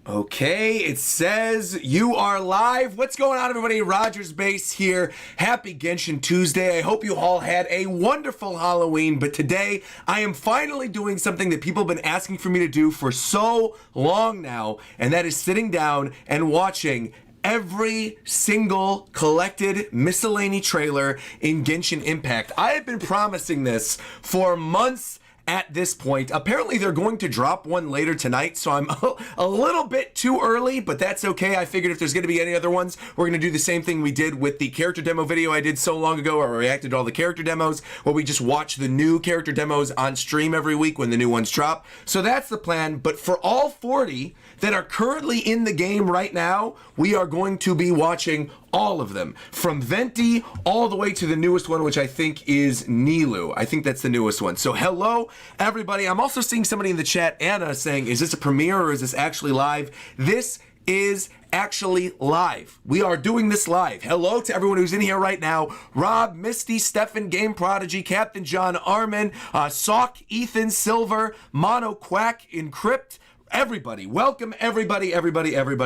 Okay, it says you are live. What's going on, everybody? RogersBase here. Happy Genshin Tuesday. I hope you all had a wonderful Halloween, but today I am finally doing something that people have been asking for me to do for so long now, and that is sitting down and watching every single collected Miscellany trailer in Genshin Impact. I have been promising this for months at this point. Apparently they're going to drop one later tonight, so I'm a little bit too early, but that's okay. I figured if there's going to be any other ones, we're going to do the same thing we did with the character demo video I did so long ago, where I reacted to all the character demos, where we just watch the new character demos on stream every week when the new ones drop. So that's the plan, but for all 40 that are currently in the game right now, we are going to be watching all of them, from Venti all the way to the newest one, which I think is Nilou. I think that's the newest one. So hello, everybody. I'm also seeing somebody in the chat, Anna, saying, is this a premiere or is this actually live? This is actually live. We are doing this live. Hello to everyone who's in here right now. Rob, Misty, Stefan, Game Prodigy, Captain John, Armin, Sock, Ethan, Silver, Mono, Quack, Encrypt, everybody. Welcome, everybody.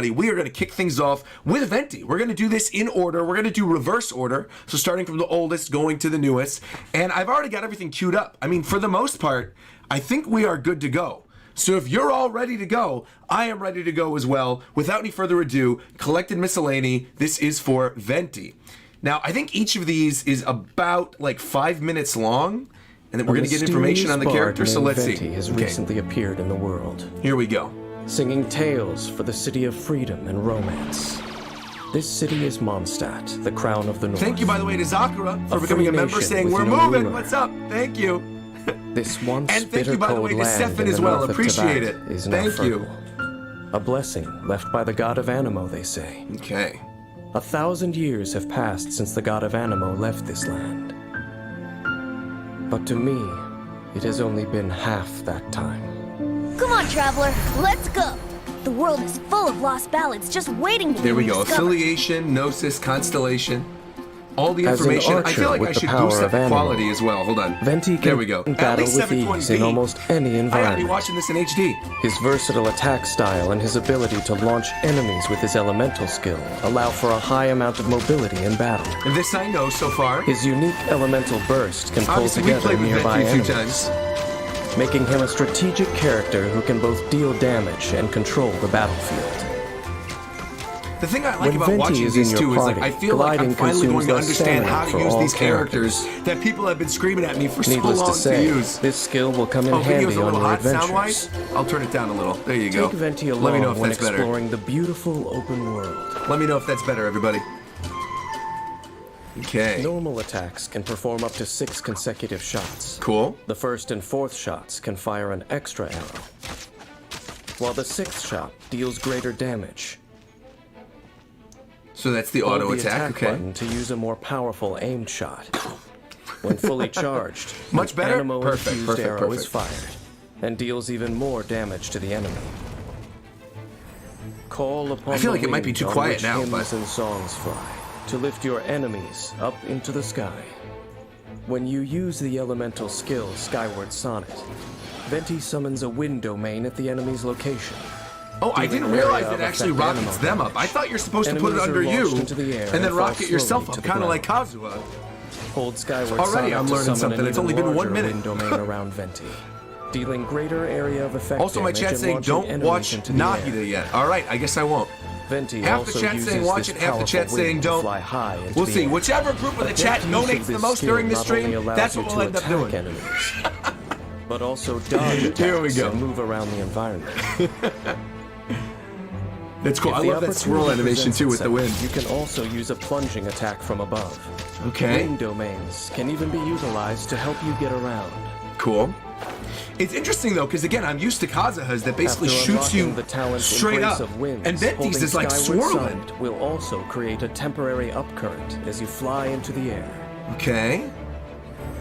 We are going to kick things off with Venti. We're going to do this in order. We're going to do reverse order. So starting from the oldest, going to the newest. And I've already got everything queued up. I mean, for the most part, I think we are good to go. So if you're all ready to go, I am ready to go as well. Without any further ado, Collected Miscellany. This is for Venti. Now, I think each of these is about like 5 minutes long. And then we're going to get information on the character, so let's see. Venti has recently appeared in the world. Here we go. Singing tales for the city of freedom and romance. This city is Mondstadt, the crown of the north. Thank you, by the way, to Zakura for becoming a member, saying we're moving. rumor. What's up? Thank you. This once and thank bitter you, by the cold way, to land Stefan in as the well. north of Appreciate Tibet it. is now Thank you. fertile. A blessing left by the god of Anemo, they say. Okay. 1,000 years have passed since the god of Anemo left this land. But to me, it has only been half that time. Come on, traveler, let's go. The world is full of lost ballads just waiting to be There we go. rediscovered. Affiliation, Gnosis, Constellation. All the As an information. I archer feel like with I the should power boost up of the Anemo, quality as well. Hold on. Venti There can we go. At battle least with ease 720p. in almost any I gotta be environment. watching this in HD. His versatile attack style and his ability to launch enemies with his elemental skill allow for a high amount of mobility in battle. And this I know so far. His unique elemental burst can pull Obviously, we together played with nearby Venti a few enemies, times. making him a strategic character who can both deal damage and control the battlefield. The thing I like When about Venti watching is in these your two is like party, I feel like I'm gliding finally going to consumes less understand how to stamina use for these all characters that people have been screaming at me for so Needless long to say, use. this skill will come in Oh, video's handy a on little your hot adventures. sound-wise? I'll turn it down a little. There you go. Take Venti along Let me know if when that's better. exploring the beautiful open world. Let me know if that's better, everybody. Okay. Normal attacks can perform up to 6 consecutive shots. Cool. The first and fourth shots can fire an extra arrow, while the 6th shot deals greater damage. So that's the Hold auto the attack, okay. button to use a more powerful aimed shot. When fully charged, Much better? an Perfect, Anemo-infused perfect, arrow is perfect. fired and deals even more damage to the enemy. Call upon I feel the like it might be wind too on quiet which now, hymns but- and songs fly to lift your enemies up into the sky. When you use the elemental skill Skyward Sonnet, Venti summons a wind domain at the enemy's location. Oh, I Dealing didn't an realize area it of actually effect rockets Anemo them up. I damage. thought you're supposed to put it Enemies under are you launched into the air and then fall rocket yourself slowly up, to the kind of like ground. Kazuha. Hold Skyward Already Sonnet I'm to learning summon something. an It's even only been 1 larger minute. wind domain around Venti, dealing greater area of effect Also, my damage chat and saying launching don't enemies watch into the Nahida air. yet. All right, I guess I won't. Venti Half the also chat uses saying watch this it, half the powerful chat saying wind to don't. fly high into We'll the see. air. Whichever group of the chat Venti's use donates of the this most skill during the not stream, only allows that's you what to we'll end up attack doing. enemies, but also dodge attacks Here we go. and move around the environment. That's cool. If I the love that swirl opportunity animation presents too with the wind. itself, You can also use a plunging attack from above. Okay. Wind domains can even be utilized to help you get around. Cool. It's interesting though, because again, I'm used to Kazuhas that basically After shoots you unlocking the talent straight Embrace up, of winds, and Venti's holding is like Skyward swirling. Sonnet will also create a temporary upcurrent as you fly into the air. Okay.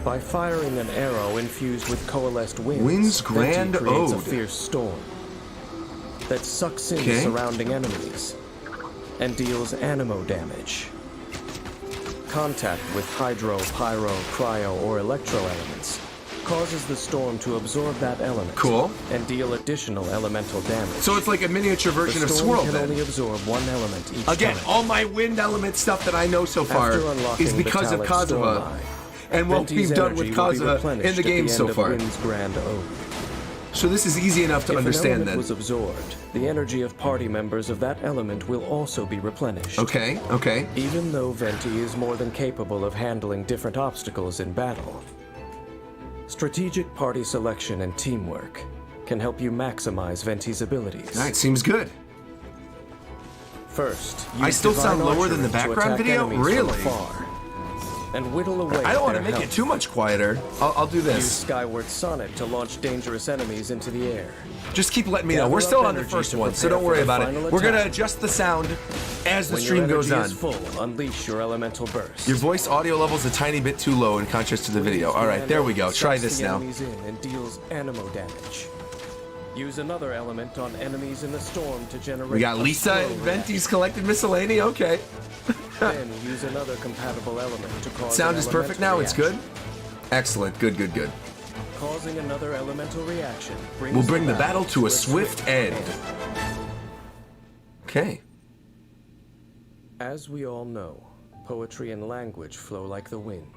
By firing an arrow infused with coalesced winds, Wind's Venti Grand creates a Ode. fierce storm that sucks in Okay. surrounding enemies and deals anemo damage. Contact with hydro, pyro, cryo, or electro elements causes the storm to absorb that element. Cool. And deal additional elemental damage. So it's like a miniature version of the Swirl storm can then. only absorb one element each Again, time. all my wind element stuff that I know so far After unlocking is because of metallic storm Kazuha. eye, And what Venti's we've done with energy will be Kazuha replenished in the at game end so of far. Wind's Grand Ode. So this is easy enough to If understand an element then. was absorbed, the energy of party members of that element will also be replenished. Okay, okay. Even though Venti is more than capable of handling different obstacles in battle, strategic party selection and teamwork can help you maximize Venti's abilities. All right, seems good. First, I use still sound divine lower than the archery to background attack video? enemies from Really? afar, and whittle away I don't want to their make it health. too much quieter. I'll do Use this. Skyward Sonic to launch dangerous enemies into the air. Just keep letting me know. Gather We're still up on the energy first to one, so prepare don't for worry the about it. final We're going to attack. adjust the sound as the When stream your goes energy on. is full, unleash your elemental burst. Your voice audio level's a tiny bit too low in contrast to the video. All right, there we go. Try Sucks this the now. enemies in and deals animo damage. Use another element on enemies in the storm to generate. We got a Lisa slow and Venti's reaction. collected miscellany. Okay. Then use another compatible element to cause. Sound an is perfect elemental now. It's good. reaction. Excellent. Good, good, good. Causing another elemental reaction. We'll bring the battle to a swift end. Okay. As we all know, poetry and language flow like the wind.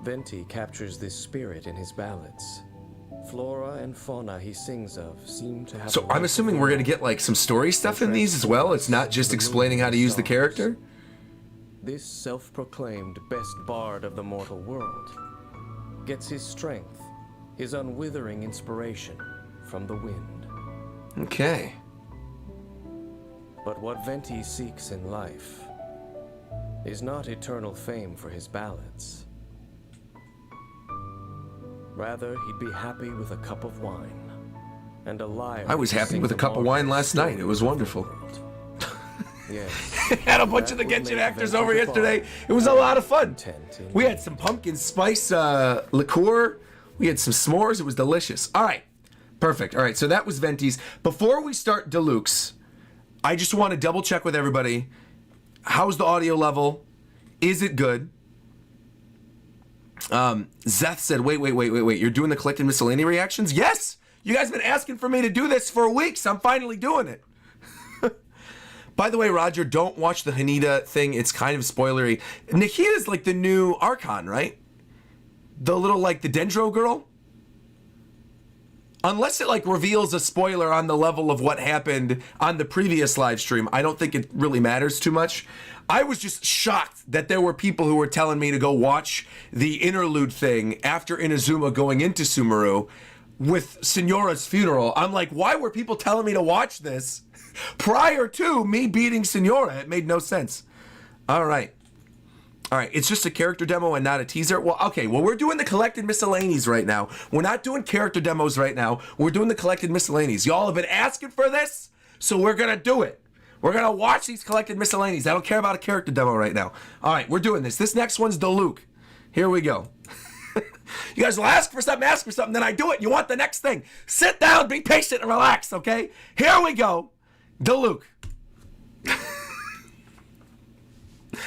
Venti captures this spirit in his ballads. Flora and fauna he sings of seem to have. So I'm assuming we're going to get like some story stuff in these as well. It's not just explaining how to use the character. This self-proclaimed best bard of the mortal world gets his strength, his unwithering inspiration from the wind. Okay. But what Venti seeks in life is not eternal fame for his ballads. Rather, he'd be happy with a cup of wine and a lyre. I was to happy sing with a the cup of marvelous wine last night. It stories was of the wonderful. world. Yes. Had a bunch of the That would Genshin make actors Venti over the yesterday. bard. It was a lot of fun. Content in We had some pumpkin spice liqueur. We had some s'mores. It was delicious. All right. Perfect. All right. So that was Venti's. Before we start Deluxe, I just want to double check with everybody. How's the audio level? Is it good? Zeth said, wait. You're doing the collected miscellany reactions? Yes! You guys have been asking for me to do this for weeks. I'm finally doing it. By the way, Roger, don't watch the Haneda thing. It's kind of spoilery. Nikita's like the new Archon, right? The little, like, the Dendro girl? Unless it, like, reveals a spoiler on the level of what happened on the previous live stream, I don't think it really matters too much. I was just shocked that there were people who were telling me to go watch the interlude thing after Inazuma going into Sumeru with Signora's funeral. I'm like, why were people telling me to watch this prior to me beating Signora? It made no sense. All right. It's just a character demo and not a teaser. Well, okay, we're doing the collected miscellanies right now. We're not doing character demos right now. We're doing the collected miscellanies. Y'all have been asking for this, so we're going to do it. We're going to watch these collected miscellanies. I don't care about a character demo right now. All right, we're doing this. This next one's Deluxe. Here we go. You guys will ask for something, then I do it. You want the next thing. Sit down, be patient, and relax, okay? Here we go. Deluxe.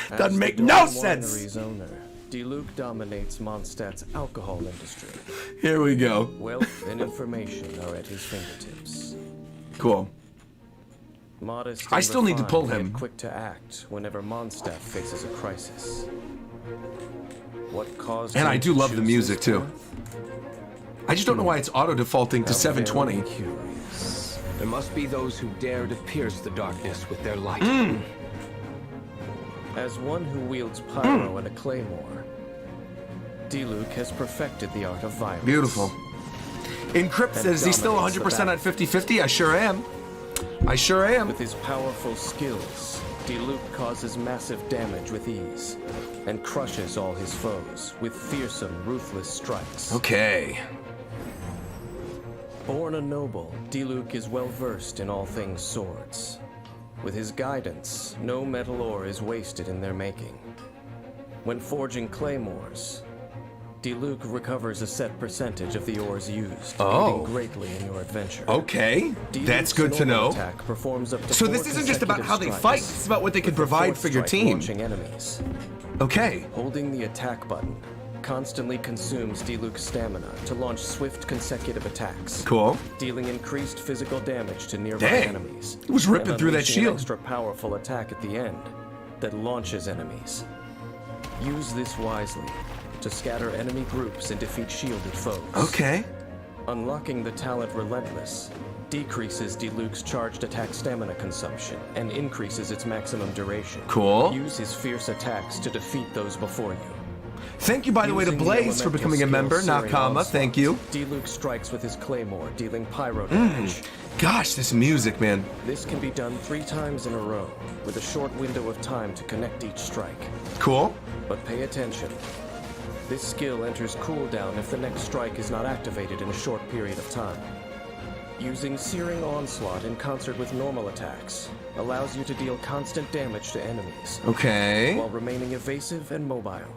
Doesn't make no sense. Owner, Diluc dominates Mondstadt's alcohol industry. Here we go. Wealth and information are at his fingertips. Cool. Modest. I still need to pull him. Quick to act whenever Mondstadt faces a crisis. What caused? And him I do to love the choose music this too. path? I just don't know why it's auto defaulting to How 720. very curious. There must be those who dare to pierce the darkness with their light. As one who wields pyro and a claymore, Diluc has perfected the art of violence. Beautiful. Encrypt says, is he still 100% on 50-50? I sure am. I sure am. With his powerful skills, Diluc causes massive damage with ease and crushes all his foes with fearsome, ruthless strikes. Okay. Born a noble, Diluc is well versed in all things swords. With his guidance, no metal ore is wasted in their making. When forging claymores, Diluc recovers a set percentage of the ores used, aiding greatly in your adventure. Okay. That's Diluc's good to normal know. attack performs up to So 4 this isn't just about how they consecutive fight. strikes, This is about what they can with the provide fourth for your strike team. launching enemies. Okay. Holding the attack button constantly consumes Diluc's stamina to launch swift consecutive attacks. Cool. Dealing increased physical damage to nearby Dang. enemies. He was ripping and through that unleashing an shield. extra powerful attack at the end that launches enemies. Use this wisely to scatter enemy groups and defeat shielded foes. Okay. Unlocking the talent Relentless decreases Diluc's charged attack stamina consumption and increases its maximum duration. Cool. Use his fierce attacks to defeat those before you. Thank you, by the way, to Using Blaze for elemental becoming a skill member. Searing Nakama, Onslaught, thank you. Diluc strikes with his claymore, dealing pyro damage. Gosh, this music, man. This can be done 3 times in a row, with a short window of time to connect each strike. Cool. But pay attention. This skill enters cooldown if the next strike is not activated in a short period of time. Using Searing Onslaught in concert with normal attacks allows you to deal constant damage to enemies, Okay. while remaining evasive and mobile.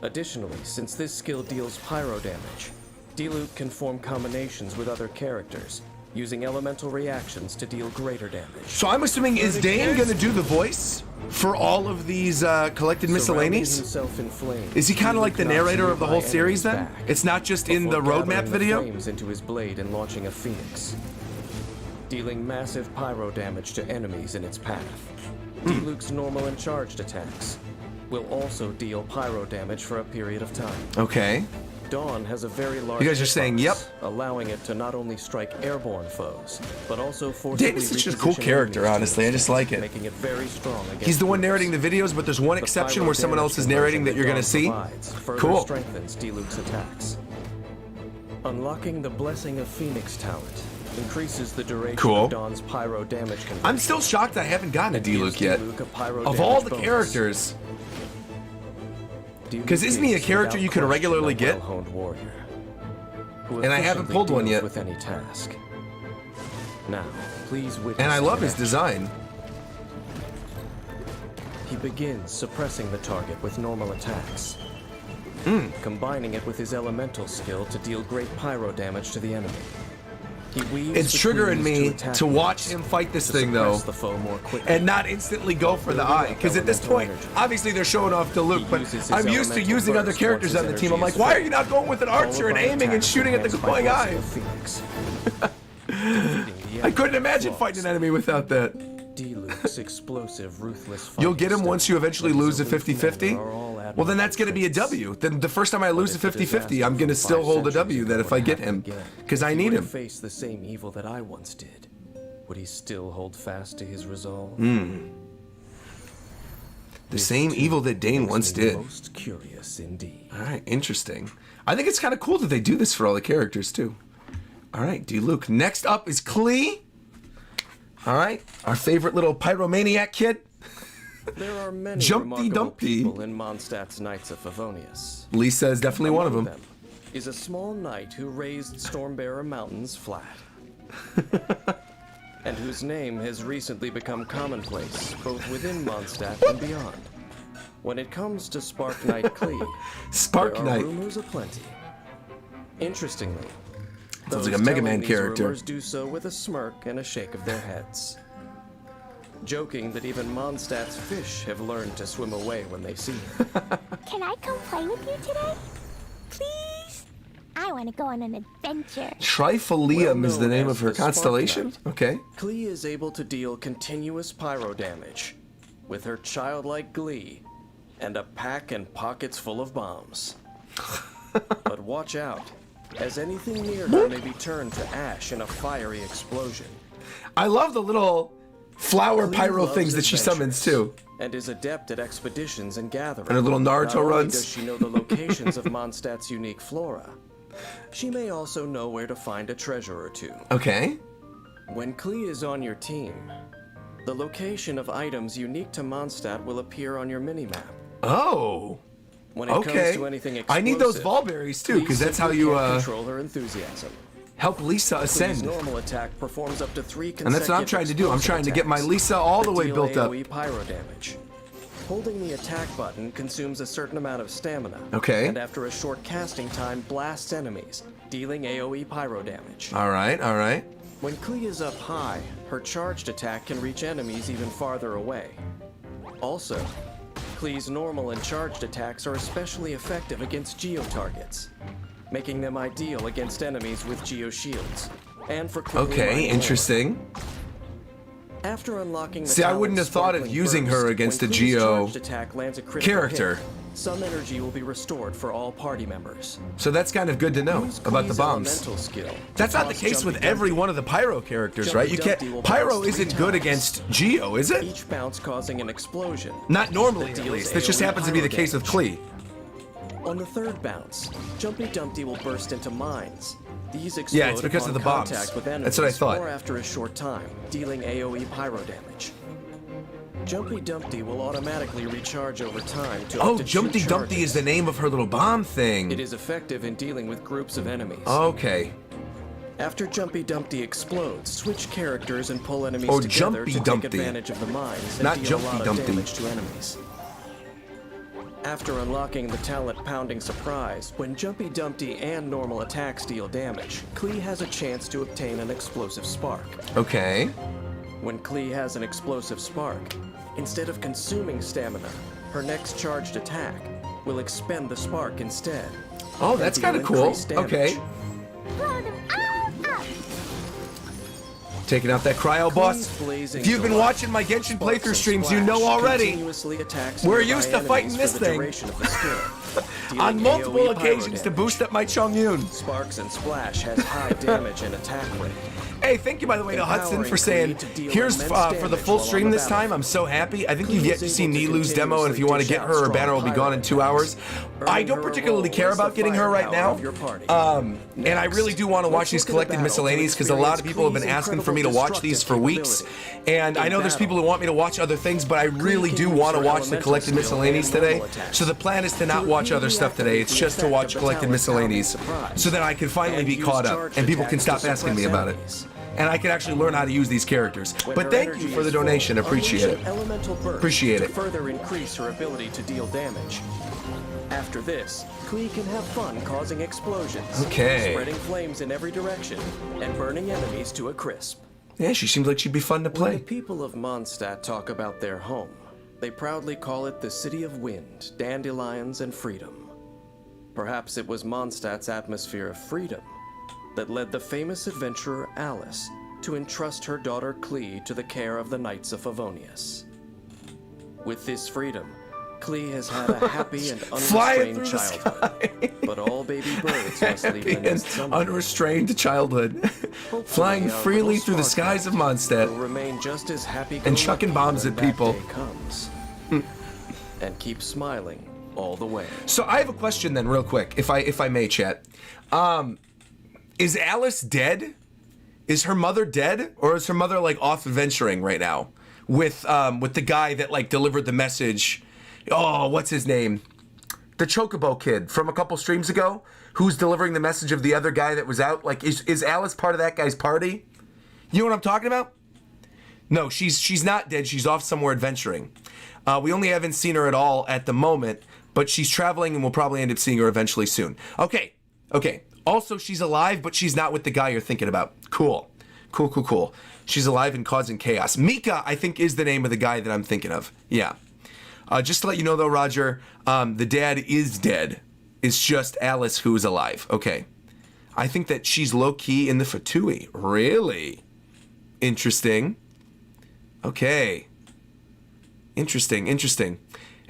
Additionally, since this skill deals pyro damage, Diluc can form combinations with other characters, using elemental reactions to deal greater damage. So I'm assuming, is Dane gonna do the voice for all of these collected Surrounding miscellanies? himself in flames, Is he kind of like the Diluc knocks narrator of the whole nearby series then? enemies back It's not just in the before roadmap gathering the video? flames into his blade and launching a phoenix, dealing massive pyro damage to enemies in its path. Diluc's normal and charged attacks will also deal pyro damage for a period of time. Okay. Dawn has a very large You guys are saying, hitbox, yep. allowing it to not only strike airborne foes, but also forcibly Dane is such a cool reposition character, enemies to honestly. I its just like it. making it very strong against He's the one groups. narrating the videos, but there's one The exception pyro where someone damage else is narrating that you're gonna Dawn see. provides further Cool. strengthens Diluc's attacks. Unlocking the Blessing of Phoenix talent increases the duration Cool. of Dawn's pyro damage conversion. I'm still shocked I haven't gotten a and gives Diluc yet. Diluc a pyro Of all damage the bonus. characters. Diluc 'Cause isn't he a is, character without you can question, regularly a get? well-honed warrior, who And I haven't efficiently pulled one deals yet. with any task. Now, please witness And I the love his connection. design. He begins suppressing the target with normal attacks, combining it with his elemental skill to deal great pyro damage to the enemy. He weaves It's between triggering these me two attack to watch moves him fight this to thing, suppress though. the foe more quickly. And not instantly go for the eye. Because at this point, obviously they're showing off Diluc, but uses his I'm used to elemental using other burst characters once on the his team. I'm energy like, is why are full, you not going with an followed archer and by aiming and attacks shooting at the enhanced by glowing Blessing eye? of Phoenix. Defeating the I couldn't enemy imagine flaws. fighting an enemy without that. Diluc's explosive, ruthless You'll fighting get him once style you eventually and his lose a aloof 50-50? manner are all Well, then that's going to be a admirable W. traits. Then the first time I lose a But if the 50-50, I'm disaster going to from still 5 hold a centuries W ago then if were I to get happen him. again, Because I he need would him. face the same evil that I once did. Would he still hold fast to his resolve? The same evil that Dane Makes once me did. Most curious indeed. All right, interesting. I think it's kind of cool that they do this for all the characters, too. All right, Diluc. Next up is Klee. All right, our favorite little pyromaniac kid. There are many Jumpty remarkable Dumpty. people in Mondstadt's Knights of Favonius. Lisa is definitely one of Among them. is a small knight who raised Stormbearer Mountains flat. And whose name has recently become commonplace, both within Mondstadt and beyond. When it comes to Spark Knight Klee, Spark there Knight. are rumors aplenty. Interestingly, Sounds those like a Mega telling Man these character. rumors do so with a smirk and a shake of their heads, joking that even Mondstadt's fish have learned to swim away when they see him. Can I come play with you today? Please? I want to go on an adventure. Trifolium is the Well-known name as of her the Spark constellation? Knight. Okay. Klee is able to deal continuous pyro damage with her childlike glee and a pack and pockets full of bombs. But watch out, as anything near her may be turned to ash in a fiery explosion. I love the little flower Klee pyro loves things that she summons, adventures too. and is adept at expeditions and gathering. And her little Naruto Not only runs. does she know the locations of Mondstadt's unique flora, she may also know where to find a treasure or two. Okay. When Klee is on your team, the location of items unique to Mondstadt will appear on your minimap. Oh. When it Okay. comes to anything explosive, I need those Volberries, too, Klee because that's how simply you can't control her enthusiasm. help Lisa Klee's ascend. normal attack performs up to 3 consecutive And that's what I'm trying to do. I'm explosive trying to get my attacks Lisa all the that way deal built up. AoE pyro damage. Holding the attack button consumes a certain amount of stamina. Okay. And after a short casting time, blasts enemies, dealing AoE pyro damage. All right, all right. When Klee is up high, her charged attack can reach enemies even farther away. Also, Klee's normal and charged attacks are especially effective against Geo targets, making them ideal against enemies with Geo shields. And for quickly Okay, mining interesting. ore. After unlocking the See, I wouldn't have thought of Sparkling using Burst, her against a when Klee's Geo charged attack lands a critical character. hit, some energy will be restored for all party members. So that's kind of good to know Use about the Klee's bombs. elemental skill. That's not the Toss case with Jumpy every Dumpty. one of the Pyro characters, Jumpy right? You Dumpty will can't. Pyro bounce isn't 3 good times. against Geo, is it? Each bounce causing an explosion. Not normally, that at deals least. That just AoE happens to be the pyro case with damage. Klee. On the third bounce, Jumpy Dumpty will burst into mines. These explode Yeah, it's because of upon the bombs. contact with That's what I enemies thought. or after a short time, dealing AoE pyro damage. Jumpy Dumpty will automatically recharge over time to Oh, up to 2 Jumpty Dumpty charges. is the name of her little bomb It thing. is effective in dealing with groups of enemies. Okay. After Jumpy Dumpty explodes, switch characters and pull enemies Oh, together Jumpy to Dumpty. take advantage of the mines and Not deal Jumpy a lot Dumpty. of damage to enemies. After unlocking the talent Pounding Surprise, when Jumpy Dumpty and normal attacks deal damage, Klee has a chance to obtain an explosive spark. Okay. When Klee has an explosive spark, instead of consuming stamina, her next charged attack will expend the spark instead. Oh, that's and deal kind of cool. increased damage. Okay. Taking out that cryo boss. If you've been watching my Genshin playthrough streams, you know already. We're used to fighting this thing. On multiple occasions to boost up my Chongyun. Sparks and Splash has high damage and attack rate. Hey, thank you, by the way, to Hudson for saying, here's for the full stream this time. I'm so happy. I think you've yet to see Nilou's demo, and if you want to get her, her banner will be gone in 2 hours. I don't particularly care about getting her right now. And I really do want to watch these collected miscellanies, because a lot of people have been asking for me to watch these for weeks. And I know there's people who want me to watch other things, but I really do want to watch the collected miscellanies today. So the plan is to not watch other stuff today. It's just to watch collected miscellanies, so that I can finally be caught up, and people can stop asking me about it. And I can actually learn how to use these characters. But thank you for the donation. Appreciate it. Appreciate it. To further increase her ability to deal damage. After this, Klee can have fun causing explosions, Okay. spreading flames in every direction, and burning enemies to a crisp. Yeah, she seems like she'd be fun to When the play. people of Mondstadt talk about their home, they proudly call it the City of Wind, Dandelions, and Freedom. Perhaps it was Mondstadt's atmosphere of freedom that led the famous adventurer Alice to entrust her daughter Klee to the care of the Knights of Favonius. With this freedom, Klee has had a happy and Flying unrestrained through the childhood. But all baby birds must leave the Happy nest and someday. unrestrained childhood. Flying Hopefully, our freely little through the spark skies of will Mondstadt. remain just as happy And chucking bombs at people. comes. And keep smiling all the way. So I have a question then, real quick, if I may, chat. Is Alice dead? Is her mother dead, or is her mother like off adventuring right now with the guy that like delivered the message? Oh, what's his name? The Chocobo kid from a couple streams ago, who's delivering the message of the other guy that was out. Like, is Alice part of that guy's party? You know what I'm talking about? No, she's not dead. She's off somewhere adventuring. We only haven't seen her at all at the moment, but she's traveling, and we'll probably end up seeing her eventually soon. Okay. Also, she's alive, but she's not with the guy you're thinking about. Cool. She's alive and causing chaos. Mika, I think, is the name of the guy that I'm thinking of. Yeah. Just to let you know, though, Roger, the dad is dead. It's just Alice who's alive. Okay. I think that she's low-key in the Fatui. Really? Interesting. Okay. Interesting.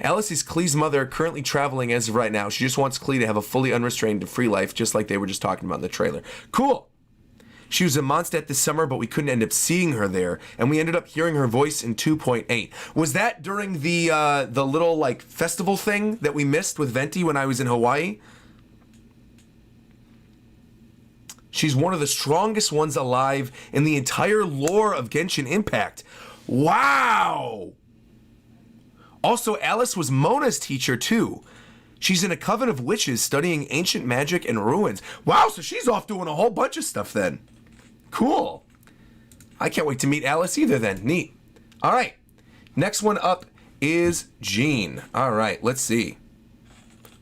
Alice is Klee's mother, currently traveling as of right now. She just wants Klee to have a fully unrestrained and free life, just like they were just talking about in the trailer. Cool. She was in Mondstadt this summer, but we couldn't end up seeing her there, and we ended up hearing her voice in 2.8. Was that during the little like festival thing that we missed with Venti when I was in Hawaii? She's one of the strongest ones alive in the entire lore of Genshin Impact. Wow! Also, Alice was Mona's teacher, too. She's in a coven of witches studying ancient magic and ruins. Wow, so she's off doing a whole bunch of stuff then. Cool. I can't wait to meet Alice either then. Neat. All right. Next one up is Jean. All right, let's see.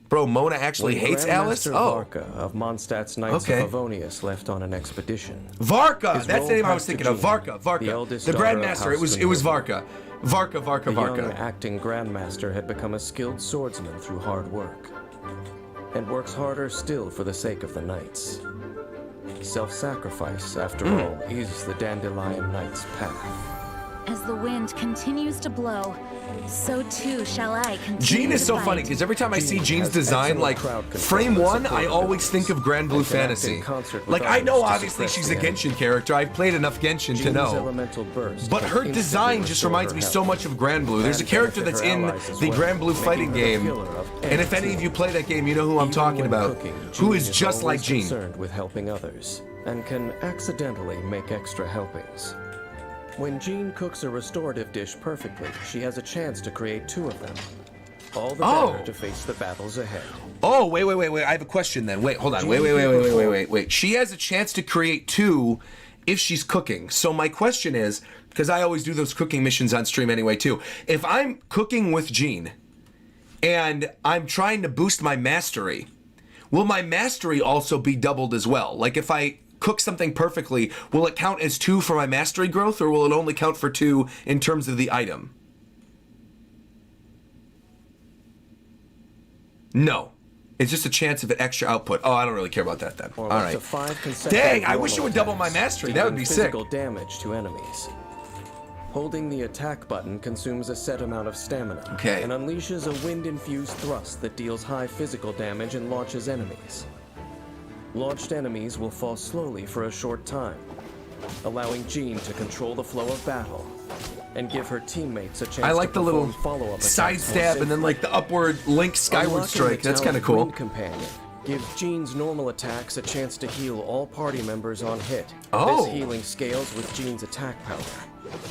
Bro, Mona actually hates Alice? Oh. Varka of Mondstadt's Knights Okay. of Favonius left on an expedition. Varka! His That's the role name I was passed to thinking of. Jean, Varka. the eldest The daughter of Grandmaster. House It was Nilou. Varka. Varka. The young acting grandmaster had become a skilled swordsman through hard work, and works harder still for the sake of the knights. Self-sacrifice, after all, is the Dandelion Knight's path. As the wind continues to blow, so too shall I continue. Jean is to so fight. funny because every time I see Jean's has design, excellent like crowd control frame and one, support I always think of Grand Blue and can act in Fantasy. concert with Like I others know to obviously suppress she's a the enemy. Genshin character. I've played enough Genshin to Jean's know. elemental burst But can her instantly design just restore reminds her me health. so much of Grand Blue. There's a And character benefit that's her in allies as the well, Grand Blue making fighting her the game. killer of And if any of you play that game, you know who I'm Even talking when about. cooking, Who Jean is just like always Jean. concerned with helping others and can accidentally make extra helpings. When Jean cooks a restorative dish perfectly, she has a chance to create 2 of them. All the better to face the battles ahead. Oh, wait. I have a question then. Wait, hold on. Wait. She has a chance to create 2 if she's cooking. So my question is, because I always do those cooking missions on stream anyway too. If I'm cooking with Jean and I'm trying to boost my mastery, will my mastery also be doubled as well? Like if I cook something perfectly, will it count as 2 for my mastery growth, or will it only count for 2 in terms of the item? No. It's just a chance of an extra output. Oh, I don't really care about that then. Or All up right. to 5 consecutive Dang, I wish it normal would double my attacks, mastery. That would be dealing sick. physical damage to enemies. Holding the attack button consumes a set amount of stamina. Okay. And unleashes a wind-infused thrust that deals high physical damage and launches enemies. Launched enemies will fall slowly for a short time, allowing Jean to control the flow of battle and give her teammates a chance I like to the little perform follow-up side attacks more stab and then safely. like the upward link skyward Unlocking strike. the That's kind of talent cool. Wind Companion gives Jean's normal attacks a chance to heal all party members on hit. Oh. This healing scales with Jean's attack power.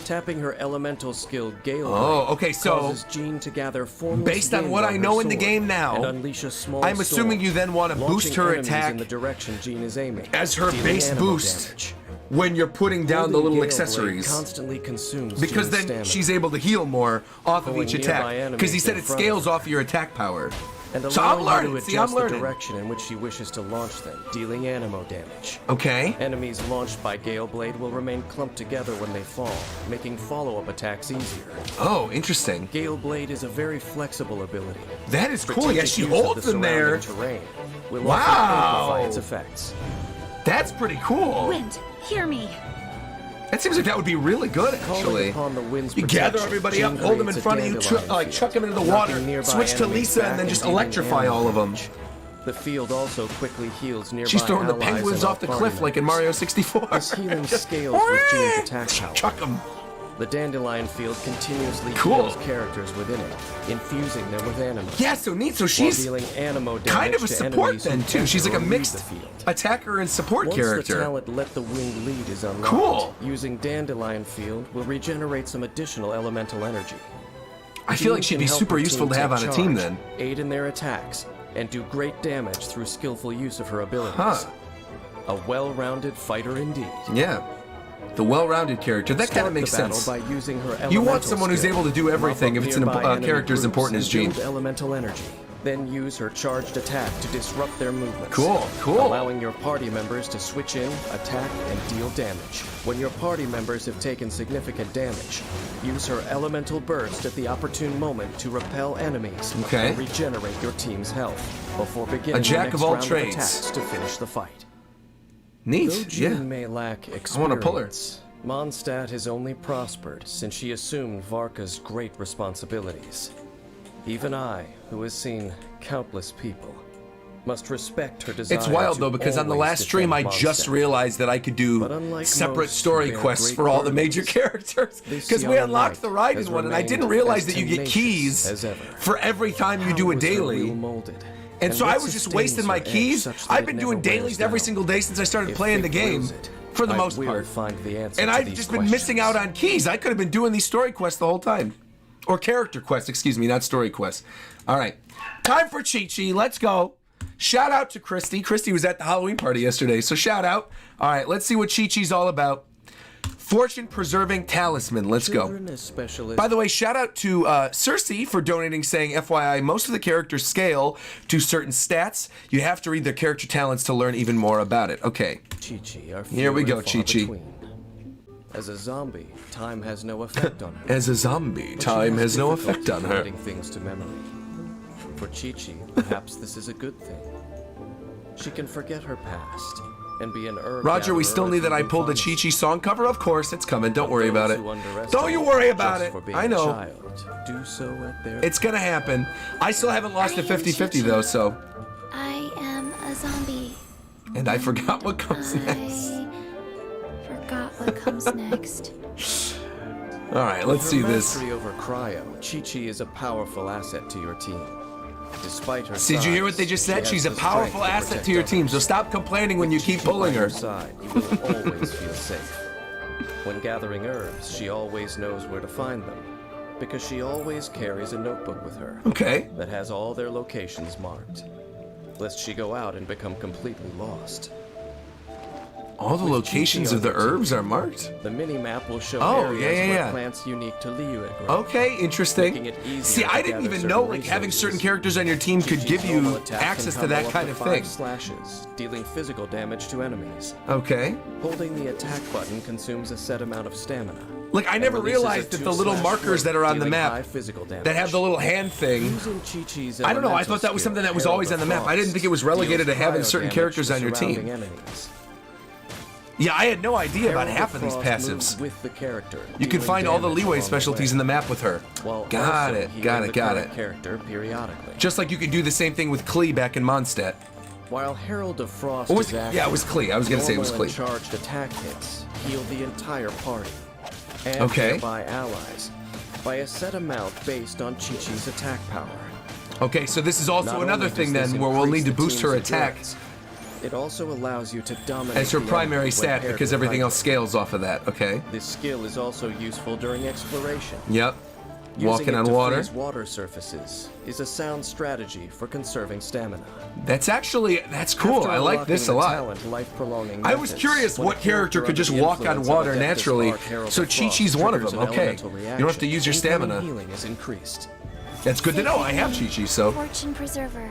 Tapping her elemental skill Gale Oh, Blade okay, so causes Jean to gather formless based on wind what I her know in the sword game now, and unleash a small I'm assuming storm, you then want to boost launching her enemies attack in the direction Jean is aiming, as her dealing base animal boost damage. when you're putting down the Holding little Gale accessories. Blade constantly consumes Because Jean's then stamina. she's able to heal more off of Pulling each nearby attack. enemies Because he said in it front of scales her. off your attack power. and So I'm allowing her learning. to See, I'm adjust the learning. direction in which she wishes to launch them, dealing ammo damage. Okay. Enemies launched by Gale Blade will remain clumped together when they fall, making follow-up attacks easier. Oh, interesting. Gale Blade is a very flexible ability. That is cool. Yeah, Strategic she use of holds the them there. surrounding terrain will Wow. often amplify its effects. That's pretty cool. Wind, hear me. That seems like that would be really good, Calling actually. upon the wind's You gather protection, everybody up, Jean hold them in creates a front of you, dandelion like field, chuck them into the knocking water, nearby switch to enemies Lisa, back and then just dealing electrify ammo all of them. damage. The field also quickly heals nearby She's throwing the allies penguins and off the party cliff like in members. Mario 64. This healing scales with Jean's attack power. Chuck them. The dandelion field continuously Cool. heals characters within it, infusing them with animals. Yeah, so neat. So while she's dealing animo damage kind of a to support enemies who then, too. enter She's like a or leave mixed the field. attacker and support Once the character. talent Let the Wind Lead is unlocked, Cool. using Dandelion Field will regenerate some additional elemental energy. I feel like Jean she'd can be help super her useful team to have on take a team charge, then. aid in their attacks, and do great damage through skillful use of her abilities. Huh. A well-rounded fighter indeed. Yeah. The well-rounded character. That kind Start of makes the battle sense. by using her You want elemental someone who's skill. able to do everything Mop if up it's an nearby enemy character as groups important as and Jean. build elemental energy. Then use her charged attack to disrupt their movements. Cool, cool. Allowing your party members to switch in, attack, and deal damage. When your party members have taken significant damage, use her elemental burst at the opportune moment to repel enemies Okay. and regenerate your team's health before beginning A jack the next of all round trades. attacks to finish the fight. Though Neat. Jean Yeah. may lack experience, wanna pull her. Mondstadt has only prospered since she assumed Varka's great responsibilities. Even I, who has seen countless people, must respect her desire. It's wild to though because on the always last stream I defend just Mondstadt. realized that I could do But unlike separate most story who bear quests great for all the burdens, major characters this because we young unlocked the knight Raiden has one and I didn't remained realize as that you get tenacious keys as ever. for every time you do How a was her daily. will molded? And so I what was just sustains wasting my her edge keys. such that I've it been never doing dailies wears every down? single day since I started If playing the fate game, wills it, for the I most will part. find the answer And to I've these just been missing out questions. on keys. I could have been doing these story quests the whole time. Or character quests, excuse me, not story quests. All right. Time for Chi-Chi. Let's go. Shout out to Christy. Christy was at the Halloween party yesterday, so shout out. All right, let's see what Chi-Chi's all about. Fortune Preserving Talisman. Let's go. Children as specialists. By the way, shout out to Cersei for donating, saying, FYI, most of the characters scale to certain stats. You have to read their character talents to learn even more about it. Okay. Chi-Chi are Here we few go, and far Chi-Chi. between. As a zombie, time has no effect on her. As a zombie, But she time has no difficulty effect on her. committing things to memory. For Chi-Chi, perhaps this is a good thing. She can forget her past and be an herb Roger, we gatherer still need that I through pulled a fondness. Chi-Chi song cover? Of course, it's coming. Don't worry about Those it. who underestimate Don't you worry about just it. for being I a know. child do so at their It's gonna happen. I still haven't lost to I am 50-50 Chi-Chi. though, so. I am a zombie. And I forgot what comes next. I forgot what comes next. Alright, let's see With her this. mastery over cryo, Chi-Chi is a powerful asset to your team. Despite her Did you hear what they just said? She's a powerful asset to your team, so stop complaining when you keep pulling her. Side, you will always feel safe. When gathering herbs, she always knows where to find them, because she always carries a notebook with her Okay. that has all their locations marked, lest she go out and become completely lost. All the With locations Chi-Chi of the on your herbs team, are marked. The mini-map will show Oh, areas yeah, where yeah. plants unique to Liyue grow. Okay, interesting. Making it easier See, to I didn't gather even know certain like having resources. certain characters on your team could Chi-Chi's give you normal attack can access to combo that up kind of 5 thing. slashes, dealing physical damage to enemies. Okay. Holding the attack button consumes a set amount of stamina. Look, I and never releases a realized that the little 2/slash markers float, that are on the dealing high map physical damage. that have the little hand thing. Using Chi-Chi's I don't know, I elemental thought that was skill, something that was Herald always of on the map. I didn't Frost, think it was relegated to deals having cryo certain damage characters to on your team. surrounding enemies. Yeah, I had no idea about Herald half of these Frost moves passives. with the character, You can dealing find all the damage leeway along specialties way, in the map with her. while Got also it, healing got the it, got current it. character periodically. Just like you could do the same thing with Klee back in Mondstadt. While Herald of Frost Or was is it- active, yeah, it was Klee. I was gonna say it was normal and Klee. charged attack hits heal the entire party and Okay. nearby allies by a set amount based on Chi-Chi's attack power. Okay, so this is also Not another only thing does this then where we'll increase need to the boost her team's attack endurance, it also allows you to dominate as her the primary enemy when stat paired because with everything else Hyper. scales off of that. Okay. This skill is also useful during exploration. Yep. Walking Using it on to water. freeze water surfaces is a sound strategy for conserving stamina. That's cool. After I like this a unlocking the lot. talent, life-prolonging I was methods, curious when a what character could just under the walk on influence of water Adeptus naturally. Arc Herald So of Frost Chi-Chi's one of triggers them. an Okay. elemental You don't have to reaction. use your Incoming stamina. Healing is increased. That's good to know. I have Chi-Chi, so. Fortune Preserver.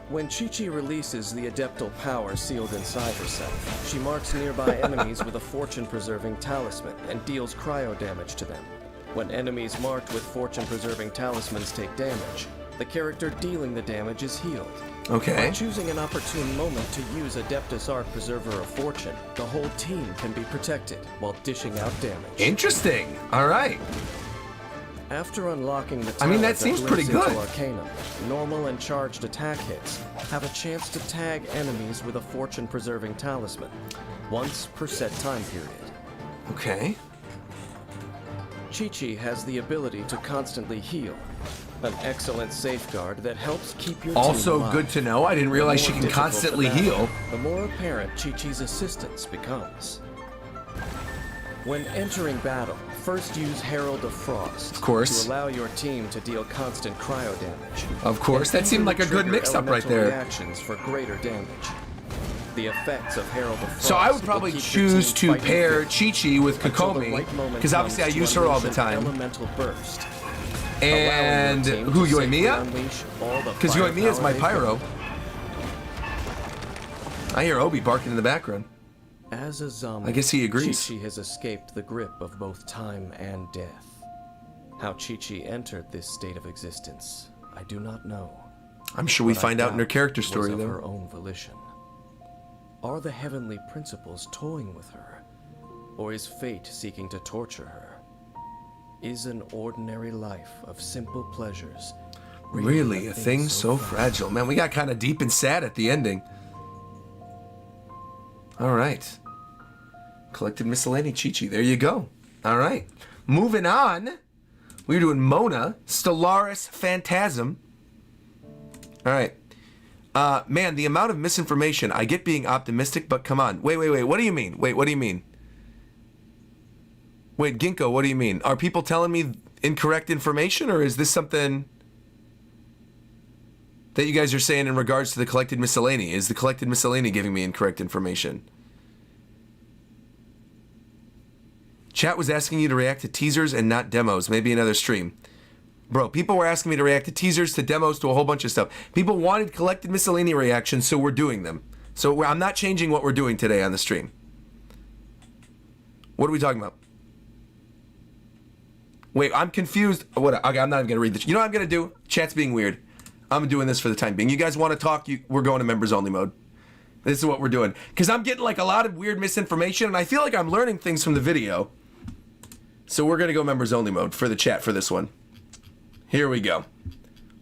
When Chi-Chi releases the adeptal power sealed inside herself, she marks nearby enemies with a fortune-preserving talisman and deals cryo damage to them. When enemies marked with fortune-preserving talismans take damage, the character dealing the damage is healed. Okay. By choosing an opportune moment to use Adeptus Arc Preserver of Fortune, the whole team can be protected while dishing out damage. Interesting. All right. After unlocking the I mean, that talent seems pretty glimpse into good. Arcanum, normal and charged attack hits have a chance to tag enemies with a fortune-preserving talisman, once per set time period. Okay. Chi-Chi has the ability to constantly heal, an excellent safeguard that helps keep your team Also alive. good to know. I didn't realize she The more can difficult constantly the battle, heal. The more apparent Chi-Chi's assistance becomes. When entering battle, first use Herald of Frost. Of course. To allow your team to deal constant cryo damage. Of course. And That seemed like a good trigger mix-up right elemental there. Reactions for greater damage. The effects of Herald of Frost. So I would will probably keep your choose team to fighting pair fit Chi-Chi with until the Kokomi, right moment because obviously I comes to use her all the unleash an time. Elemental burst. And allowing your team who, to safely Yoimiya? unleash all the Because Yoimiya is my firepower pyro. they I hear Obi barking in the background. As a zombie, I guess he agrees. Chi-Chi has escaped the grip of both time and death. How Chi-Chi entered this state of existence, I do not know. I'm sure we But I find out in her doubt character was story, of though. her own volition. Are the heavenly principles toying with her, or is fate seeking to torture her? Is an ordinary life of simple pleasures Really, a thing so fragile. Man, we got kind of deep and sad at the ending. All right. Collected Miscellany Chi-Chi. There you go. All right. Moving on. We're doing Mona, Stellaris Phantasm. All right. Man, the amount of misinformation. I get being optimistic, but come on. Wait. What do you mean? Wait, what do you mean? Wait, Ginkgo, what do you mean? Are people telling me incorrect information, or is this something that you guys are saying in regards to the Collected Miscellany? Is the Collected Miscellany giving me incorrect information? Chat was asking you to react to teasers and not demos. Maybe another stream. Bro, people were asking me to react to teasers, to demos, to a whole bunch of stuff. People wanted Collected Miscellany reactions, so we're doing them. So I'm not changing what we're doing today on the stream. What are we talking about? Wait, I'm confused. What? Okay, I'm not even gonna read this. You know what I'm gonna do? Chat's being weird. I'm doing this for the time being. You guys want to talk? We're going to members only mode. This is what we're doing. Because I'm getting like a lot of weird misinformation, and I feel like I'm learning things from the video. So we're gonna go members only mode for the chat for this one. Here we go.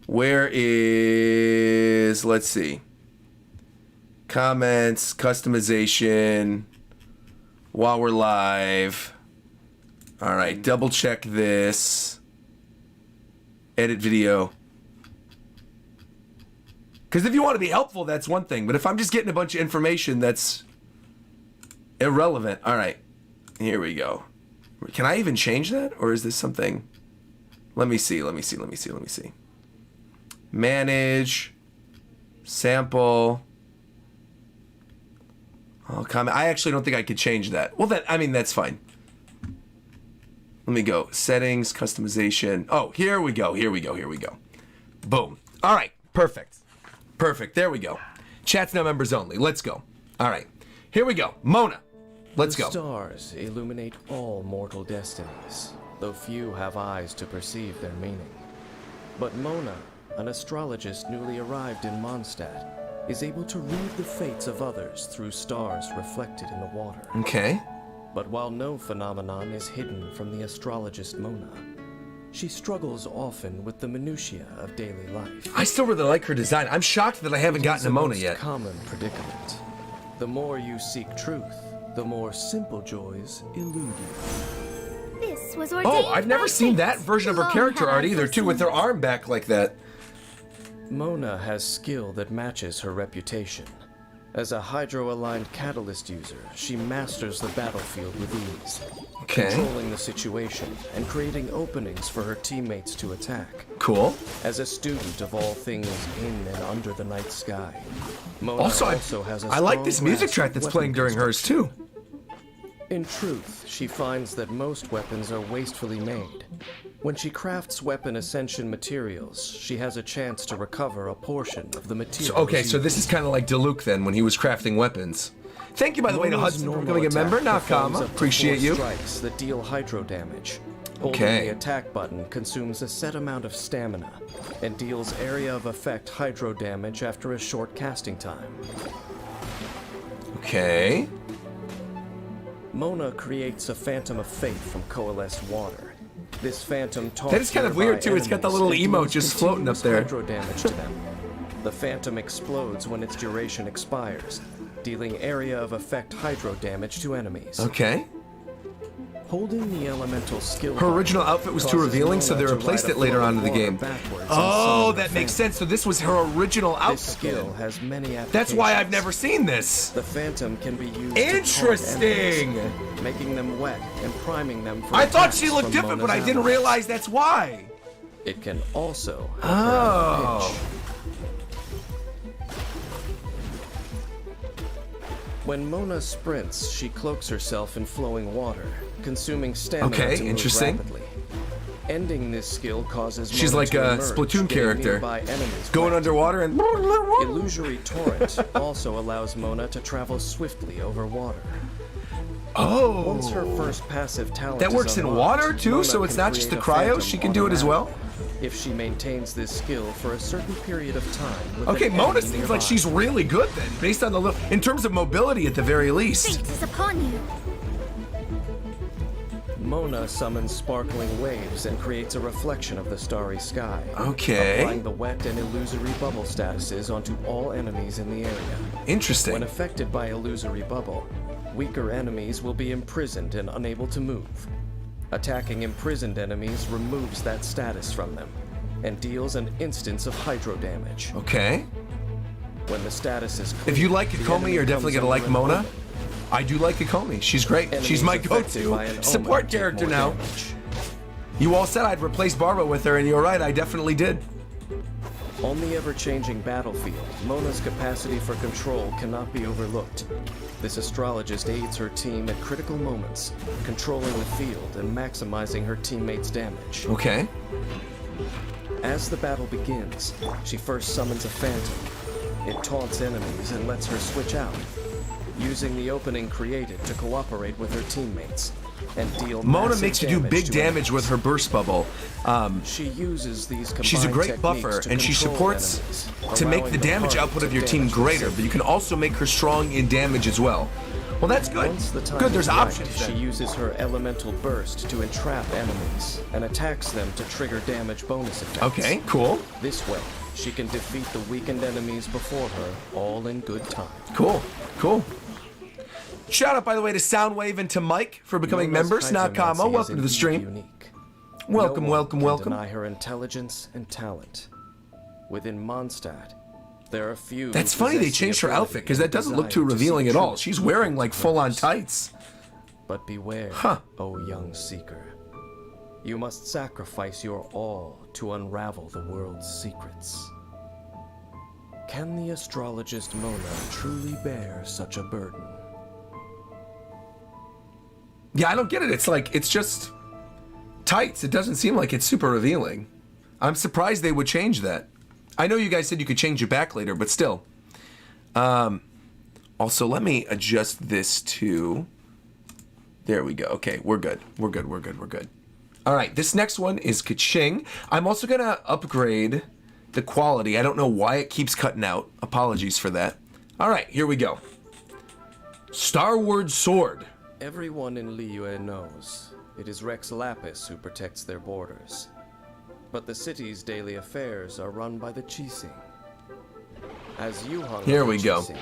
Where is? Let's see. Comments, customization. While we're live. All right, double check this. Edit video. Because if you want to be helpful, that's one thing. But if I'm just getting a bunch of information that's irrelevant. All right, here we go. Can I even change that? Or is this something? Let me see. Manage. Sample. Oh, comment. I actually don't think I could change that. Well, that's fine. Let me go. Settings, customization. Oh, here we go. Boom. All right. Perfect. There we go. Chat's now members only. Let's go. All right. Here we go. Mona. Let's go. The stars illuminate all mortal destinies, though few have eyes to perceive their meaning. But Mona, an astrologist newly arrived in Mondstadt, is able to read the fates of others through stars reflected in the water. Okay. But while no phenomenon is hidden from the astrologist Mona, she struggles often with the minutiae of daily life. I still really like her design. I'm shocked that I haven't gotten to Mona yet. It's a common predicament. The more you seek truth, the more simple joys elude you. This was ordained. Oh, I've never by seen fate. that version of her Long character art have either, too, with her arm back like that. Mona has skill that matches her reputation. As a hydro-aligned catalyst user, she masters the battlefield with ease, Okay. controlling the situation and creating openings for her teammates to attack. Cool. As a student of all things in and under the night sky, Mona Also, has a I like strong this music grasp track of that's weapon playing during hers, too. In truth, she finds that most weapons are wastefully made. When she crafts weapon ascension materials, she has a chance to recover a portion of the materials. Okay, so this is kind of like Diluc then, when he was crafting weapons. Thank you, by the way, to Mona's Hudson for normal becoming a member. attack performs Nakama, up to appreciate 4 you. strikes that deal hydro damage. Holding Okay. the attack button consumes a set amount of stamina and deals area of effect hydro damage after a short casting time. Okay. Mona creates a phantom of fate from coalesced water. This phantom taunts That is kind of nearby weird, too. It's got the enemies little and emote deals just floating up there. continuous hydro damage to them. The phantom explodes when its duration expires, dealing area of effect hydro damage to enemies. Okay. Holding the elemental skill. Her original outfit was too causes revealing, so they Mona to replaced ride it a later flow on of in the water game. backwards and Oh, summon that the makes phantom. sense. So this was her original outfit. This skill then. has many applications. That's why I've never seen this. The phantom can be used Interesting. to taunt enemies, making them wet and priming them for I thought attacks she looked from different, but Mona's I didn't allies. realize that's why. It can also help her out of Oh. pitch. When Mona sprints, she cloaks herself in flowing water, consuming stamina Okay, to move interesting. rapidly. Ending this skill causes She's Mona like to a emerge, Splatoon getting character. nearby enemies Going wet. underwater and... Illusory Torrent also allows Mona to travel swiftly over water. Oh. Once her first passive talent That is works in unlocked, water, too? Mona So it's can not just the create a cryo? phantom She can do it as well? automatically, if she maintains this skill for a certain period of time. with Okay, an Mona enemy seems nearby. like she's really good then, based on the little... In terms of mobility, at the very least. Fate is upon you. Mona summons sparkling waves and creates a reflection of the starry sky. Okay. Applying the wet and illusory bubble statuses onto all enemies in the area. Interesting. When affected by illusory bubble, weaker enemies will be imprisoned and unable to move. Attacking imprisoned enemies removes that status from them and deals an instance of hydro damage. Okay. When the status is clear, If you like the Kokomi, enemy you're definitely comes going to like under an Mona. omen. I do like Kokomi. She's great. Enemies She's my affected go-to by an support omen take character more now. damage. You all said I'd replace Barbara with her, and you're right, I definitely did. On the ever-changing battlefield, Mona's capacity for control cannot be overlooked. This astrologist aids her team at critical moments, controlling the field and maximizing her teammates' damage. Okay. As the battle begins, she first summons a phantom. It taunts enemies and lets her switch out, using the opening created to cooperate with her teammates. and deal Mona massive makes you do big to damage with her burst bubble. She uses these combined She's a great techniques buffer, to and she control supports enemies, to make allowing the damage party output to of your team damage greater, themselves. but you can also make her strong in damage as well. Well, that's good. Once the time Good, there's is right, options She then. uses her elemental burst to entrap enemies and attacks them to trigger damage bonus effects. Okay, cool. This way, she can defeat the weakened enemies before her, all in good time. Cool, cool. Shout out, by the way, to Soundwave and to Mike for becoming Mona's members. Kaizomancy Nakama, is welcome to the indeed stream. Unique. Welcome, No one welcome, can welcome. deny her intelligence and talent. Within Mondstadt, there are few. That's who funny they possess the changed her ability outfit, because and that doesn't look desire too to revealing see at all. truth She's in wearing people's like full-on lives. tights. But beware, Huh. O young seeker. You must sacrifice your all to unravel the world's secrets. Can the astrologist Mona truly bear such a burden? Yeah, I don't get it. It's like, it's just tights. It doesn't seem like it's super revealing. I'm surprised they would change that. I know you guys said you could change it back later, but still. Also, let me adjust this to... There we go. Okay, we're good. We're good, we're good, we're good. All right, this next one is Kaching. I'm also going to upgrade the quality. I don't know why it keeps cutting out. Apologies for that. All right, here we go. Starward Sword. Everyone in Liyue knows it is Rex Lapis who protects their borders. But the city's daily affairs are run by the Qixing. As Yuhang Here of the we go. Qixing,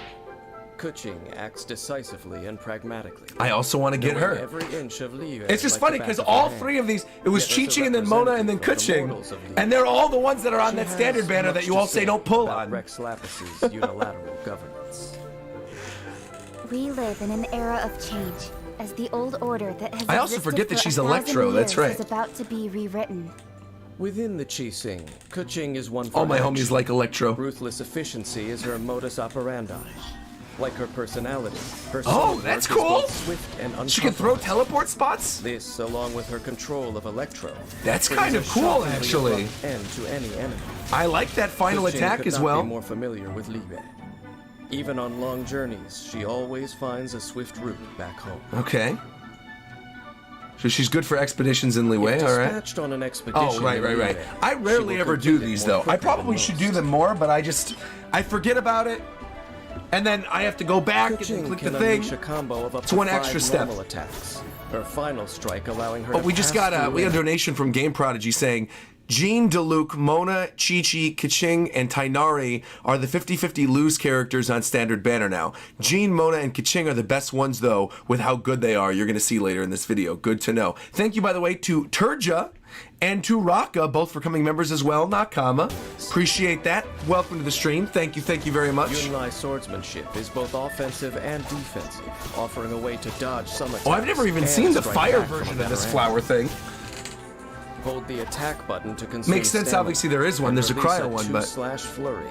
Kuching acts decisively and pragmatically. I also want to get knowing her. every inch of Liyue It's just like funny the because back of all her hand. three of these, it was Yet as a Chi-Chi and then Mona and then representative of the Kuching, mortals of Liyue, and they're all the ones that are on she that has standard banner much that you to all say don't pull about on. Rex Lapis's unilateral governance. We live in an era of change, as the old order that has I also existed forget that for she's 1,000 Electro, that's years right. is about to be rewritten. Within the Qixing, Kuching is one for All my action. homies like Electro. Ruthless efficiency is her modus operandi. Like her personality, her Oh, sword that's work is cool. both swift and She can throw uncompromising. teleport spots? This, along with her control of Electro, That's brings kind a of cool, shockingly actually. abrupt end to any enemy. I like that final Kuching attack could as not well. Be more familiar with Liyue. Even on long journeys, she always finds a swift route back home. Okay. So she's good for expeditions in Liyue, If all right? dispatched on an expedition Oh, right, in right, right. Liyue, I she rarely will ever do complete it these, more though. I quickly probably than should most. do them more, but I forget about it, and then I have to go back and Kuching click can the thing. unleash a combo of up It's to one 5 extra step. normal attacks. Her final strike allowing her Oh, to we just pass got a through we got a air. donation from Game Prodigy saying Jean, Diluc, Mona, Chi-Chi, Kaching, and Tainari are the 50-50 lose characters on Standard Banner now. Jean, Mona, and Kaching are the best ones, though, with how good they are. You're going to see later in this video. Good to know. Thank you, by the way, to Turja and to Raka, both for becoming members as well. Nakama. Appreciate that. Welcome to the stream. Thank you very much. Yunlai swordsmanship is both offensive and defensive, offering a way to dodge some attacks. Oh, I've never even and seen the strike fire back from a version of this better flower thing. Hold the attack button to consume Makes sense, stamina, obviously there is one. and There's a release cryo one, but- 2/flurry,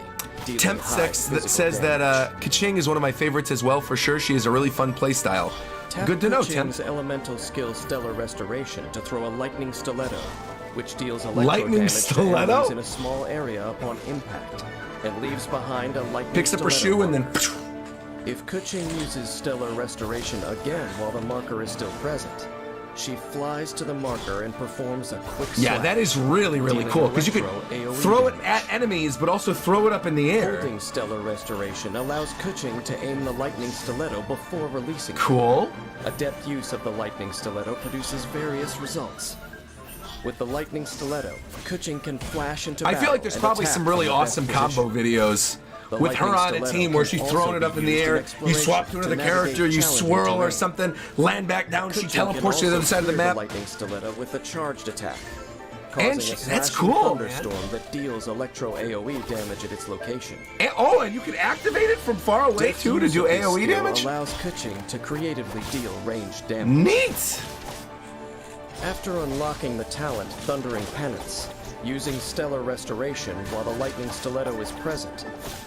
dealing Temp high Sex that physical says damage. that Kaching is one of my favorites as well, for sure. She has a really fun playstyle. Tap Good to know, Temp. Kuching's elemental skill Stellar Restoration to throw a lightning stiletto, which deals Lightning electro damage stiletto? to enemies in a small area upon impact, and leaves behind a lightning Picks up her stiletto shoe and then... mark. If Kuching uses Stellar Restoration again while the marker is still present, she flies to the marker and performs a quick Yeah, slap, that is really dealing cool, because you could electro AoE throw it damage. at enemies, but also throw it up in the air. Holding Stellar Restoration allows Kuching to aim the lightning stiletto before releasing it. Cool. Adept use of the lightning stiletto produces various results. With the lightning stiletto, Kuching can flash into I battle feel like there's and probably attack some really from the best awesome combo position. videos The with her lightning on a stiletto team where can she's also throwing it be up in the used in air, you exploration swap to another to navigate character, you challenging swirl or terrain. something, land back down, she Kuching teleports to can the other also side of the clear map. lightning stiletto with a charged attack, And causing a that's slashing cool, man. thunderstorm that deals electro AoE damage at its location. And you can activate it from far away Deft too to use do of this AoE skill damage? allows Kuching to creatively deal ranged damage. Neat! After unlocking the talent Thundering Penance, using Stellar Restoration while the Lightning Stiletto is present,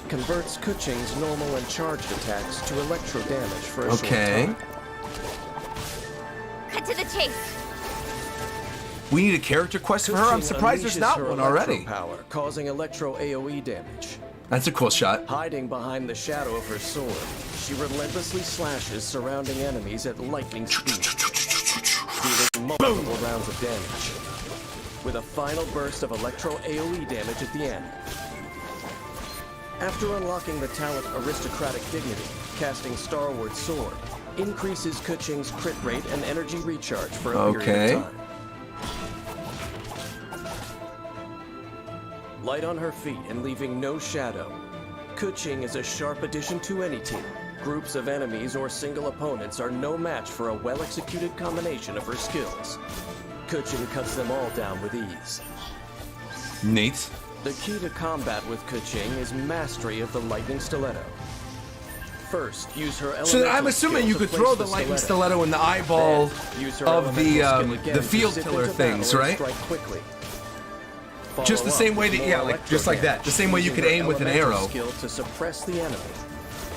converts Kuching's normal and charged attacks to electro damage for a Okay. short time. Cut to the chase. We need a character quest for her? I'm Kuching surprised there's unleashes not her one electro already. power, causing electro AoE damage. That's a cool shot. Hiding behind the shadow of her sword, she relentlessly slashes surrounding enemies at lightning speed. dealing multiple rounds of damage, with a final burst of Electro AoE damage at the end. After unlocking the talent Aristocratic Dignity, casting Starward Sword increases Keqing's crit rate and energy recharge for a period of time. Light on her feet and leaving no shadow, Keqing is a sharp addition to any team. Groups of enemies or single opponents are no match for a well-executed combination of her skills. Keqing cuts them all down with ease. Neat. The key to combat with Keqing is mastery of the Lightning Stiletto. First, use her elemental So I'm assuming you could throw the lightning stiletto in the eyeball of the field killer things, right? Just the same way that, yeah, like just like that. The same way you could aim with an arrow. Skill to suppress the enemy,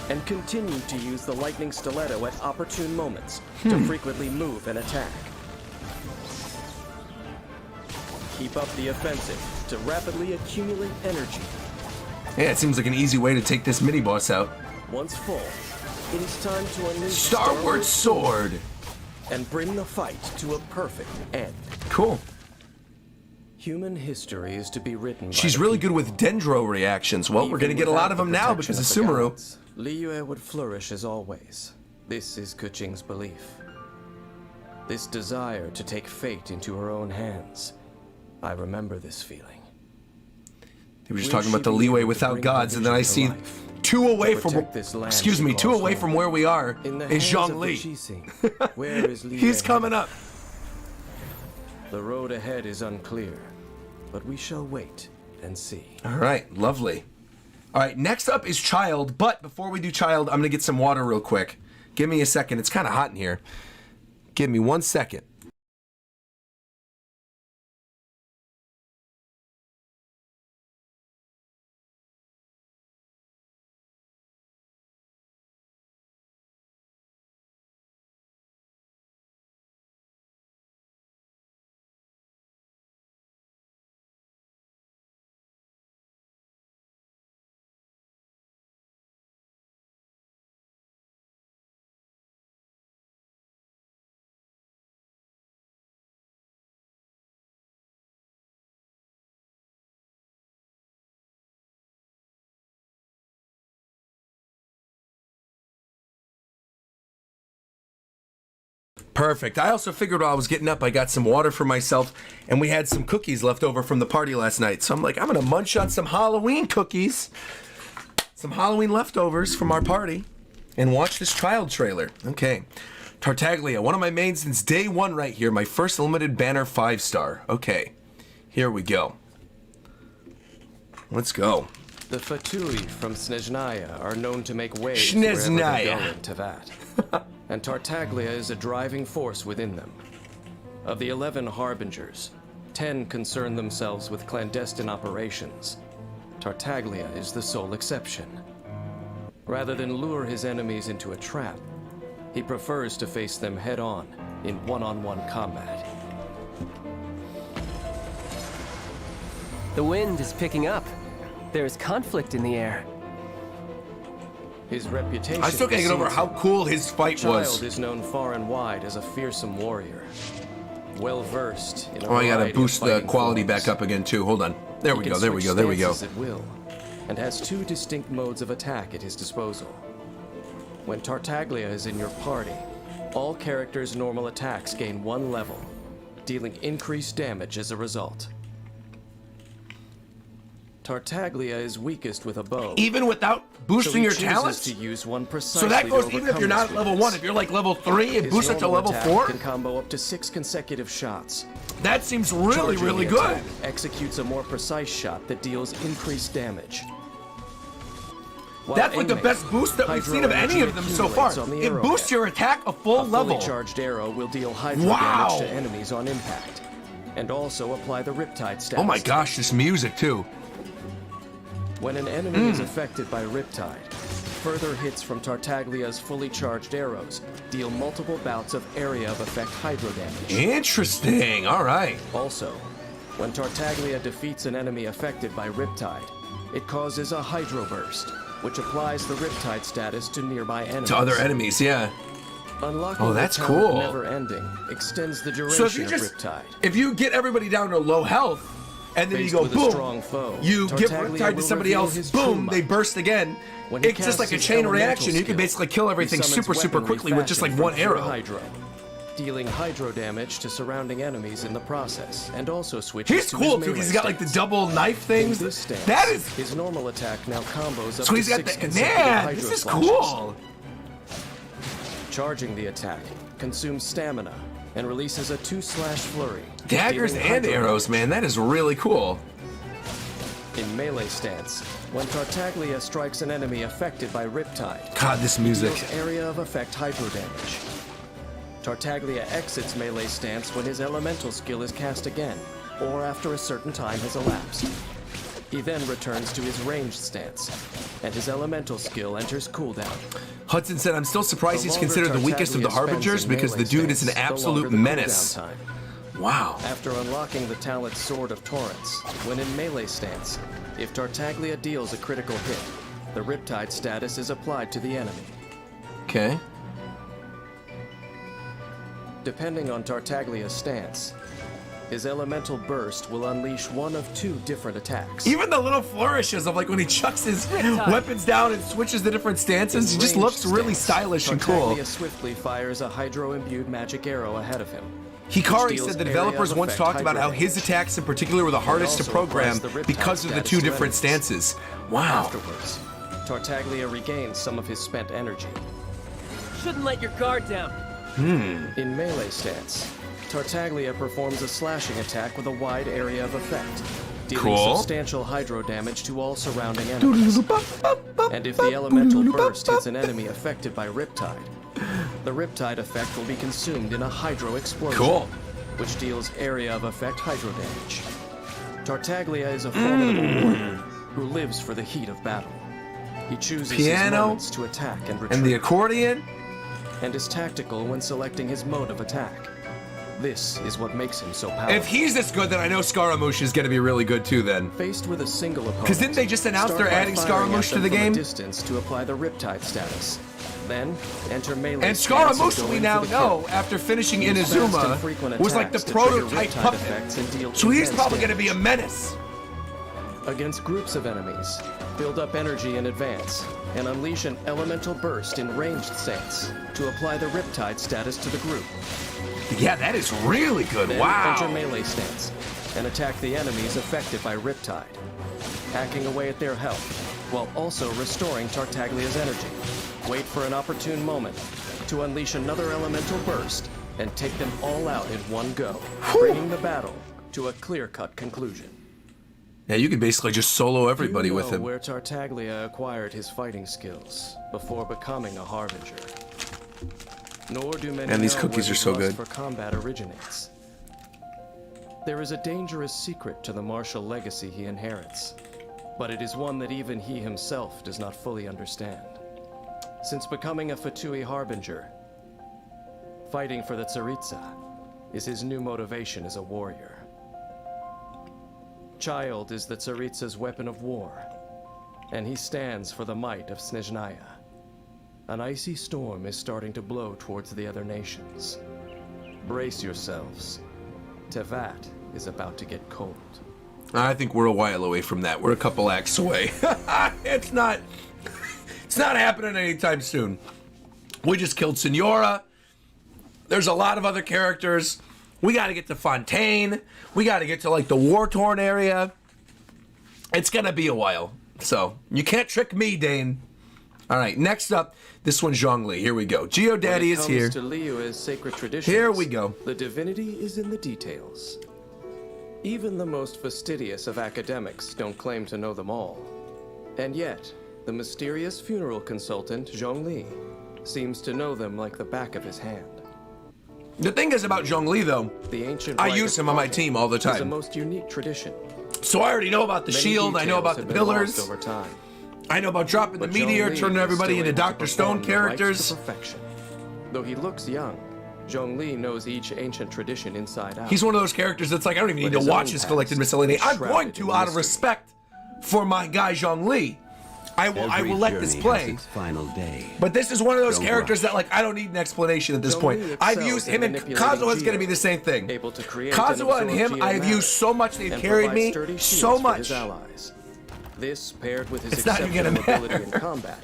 and continue to use the lightning stiletto at opportune moments to frequently move and attack. Keep up the offensive to rapidly accumulate energy. Yeah, it seems like an easy way to take this mini boss out. Once full, it is time to unleash Starward Sword and bring the fight to a perfect end. Cool. Human history is to be written. She's really good with dendro reactions. Well, we're gonna get a lot of them now because of Sumeru. Liyue would flourish as always. This is Keqing's belief. This desire to take fate into her own hands. I remember this feeling. They were just talking about the Liyue without gods, and then I see two away from where we are is Zhongli. Where is Liyue? He's coming up. The road ahead is unclear, but we shall wait and see. All right, lovely. All right, next up is Child, but before we do Child, I'm gonna get some water real quick. Give me a second. It's kind of hot in here. Give me 1 second. Perfect. I also figured while I was getting up, I got some water for myself, and we had some cookies left over from the party last night. So I'm like, I'm gonna munch on some Halloween cookies, some Halloween leftovers from our party, and watch this Child trailer. Okay. Tartaglia, one of my mains since day one right here. My first limited banner 5-star. Okay. Here we go. Let's go. The Fatui from Snezhnaya are known to make waves wherever they go in Tevat. And Tartaglia is a driving force within them. Of the 11 Harbingers, 10 concern themselves with clandestine operations. Tartaglia is the sole exception. Rather than lure his enemies into a trap, he prefers to face them head-on in one-on-one combat. The wind is picking up. There's conflict in the air. His reputation. I still can't get over how cool his fight was. Child is known far and wide as a fearsome warrior, well versed in a Oh, I gotta variety boost of the fighting quality forms. back up again too. Hold on. There we He go. can There we switch go. There we go. stances at will, and has 2 distinct modes of attack at his disposal. When Tartaglia is in your party, all characters' normal attacks gain 1 level, dealing increased damage as a result. Tartaglia is weakest with a bow. Even without boosting your talents? To use one precisely So that goes to even if you're not at level 1. If you're like level 3 and His boost it to normal level attack 4? Can combo up to 6 consecutive shots. That seems really, Charging really the good. attack executes a more precise shot that deals increased damage. While That's like the aiming, best boost that we've seen of any of them so far. accumulates on the It arrowhead. boosts your attack a full A level. fully charged arrow will deal hydro Wow. damage to enemies on impact, and also apply the Riptide status. Oh my gosh, this music too. When an enemy is affected by Riptide, further hits from Tartaglia's fully charged arrows deal multiple bouts of area of effect hydro damage. Interesting. All right. Also, when Tartaglia defeats an enemy affected by Riptide, it causes a hydro burst, which applies the Riptide status to nearby enemies. To other enemies, yeah. Unlocking Oh, that's the talent cool. never ending extends the duration So if you of just, Riptide. if you get everybody down to low health, and then Faced you go with a boom, strong foe, you give Tartaglia Riptide to will somebody reveal else, his true boom, they might. burst again. When he It's just like casts a his chain elemental reaction. You can skill, basically kill everything he summons super weaponry quickly with just like fashioned one from pure arrow. Hydro, dealing hydro damage to surrounding enemies in the process, and also switches He's to cool his too, because he's got like the stance. double knife In things. this stance, That is, his normal attack now combos up so to he's got 6 the, consecutive man, hydro this is slashes. cool. Charging the attack consumes stamina and releases a 2-slash flurry. Daggers dealing and hydro arrows, damage. man, that is really cool. In melee stance, when Tartaglia strikes an enemy affected by Riptide, God, this music. deals area of effect hydro damage. Tartaglia exits melee stance when his elemental skill is cast again, or after a certain time has elapsed. He then returns to his ranged stance, and his elemental skill enters cooldown. Hudson said, I'm still surprised The he's longer considered the weakest of the Tartaglia Harbingers spends in because the melee dude is an stance, the absolute longer the menace. cooldown time. Wow. After unlocking the talent Sword of Torrents, when in melee stance, if Tartaglia deals a critical hit, the Riptide status is applied to the enemy. Okay. Depending on Tartaglia's stance, his elemental burst will unleash one of 2 different attacks. Even the little flourishes of like when he chucks his weapons down and switches the different stances, he just looks really stylish and cool. Tartaglia swiftly fires a hydro-imbued magic arrow ahead of him. Hikari deals said the area developers of once effect talked about how hydro his attacks in particular were the hardest to also program applies the Riptide because of the status 2 to different enemies. stances. Wow. Afterwards, Tartaglia regains some of his spent energy. Shouldn't let your guard down. In melee stance, Tartaglia performs a slashing attack with a wide area of effect, dealing Cool. substantial hydro damage to all surrounding enemies. And if the elemental burst hits an enemy affected by Riptide, the Riptide effect will be consumed in a hydro explosion, Cool. which deals area of effect hydro damage. Tartaglia is a formidable warrior who lives for the heat of battle. He chooses his Piano moments to attack and retreat, And the accordion? and is tactical when selecting his mode of attack. This is what makes him so powerful. If he's this good, then I know Scaramouche is going to be really good too then. Faced with a single opponent, 'Cause didn't they just announce start they're by adding firing Scaramouche at to them the from a game? distance to apply the Riptide status. Then enter melee And stance Scaramouche, go we in now for the know, kill. after finishing Use fast and Inazuma, frequent was like the attacks to trigger prototype Riptide puppet. effects and deal So he's intense probably going to damage. be a menace. Against groups of enemies, build up energy in advance, and unleash an elemental burst in ranged stance to apply the Riptide status to the group. Yeah, that is really good. Then Wow. enter melee stance and attack the enemies affected by Riptide, hacking away at their health while also restoring Tartaglia's energy. Wait for an opportune moment to unleash another elemental burst and take them all out in one go, bringing the battle to a clear-cut conclusion. Yeah, you could basically just solo everybody You know with him. where Tartaglia acquired his fighting skills before becoming a Harbinger. Nor do many And these know cookies where are so his lust good. for combat originates. There is a dangerous secret to the martial legacy he inherits, but it is one that even he himself does not fully understand. Since becoming a Fatui Harbinger, fighting for the Tsaritsa is his new motivation as a warrior. Child is the Tsaritsa's weapon of war, and he stands for the might of Snezhnaya. An icy storm is starting to blow towards the other nations. Brace yourselves. Tevat is about to get cold. I think we're a while away from that. We're a couple acts away. It's not happening anytime soon. We just killed Senora. There's a lot of other characters. We got to get to Fontaine. We got to get to like the war-torn area. It's going to be a while. So you can't trick me, Dane. All right, next up, this one's Zhongli. Here we go. Geodaddy is here. When it comes to Liyue's sacred traditions, Here we go. The divinity is in the details. Even the most fastidious of academics don't claim to know them all. And yet, the mysterious funeral consultant, Zhongli, seems to know them like the back of his hand. The thing is about Zhongli, though, The ancient I rite use of him on my parting team all the is a time. most unique tradition. So I already know about the Many shield. I know details about the have been lost pillars. over time. I know about dropping the But meteor, Zhongli turning is everybody still into able to Dr. Stone perform the rites to characters. perfection. Though he looks young, Zhongli knows each ancient tradition inside out. He's one of those characters that's like, I don't even need But to his watch own his past collected miscellany. is I'm going shrouded to in out of mystery. respect for my guy Zhongli. I will let this play. Final day. But this is one of those Don't characters rush. that, like, I don't need an explanation at this Zhong point. Li I've excels used in him, and manipulating Kazuha is going to Geo, be the same thing. able to create Kazuha and absorb him, I have Geo used so much, they've and carried provide me sturdy so shields for his much. allies. This, paired with his It's not even exceptional gonna ability in matter. combat,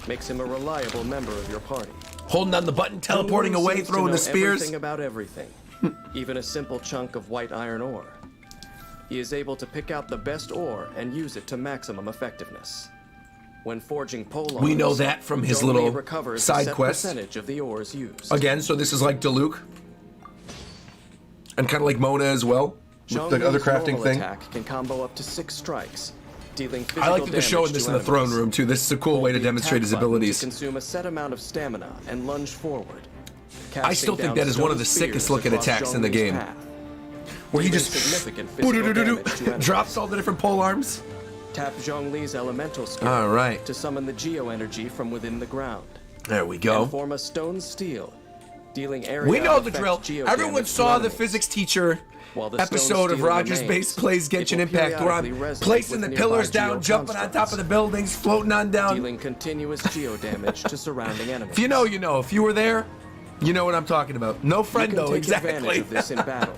makes him a reliable member of your party. Holding down the button, teleporting Zhong Li away, seems to throwing know the spears. Everything about everything, even a simple chunk of white iron ore. He is able to pick out the best ore and use it to maximum effectiveness. When forging polearms, We know that from his Zhong Li little recovers side a set quest. percentage of the ores used. Again, so this is like Diluc. And kind of like Mona as well, with Zhong the other Li's crafting normal thing. attack can combo up to 6 strikes, dealing physical I like that they're showing damage this to in the throne enemies. room, too. This is a cool Hold way to the demonstrate attack his button abilities. To consume a set amount of stamina and lunge forward. I still think that is one of the sickest looking attacks in the game. Where he just drops all the different pole arms. Tap Zhong Li's elemental skill All right. to summon the geo energy from within the ground. There we And go. form a stone steel, dealing area We know the effect drill. geo Everyone damage to saw the enemies. physics teacher While the episode stone of steel Rogers remains, Base Plays it Genshin will Impact, where I'm periodically resonate placing the with pillars nearby down, geo jumping on top of constructs, the buildings, floating on down. dealing continuous geo damage to surrounding enemies. If you know, you know. If you were there, you know what I'm talking about. No You can friendo, take exactly. advantage of this in battle.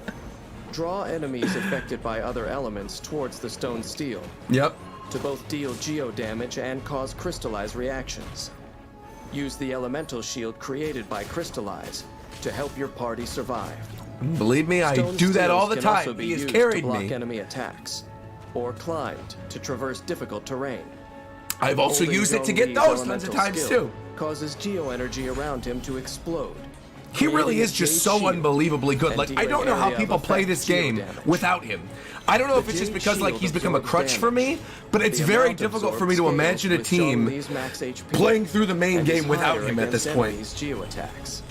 Draw enemies affected by other elements towards the stone steel Yep. to both deal geo damage and cause crystallize reactions. Use the elemental shield created by crystallize to help your party survive. Believe me, I Stone do that all steels the can also time. be He has used carried to block me. enemy attacks, or climbed to traverse difficult terrain. I've also Holding used it to Zhong get Li's those tons of elemental times skill too. Causes geo energy around him to explode. He really creating a is just jade so shield unbelievably good. and Like, I dealing don't know how area of people play effect this geo game damage. without him. I don't know if The it's just jade because, like, shield he's become a absorbs crutch for me, but it's The very amount difficult for absorbed me to scales imagine a with Zhong team Li's max HP playing through the main and is game without higher him at this against point. enemies' geo attacks.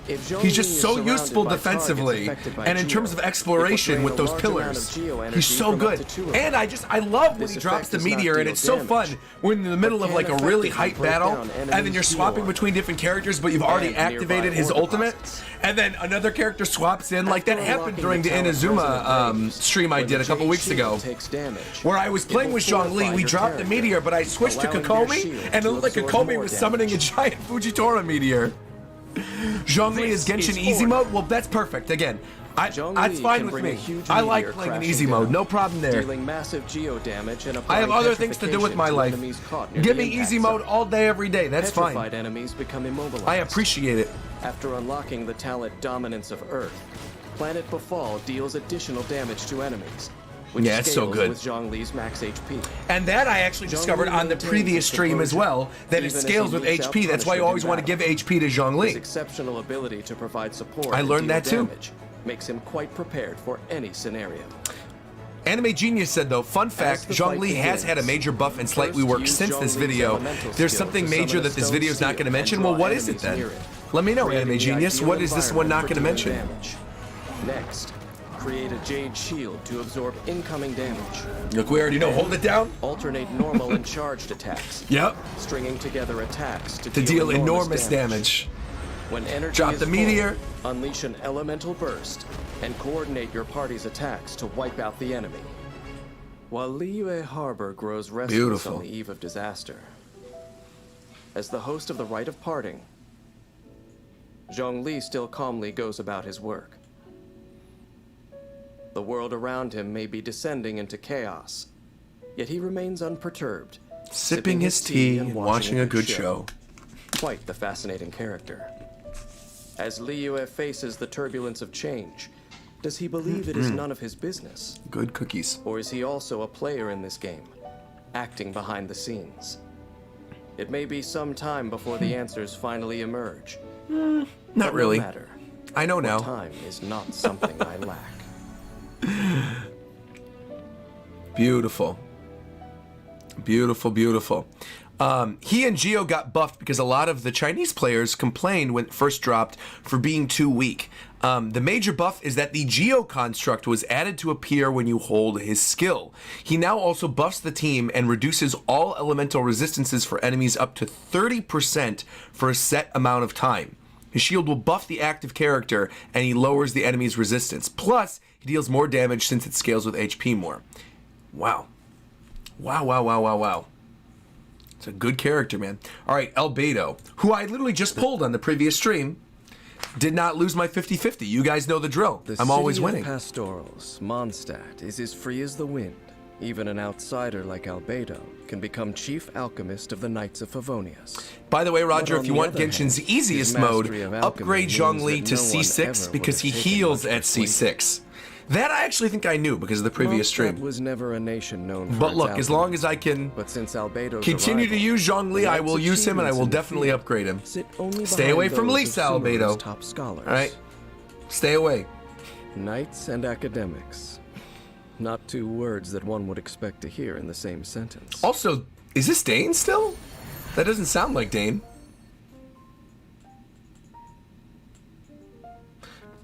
If Zhong He's Li just is so surrounded useful by targets defensively, affected by and in geo, terms of it exploration could with drain those a large amount pillars, of geo energy he's so from up good. to 2 of And them. I love when This he drops effect the does not meteor, and deal it's so fun. damage, We're in the middle but of like a can really effectively hype break battle, down and then you're enemies' swapping geo between different characters, but you've already and nearby activated his ore ultimate, deposits. and then another character swaps in, like that After happened unlocking during the the talent Inazuma resonant waves, stream I when did the a couple jade weeks shield ago. takes damage, Where I was it playing will with Zhong Li, fortify we your dropped the character, meteor, but I switched to allowing your Kokomi, shield and it to looked like absorb Kokomi more was summoning a damage. giant Fujitora meteor. Zhong Li is This Genshin is easy order. mode? Well, that's perfect. Again, Zhong that's Li fine can with bring a me. huge I like meteor playing in crashing easy mode. down, No problem there. Dealing massive geo damage and I have applying other things to do with my petrification to life. enemies caught near Give the me impact easy mode zone. all day, every day. That's Petrified fine. enemies become immobilized. I appreciate it. After unlocking the talent Dominance of Earth, Planet Befall deals additional damage to enemies, which Yeah, it's so scales good. with Zhong Li's max HP. And that I actually Zhong discovered Li on the maintains previous his stream as composure, well, that it even as scales he with meets out HP. That's why you punishment always in want to give battle. HP to Zhong His Li. exceptional ability to provide support I and learned deal that too. damage makes him quite prepared for any scenario. Anime Genius said though, fun fact, the Zhong fight Li has begins, had a major buff and slightly first work use since Zhong this Li's video. elemental There's skill something to major summon that a this stone video is not steel going to mention. and Well, draw what is it enemies then? near it, Let me know, creating Anime the Genius. ideal What is this one not going to environment for mention? dealing damage. Next, create a jade shield to absorb incoming damage. Look, we already know. Hold it down. Alternate normal and charged attacks, Yep. stringing together attacks to To deal enormous damage. When energy Drop is the full, meteor. unleash an elemental burst, and coordinate your party's attacks to wipe out the enemy. While Liyue Harbor grows restless Beautiful. on the eve of disaster, as the host of the Rite of Parting, Zhong Li still calmly goes about his work. The world around him may be descending into chaos, yet he remains unperturbed, Sipping his tea and watching a good show. Quite the fascinating character. As Liyue faces the turbulence of change, does he believe it is none of his business? Good cookies. Or is he also a player in this game, acting behind the scenes? It may be some time before the answers finally emerge. Not But really. No matter. I know For now. time is not something I lack. Beautiful. Beautiful, beautiful. He and Geo got buffed because a lot of the Chinese players complained when it first dropped for being too weak. The major buff is that the Geo construct was added to appear when you hold his skill. He now also buffs the team and reduces all elemental resistances for enemies up to 30% for a set amount of time. His shield will buff the active character, and he lowers the enemy's resistance. Plus, he deals more damage since it scales with HP more. Wow. Wow, wow, wow, wow, wow. It's a good character, man. All right, Albedo, who I literally just pulled on the previous stream, did not lose my 50-50. You guys know the drill. I'm always winning. The city of Pastorals, Mondstadt, is as free as the wind. Even an outsider like Albedo can become chief alchemist of the Knights of Favonius. By the way, Roger, But if you on the want other Genshin's hand, easiest his mode, mastery of alchemy upgrade means Zhongli that to no one C6 ever because he would have taken heals much at of a swing. C6. That I actually think I knew because of the previous Mondstadt stream. was never a nation known for But its look, as alchemy. long as I can But since Albedo's continue to arrival, use Zhongli, the I Knights' will use him and I will achievements in the definitely field upgrade him. sit only Stay behind away from those Lisa, of Sumeru's Albedo. top scholars. All right? Stay away. Knights and academics. Not two words that one would expect to hear in the same sentence. Also, is this Dane still? That doesn't sound like Dane.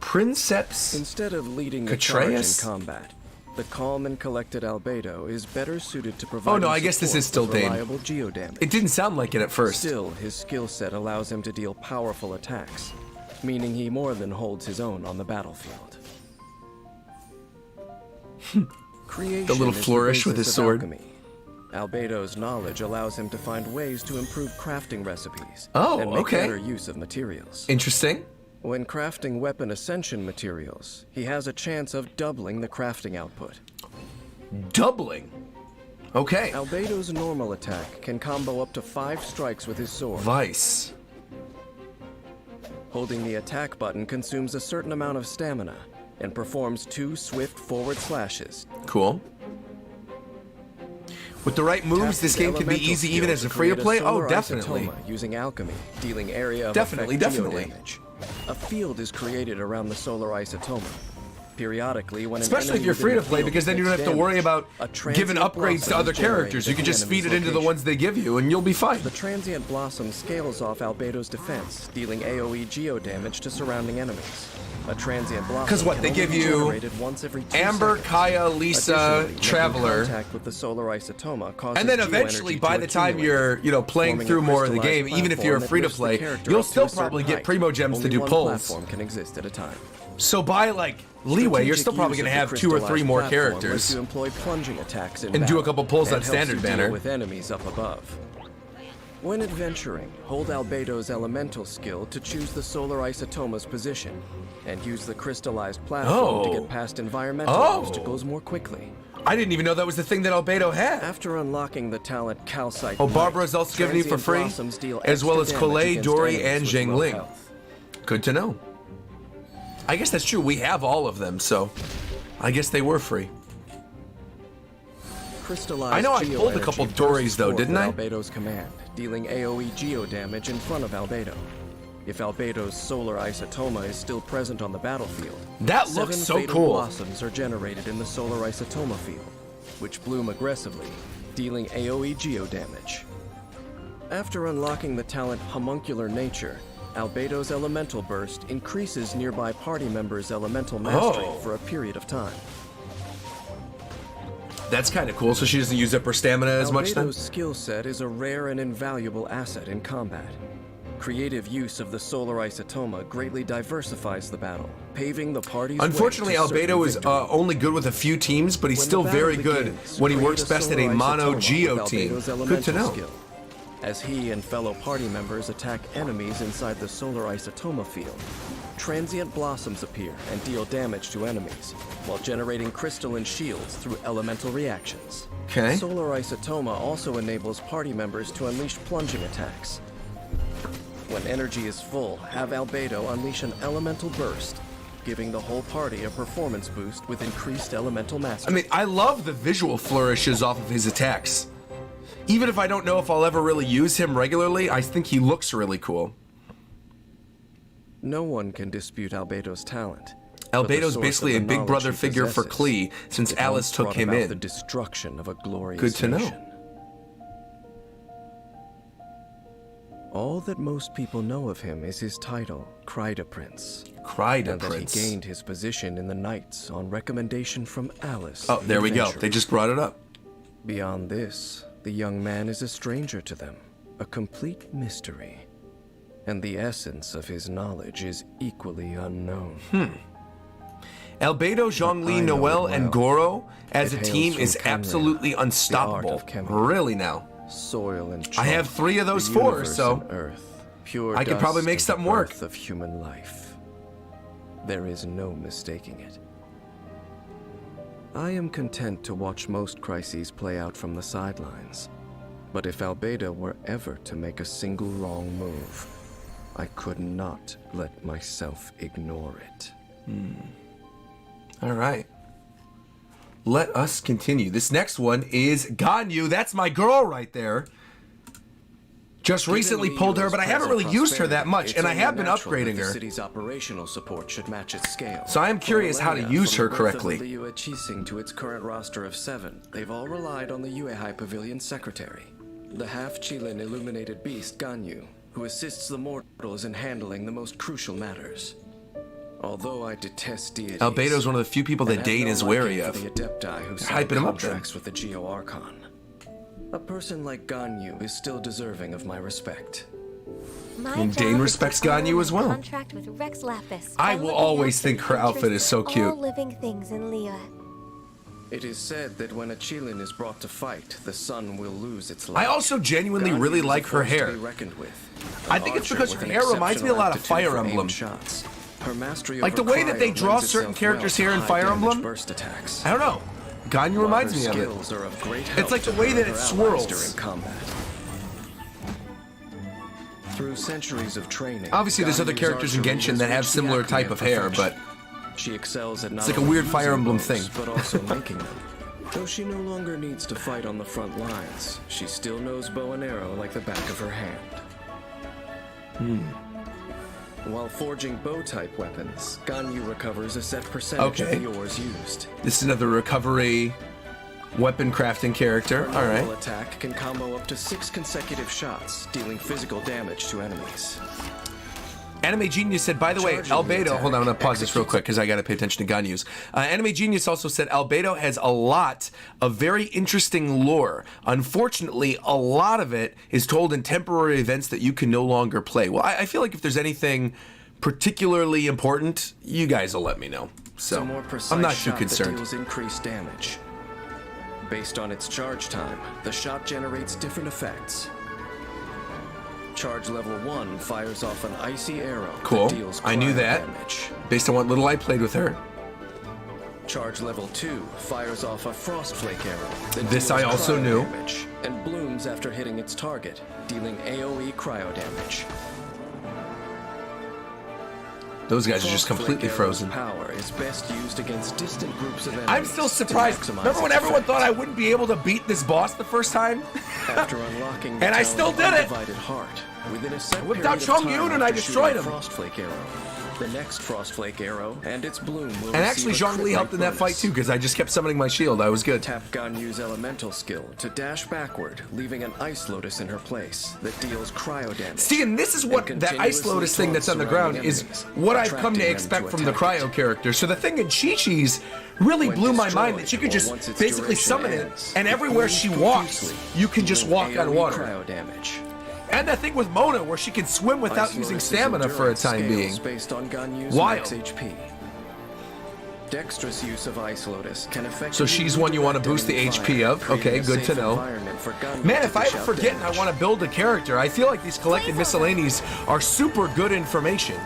Princeps. Instead of leading the charge in Catreus? combat, the calm and collected Albedo is better suited to provide Oh no, I guess this is still Dane. reliable geodamage. It didn't sound like it at first. Still, his skill set allows him to deal powerful attacks, meaning he more than holds his own on the battlefield. Creation The little is flourish with basis his of sword. alchemy. Albedo's knowledge allows him to find ways to improve crafting recipes Oh, and make okay. better use of materials. Interesting. When crafting weapon ascension materials, he has a chance of doubling the crafting output. Doubling. Okay. Albedo's normal attack can combo up to 5 strikes with his sword. Vice. Holding the attack button consumes a certain amount of stamina and performs 2 swift forward slashes. Cool. With the right moves, Tap this the game can be elemental easy even skill as a to free to create play. solar Oh, definitely. isotoma using alchemy, dealing area of Definitely, effect definitely. geodamage. A field is created around the solar isotoma. Periodically, when an Especially if enemy you're within free to the play, field because then you don't takes have to worry damage, about a giving transient upgrades to blossom other is characters. You generated can at just the feed it enemy's into the location. ones they give you, and you'll be fine. The transient blossom scales off Albedo's defense, dealing AoE geodamage to surrounding enemies. A transient blossom 'Cause what, can they only give be you generated once every 2 Amber, seconds. Kaya, Lisa, Additionally, making Traveler. contact with the solar isotoma causes And then geoenergy eventually, to by the time accumulate, you're, playing forming a through more of the crystallized game, even if you're platform free to that lifts the play, character you'll up to still a certain probably get height. primo gems to Only do one pulls. platform can exist at a time. So by leeway, you're Strategic still probably use going to of the have 2 or 3 crystallized more platform lets characters. you employ plunging attacks in And do a battle, couple pulls and on helps standard you deal banner. with enemies up above. When adventuring, hold Albedo's elemental skill to choose the solar isotoma's position, and use the crystallized platform to Oh. get past environmental Oh. obstacles more quickly. I didn't even know that was the thing that Albedo had. After unlocking the talent Calcite, Oh, Knight, Barbara's also giving you for transient free, blossoms deal as well as extra damage Colette, against Dory, enemies and with Jing low Ling. health. Good to know. I guess that's true. We have all of them, so I guess they were free. Crystallized I know I pulled a geoenergy couple bursts Dories, though, forth didn't with I? Albedo's command, dealing AoE geodamage in front of Albedo. If Albedo's solar isotoma is still present on the battlefield, That 7 looks so fatal cool. blossoms are generated in the solar isotoma field, which bloom aggressively, dealing AoE geodamage. After unlocking the talent Homuncular Nature, Albedo's elemental burst increases nearby party members' elemental mastery Oh. for a period of time. That's kind of cool. So she doesn't use up her stamina as much then? Albedo's skill set is a rare and invaluable asset in combat. Creative use of the solar isotoma greatly diversifies the battle, paving the party's Unfortunately, way to certain Albedo is victory. only good with a few teams, but he's When still the battle very good begins, when he create works best at a solar mono isotoma geo with team. Albedo's Good to elemental know. skill. As he and fellow party members attack enemies inside the solar isotoma field, transient blossoms appear and deal damage to enemies, while generating crystalline shields through elemental reactions. Okay. Solar isotoma also enables party members to unleash plunging attacks. When energy is full, have Albedo unleash an elemental burst, giving the whole party a performance boost with increased elemental I mastery. mean, I love the visual flourishes off of his attacks. Even if I don't know if I'll ever really use him regularly, I think he looks really cool. No one can dispute Albedo's talent. but the Albedo's source basically of a the big brother knowledge he figure for possesses, Klee since it Alice once took brought him about in. the destruction of a glorious Good to know. nation. All that most people know of him is his title, Kryda Prince. Kryda And that Prince. he gained his position in the Knights on recommendation from Alice. Oh, the there we go. Adventurer. They just brought it up. Beyond this, the young man is a stranger to them, a complete mystery. And the essence of his knowledge is equally unknown. Albedo, Zhongli, I know Noel, it and well. Goro as It a hails team from is Kenria, absolutely the art unstoppable. of chemistry. Really now. Soil and I have chalk, 3 of those the 4, universe so and Earth, pure I could probably dust make of the something work. birth of human life. There is no mistaking it. I am content to watch most crises play out from the sidelines. But if Albedo were ever to make a single wrong move, I could not let myself ignore it. All right. Let us continue. This next one is Ganyu. That's my girl right there. Just recently pulled her, but I haven't really used her that much, and I have been upgrading her. The city's operational support should match its scale. So I am curious how to use her correctly. From the birth of the Yue to its current roster of 7, they've all relied on the Yuehai Pavilion's secretary, the half-Qilin illuminated beast Ganyu, who assists the mortals in handling the most crucial matters. Although I detest deities, Albedo's one of the few people that and have Dane no is wary liking of. for the Adepti who They're sign hyping him up then. contracts with the Geo Archon. A person like Ganyu is still deserving of my respect. And Dane respects Ganyu as well. Contract with Rex Lapis. I will always think her outfit is so cute. All living things in Liyue. It is said that when a Qilin is brought to fight, the sun will lose its light. I also genuinely Ganyu really is a like her force to hair. be reckoned with. I An think it's archer because with her an hair reminds me a lot of exceptional Fire aptitude for Emblem. aimed shots. Her mastery Like the over way that they cryo draw lends certain itself characters well here in to Fire high-damage Emblem. burst attacks. I don't know. Ganyu While reminds her me of it. skills are of great It's help like the to way her that and it her swirls. allies during combat. Through centuries of training, Obviously, there's other Ganyu's characters in archery Genshin has that have reached the similar acme type of hair, but perfection. She excels at not it's like a only weird Fire using Emblem bows, thing. but also making them. Though she no longer needs to fight on the front lines, she still knows bow and arrow like the back of her hand. While forging bow-type weapons, Ganyu recovers a set percentage Okay. of the ores used. this is another recovery weapon crafting character. Her All right. normal attack can combo up to 6 consecutive shots, dealing physical damage to enemies. Anime Genius said, by the way, Charging the Albedo, attack hold on, I'm gonna pause this real executes- quick because I gotta pay attention to Ganyu's. Anime Genius also said, Albedo has a lot of very interesting lore. Unfortunately, a lot of it is told in temporary events that you can no longer play. Well, I feel like if there's anything particularly important, you guys will let me know. It's a So, more precise I'm not too shot concerned. that deals increased damage. Based on its charge time, the shot generates different effects. Charge level 1 fires off an icy arrow Cool. that deals I knew cryo that. damage. Based on what little I played with her. Charge level 2 fires off a frost flake arrow that This deals I also cryo knew. damage and blooms after hitting its target, dealing AoE cryo damage. Those guys are just Frost completely flake arrow's frozen. power is best used against distant groups of enemies. I'm still to surprised. maximize Remember when its everyone effect. thought I wouldn't be able to beat this boss the first time? After unlocking the And I talent still of did it! Undivided Heart, within a set whipped period out of Chong time Yun and I after destroyed shooting a him. Frostflake arrow, the next Frostflake arrow and its bloom will And actually, receive a Zhongli crit helped in that rate fight bonus. too, because I just kept summoning my shield. I was good. Tap Ganyu's elemental skill to dash backward, leaving an Ice Lotus in her place that deals cryo damage. See, and this is what and that Ice continuously Lotus thing that's on the taunts ground is surrounding what enemies, I've come to attracting them expect to from the attack cryo it. character. So the thing in Chi-Chi's really When blew my destroyed, mind that she could or just once its basically duration summon ends, it, and it everywhere moves she walks, profusely, you can just dealing walk on AoE water. cryo damage. And that thing with Mona, where she can swim without Ice using Lotus's stamina for a endurance time scales being. based on Ganyu's Wild. max HP. Dexterous use of Ice Lotus can affect. So she's one you want to boost the HP of. Okay, good to know. Man, if I ever forget and I want to build a character, I feel like these collected miscellanies are super good information.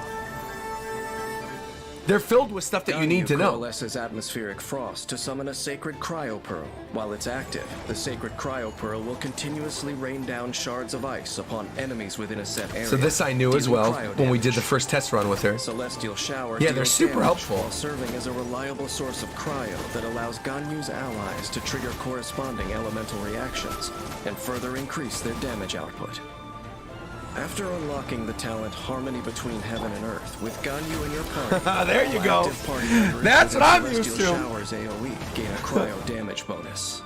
They're filled with stuff that you need to know. Coalesces atmospheric frost to summon a sacred cryo pearl. While it's active, the sacred cryo pearl will continuously rain down shards of ice upon enemies within a set area. So this I knew as dealing well cryo when we did damage. the first test run with her. Celestial shower. Yeah, they're deals super damage helpful. while serving as a reliable source of cryo that allows Ganyu's allies to trigger corresponding elemental reactions and further increase their damage output. After unlocking the talent Harmony Between Heaven and Earth with Ganyu in your party, There you all go. active party members That's within what I'm Celestial used to. Showers AoE gain a cryo damage bonus.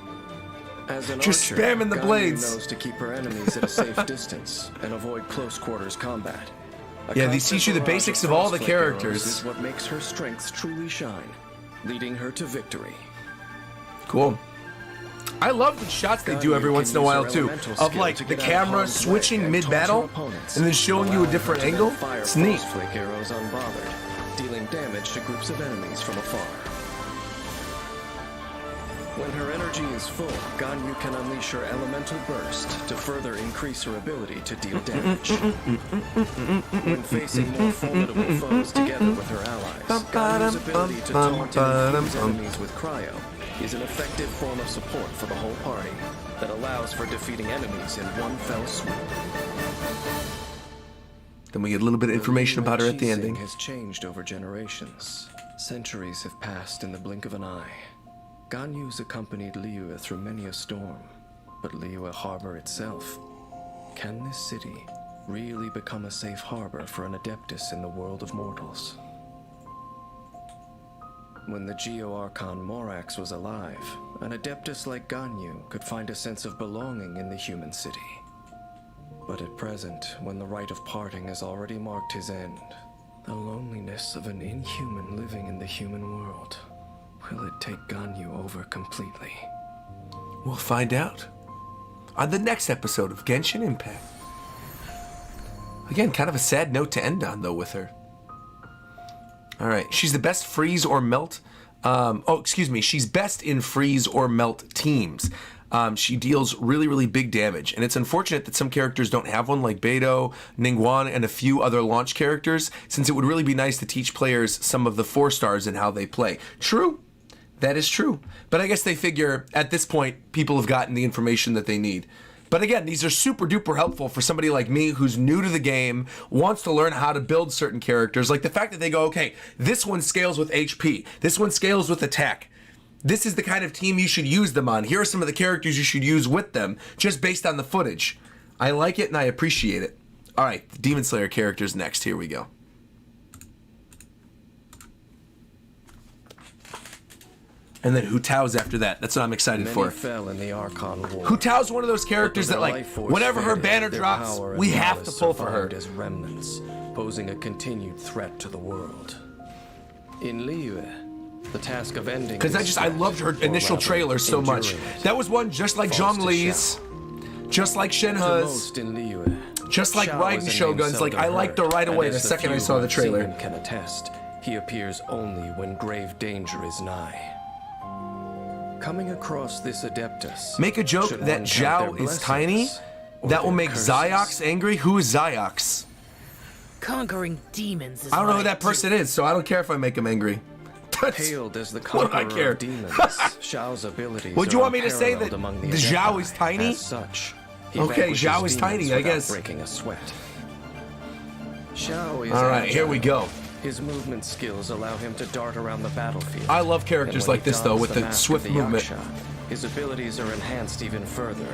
As an Just archer, spamming the Ganyu blades. knows to keep her enemies at a safe distance and avoid close quarters combat. A Yeah, these teach you the constant basics barrage of all the frostflake arrows characters. is what makes her strengths truly shine, leading her to victory. Cool. I love the shots they do every once in a while too, of like the camera switching mid-battle and then showing you a different angle. It's neat. Flake arrows unbothered. dealing damage to groups of enemies from afar. When her energy is full, Ganyu can unleash her elemental burst to further increase her ability to deal damage. When facing more formidable foes together with her allies, Ganyu's ability to taunt and infuse enemies with cryo is an effective form of support for the whole party that allows for defeating enemies in one fell swoop. Then we get a little bit of information about her at the ending. Has changed over generations. Centuries have passed in the blink of an eye. Ganyu's accompanied Liyue through many a storm, but Liyue Harbor itself, can this city really become a safe harbor for an Adeptus in the world of mortals? When the Geo-Archon Morax was alive, an Adeptus like Ganyu could find a sense of belonging in the human city. But at present, when the rite of parting has already marked his end, the loneliness of an inhuman living in the human world, will it take Ganyu over completely? We'll find out on the next episode of Genshin Impact. Again, kind of a sad note to end on, though, with her. All right, she's the best freeze or melt. She's best in freeze or melt teams. She deals really, really big damage, and it's unfortunate that some characters don't have one, like Beidou, Ningguang, and a few other launch characters, since it would really be nice to teach players some of the 4-stars and how they play. True, that is true. But I guess they figure, at this point, people have gotten the information that they need. But again, these are super duper helpful for somebody like me who's new to the game, wants to learn how to build certain characters. Like the fact that they go, okay, this one scales with HP, this one scales with attack. This is the kind of team you should use them on. Here are some of the characters you should use with them, just based on the footage. I like it and I appreciate it. All right, the Demon Slayer characters next. Here we go. And then Hu Tao's after that. That's what I'm excited for. Fell in the Archon War. Hu Tao's one of those characters that, like, whenever her banner drops, we have to pull for her. As remnants, posing a continued threat to the world. In Liyue, the task of ending. Because I loved her initial trailer so much. That was one just like Zhongli's, just like Shenhe's, just like Raiden Shogun's. Like, I liked her right away the second I saw the trailer. Can attest, he appears only when grave danger is nigh. Coming across this Adeptus. Make a joke that Zhao is tiny. That will make Ziox angry. Who is Ziox? Conquering demons is I don't know who that person is, so I don't care if I make him angry. Hailed as the conqueror of demons, Zhao's abilities would you want me to say that the Zhao is tiny? Such, okay, Zhao is tiny, I guess. Breaking a sweat. Zhao is all right, here we go. His movement skills allow him to dart around the battlefield. I love characters like this, though, with the swift movement. His abilities are enhanced even further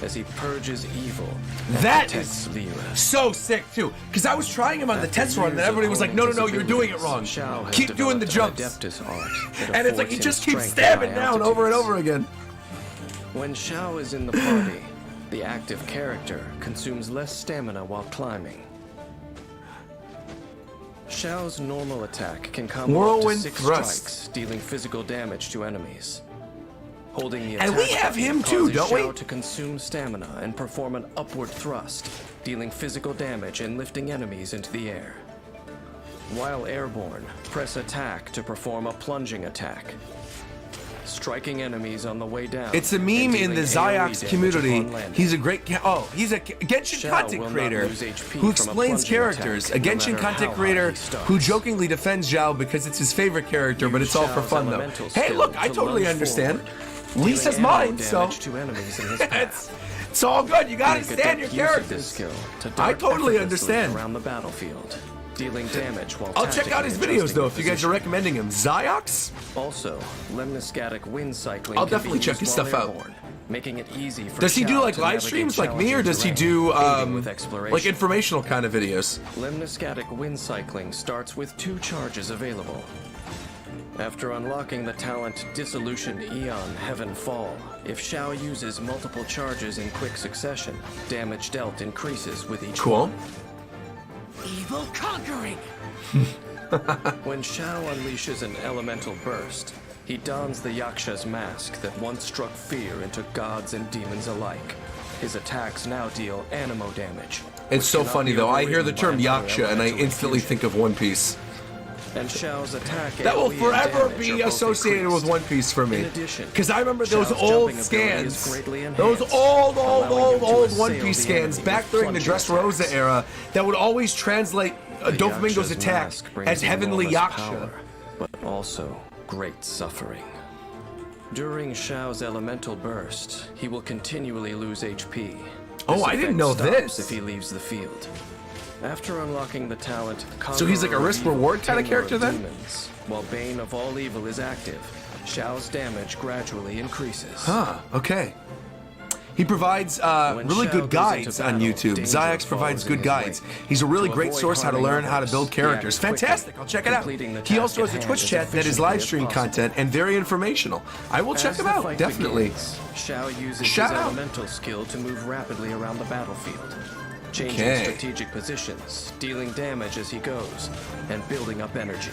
as he purges evil. That is so sick, too. Because I was trying him on the test run, and everybody was like, no, you're doing it wrong. Keep doing the jumps. And it's like he just keeps stabbing down over and over again. When Zhao is in the party, the active character consumes less stamina while climbing. Zhao's normal attack can combo up to 6 strikes, dealing physical damage to enemies. Holding the attack, and we have him too, don't we? Zhao to consume stamina and perform an upward thrust, dealing physical damage and lifting enemies into the air. While airborne, press attack to perform a plunging attack, striking enemies on the way down. It's a meme in the Ziox community. He's a great he's a Genshin content creator who explains characters. A Genshin content creator who jokingly defends Zhao because it's his favorite character, but it's all for fun though. Hey, look, I totally understand. Lisa's mine, so it's all good. You gotta stand your characters. I totally understand. Around the battlefield, dealing damage while I'll check out his videos though if you guys are recommending him. Ziox? Also, lemniscatic wind cycling. I'll definitely check his stuff out. Making it easy for does he do like live streams like me, or does he do like informational kind of videos? Lemniscatic wind cycling starts with 2 charges available. After unlocking the talent Dissolution Eon Heaven Fall, if Zhao uses multiple charges in quick succession, damage dealt increases with each one. Evil conquering! When Zhao unleashes an elemental burst, he dons the Yaksha's mask that once struck fear into gods and demons alike. His attacks now deal animo damage. It's so funny though, I hear the term Yaksha and I instantly think of One Piece. And Xiao's attack That will AoE and forever damage be are both associated with increased. One Piece for me. In addition, Because I remember those Xiao's old jumping ability is scans, greatly those enhanced, old allowing him to One assail Piece the scans enemy back with during the plunging Dressrosa attacks. era that would always translate Doflamingo's Yaksha's attack mask brings as Heavenly enormous Yaksha. power, but also great suffering. During Xiao's elemental burst, he will continually lose HP. Oh, This I didn't effect know stops this. if he leaves the field. After unlocking the talent, So he's like a Conqueror of risk-reward Evil, kind of Tamer character then? Demons, while Bane of all evil is active, Xiao's damage gradually increases. Huh, okay. He provides When really Xiao good goes guides into on battle, YouTube. danger Zyx provides follows in good his guides. wake. He's a really To great avoid source how to harming learn how to others, build he characters. acts quickly, Fantastic, I'll check it out. completing the He task also at has a hand Twitch as chat that is efficiently live as stream possible. content and very informational. I will check As him the out, fight definitely. begins, Xiao uses Shout his out. elemental skill to move rapidly around the battlefield, changing Okay. strategic positions, dealing damage as he goes, and building up energy.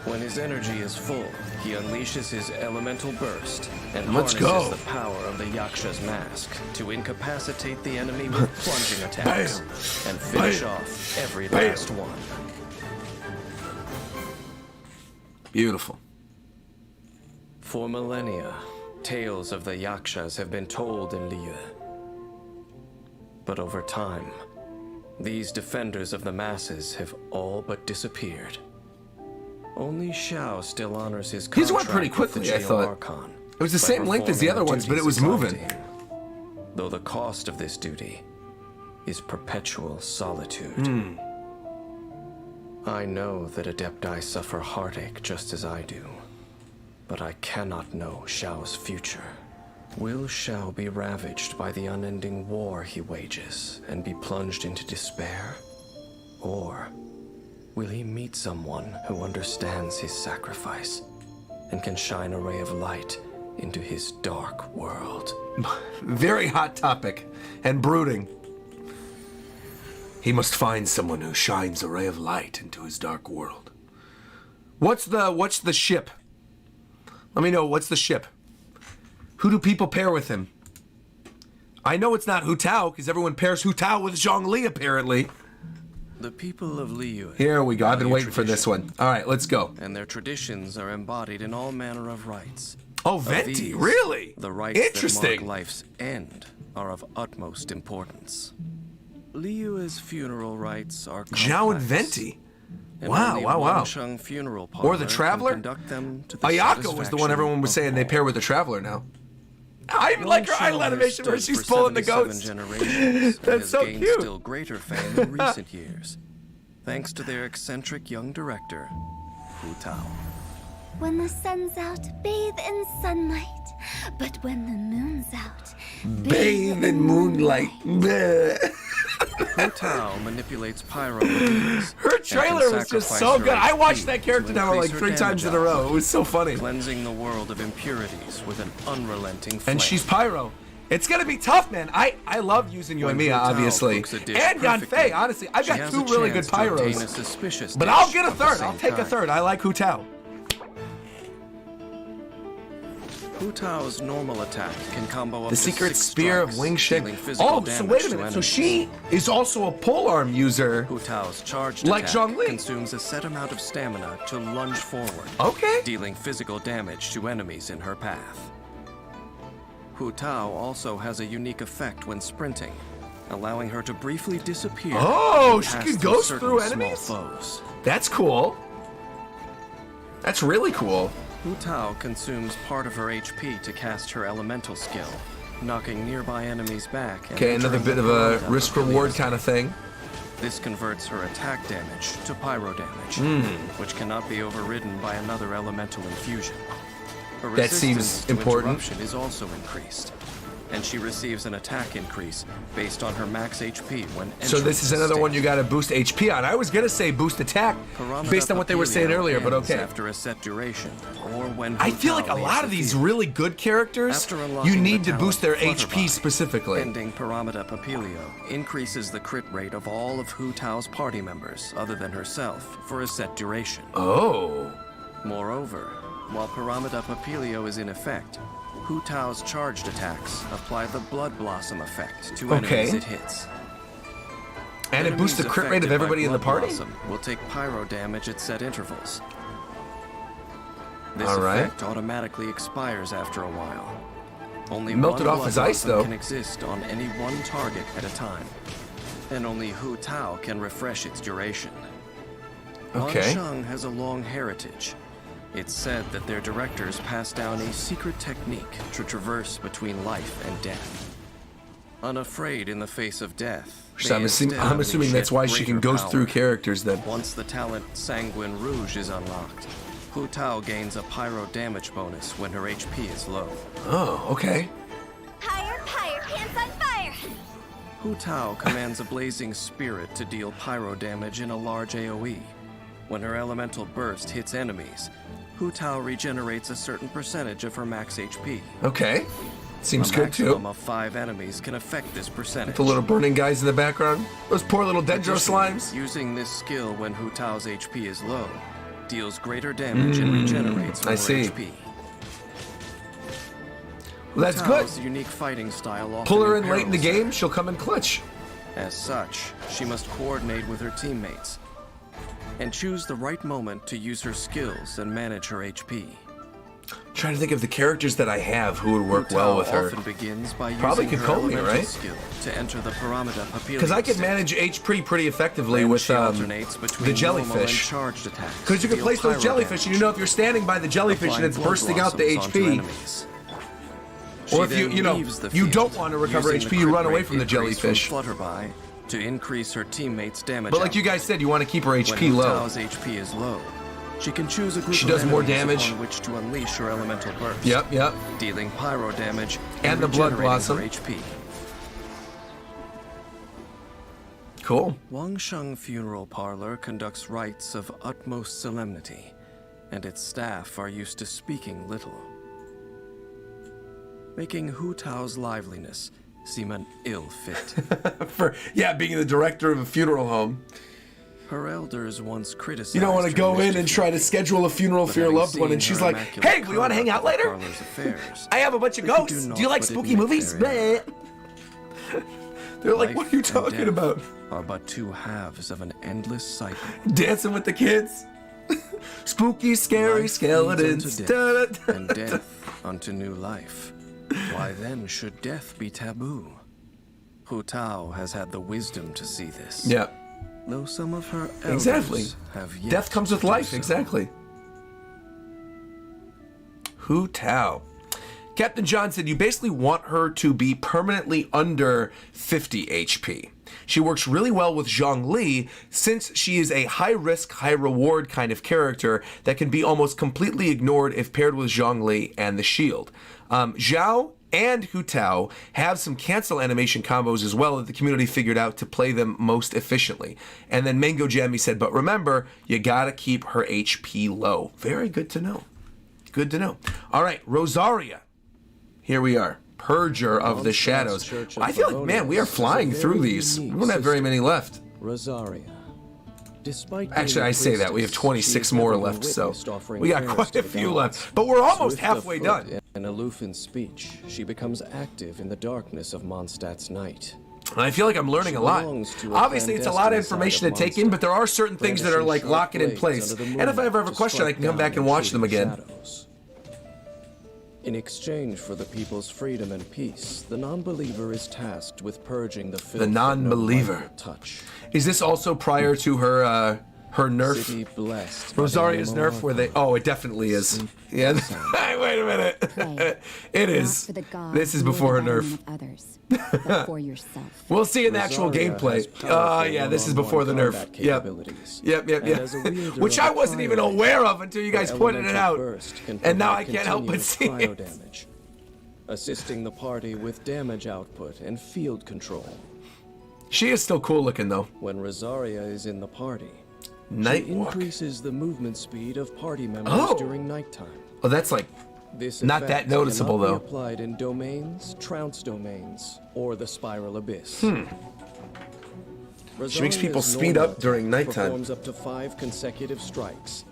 When his energy is full, he unleashes his elemental burst and Let's harnesses go. the power of the Yaksha's mask to incapacitate the enemy with plunging attacks Bam. and finish Bam. off every Bam. last one. Beautiful. For millennia, tales of the Yakshas have been told in Liyue. But over time, these defenders of the masses have all but disappeared. Only Xiao still honors his contract These went pretty with the quickly, I Geo thought. Archon It was the by same length as the performing other ones, but it duties was assigned moving. to him. Though the cost of this duty is perpetual solitude. Hmm. I know that Adepti suffer heartache just as I do, but I cannot know Xiao's future. Will Xiao be ravaged by the unending war he wages and be plunged into despair? Or will he meet someone who understands his sacrifice and can shine a ray of light into his dark world? Very hot topic and brooding. He must find someone who shines a ray of light into his dark world. What's the ship? Let me know, what's the ship? Who do people pair with him? I know it's not Hu Tao, because everyone pairs Hu Tao with Zhongli, apparently. The people of Liyue. Here we go. I've been value waiting for this tradition, one. All right, let's go. And their traditions are embodied in all manner of rites. Oh, Of Venti, these, really? The rites Interesting. that mark life's end are of utmost importance. Liyue's funeral rites are Zhao and complex, Venti. and Wow, only wow, one wow. Shang funeral Or the parlor can Traveler? conduct them to the Ayako was the one satisfaction everyone was of saying they all. pair with the Traveler now. I even like her Shang idol animation where has she's stood for pulling the 77 goats. generations and That's has so gained cute. still greater fame in recent years, thanks to their eccentric young director, Hu Tao. When the sun's out, bathe in sunlight. But when the moon's out, Bathe in moonlight. Bleh. Hu Tao manipulates pyro with ease. Her and trailer can was just sacrifice so her good. I HP watched that character to now like increase her 3 times in a damage row. output, It was so funny. cleansing the world of impurities with an unrelenting flame. And she's Pyro. It's gonna be tough, man. I love using When Yoimiya, Hu Tao obviously. cooks a dish And perfectly, Yanfei, honestly. I've she got has 2 a really good chance to obtain a Pyros. suspicious But dish I'll get a of the third. same I'll take a kind. third. I like Hu Tao. Hu Tao's normal attack can combo up The to Secret 6 Spear of strikes, Wing Shake. dealing physical Oh, so damage wait a to minute. So enemies. she is also a polearm user. Hu Tao's charged Like attack Zhongli. consumes a set amount of stamina to lunge forward, Okay. dealing physical damage to enemies in her path. Hu Tao also has a unique effect when sprinting, allowing her to briefly disappear. Oh, and she pass can ghost certain through small enemies? foes. That's cool. That's really cool. Hu Tao consumes part of her HP to cast her elemental skill, knocking nearby enemies back. and Okay, another entering bit of the a pyramid of risk-reward Achilles. kind of thing. This converts her attack damage to pyro damage, which cannot be overridden by another elemental infusion. Her That seems resistance to important. interruption is also increased, and she receives an attack increase based on her max HP when So entering this is the another one state. you gotta boost HP on. I was gonna say boost attack Paramita based on what they were saying Papilio earlier, but ends okay. After a set duration, or when I Hu feel Tao like a leaves lot the of these field. really good characters, After you unlocking need the to boost their talent HP Flutterby, specifically. Ending Paramita Papilio increases the crit rate of all of Hu Tao's party members, other than herself, for a set duration. Oh. Moreover, while Paramita Papilio is in effect, Hu Tao's charged attacks apply the Blood Blossom effect to enemies Okay. it hits. And it boosts the crit rate of everybody in the party? Will take pyro damage at set intervals. This All right. effect automatically expires after a while. Only Melted one off as blood ice, blossom though. can exist on any one target at a time. And only Hu Tao can refresh its duration. Okay. Wang Sheng has a long heritage. It's said that their directors passed down a secret technique to traverse between life and death. Unafraid in the face of death, So I'm assuming that's why she can ghost through characters then. Once the talent Sanguine Rouge is unlocked, Hu Tao gains a pyro damage bonus when her HP is low. Oh, okay. Higher, higher, pants on fire! Hu Tao commands a blazing spirit to deal pyro damage in a large AoE. When her elemental burst hits enemies, Hu Tao regenerates a certain percentage of her max HP. Okay. Seems A good too. maximum of 5 enemies can affect this percentage. The little burning guys in the background. Those poor little Dendro slimes. Using this skill when Hu Tao's HP is low deals greater damage and regenerates more I see. HP. Well, that's Hu good. Tao's unique fighting style often Pull her in late in the imperils her. game, she'll come in clutch. As such, she must coordinate with her teammates and choose the right moment to use her skills and manage her HP. Trying to think of the characters that I have who would work Hu well Tao with her. often begins by Probably using her Kokomi, elemental right? skill to enter the Paramita Papilion Because I can state. manage HP pretty effectively Then with she alternates between the normal and jellyfish. charged attacks Because you to can deal place those pyro jellyfish, and you know if you're standing by the jellyfish and applying it's blood bursting out the blossoms onto HP, enemies. or She if then you know leaves the you field, don't want to recover using HP, the you crit run away rate from the increase jellyfish. From Flutterby to increase her teammates' damage. But like you guys said, you want to keep her when HP Hu low. Tao's HP is low, she can choose a group She of does more enemies damage. upon which to unleash her elemental burst. Yep. Dealing pyro damage And the blood regenerating blossom. her HP. Cool. Wang Sheng Funeral Parlor conducts rites of utmost solemnity, and its staff are used to speaking little, making Hu Tao's liveliness seem an ill fit. For being the director of a funeral home, Her elders once criticized you don't want to her go in and mischief, try to schedule a funeral but for your having loved one, seen and she's her like, immaculate "Hey, we want to hang out conduct of later? Parlor's affairs, I have a bunch of they could ghosts. do Do you like naught but spooky admit movies?" therein. They're like, Life "What are you and talking death about? Are but two halves of an endless cycle. Dancing with the kids? Spooky, scary Life skeletons." leads unto death, and death unto new life. Why then should death be taboo? Hu Tao has had the wisdom to see this. Yeah, Though some of her elders exactly. have yet Death comes with to do life, so. exactly. Hu Tao. Captain John said you basically want her to be permanently under 50 HP. She works really well with Zhongli since she is a high-risk, high-reward kind of character that can be almost completely ignored if paired with Zhongli and the shield. Zhao and Hu Tao have some cancel animation combos as well that the community figured out to play them most efficiently. And then Mango Jammy said, but remember, you gotta keep her HP low. Very good to know. Good to know. All right, Rosaria. Here we are. Purger of the Shadows. I feel like, man, we are flying through these. We don't have very many left. Rosaria. Despite Actually, I say that. We have 26 more left, so we got quite a few left. But we're almost halfway done. And aloof in speech, she becomes active in the darkness of Mondstadt's night. And I feel like I'm learning a lot. Obviously, it's a lot of information to take in, but there are certain things that are like locking in place. And if I ever have a question, I can come back and watch them again. In exchange for the people's freedom and peace, the non-believer is tasked with purging the filth The non-believer. that no light will touch. Is this also prior to her nerf? City blessed by Rosaria's the nerf where they... Oh, it definitely is. Yeah. Wait a minute. It is. This is before her nerf. Others, but for yourself. We'll see in the actual gameplay. Yeah, this is before the nerf. Yep. Which I wasn't even aware of until you guys pointed it out. And now I can't help but see it. Damage, assisting the party with damage output and field control. She is still cool looking though. When Rosaria is in the party, she Nightwalk. increases the movement speed of party members during nighttime. Oh, that's like This not effect that noticeable cannot though. be applied in domains, trounce domains, or the spiral abyss. She makes people speed up during nighttime. Performs up to 5 consecutive strikes.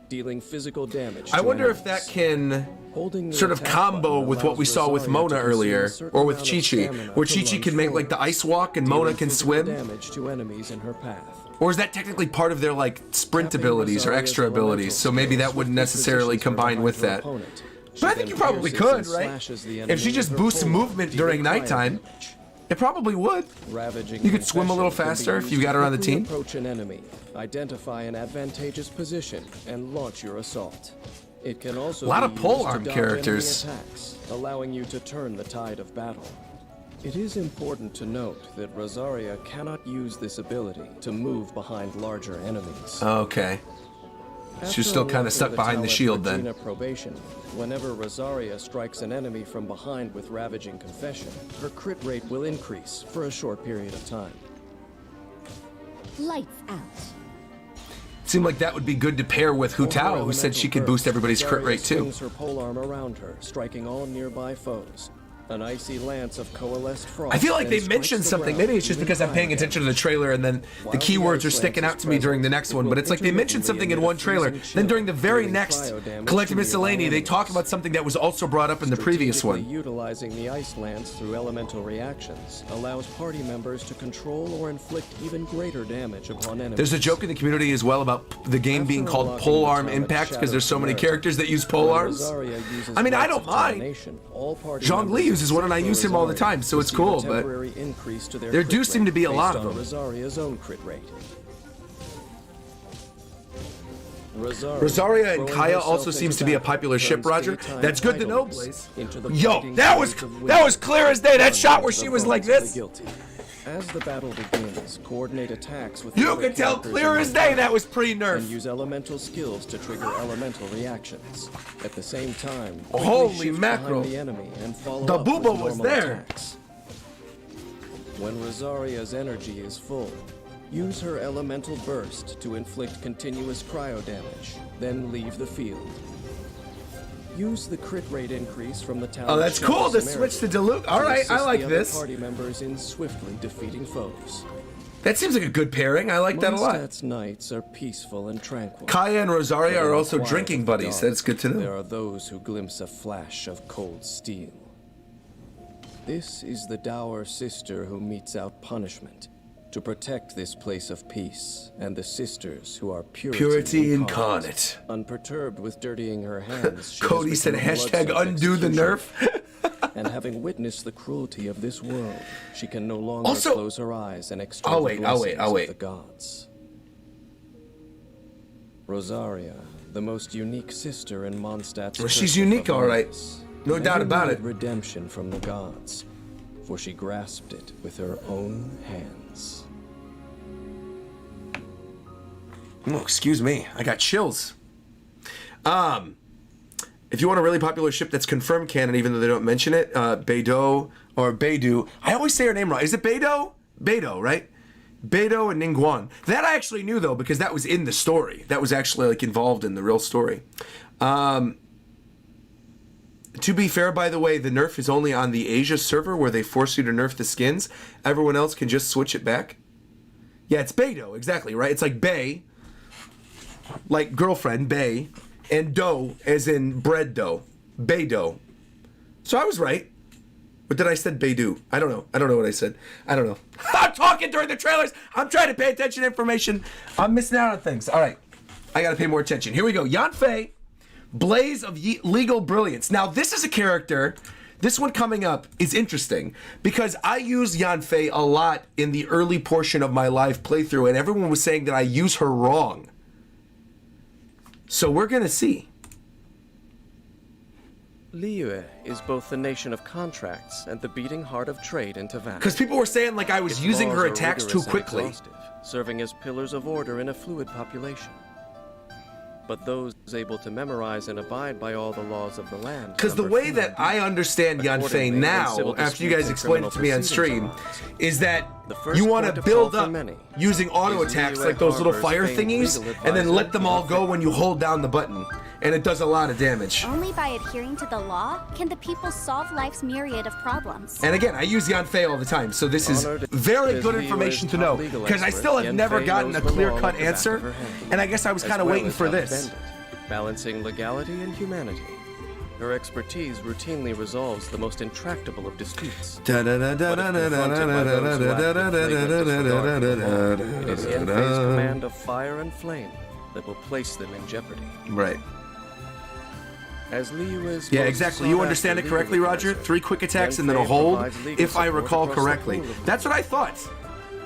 dealing physical damage. I to wonder if enemies. that can Holding the sort of attack combo button with what we allows saw with Rosaria Mona to consume earlier, a certain or with amount of Chi-Chi, stamina where to Chi-Chi lunge can make like the forward, ice walk and dealing Mona can physical swim. damage to enemies in her path. Or is that technically part of their like sprint Tapping abilities or Rosaria's extra abilities? So maybe that elemental wouldn't skills necessarily positions her combine behind with her that. opponent. But She I think then you probably pierces could, and right? slashes the If enemy she just with her boosts pole, movement during dealing nighttime, damage. it probably would. Ravaging You could swim a little confession can be faster if used you to got her on the quickly team. Approach an enemy, identify an advantageous position, and launch your assault. It can also A lot be of pole used to arm dodge characters. enemy attacks, allowing you to turn the tide of battle. It is important to note that Rosaria cannot use this ability to move behind larger enemies. Okay. She's After still kind unlocking of stuck behind the talent shield then. Regina probation, whenever Rosaria strikes an enemy from behind with Ravaging Confession, her crit rate will increase for a short period of time. Lights out. Seemed like that would be good to pair with Hu For her Tao, who said she could elemental boost everybody's crit Rosaria rate too. swings her polearm around her, striking all nearby foes. An icy lance of coalesced frost. I feel like then they mentioned strikes the something. ground, Maybe it's just dealing because I'm paying fire attention to damage. the trailer and then the While keywords ice are sticking lance out is to me during the present, next it one. will But it's like they mentioned intermittently something in emit one a trailer. freezing Then during the chill, very dealing next cryo damage Collective to nearby Miscellany, they talk enemies. about something that was also brought up in the previous Strategically one. utilizing the ice lance through elemental reactions allows party members to control or inflict even greater damage upon enemies. There's a joke in the community as well about the game After being called unlocking Pole the Arm talent Impact because Shadow there's so many Samaritan, characters that use pole when arms. Rosaria uses I mean, I Lights don't of mind. Termination, all party Zhongli members uses one and I except use for him all the Rosaria time, so it's receive cool, a but temporary increase to their there crit do seem to be a rate lot based of on them. Rosaria's own crit rate. Rosaria and throwing Kaya herself also into seems to be a battle, popular ship, turns Roger. daytime That's good to know, idleness Blaze. into the Yo, fighting that was blades of that was clear as day. That plunged shot where into she the was like bones of the this. guilty. As the battle begins, coordinate attacks with You the other can tell characters clear in as the day fight, that was and pre-nerf. use elemental skills to trigger elemental reactions. At the same time, Holy quickly shift mackerel. behind the enemy and follow The up with booba was normal there. attacks. When Rosaria's energy is full, use her elemental burst to inflict continuous cryo damage, then leave the field. Use the crit rate increase from the talent. Oh, that's Shadow cool to Samaritan switch to Diluc. All right, I assist like the other this. Party members in swiftly defeating foes. That seems like a good pairing. I like that a lot. Mondstadt's nights are peaceful and tranquil. Kaya and Rosaria But in are the also quiet drinking of the buddies. dark, That's good to There know. are those who glimpse a flash of cold steel. This is the dour sister who metes out punishment to protect this place of peace, and the sisters who are Purity incarnate. Unperturbed with dirtying her hands, she has Cody said become a hashtag bloodsoaked undo the executioner. nerf. And having witnessed the cruelty of this world, she can no longer Also- close her eyes and extol I'll the wait, I'll wait, blessings I'll of wait. the gods. Rosaria, the most unique sister in Mondstadt's Well, she's curse of unique, all right. violence, No doubt never about needed it. redemption from the gods, for she grasped it with her own hands. Oh, excuse me. I got chills. If you want a really popular ship that's confirmed canon, even though they don't mention it, Beidou or Beidou. I always say her name wrong. Is it Beidou? Beidou, right? Beidou and Ningguang. That I actually knew though because that was in the story. That was actually like involved in the real story. To be fair, by the way, the nerf is only on the Asia server where they force you to nerf the skins. Everyone else can just switch it back. Yeah, it's Beidou, exactly, right? It's like Bay, like girlfriend, Bay, and dough as in bread dough. Beidou. So I was right. But then I said Beidou. I don't know. I don't know what I said. I don't know. I'm talking during the trailers. I'm trying to pay attention to information. I'm missing out on things. All right. I got to pay more attention. Here we go. Yanfei, Blaze of Legal Brilliance. Now, this is a character. This one coming up is interesting because I use Yanfei a lot in the early portion of my live playthrough, and everyone was saying that I use her wrong. So we're going to see. Liyue is both the nation of contracts and the beating heart of trade into Venti. Because people were saying like I was Its using laws her are attacks too rigorous and quickly. exhaustive, serving as pillars of order in a fluid population. But those able to memorize and abide by all the laws of the land. Because the number way few that I understand Yanfei Accordingly, when now, civil after you disputes guys and explained it to me on criminal stream, proceedings is that The first you want point to of build call for up many using auto is attacks Liyue like those little Harbor's fire famed thingies, legal and then advisor, let them all go when you hold down the button. And it does a lot of damage. Only by adhering to the law can the people solve life's myriad of problems. And again, I use Yanfei all the time, so this is Honored very as good Liyue's information to top know. legal Because I expert, still have never Yanfei gotten a knows the law clear-cut like the back answer, of her hand, and I guess I was as kind of well waiting as for how to this. bend it. balancing legality and humanity. Her expertise routinely resolves the most intractable of disputes. But if confronted by those who act with flagrant disregard for the law, it is Yanfei's command of fire and flame that will place them in jeopardy. Right. As Liu is Yeah, exactly. You understand it correctly, Roger? 3 quick attacks and then a hold, if I recall correctly. That's what I thought.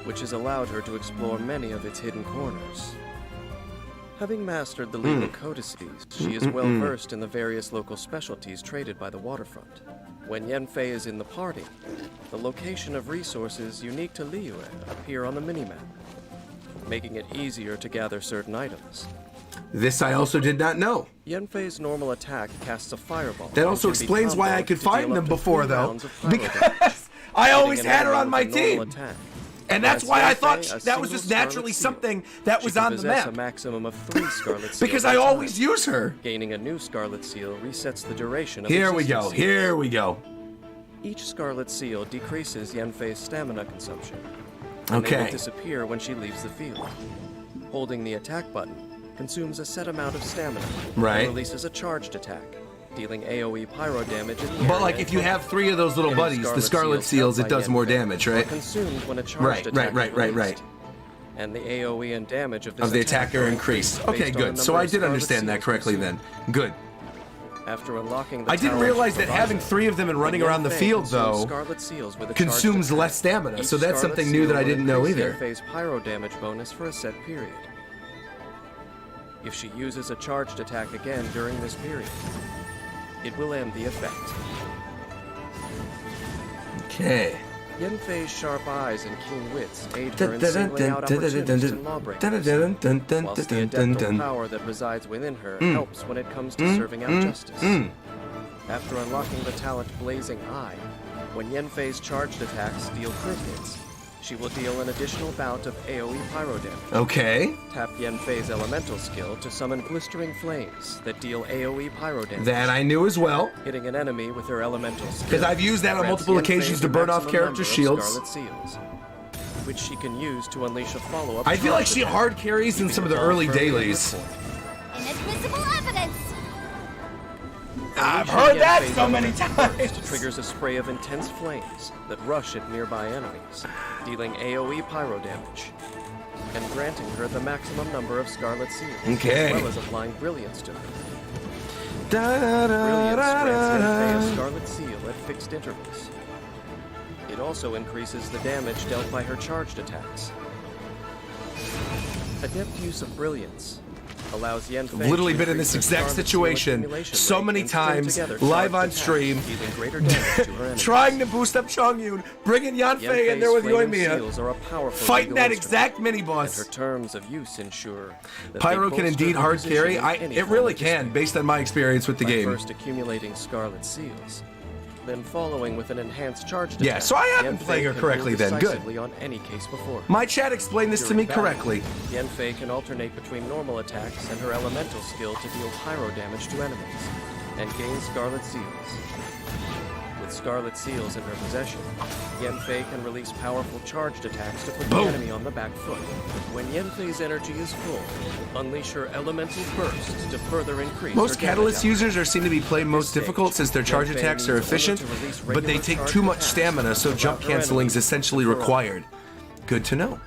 Which has allowed her to explore many of its hidden corners. Having mastered the legal codices, she is well versed in the various local specialties traded by the waterfront. When Yanfei is in the party, the location of resources unique to Liyue appear on the minimap, making it easier to gather certain items. This I also did not know. Yanfei's normal attack casts a fireball. That also explains why I could find them before, though. Because I always had her on my team. And that's why I thought that was just naturally something that was on the map. A maximum of 3 Scarlet Seals because I always use her. Gaining a new Scarlet Seal resets the duration of Here we go. Here we go. Each Scarlet Seal decreases Yanfei's stamina consumption. And Okay. they will disappear when she leaves the field. Holding the attack button consumes a set amount of stamina. Right. And releases a charged attack, dealing AoE pyro damage in the But area. like if you have 3 of those little buddies, the Scarlet Seals, it does more damage, right? Consumed when a charged attack Right. And the AoE and damage of The attacker increased. Okay, good. So I did understand that correctly then. Good. After unlocking the I didn't Tower realize of that having 3 of them and running around the field, though, Scarlet Seals with a consumes charged less attack. stamina. Each So that's Scarlet something new Seal that I will didn't know increase either. Yanfei's pyro damage bonus for a set period. If she uses a charged attack again during this period, it will end the effect. Okay. Yanfei's sharp eyes and keen wits aid her in singling out opportunities and lawbreakers, whilst the adeptal power that resides within her helps when it comes to serving out justice. After unlocking the talent Blazing Eye, when Yanfei's charged attacks deal crit hits, she will deal an additional bout of AoE pyro damage. Okay. Tap Yanfei's elemental skill to summon blistering flames that deal AoE pyro damage. That I knew as well. Hitting an enemy with her elemental skill. Because I've used that on grants multiple Yanfei occasions to the burn off maximum character number of shields. Scarlet Seals, which she can use to unleash a follow-up. I feel like she charge hard carries in some of the early dailies. Inadmissible evidence! I've Unleashing heard that Yanfei's so many elemental burst times. triggers a spray of intense flames that rush at nearby enemies, dealing AoE pyro damage, and granting her the maximum number of Scarlet Seals, Okay. as well as applying Brilliance to her. Brilliance grants Yanfei a Scarlet Seal at fixed intervals. It also increases the damage dealt by her charged attacks. Adept use of Brilliance allows Yanfei I've literally to been in this increase her exact Scarlet Seal situation accumulation so rate many and string times, together live charged on attacks, stream, dealing greater damage to her enemies. trying to boost up Chongyun, bringing Yanfei in there with Yanfei's flaming Yoimiya, seals are a powerful fighting legal that instrument, exact mini-boss. and her terms of use ensure that Pyro they can bolster indeed her hard position carry. in any It form really of can, dispute. based on my experience with the By game. first accumulating Scarlet Seals, then following with an enhanced charged Yeah, attack. so I have been Yanfei playing her can correctly rule then. Good. decisively on any case before. My chat explained this to me During battle, correctly. Yanfei can alternate between normal attacks and her elemental skill to deal pyro damage to enemies, and gain Scarlet Seals. With Scarlet Seals in her possession, Yanfei can release powerful charged attacks to put Boom. the enemy on the back foot. When Yanfei's energy is full, unleash her elemental burst to further increase Most her damage Catalyst output. users are seen to be played most This difficult stage, since their charge Yanfei attacks are needs only efficient, to release but they regular take charged too much attacks stamina, so without jump her canceling is enemies essentially to throw. required. Good to know.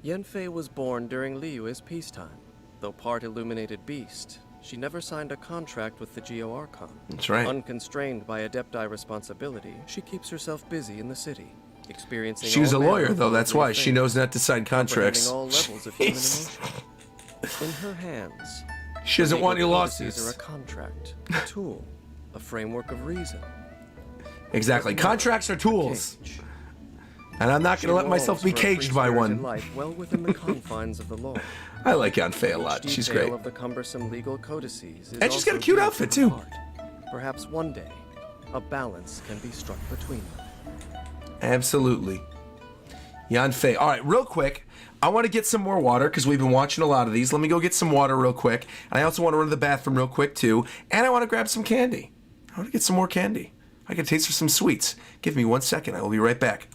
Yanfei was born during Liyue's peacetime. Though part illuminated beast, she never signed a contract with the Geo Archon. That's right. Unconstrained by Adepti responsibility, she keeps herself busy in the city, experiencing She's a all manner lawyer, of though. That's worldly why she things, knows not to sign contracts. comprehending all levels of human Jeez. emotion. In her hands, She doesn't want any legal codices lawsuits. are a contract, a tool, a framework of reason. Exactly. Contracts are tools. Cage. And I'm not She going to let myself longs be for a caged by free-spirited one. life well within the confines of the law. I like Yanfei a lot. Each She's detail great. of the cumbersome legal codices is And she's got a also cute dear to outfit, her too. heart. Perhaps one day, a balance can be struck between them. Absolutely. Yanfei. All right, real quick. I want to get some more water because we've been watching a lot of these. Let me go get some water real quick. And I also want to run to the bathroom real quick, too. And I want to grab some candy. I want to get some more candy. I can taste for some sweets. Give me 1 second. I will be right back.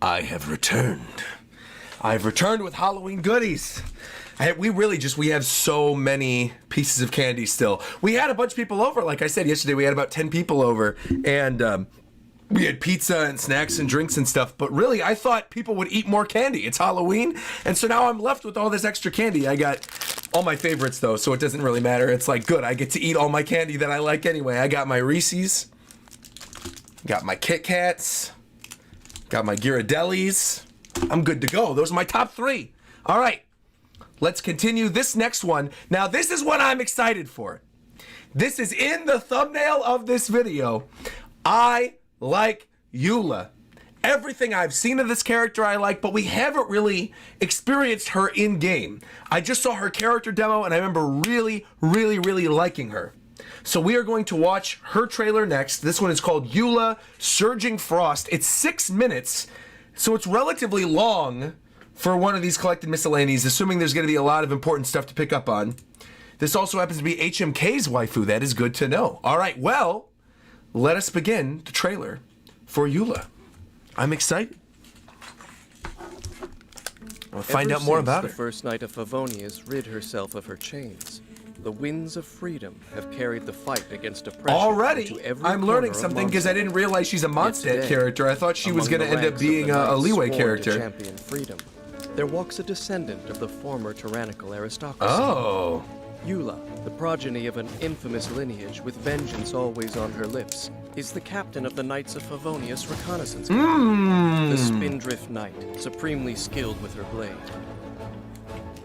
I have returned. I've returned with Halloween goodies. We have so many pieces of candy still. We had a bunch of people over. Like I said yesterday, we had about 10 people over. And we had pizza and snacks and drinks and stuff. But really, I thought people would eat more candy. It's Halloween. And so now I'm left with all this extra candy. I got all my favorites, though, so it doesn't really matter. It's like, good. I get to eat all my candy that I like anyway. I got my Reese's. Got my Kit Kats. Got my Ghirardellis. I'm good to go. Those are my top 3. All right. Let's continue this next one. Now, this is what I'm excited for. This is in the thumbnail of this video. I like Eula. Everything I've seen of this character I like, but we haven't really experienced her in-game. I just saw her character demo, and I remember really, really, really liking her. So we are going to watch her trailer next. This one is called Eula Surging Frost. It's 6 minutes, so it's relatively long for one of these collected miscellanies, assuming there's going to be a lot of important stuff to pick up on. This also happens to be HMK's waifu. That is good to know. All right, well, let us begin the trailer for Eula. I'm excited. I'll find out more about her. The first night of Favonius rid herself of her chains. The winds of freedom have carried the fight against oppression. Already, I'm learning something because I didn't realize she's a Mondstadt character. I thought she was going to end up being a Leeway character. Champion freedom. There walks a descendant of the former tyrannical aristocracy. Oh. Eula, the progeny of an infamous lineage with vengeance always on her lips, is the captain of the Knights of Favonius Reconnaissance Company. The Spindrift Knight, supremely skilled with her blade.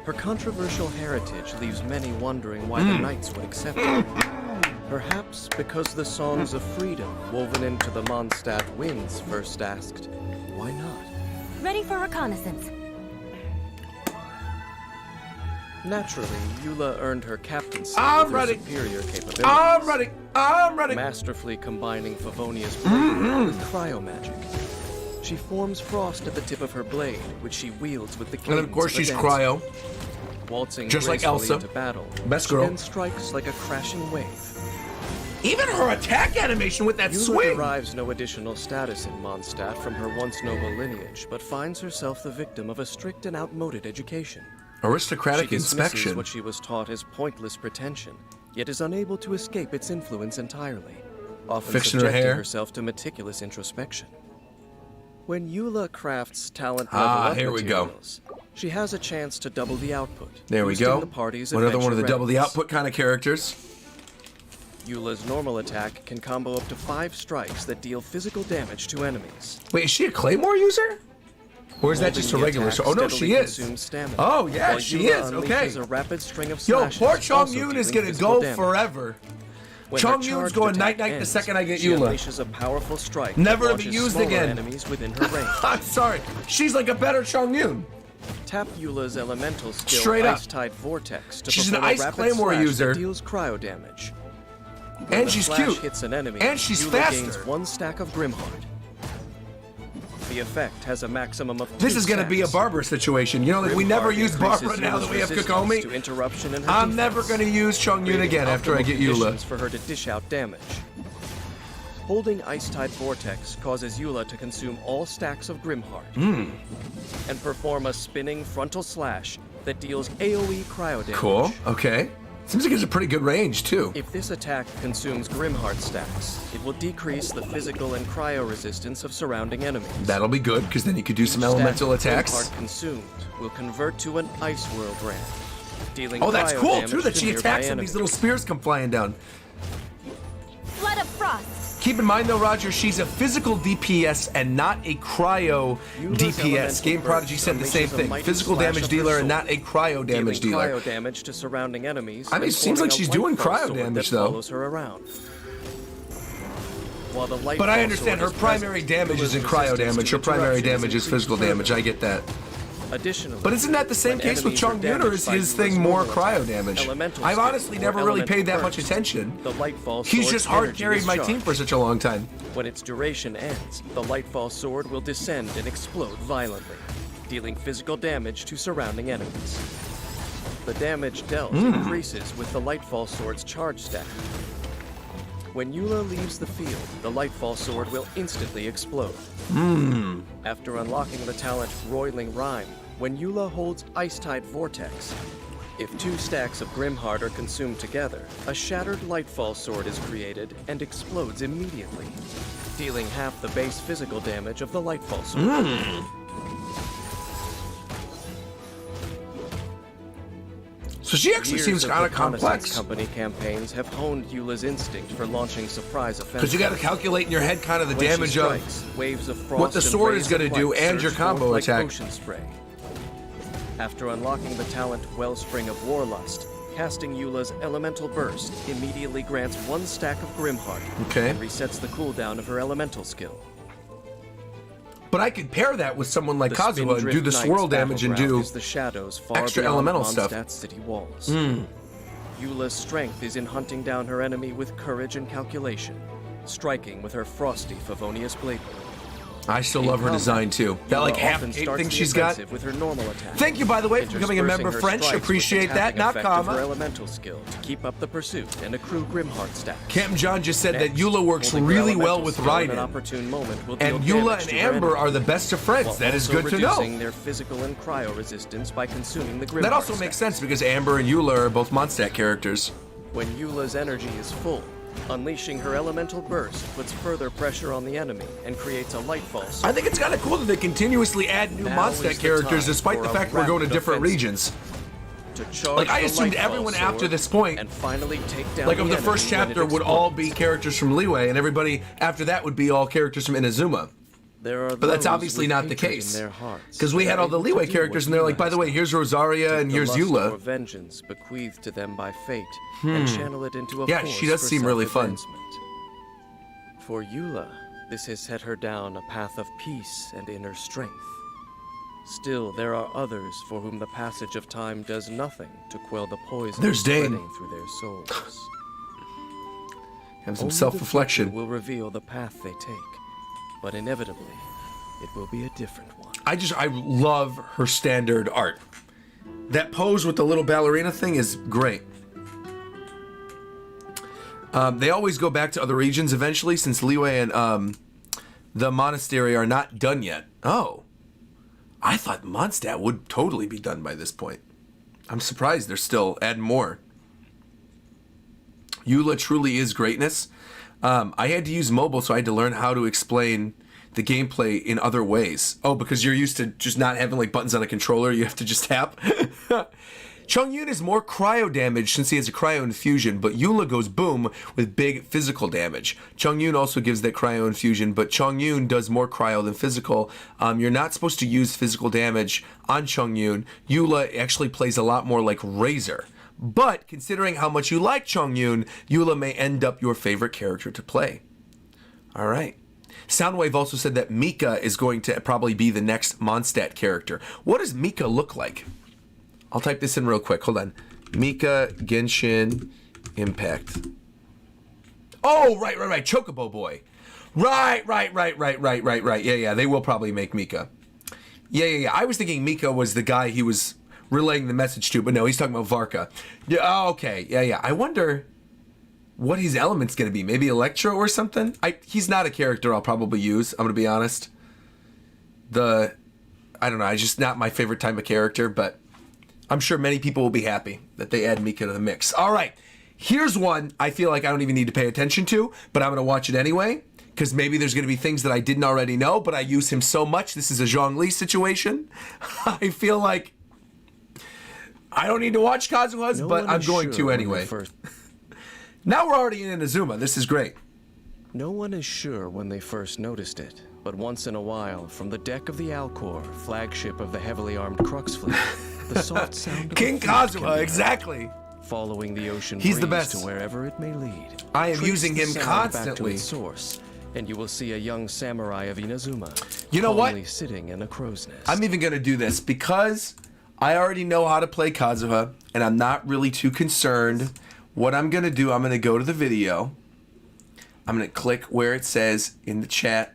Her controversial heritage leaves many wondering why the Knights would accept her. Perhaps because the songs of freedom woven into the Mondstadt winds first asked, why not? Ready for reconnaissance. Naturally, Eula earned her captaincy I'm with her ready. superior capabilities. I'm ready. Masterfully combining Favonius bravery with cryomagic. She forms frost at the tip of her blade, which she wields with the cadence And of course a she's dancer. cryo. Waltzing Just like gracefully Elsa. into battle, Best she girl. then strikes like a crashing wave. Even her attack animation with that Eula swing. derives no additional status in Mondstadt from her once noble lineage, but finds herself the victim of a strict and outmoded education. Aristocratic She dismisses inspection. what she was taught as pointless pretension, yet is unable to escape its influence entirely, often Fixing her subjecting hair. herself to meticulous introspection. When Eula crafts talent level up here we go. materials, she has a chance to double the output. There we boosting go. The party's Another one of the adventure double the readiness. output kind of characters. Eula's normal attack can combo up to 5 strikes that deal physical damage to enemies. Wait, is she a Claymore user? Or is that Holding just a the regular? attack Oh no, steadily she is. consumes stamina, Oh yeah, while she Eula is. unleashes Okay. A rapid string of Yo, slashes, poor Chong also Yun is dealing gonna physical go damage. forever. When Chong her Yun's charged going attack night-night the ends, second I get she Eula. unleashes a powerful strike Never that to be launches used smaller again. enemies within her range. I'm sorry. She's like a better Chong Yun. Tap Eula's elemental skill Straight up. Ice-Tide Vortex to She's an perform a Ice rapid Claymore slash user. that deals cryo damage. When And the she's slash cute. hits an enemy, And she's Eula faster. gains 1 stack of Grimheart. The effect has a maximum of 2 This is gonna be a stacks. Barbara situation. You know, like we never Grimheart use increases Barbara now Eula's that we have resistance Kokomi. to interruption in her I'm defense, never gonna use Chong Yun creating again after I optimal get conditions Eula. for her to dish out damage. Holding Ice-Tide Vortex causes Eula to consume all stacks of Grimheart and perform a spinning frontal slash that deals AoE cryo damage. Cool. Okay. Seems like it's a pretty good range too. If this attack consumes Grimheart stacks, it will decrease the physical and cryo resistance of surrounding enemies. That'll be good because then you could do some Stack elemental of attacks. Grimheart consumed will convert to an Ice World ramp, dealing Oh, that's cryo cool damage too that to she nearby attacks when enemies. these little spears come flying down. Flood of frost. Keep in mind though, Roger, she's a physical DPS and not a cryo Eula's DPS. elemental Game Prodigy burst said the same unleashes a thing. mighty Physical slash damage of her dealer and sword, not a cryo damage dealing dealer. cryo damage to surrounding enemies. I mean, and it seems forming like a she's doing Lightfall cryo sword damage, that though. follows her around. While the But Lightfall I understand her sword is primary present, damage Eula's isn't cryo resistance damage. to Her primary interruption damage is increased physical damage. further. I get that. Additionally, But isn't that the same when case with enemies are Chong Yun, or damaged is by his Eula's thing more normal cryo attack, damage? elemental I've skill, honestly or never really elemental paid that much burst, attention. The Lightfall He's sword's just hard energy carried is my team charged. for such a long time. When its duration ends, the Lightfall sword will descend and explode violently, dealing physical damage to surrounding enemies. The damage dealt increases with the Lightfall sword's charge stack. When Eula leaves the field, the Lightfall Sword will instantly explode. After unlocking the talent Roiling Rhyme, when Eula holds Ice-Tide Vortex, if 2 stacks of Grimheart are consumed together, a shattered Lightfall Sword is created and explodes immediately, dealing half the base physical damage of the Lightfall Sword. So she actually Years seems of kind of reconnaissance complex. company campaigns have honed Eula's instinct for launching surprise offenses. Because you got to calculate in your head kind of the When she damage of strikes, waves of frost what the and sword rays is going of to do light and your surge combo forth like attack. ocean spray. After unlocking the talent Wellspring of Warlust, casting Eula's Elemental Burst immediately grants 1 stack of Grimheart Okay. and resets the cooldown of her elemental skill. But I could pair that with someone like The Kazuha and do Spindrift the Knight's swirl damage and battleground do is the shadows far extra beyond elemental stuff. Mondstadt's city walls. Eula's strength is in hunting down her enemy with courage and calculation, striking with her frosty Favonius Blade. I still love her design too. That like half cape thing she's got. With her normal attack. Thank you, by the way, for becoming a member, French. Appreciate that. Not Her comma. elemental skill to keep up the pursuit and accrue Grimheart stacks. Captain John just said that Next, Eula works holding her really well elemental with skill at an Raiden. opportune moment will deal And Eula damage and to her Amber enemy, are the best of friends. while That is also good to know. reducing their physical and cryo resistance by consuming the Grimheart That also makes sense because Amber and Eula are both Mondstadt characters. When Eula's energy is full, unleashing her elemental burst puts further pressure on the enemy and creates a Lightfall Sword. I think it's kind of cool that they continuously add new Now is Mondstadt the characters time despite for the a fact we're going to rapid different offensive. regions. To charge Like, I the assumed Lightfall everyone Sword after this point, and finally take down like of the enemy first when it chapter, would all explodes. be characters from Liyue, and everybody after that would be all characters from Inazuma. There are But that's those obviously with not the hatred in case. their hearts Because we that had are all the able to Liyue do characters, what and they're like, Eula by the has way, done. here's Rosaria and Take here's the lust Eula. for vengeance bequeathed to them by fate and channel it into a Yeah, force she does for seem really fun. self-advancement. For Eula, this has set her down a path of peace and inner strength. Still, there are others for whom the passage of time does nothing to quell the poison There's Dane. spreading through their souls. Have some Only the self-reflection. future will reveal the path they take, but inevitably, it will be a different one. I love her standard art. That pose with the little ballerina thing is great. They always go back to other regions eventually, since Liyue and the monastery are not done yet. Oh. I thought Mondstadt would totally be done by this point. I'm surprised they're still adding more. Eula truly is greatness. I had to use mobile, so I had to learn how to explain the gameplay in other ways. Oh, because you're used to just not having like buttons on a controller, you have to just tap. Chongyun is more cryo damage since he has a cryo infusion, but Eula goes boom with big physical damage. Chongyun also gives that cryo infusion, but Chongyun does more cryo than physical. You're not supposed to use physical damage on Chongyun. Eula actually plays a lot more like Razor. But considering how much you like Chongyun, Eula may end up your favorite character to play. All right. Soundwave also said that Mika is going to probably be the next Mondstadt character. What does Mika look like? I'll type this in real quick. Hold on. Mika Genshin Impact. Oh, right. Chocobo Boy. Right. Yeah. They will probably make Mika. Yeah. I was thinking Mika was the guy he was relaying the message to, but no, he's talking about Varka. Yeah. Oh, okay. Yeah. I wonder what his element's going to be. Maybe Electro or something? He's not a character I'll probably use. I'm going to be honest. I don't know. It's just not my favorite type of character, but I'm sure many people will be happy that they add Mika to the mix. All right, here's one I feel like I don't even need to pay attention to, but I'm going to watch it anyway, because maybe there's going to be things that I didn't already know, but I use him so much. This is a Zhongli situation. I feel like I don't need to watch Kazuha's, but I'm going to anyway. Now we're already in Inazuma. This is great. No one is sure when they first noticed it, but once in a while, from the deck of the Alcor, flagship of the heavily armed Crux fleet, the soft sound of King a flute can be Kazuha, heard. exactly. Following the ocean He's the breeze best. to wherever it may lead. I am Trace using the him sound back to constantly. its source, and you will see a young samurai of Inazuma. You know what? calmly sitting in a crow's nest. I'm even going to do this because I already know how to play Kazuha, and I'm not really too concerned. What I'm going to do, I'm going to go to the video. I'm going to click where it says in the chat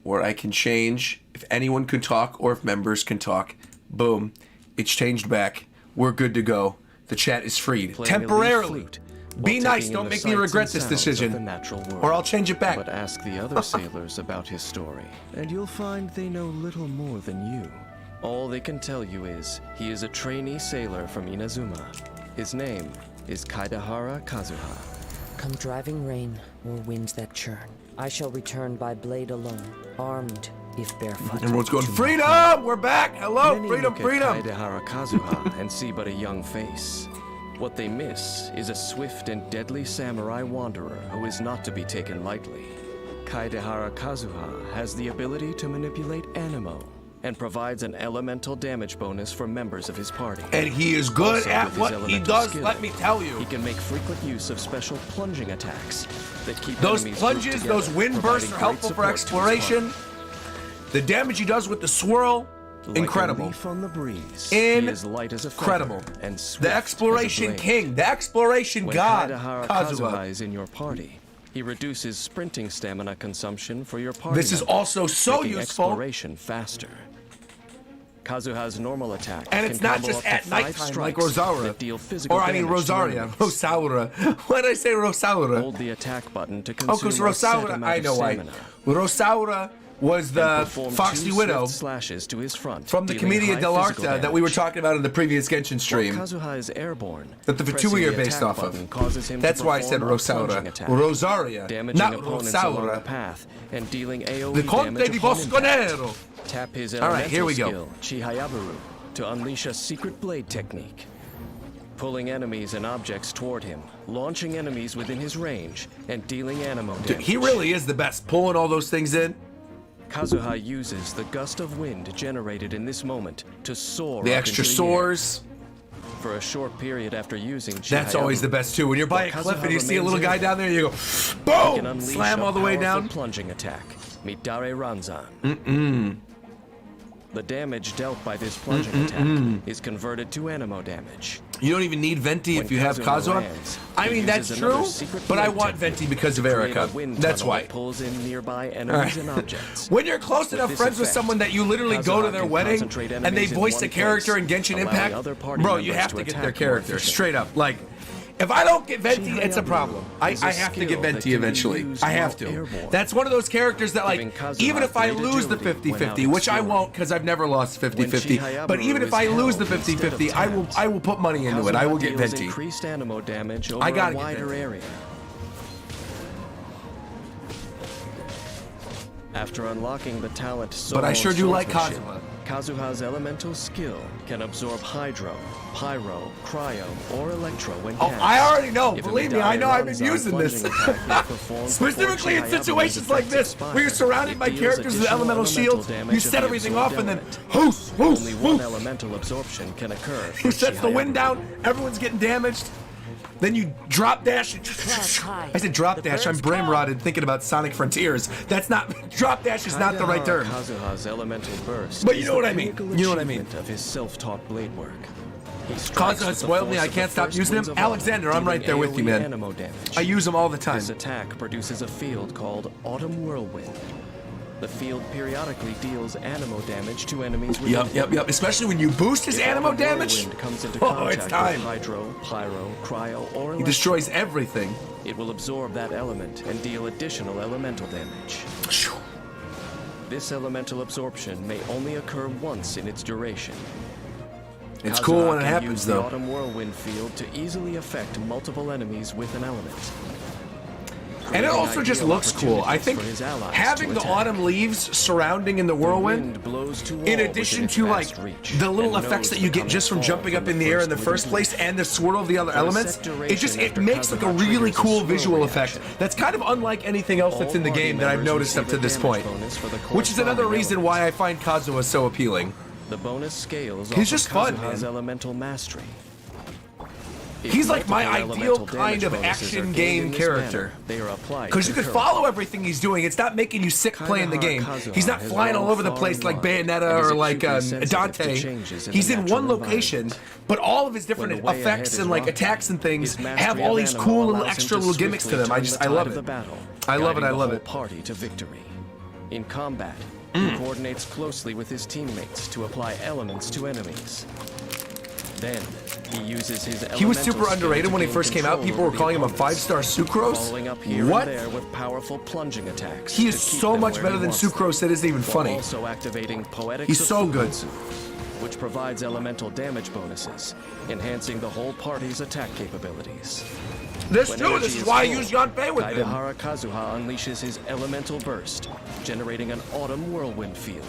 where I can change if anyone can talk or if members can talk. Boom. It's changed back. We're good to go. The chat is freed. Playing a lead Temporarily. flute, Be while nice, taking don't in make the me sights regret and this sounds of decision. the natural world. Or I'll change it back. But ask the other sailors about his story, and you'll find they know little more than you. All they can tell you is he is a trainee sailor from Inazuma. His name is Kaidahara Kazuha. Come driving rain or winds that churn, I shall return by blade alone, armed if barefoot. Everyone's going, freedom! We're back! Hello, Many freedom, look freedom! at Kaidahara Kazuha and see but a young face. What they miss is a swift and deadly samurai wanderer who is not to be taken lightly. Kaidahara Kazuha has the ability to manipulate animo and provides an elemental damage bonus for members of his party. And he is good Also, at with his what he elemental does, skill, let me tell you. He can make frequent use of special plunging attacks that keep Those enemies plunges, grouped those together, wind bursts are providing helpful great for support to his exploration. The damage he does with the swirl, Like incredible. a leaf on the breeze, he is light as a feather Incredible. and swift The as a exploration blade. king, the exploration When god, Kaidahara Kazuha is in your party, he reduces sprinting stamina consumption for your party. This is members, also so making useful. exploration faster. Kazuha's normal attack And can it's not combo just up to at 5 nighttime like strikes Rosaura. that deal physical Or I mean damage to Rosaria. enemies. Rosaura. Why did I say Rosaura? Hold the attack button to Oh, because consume a set Rosaura, amount I of know why. stamina. Rosaura was And the perform Foxy 2 Widow swift slashes to his front, from the dealing Commedia high dell'arte physical that we were damage. talking about in the previous Genshin stream. While Kazuha is airborne, That the pressing Fatui are the based attack off of. button causes him to That's why I said perform a plunging Rosaura. attack, Rosaria, damaging not opponents along the Rosaura. path and dealing AoE The Conte damage di upon Bosco impact. Nero. Tap his All right, here we go. elemental skill, Chihayaburu, to unleash a secret blade technique. Pulling enemies and objects toward him, launching enemies within his range, and dealing animo damage. Dude, he really is the best, pulling all those things in. Kazuha uses the gust of wind generated in this moment to soar The up extra into the air. soars. For a short period after using That's always the Chihayaburu, best too. When you're by a While cliff and Kazuha you see a little remains guy down there, you go, he can boom, unleash slam a all the way powerful down. plunging attack, Midare Ranzan. The damage dealt by this plunging attack is converted to animo damage. You don't even need Venti if When you have Kazuha Kazuha. lands, I he mean, that's uses another true, secret but I blade want technique Venti because of to create Erica. a wind That's tunnel why. that pulls in nearby enemies and objects. When you're close enough this friends with effect, someone that you literally go to Kazuha their can wedding concentrate and they enemies in voice one the character in place, Genshin allowing Impact, other party bro, you members have to to get attack their more character efficiently. straight up. Like, if I don't get Venti, it's a Chihayaburu problem. I is a have to get skill that Venti can be eventually. used I have while to. airborne, That's one of those characters that, like, giving Kazuha even if I great lose the agility when out 50-50, which I exploring. won't because I've never lost 50-50, Chihayaburu but even if is I lose the held instead of 50-50, I will put money into it. I will get deals Venti. increased animo damage over I gotta a get wider Venti. area. After unlocking the talent But I Soho sure do like Swordsmanship, Kazuha. Kazuha's elemental skill can absorb Hydro, Pyro, Cryo, or Electro when Oh, cast. I already know. If a Believe me, I know I've been Midare using this. plunging attack is performed Specifically in before situations Chihayaburu's like effects this, where you're expire, surrounded it by deals characters with additional elemental shields, damage you of set the everything absorbed off, and then element. whoosh, whoosh, Only one whoosh. elemental absorption can occur. He for sets the wind Chihayaburu. down, everyone's getting damaged. Then you drop dash. I said drop dash. I'm brain rotted thinking about Sonic Frontiers. That's not drop dash is not the right term. Kazuha's elemental burst. But you is know the what I mean. pinnacle You know what I mean. achievement of his self-taught blade work. He strikes Kazuha with the spoiled me. force I of can't the stop first using winds him. of autumn, Alexander, I'm right there with you, dealing man. AoE animo damage. I use them all the time. This attack produces a field called Autumn Whirlwind. The field periodically deals animo damage to enemies within Yep. Especially when you boost his If animo Autumn damage. Whirlwind comes into Oh, it's contact time. with Hydro, Pyro, Cryo, or He Electro, destroys everything. it will absorb that element and deal additional elemental damage. This elemental absorption may only occur once in its duration. It's Kazuha cool when it can happens, use the though. Autumn Whirlwind field to easily affect multiple enemies with an element. And it creating also just ideal looks cool. I opportunities think for his allies having to the attack. autumn leaves surrounding in the whirlwind, wind blows to in wall addition within its to like vast reach, the little and effects knows that you the get coming just from fall jumping from up in the air in the first first wind place and the swirl of the other For a elements, set it duration makes like a after really Kazuha cool triggers a visual swirl effect. reaction. That's kind of unlike anything else that's in the All party game that I've members noticed up to receive a this damage point. bonus for the Which is another corresponding reason element. why I find Kazuha so appealing. The bonus scales He's off just of fun, Kazuha's man. elemental mastery. If He's like my multiple ideal elemental kind damage of bonuses action are gained game in this character. manner, they are applied Because you can concurrently. follow everything he's doing. It's not making you sick playing the game. Kazuha He's not has flying all roamed over the far place and like wide, Bayonetta and is or like acutely sensitive to Dante. changes in He's the in natural one location, environment. but all of his different When the way ahead effects is and like rocky, attacks and things his mastery have of all these animo cool little allows him extra to little gimmicks to swiftly them. I turn the love tide of it. the battle, I love it. guiding I the love whole it. party to victory. In combat, he coordinates closely with his teammates to apply elements to enemies. Then he uses his He was elemental super skill underrated to when he gain first came out. control People were over the calling him a opponents, 5-star Sucrose. following up here What? and there with powerful plunging attacks. He to is keep so them much where better he than wants them, Sucrose, it isn't even while funny. also activating Poetics He's of so good. Fluency, which provides elemental damage bonuses, enhancing the whole party's attack capabilities. This When too, energy this is why I full, use Yanfei with him. Kaidahara Kazuha unleashes his elemental burst, generating an autumn whirlwind field.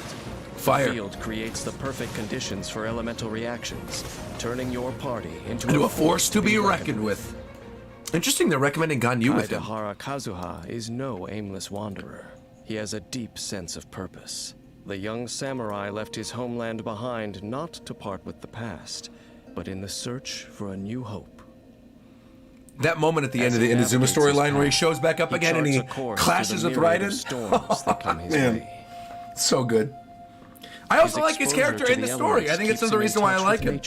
Fire. The field creates the perfect conditions for elemental reactions, turning your party into a force to be reckoned with. Interesting they're recommending Ganyu with him. Kaidahara Kazuha is no aimless wanderer. He has a deep sense of purpose. The young samurai left his homeland behind not to part with the past, but in the search for a new hope. That moment at the end of the Inazuma storyline where he shows back up again and he clashes with Raiden. Man, so good. I also like his character in the story. I think it's another reason why I like him.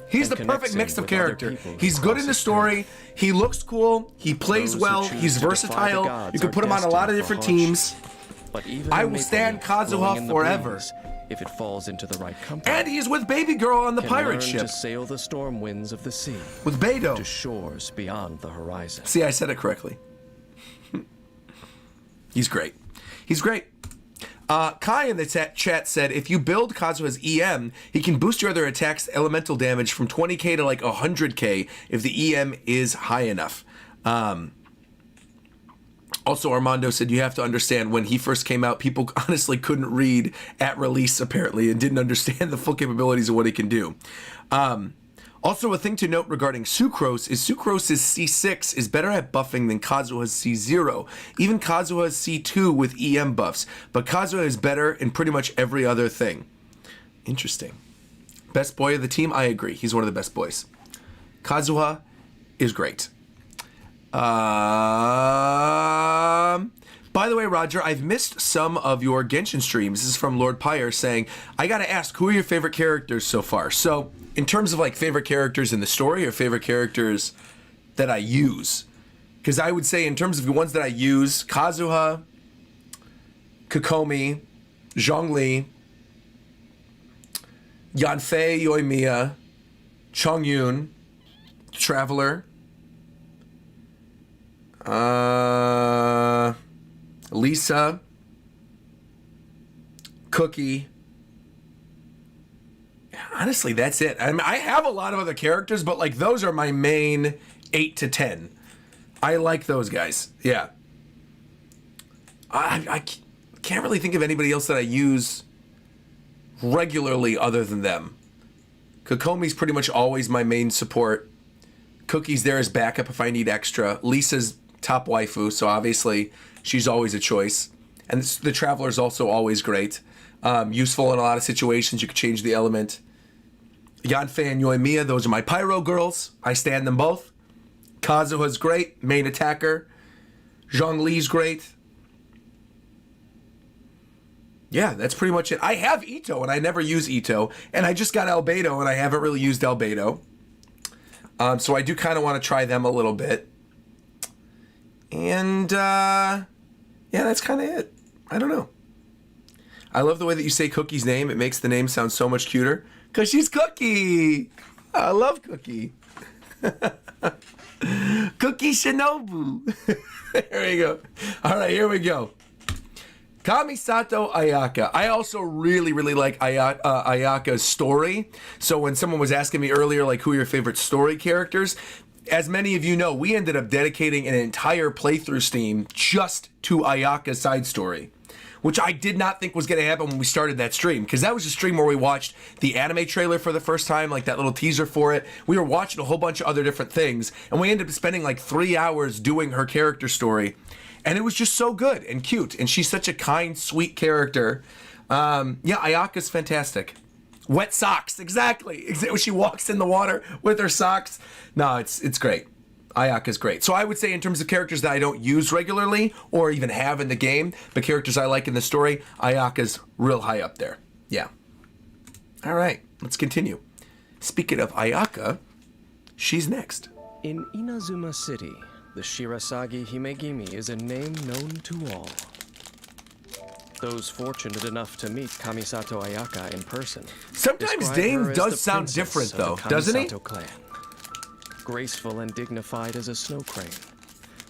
He's the perfect mix of character. He's good in the story. He looks cool. He plays well. He's versatile. You can put him on a lot of different teams. I will stand Kazuha forever. If it falls into the right company. And he's with Baby Girl on the pirate ship. To sail the storm winds of the sea. With Beidou. To shores beyond the horizon. See, I said it correctly. He's great. He's great. Kai in the chat said, if you build Kazuha's EM, he can boost your other attacks elemental damage from 20k to like 100k if the EM is high enough. Also, Armando said you have to understand when he first came out, people honestly couldn't read at release, apparently, and didn't understand the full capabilities of what he can do. Also, a thing to note regarding Sucrose is Sucrose's C6 is better at buffing than Kazuha's C0. Even Kazuha's C2 with EM buffs, but Kazuha is better in pretty much every other thing. Interesting. Best boy of the team? I agree. He's one of the best boys. Kazuha is great. By the way, Roger, I've missed some of your Genshin streams. This is from Lord Pyre saying, I gotta ask, who are your favorite characters so far? So, in terms of like favorite characters in the story or favorite characters that I use, because I would say in terms of the ones that I use, Kazuha, Kokomi, Zhongli, Yanfei Yoimiya, Chongyun, Traveler, Lisa, Cookie. Honestly, that's it. I mean, I have a lot of other characters, but like those are my main 8 to 10. I like those guys. Yeah. I can't really think of anybody else that I use regularly other than them. Kokomi's pretty much always my main support. Cookie's there as backup if I need extra. Lisa's top waifu, so obviously she's always a choice. And the Traveler's also always great. Useful in a lot of situations. You can change the element. Yanfei and Yoimiya, those are my Pyro girls. I stand them both. Kazuha's great, main attacker. Zhongli's great. Yeah, that's pretty much it. I have Ito, and I never use Ito. And I just got Albedo, and I haven't really used Albedo. So I do kind of want to try them a little bit. And, yeah, that's kind of it. I don't know. I love the way that you say Cookie's name. It makes the name sound so much cuter. Because she's Cookie. I love Cookie. Cookie Shinobu. There we go. All right, here we go. Kamisato Ayaka. I also really like Ayaka's story. So when someone was asking me earlier, like, who are your favorite story characters? As many of you know, we ended up dedicating an entire playthrough stream just to Ayaka's side story, which I did not think was going to happen when we started that stream, because that was a stream where we watched the anime trailer for the first time, like that little teaser for it. We were watching a whole bunch of other different things, and we ended up spending like 3 hours doing her character story, and it was just so good and cute, and she's such a kind, sweet character. Yeah, Ayaka's fantastic. Wet socks, exactly. When she walks in the water with her socks. No, it's great. Ayaka's great. So I would say in terms of characters that I don't use regularly or even have in the game, but characters I like in the story, Ayaka's real high up there. Yeah. All right, let's continue. Speaking of Ayaka, she's next. In Inazuma City, the Shirasagi Himegimi is a name known to all. Those fortunate enough to meet Kamisato Ayaka in person Sometimes describe Dane her as does the sound princess different, of though, the doesn't he? Kamisato clan. Graceful and dignified as a snow crane,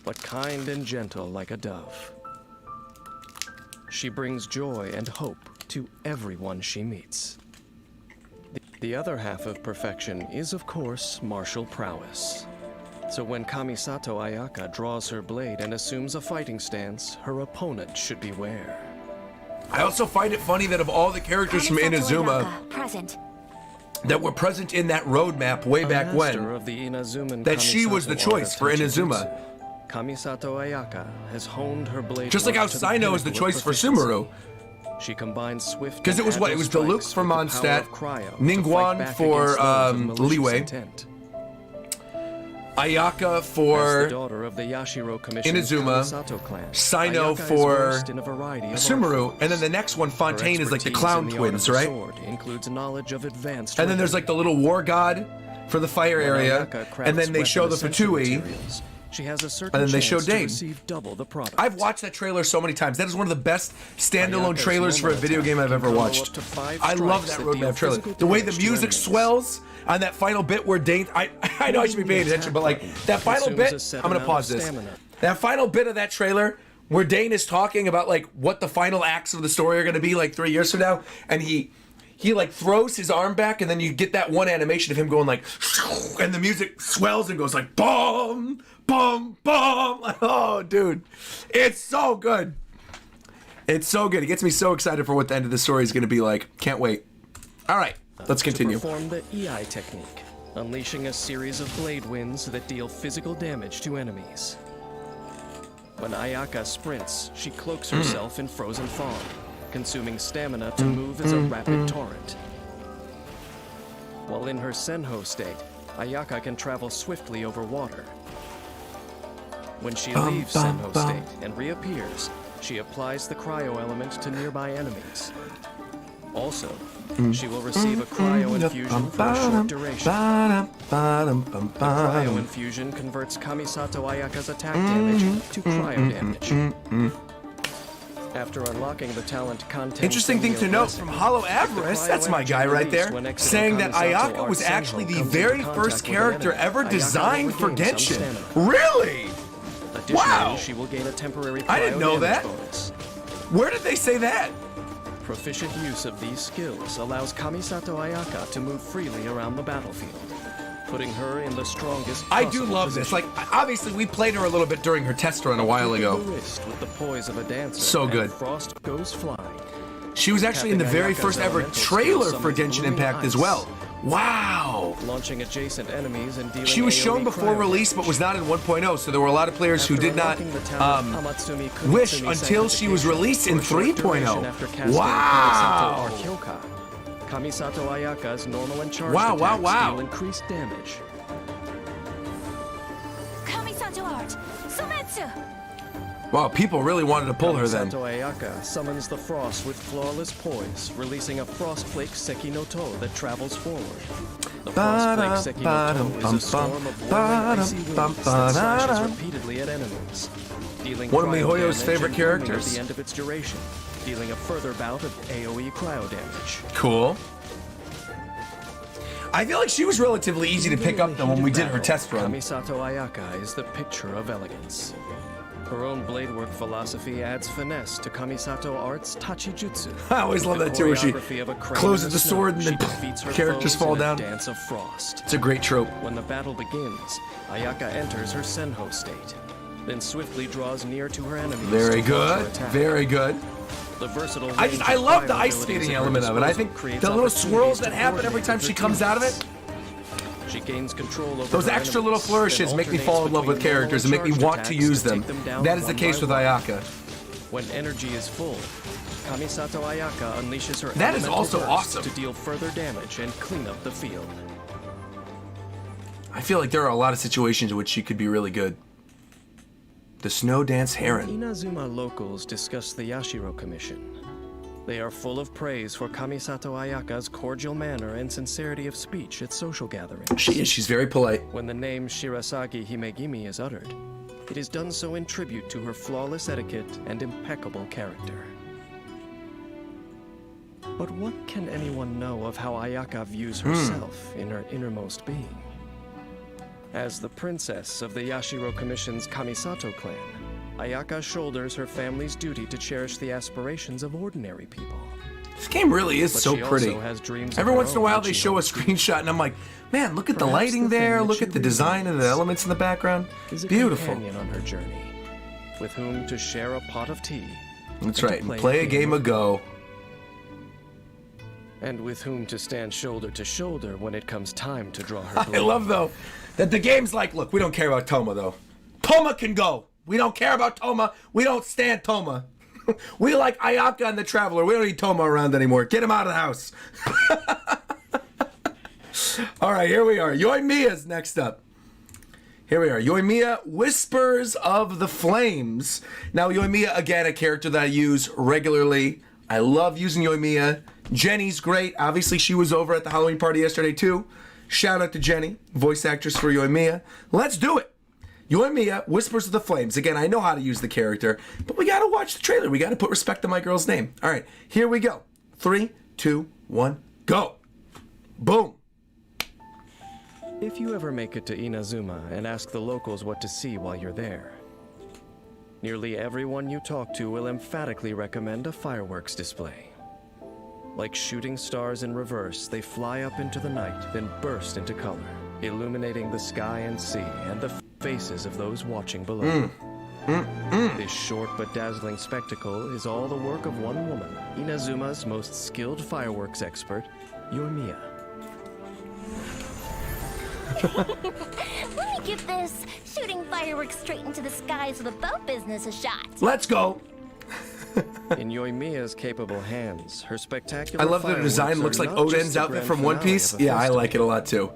but kind and gentle like a dove. She brings joy and hope to everyone she meets. The other half of perfection is, of course, martial prowess. So when Kamisato Ayaka draws her blade and assumes a fighting stance, her opponent should beware. I also find it funny that of all the characters from Kamisato Inazuma Ayaka, present. that were present in that roadmap way back when, Of the Inazuman that she was Kamisato the choice art for of Inazuma. Tachijutsu, Kamisato Ayaka has honed her blade. Just like how Sino is the choice for Sumeru. She combines swift. Because it was what? It was Diluc for Mondstadt, Ningguang for Liyue, Ayaka for Inazuma, Sino for Sumeru, and then the next one, Fontaine, is like the clown twins, right? Includes knowledge of advanced. And then there's like the little war god for the fire area, and then they show the Fatui, she has a certain and then they show chance to Dane. receive double the product. I've watched that trailer so many times. That is one of the best standalone trailers for a video game I've ever watched. I love that roadmap trailer. The way the music swells on that final bit where Dane, I know I should be paying attention, but like that final bit, I'm gonna pause this. That final bit of that trailer where Dane is talking about like what the final acts of the story are gonna be like 3 years from now, and he like throws his arm back, and then you get that one animation of him going like, and the music swells and goes like, boom, boom, boom. Oh, dude, it's so good. It's so good. It gets me so excited for what the end of the story is going to be like. Can't wait. All right, let's continue. To perform the EI technique, unleashing a series of blade winds that deal physical damage to enemies. When Ayaka sprints, she cloaks herself in frozen fog, consuming stamina to move as a rapid torrent. While in her Senho state, Ayaka can travel swiftly over water. When she leaves Senho state and reappears, she applies the cryo element to nearby enemies. Also, she will receive a cryo infusion for a short duration. The cryo infusion converts Kamisato Ayaka's attack damage to cryo damage. After unlocking the talent content. Interesting thing to note from Hollow Avarice, that's my guy right there, saying that Ayaka was actually the very first character ever designed for Genshin. Really? Wow! She will gain a temporary I didn't know that. bonus. Where did they say that? Proficient use of these skills allows Kamisato Ayaka to move freely around the battlefield, putting her in the strongest I do possible love this. position. Like, obviously, we played her a little bit during her test run a while ago. Wrist with the poise of a dancer, So good. and Frost goes flying. She was actually in the very first ever trailer for Genshin Impact as well. Wow! Launching adjacent enemies and dealing She was AoE shown before cryo release, but was not in 1.0, so there were a lot of players who After did not unlocking the talent Hamatsumi Kunitsumi wish until she was released in for a short duration after 3.0. casting Wow! Kamisato or Kyoka, Kamisato Ayaka's normal and charged Wow, wow, attacks wow. deal increased damage. Kamisato art, Sumetsu. Wow, people really wanted to pull her then. Kamisato Ayaka summons the frost with flawless poise, releasing a frostflake Seki no To that travels forward. The frostflake Seki no To is a storm of whirling icy winds that slashes repeatedly at enemies, dealing One of cryo MiHoYo's damage favorite and booming characters. at the end of its duration, dealing a further bout of AoE cryo damage. Cool. I feel like she was relatively easy to pick up though when we did her test run. Kamisato Ayaka is the picture of elegance. Her own bladework philosophy adds finesse to Kamisato art's Tachijutsu. I always love The that too, where she choreography of a crane closes in the snow. sword and She then defeats her characters foes fall in a down. dance of frost. It's a great trope. When the battle begins, Ayaka enters her Senho state, then swiftly draws near to her enemies. Very to launch her good. attack. Very good. The versatile I love the ice skating element of it. I think the little swirls that happen every time she comes out of it, She gains control over those her extra little enemies, flourishes then make me alternates fall in love with between normal characters and make me charged want to attacks use them. take them down That is the one case by with one. Ayaka. When energy is full, Kamisato Ayaka unleashes her That is elemental also burst awesome. to deal further damage and clean up the field. I feel like there are a lot of situations in which she could be really good. The Snow Dance Heron. Inazuma locals discuss the Yashiro Commission. They are full of praise for Kamisato Ayaka's cordial manner and sincerity of speech at social gatherings. She is. She's very polite. When the name Shirasagi Himegimi is uttered, it is done so in tribute to her flawless etiquette and impeccable character. But what can anyone know of how Ayaka views herself in her innermost being? As the princess of the Yashiro Commission's Kamisato clan, Ayaka shoulders her family's duty to cherish the aspirations of ordinary people. This game really is so pretty. Every once in a while they show a screenshot and I'm like, man, look at the lighting there, look at the design and the elements in the background. Beautiful. On her journey, with whom to share a pot of tea. That's right, play a game of Go. And with whom to stand shoulder to shoulder when it comes time to draw her blade. I love, though, that the game's like, look, we don't care about Toma, though. Toma can go. We don't care about Toma. We don't stand Toma. We like Ayaka and the Traveler. We don't need Toma around anymore. Get him out of the house. All right, here we are. Yoimiya's next up. Here we are. Yoimiya, Whispers of the Flames. Now, Yoimiya, again, a character that I use regularly. I love using Yoimiya. Jenny's great. Obviously, she was over at the Halloween party yesterday, too. Shout out to Jenny, voice actress for Yoimiya. Let's do it. Yoimiya, Whispers of the Flames. Again, I know how to use the character, but we gotta watch the trailer. We gotta put respect on my girl's name. All right, here we go. 3, 2, 1, go. Boom. If you ever make it to Inazuma and ask the locals what to see while you're there, nearly everyone you talk to will emphatically recommend a fireworks display. Like shooting stars in reverse, they fly up into the night, then burst into color, illuminating the sky and sea and the faces of those watching below. This short but dazzling spectacle is all the work of one woman, Inazuma's most skilled fireworks expert, Yoimiya. Let me give this shooting fireworks straight into the skies with a bow business a shot. Let's go. In Yoimiya's capable hands, her spectacular I love the design. Looks like Oden's outfit from One Piece. Yeah, I like it a lot too.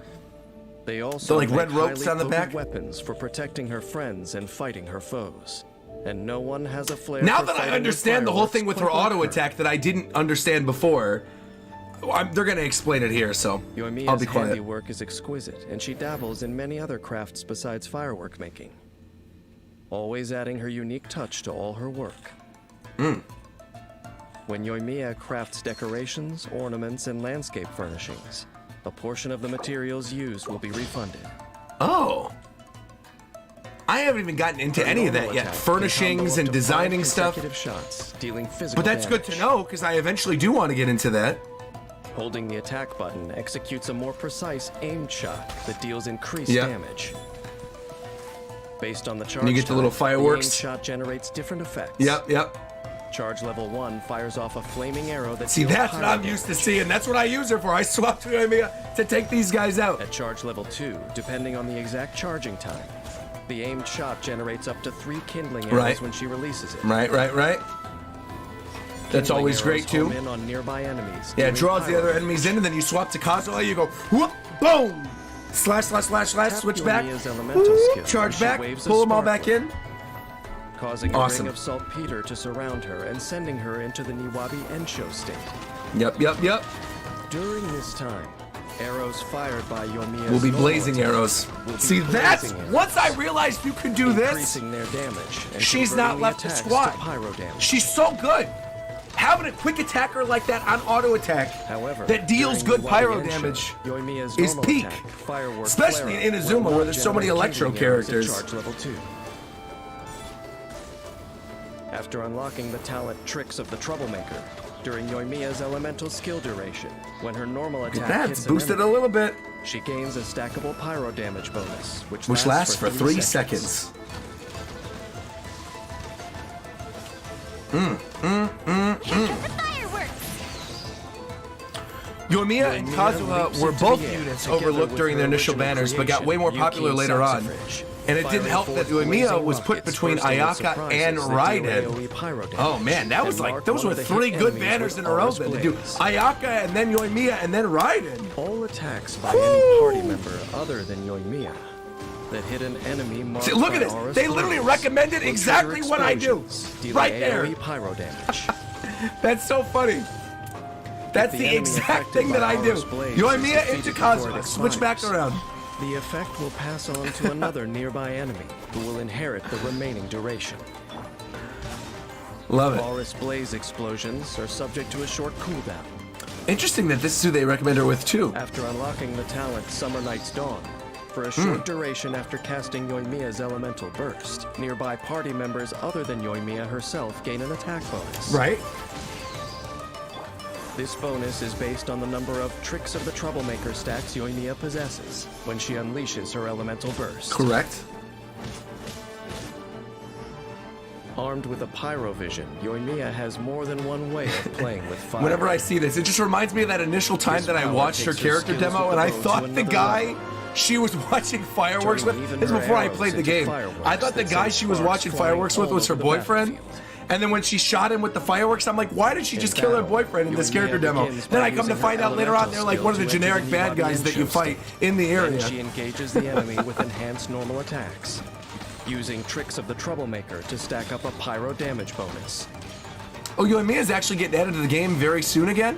They also like red ropes on the back. Weapons for protecting her friends and fighting her foes. And no one has a flair. Now that I understand the whole thing with her auto attack that I didn't understand before, they're gonna explain it here, so I'll be quiet. Handiwork is exquisite, and she dabbles in many other crafts besides firework making, always adding her unique touch to all her work. When Yoimiya crafts decorations, ornaments, and landscape furnishings, a portion of the materials used will be refunded. Oh. I haven't even gotten into any of that yet. Furnishings and designing stuff. Shots, dealing physical but that's good to know, because I eventually do want to get into that. Holding the attack button executes a more precise aimed shot that deals increased damage. Based on the charge, and you get the little fireworks. The aimed shot generates different effects. Yep. Charge level 1 fires off a flaming arrow that See, that's what I'm used to seeing. That's what I use her for. I swap to Yoimiya to take these guys out. At charge level 2, depending on the exact charging time, the aimed shot generates up to 3 kindling arrows when she releases it. Right. That's always great too. In on nearby enemies, yeah, it draws the other enemies in, and then you swap to Kazuha. You go, whoop, boom, slash, switch back, whoop, charge back, pull them all back in. Causing a ring of saltpeter to surround her and sending her into the Niwabi Ensho state. Yep. During this time, arrows fired by Yoimiya's will be blazing arrows. See, that's once I realized you could do this. Increasing their damage. And she's not left to squat. She's so good. Having a quick attacker like that on auto attack that deals good pyro damage is peak. Especially in Inazuma, where there's so many electro characters. Charge level 2. After unlocking the talent Tricks of the Troublemaker, during Yoimiya's elemental skill duration, when her normal attack hits boosted a little bit. She gains a stackable pyro damage bonus, which lasts for 3 seconds. Yoimiya and Kazuha were both units overlooked during their initial banners, but got way more popular later on. And it didn't help that Yoimiya was put between Ayaka and Raiden. Oh man, that was like, those were 3 good banners in a row then to do. Ayaka and then Yoimiya and then Raiden. All attacks by any party member other than Yoimiya that hit an enemy marked See, look at this. They literally recommended exactly what I do. Right there. Pyro damage. That's so funny. That's the exact thing that I do. Yoimiya into Kazuha. Switch back around. The effect will pass on to another nearby enemy, who will inherit the remaining duration. Love it. Walrus blaze explosions are subject to a short cooldown, Interesting that this is who they recommend her with, too. After unlocking the talent Summer Night's Dawn, for a short duration after casting Yoimiya's elemental burst, nearby party members other than Yoimiya herself gain an attack bonus. Right? This bonus is based on the number of Tricks of the Troublemaker stacks Yoimiya possesses when she unleashes her elemental burst. Correct. Armed with a pyrovision, Yoimiya has more than one way of playing with fire. Whenever I see this, it just reminds me of that initial time that I watched her character demo, and I thought the guy she was watching fireworks with, this is before I played the game, I thought the guy she was watching fireworks with was her boyfriend. And then when she shot him with the fireworks, I'm like, why did she just kill her boyfriend in this character demo? Then I come to find out later on they're like one of the generic bad guys that you fight in the area. She engages the enemy with enhanced normal attacks, using Tricks of the Troublemaker to stack up a pyro damage bonus. Oh, Yoimiya's actually getting added to the game very soon again?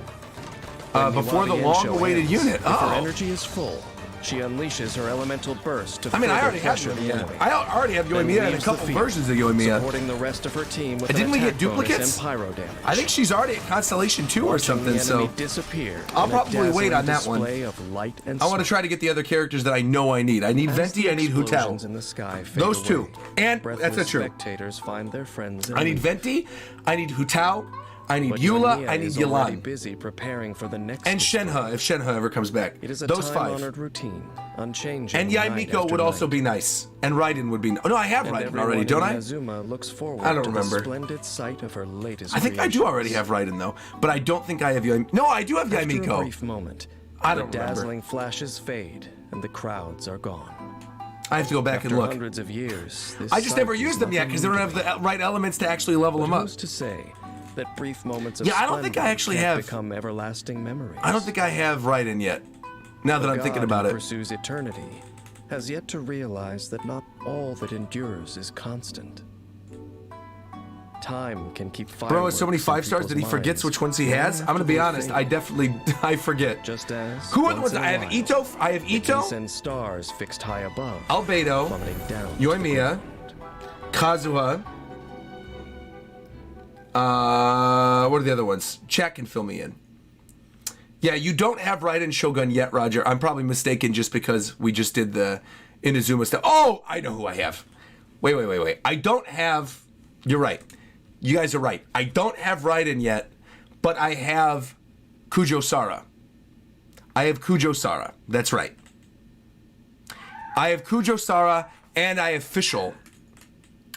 Before the long-awaited unit. If her energy is full, she unleashes her elemental burst to I mean, I further already have pressure the Yoimiya. enemy. I already have Yoimiya and a couple versions of Yoimiya. Supporting the rest of her team with And didn't an we get attack duplicates? bonus and pyro damage. I think she's already at Constellation 2 or something, The so enemy disappear I'll in a probably wait dazzling on that one. display of light and I want to smoke. try to get the other characters that I know I need. I need As Venti, the I need explosions Hutao. in the sky fade Those two. away, And breathless that's true. Spectators find their friends. I need Venti, I need Hutao, I need But Eula, Yoimiya I need is already Yelan. busy preparing for the next And destroy. Shenhe, if Shenhe ever comes back. It is a Those five. time-honored routine, unchanging. And night Yaimiko after would also night. be nice. And Raiden would be nice. Oh, no, I have And Raiden everyone already, in don't I? Inazuma looks forward I don't to remember. the splendid sight of her latest I think I do already have Raiden, though. But I don't think I have Yaimiko. No, I do have After a Yaimiko. brief moment, I the don't remember. dazzling flashes fade and the crowds are gone. I have to go back After and look. hundreds of years, this I just sight never is used them yet because they nothing don't have new to the right elements to actually level me. them But up. who's to say that brief moments of Yeah, I don't think I splendor actually can't have- become everlasting memories. I don't think I have Raiden yet. Now that The I'm thinking god about who it. pursues eternity has yet to realize that not all that endures is constant. Time can keep fireworks Bro has so many in 5 stars that he people's forgets minds which ones he has. I'm gonna be honest, I definitely I forget. Just as Who are the once ones? in a I have while, Ito. I have it can Ito, send stars fixed high above, Albedo, plummeting down. to the Yoimiya, ground. Kazuha. What are the other ones? Chat can fill me in. Yeah, you don't have Raiden Shogun yet, Roger. I'm probably mistaken just because we just did the Inazuma stuff. Oh, I know who I have. Wait. I don't have... You're right. You guys are right. I don't have Raiden yet, but I have Kujo Sara. I have Kujo Sara. That's right. I have Kujo Sara, and I have Fischl.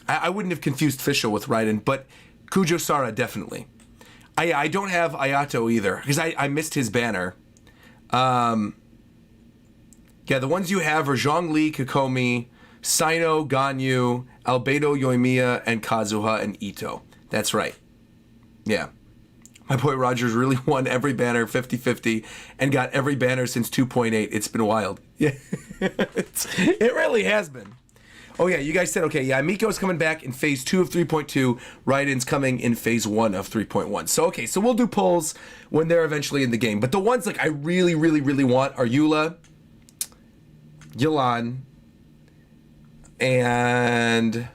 I wouldn't have confused Fischl with Raiden, but Kujo Sara definitely. I don't have Ayato either, because I missed his banner. Yeah, the ones you have are Zhongli, Kokomi, Sino, Ganyu, Albedo, Yoimiya, and Kazuha, and Ito. That's right. Yeah. My boy Rogers really won every banner 50-50 and got every banner since 2.8. It's been wild. Yeah. It really has been. Oh, yeah, you guys said, okay, yeah, Miko's coming back in phase 2 of 3.2. Raiden's coming in phase 1 of 3.1. So, okay, so we'll do pulls when they're eventually in the game. But the ones, like, I really, really, really want are Eula, Yelan, and...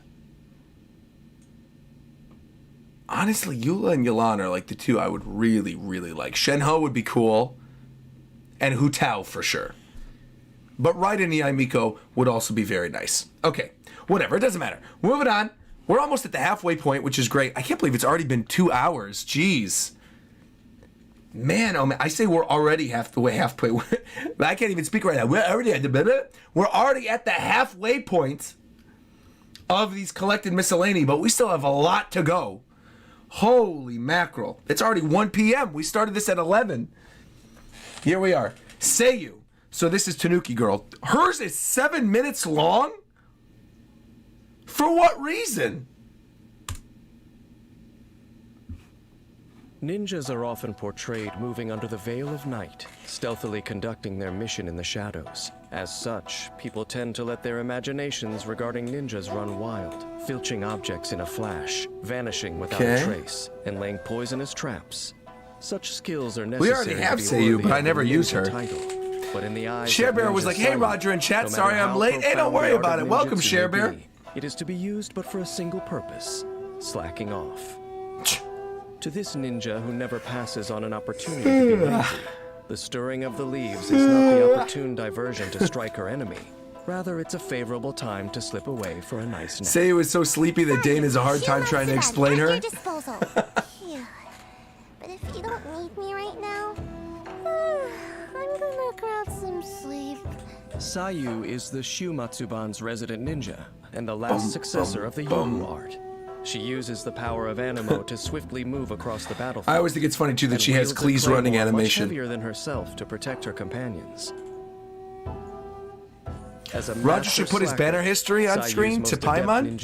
honestly, Eula and Yelan are, like, the two I would really, really like. Shenhe would be cool. And Hutao, for sure. But Raiden and Yaimiko would also be very nice. Okay, whatever, it doesn't matter. Moving on. We're almost at the halfway point, which is great. I can't believe it's already been 2 hours. Jeez. Man, oh man, I say we're already halfway. I can't even speak right now. We're already at the halfway point of these collected miscellany, but we still have a lot to go. Holy mackerel. It's already 1 p.m. We started this at 11. Here we are. Seiyu. So this is Tanuki Girl. Hers is 7 minutes long? For what reason? Ninjas are often portrayed moving under the veil of night, stealthily conducting their mission in the shadows. As such, people tend to let their imaginations regarding ninjas run wild, filching objects in a flash, vanishing without a trace, and laying poisonous traps. Such skills are necessary. We already have to be Seiyu, worthy but I of never the use ninja her. title. But in the eyes Share of Bear was Ninja like, hey, Silent, Roger in chat, no sorry matter I'm how late. Hey, don't profound worry the art about of it. Welcome, ninjutsu Share may Bear. be, it is to be used but for a single purpose, slacking off. To this ninja who never passes on an opportunity to be lazy, the stirring of the leaves is not the opportune diversion to strike her enemy. Rather, it's a favorable time to slip away for a nice nap. Say it was so sleepy that Dane has a hard time trying to explain her. Disposal. Phew. But if you don't need me right now, I'm gonna grab some sleep. Sayu is the Shumatsuban's resident ninja, and the last successor of the Yuhu art. She uses the power of Animo to swiftly move across the battlefield. I always think it's funny too that and she has wields a Klee's running claymore animation. much heavier than herself to protect her companions. As a Roger should put his banner history on screen to Paimon,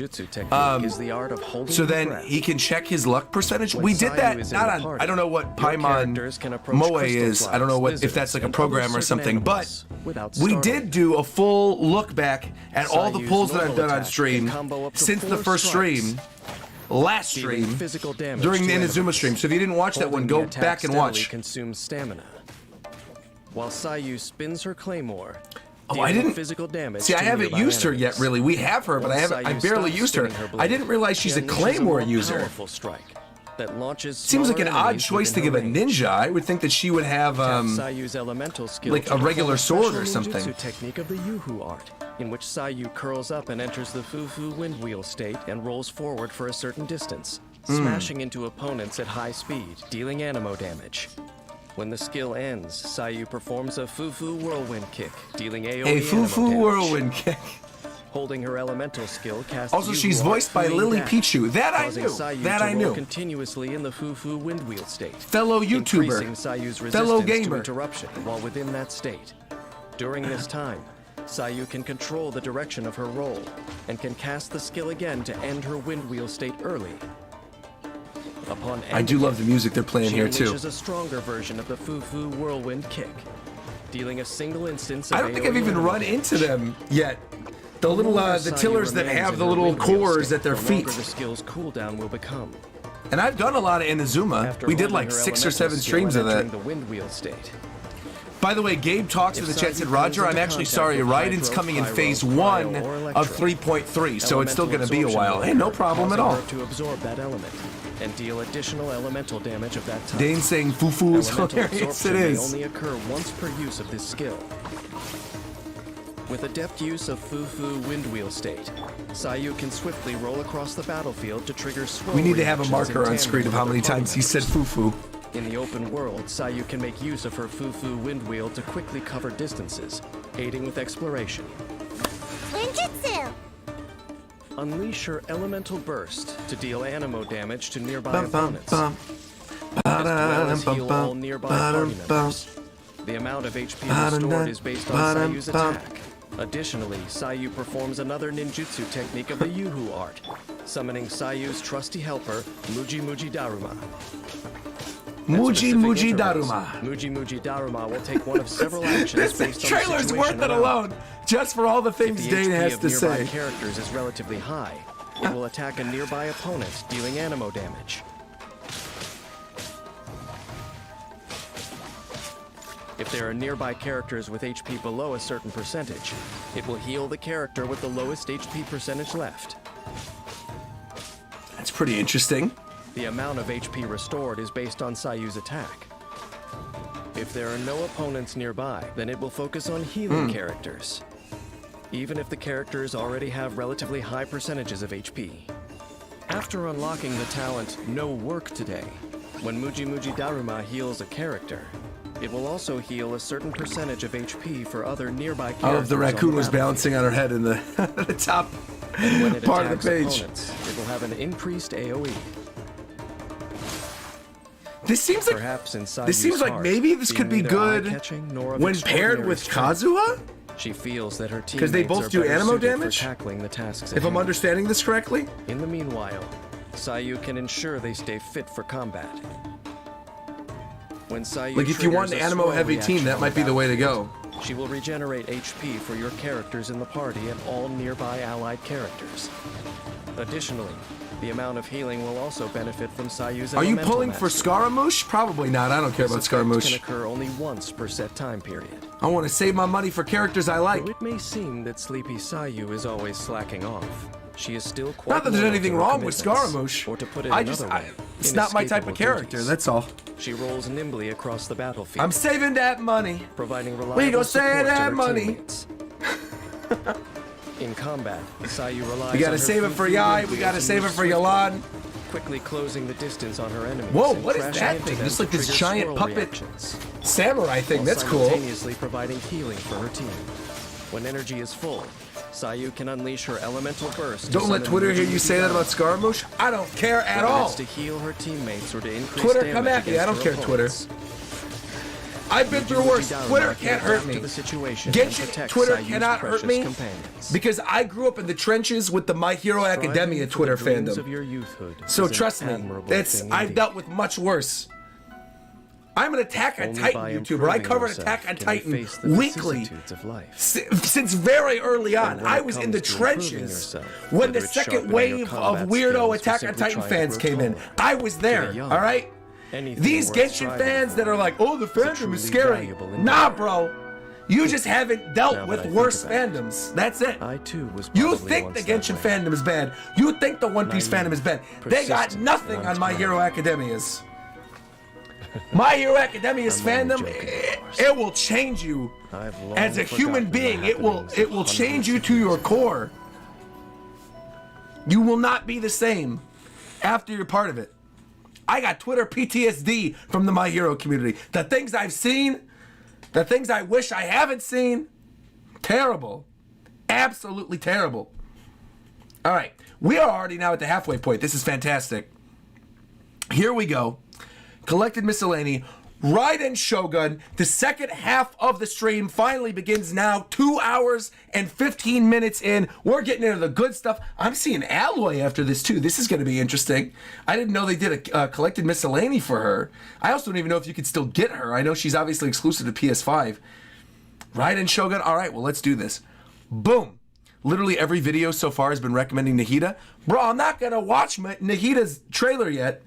so then he can check his luck percentage. We did that not on. I don't know what Paimon Moe is. I don't know what if that's like a program or something. But we did do a full look back at all the pulls that I've done on stream since the first stream. Last stream during the Inazuma stream. So if you didn't watch that one, go back and watch. Consumes stamina. While Sayu spins her claymore. Oh, I didn't. Physical damage See, I haven't used her yet, really. We have her, but I barely used her. I didn't realize she's a Claymore user. That launches seems like an odd choice to give a ninja. I would think that she would have like a regular sword or something. Technique of the Yuhu art, in which Sayu curls up and enters the Fufu wind wheel state and rolls forward for a certain distance, smashing into opponents at high speed, dealing animo damage. When the skill ends, Sayu performs a Fufu whirlwind kick, dealing AoE a Fufu whirlwind kick. Holding her elemental skill, casts also, she's voiced by Lily Pichu. That I knew. That I knew. Continuously in the Fufu wind wheel state. Fellow YouTuber. Sayu's fellow gamer. To interruption while within that state. During this time, Sayu can control the direction of her roll and can cast the skill again to end her wind wheel state early. I do love the music they're playing here too. She unleashes a stronger version of the Fufu whirlwind kick, dealing a single instance of I don't think I've even run into them yet. The little the tillers that have the little cores at their feet. The skill's cooldown will become. And I've done a lot of Inazuma. We did like 6 or 7 streams of that. The wind wheel state. By the way, Gabe talks to the chat, said, Roger, I'm actually sorry, Raiden's coming in phase 1 of 3.3, so it's still going to be a while. Hey, no problem at all. To absorb that element and deal additional elemental damage of that type. Dane saying Fufu is hilarious. It is. May only occur once per use of this skill. With adept use of Fufu wind wheel state, Sayu can swiftly roll across the battlefield to trigger swirl. We need to have a marker on screen of how many times he said Fufu. In the open world, Sayu can make use of her Fufu wind wheel to quickly cover distances, aiding with exploration. Ninjutsu! Unleash her elemental burst to deal animo damage to nearby opponents, as well as heal all nearby party members. The amount of HP restored is based on Sayu's attack. Additionally, Sayu performs another ninjutsu technique of the Yuhu art, summoning Sayu's trusty helper, Muji Muji Daruma. Muji Muji Daruma. Muji Muji Daruma will take one of several actions based on the situation. Trailer's worth it alone, just for all the things Dane has to say. If the HP of nearby characters is relatively high, it will attack a nearby opponent, dealing animo damage. If there are nearby characters with HP below a certain percentage, it will heal the character with the lowest HP percentage left. That's pretty interesting. The amount of HP restored is based on Sayu's attack. If there are no opponents nearby, then it will focus on healing characters, even if the characters already have relatively high percentages of HP. After unlocking the talent No Work Today, when Muji Muji Daruma heals a character, it will also heal a certain percentage of HP for other nearby characters. All of the raccoon was balancing on her head in the, the top part of the page. It will have an increased AoE. This seems like maybe this could be good when paired with Kazuha? She feels that her teammates because they both do animo damage? Tackling the tasks if I'm understanding this correctly? In the meanwhile, Sayu can ensure they stay fit for combat. When Sayu like if you want an animo heavy team, that might be the way to go. She will regenerate HP for your characters in the party and all nearby allied characters. Additionally, the amount of healing will also benefit from Sayu's Are you pulling for Scaramouche? Probably not. I don't care about Scaramouche. This can occur only once per set time period. I want to save my money for characters I like. Though it may seem that Sleepy Sayu is always slacking off, she is still quite Not that there's loyal anything to her wrong with commitments. Scaramouche. Or to put it it's not my type of inescapable character, duties. that's all. She rolls nimbly across the battlefield. I'm saving that money. Providing We reliable gonna save support to that her money. teammates. In combat, Sayu relies We gotta on her save it for frou-frou Yai, wind we wheels gotta to save it move for swiftly, Yalan. quickly closing the distance on her enemies. Whoa, and what is crashing that into thing? them Just to like this trigger giant swirl puppet reactions, samurai thing, while that's cool. simultaneously providing healing for her team. When energy is full, Sayu can unleash her elemental burst. to Don't let summon Twitter hear you emergency say that about battles. Scaramouche. I don't care at Whether all. it's to heal her teammates or to increase Twitter, damage come at me. I against don't her care, Twitter. opponents. I've been through worse. Down Twitter mark and can't hurt adapt to me. the situation and Genshin, protect Twitter Sayu's cannot hurt precious me companions. because I grew up in the trenches with the My Hero Academia Striving for Twitter the dreams fandom. of your youthhood So is an trust me, admirable it's thing I've indeed. dealt with much worse. I'm an Attack on Only Titan by YouTuber. I improving covered yourself Attack on can you Titan face the weekly vicissitudes of life. since very early on. And when I it was in comes the to improving trenches yourself, when whether the it's second sharpening your wave of combat weirdo skills or Attack on simply Titan trying to fans grow came in. taller, I was there, young, all right? anything These worth Genshin striving fans for that are like, oh, the is a fandom truly is scary. valuable Nah, endeavor. bro. You just haven't dealt Now with that I think worse about it, fandoms. That's it. I too was You probably think the once that Genshin way. fandom is bad. You think the One Piece Naive, fandom is bad. They got persistent, nothing and on My Hero untiring. Academia's. My Hero Academia's I'm only fandom, joking, of course. it will change you. I've long As a human forgotten the being, it will happenings of change you hundreds to of your years ago. core. You will not be the same after you're part of it. I got Twitter PTSD from the My Hero community. The things I've seen, the things I wish I haven't seen, terrible. Absolutely terrible. All right, we are already now at the halfway point. This is fantastic. Here we go. Collected Miscellany, Raiden Shogun. The second half of the stream finally begins now. 2 hours and 15 minutes in. We're getting into the good stuff. I'm seeing Alloy after this too. This is going to be interesting. I didn't know they did a Collected Miscellany for her. I also don't even know if you could still get her. I know she's obviously exclusive to PS5. Raiden Shogun. All right, well, let's do this. Boom. Literally every video so far has been recommending Nahida. Bro, I'm not going to watch Nahida's trailer yet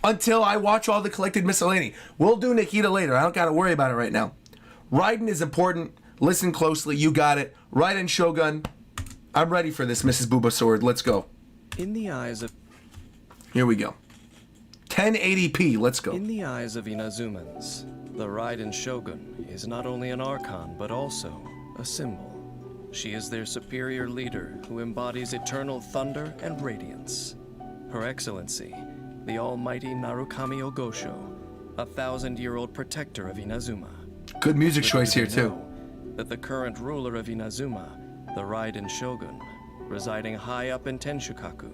until I watch all the Collected Miscellany. We'll do Nahida later. I don't got to worry about it right now. Raiden is important. Listen closely. You got it. Raiden Shogun. I'm ready for this, Mrs. Booba Sword. Let's go. In the eyes of Here we go. 1080p. Let's go. In the eyes of Inazumans, the Raiden Shogun is not only an archon, but also a symbol. She is their superior leader who embodies eternal thunder and radiance. Her Excellency, the almighty Narukami Ogosho, a 1,000-year-old protector of Inazuma. Good music Little choice do here, they too. know that the current ruler of Inazuma, the Raiden Shogun, residing high up in Tenshukaku,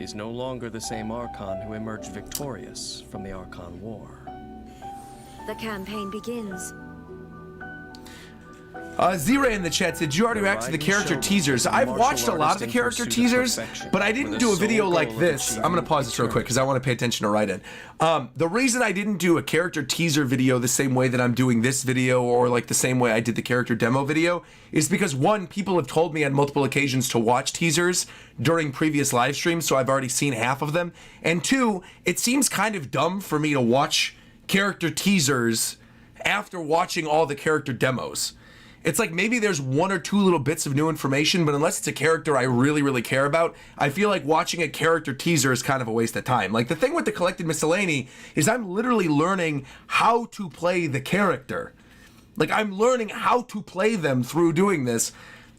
is no longer the same archon who emerged victorious from the Archon War. The campaign begins. Zira in the chat said, you already reacted to the Raiden character Shogun teasers. is a I've martial watched a lot of artist the in character pursuit of teasers, perfection, but I with didn't a do a sole video like goal of this. I'm going to achieving pause this real quick because I want to pay attention to Raiden. The reason I didn't do a character teaser video the same way that I'm doing this video or like the same way I did the character demo video is because, one, people have told me on multiple occasions to watch teasers during previous live streams, so I've already seen half of them. And two, it seems kind of dumb for me to watch character teasers after watching all the character demos. It's like maybe there's one or two little bits of new information, but unless it's a character I really, really care about, I feel like watching a character teaser is kind of a waste of time. Like the thing with the Collected Miscellany is I'm literally learning how to play the character. Like I'm learning how to play them through doing this.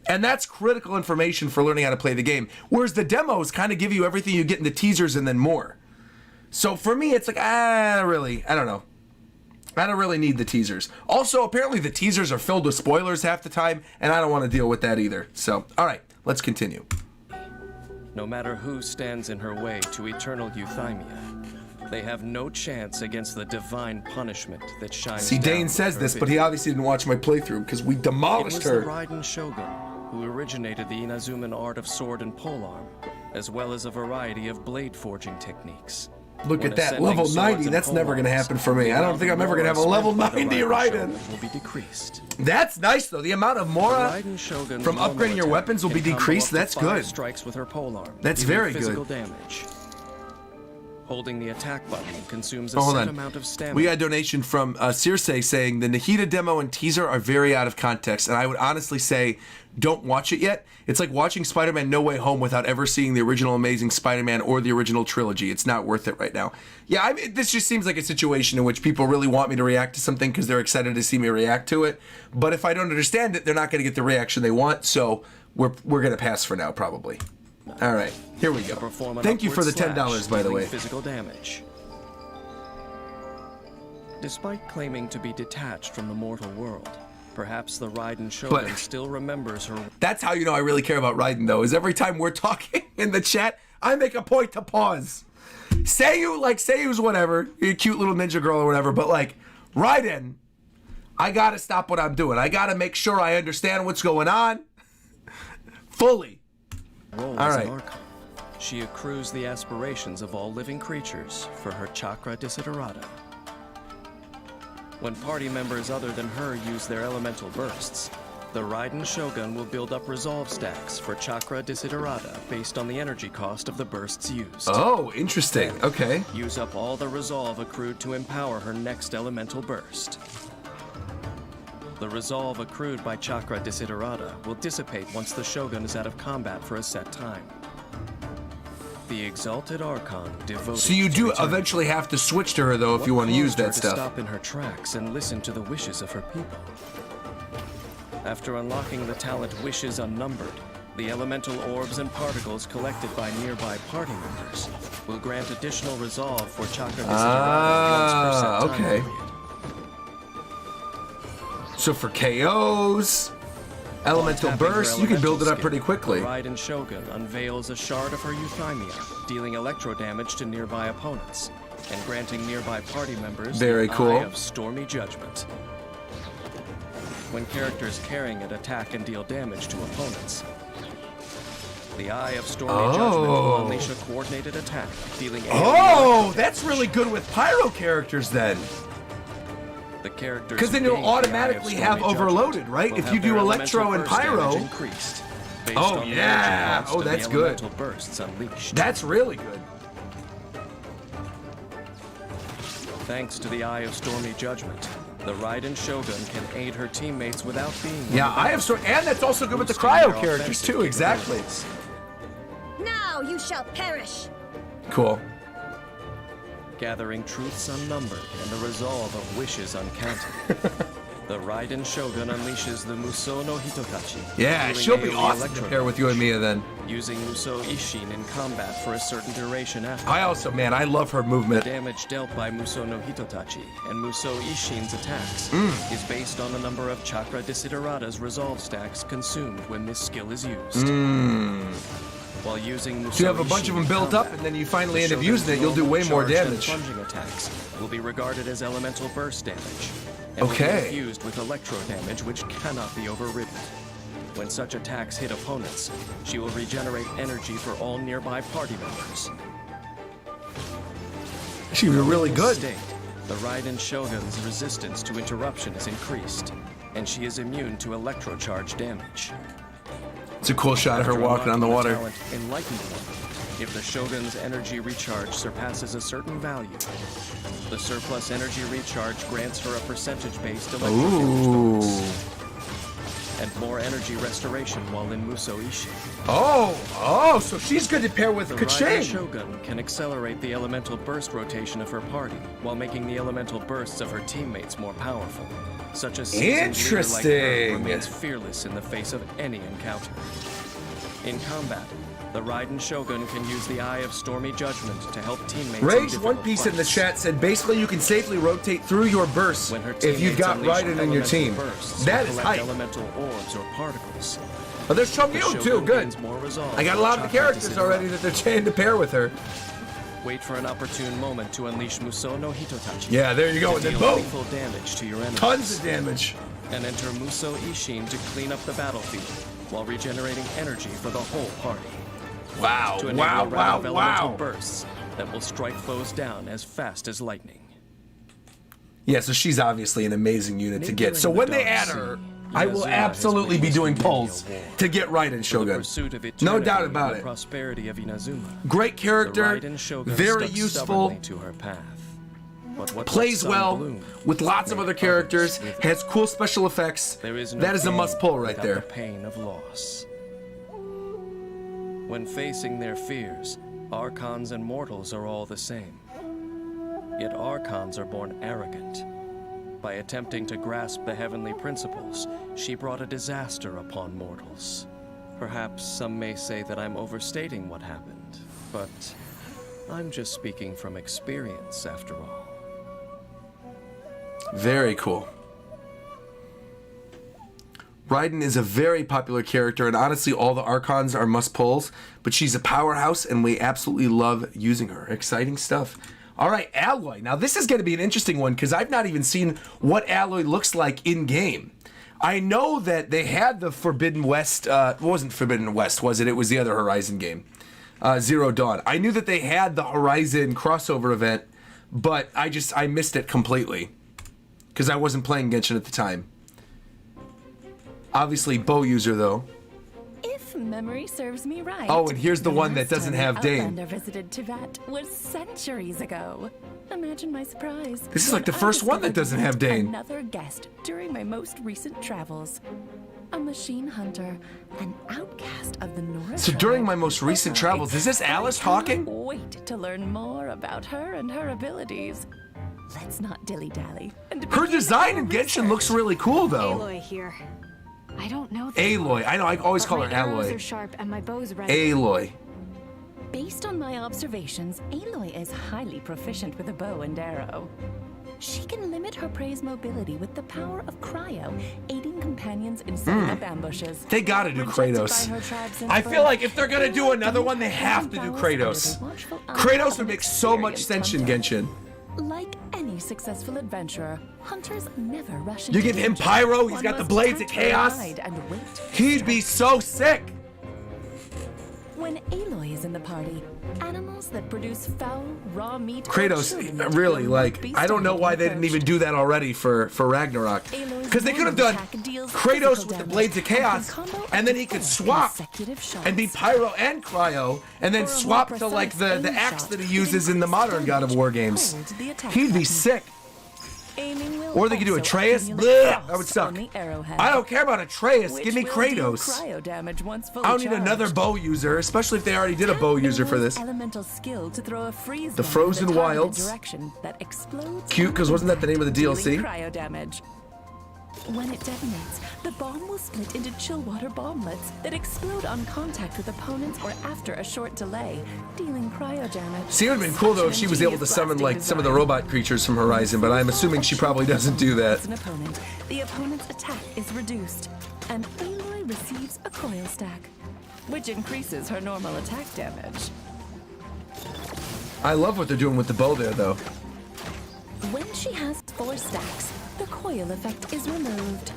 And that's critical information for learning how to play the game. Whereas the demos kind of give you everything you get in the teasers and then more. So for me, it's like, I don't know. I don't really need the teasers. Also, apparently the teasers are filled with spoilers half the time, and I don't want to deal with that either. So, all right, let's continue. No matter who stands in her way to eternal euthymia, they have no chance against the divine punishment that shines See, down Dane with says her this, but he video. obviously didn't watch my playthrough because we It demolished was her. the Raiden Shogun who originated the Inazuman art of sword and polearm, as well as a variety of blade forging techniques. Look When at that, ascending level swords 90, and that's never going to polearms, happen for me. the I don't amount think of I'm ever going to have a Mora level spent by the 90 Raiden Raiden. Shogun will be decreased. That's nice, though. The amount of Mora Raiden Shogun's from normal upgrading your attack weapons will be can combo decreased. up to That's 5 good. strikes with her polearm, That's dealing very physical good. damage. Holding the attack button consumes a Oh, hold set on. amount of stamina. We got a donation from Circe saying the Nahida demo and teaser are very out of context, and I would honestly say don't watch it yet. It's like watching Spider-Man No Way Home without ever seeing the original Amazing Spider-Man or the original trilogy. It's not worth it right now. Yeah, I mean, this just seems like a situation in which people really want me to react to something because they're excited to see me react to it. But if I don't understand it, they're not going to get the reaction they want, so we're going to pass for now, probably. All right, here we go. Thank you for the $10, by the way. Physical damage. Despite claiming to be detached from the mortal world, perhaps the Raiden Shogun still remembers her. That's how you know I really care about Raiden, though, is every time we're talking in the chat, I make a point to pause. Seiyu's whatever, you're a cute little ninja girl or whatever, but like, Raiden, I gotta stop what I'm doing. I gotta make sure I understand what's going on fully. Role All as right. an Archon. She accrues the aspirations of all living creatures for her chakra desiderata. When party members other than her use their elemental bursts, the Raiden Shogun will build up resolve stacks for chakra desiderata based on the energy cost of the bursts used. Oh, interesting. Okay. Use up all the resolve accrued to empower her next elemental burst. The resolve accrued by chakra desiderata will dissipate once the Shogun is out of combat for a set time. The exalted Archon devoted. So you do eventually have to switch to her, though, if you want to use that stuff. Stop in her tracks and listen to the wishes of her people. After unlocking the talent Wishes Unnumbered, the elemental orbs and particles collected by nearby party members will grant additional resolve for chakra desiderata once per set time period. So for KOs, elemental bursts, you can build it up pretty quickly. The Raiden Shogun unveils a shard of her euthymia, dealing electro damage to nearby opponents, and granting nearby party members Very the cool. Eye of Stormy Judgment. When characters carrying it attack and deal damage to opponents, the Eye of Stormy Judgment will unleash a coordinated attack, dealing that's really good with pyro characters then. the characters Because then you'll automatically have overloaded, right? If you do electro and pyro. Oh yeah! Oh, that's good. Bursts unleashed. That's really good. Thanks to the Eye of Stormy Judgment, the Raiden Shogun can aid her teammates without being. Yeah, Eye of Stormy, and that's also good with the cryo characters too. Exactly. Now you shall perish. Cool. Gathering truths unnumbered and the resolve of wishes uncounted. The Raiden Shogun unleashes the Musou no Hitotachi. Yeah, dealing she'll be AoE awesome to pair with you and Mia then. Using Musou Ishin in combat for a certain duration after. I love her movement. The damage dealt by Musou no Hitotachi and Musou Ishin's attacks is based on the number of Chakra Desiderata's resolve stacks consumed when this skill is used. While using Musou So you have a bunch of them built up, and then you finally end up using it, you'll do way more damage. Plunging attacks will be regarded as elemental burst damage, and will be infused with electro damage, which cannot be overridden. When such attacks hit opponents, she will regenerate energy for all nearby party members. She was really good. State, the Raiden Shogun's resistance to interruption is increased, and she is immune to electrocharge damage. It's a cool shot of her walking on the water. Enlightened One. If the Shogun's energy recharge surpasses a certain value, the surplus energy recharge grants her a percentage-based electro damage bonus. And more energy restoration while in Musou Ishin. So she's good to pair with The Raiden Kaching. Shogun can accelerate the elemental burst rotation of her party while making the elemental bursts of her teammates more powerful. Such a seasoned leader like her remains fearless in the face of any encounter. In combat, the Raiden Shogun can use the Eye of Stormy Judgment to help teammates. Rage One Piece in the chat said basically you can safely rotate through your bursts if you've got Raiden in your team. That is hype. Elemental orbs or particles. Oh, there's Chong-Yu too. Good. I got a lot of the characters already that they're chained to pair with her. Wait for an opportune moment to unleash Musou no Hitotachi. Yeah, there you go. And then boom! Full damage to your enemies. Tons of damage. And enter Musou Ishin to clean up the battlefield while regenerating energy for the whole party. Wow! To enable a round of elemental bursts that will strike foes down as fast as lightning. Yeah, so she's obviously an amazing unit to get. So when they add her, I will absolutely be doing polls to get Raiden Shogun. No doubt about it. Prosperity of Inazuma. Great character, Raiden Shogun very stuck useful, stubbornly to her path. But what plays let Sun well bloom with lots of made other characters, others wither. has cool special effects. There is no That is a pain must pull right without there. The pain of loss. When facing their fears, Archons and mortals are all the same. Yet Archons are born arrogant. By attempting to grasp the heavenly principles, she brought a disaster upon mortals. Perhaps some may say that I'm overstating what happened, but I'm just speaking from experience after all. Very cool. Raiden is a very popular character, and honestly, all the Archons are must-pulls, but she's a powerhouse, and we absolutely love using her. Exciting stuff. All right, Alloy. Now, this is going to be an interesting one, because I've not even seen what Alloy looks like in-game. I know that they had the Forbidden West, it wasn't Forbidden West, was it? It was the other Horizon game, Zero Dawn. I knew that they had the Horizon crossover event, but I missed it completely, because I wasn't playing Genshin at the time. Obviously, bow user, though. If memory serves me right. Oh, and here's the one that doesn't have Dane. Outlander visited Tibet was centuries ago. Imagine my surprise. This is like the when I first one that doesn't have discovered Dane. Another guest during my most recent travels. A machine hunter, an outcast of the North. So during my most recent travels, is this Alice talking? Wait to learn more about her and her abilities. Let's not dilly-dally. Her design in Genshin looks really cool, though. Aloy here. I don't know. Aloy. I know, I always call her My arrows Alloy. are sharp and my bow's ready. Aloy. Based on my observations, Aloy is highly proficient with a bow and arrow. She can limit her prey's mobility with the power of cryo, aiding companions in setting up ambushes. They gotta do Rejected Kratos. by her tribe since I feel birth, like if they're gonna do another one, they have to do Aloy Kratos. follows under the watchful eye Kratos of would an make so much experienced sense in hunter. Genshin. Like any successful adventurer, hunters never rush You into give him danger. Pyro, he's One got the must blades of tactfully chaos. hide and wait. He'd be so sick. When Aloy is in the party, animals that produce foul, raw meat. or Kratos, children really, will like, be I don't know why they didn't approached. even do that already for Ragnarok. Aloy's Because they could have normal done attack deals Kratos physical with the damage Blades of and can Chaos, combo and then he with could 4 swap consecutive shots. and be Pyro and Cryo, and then For a more swap to like precise the aim axe shot that he with uses in the increased modern God of War damage, games. hold the attack He'd be button. sick. Aiming will Or they could do also Atreus. accumulate Blech, frost that would suck. on the arrowhead, I don't care about Atreus. which Give me will Kratos. deal cryo damage once fully I don't need charged. another bow user, especially if they already did a bow user for this. Elemental skill to throw a freeze The bomb in Frozen targeted Wilds. direction that explodes Cute, 'cause wasn't that the name of the DLC? dealing cryo damage. When it detonates, the bomb will split into chill water bomblets that explode on contact with opponents or after a short delay, dealing cryo damage. See, it would have been cool though if she was able to summon like some of the robot creatures from Horizon, but I'm assuming she probably doesn't do that. As an opponent, the opponent's attack is reduced, and Aloy receives a coil stack, which increases her normal attack damage. I love what they're doing with the bow there though. When she has 4 stacks, the coil effect is removed.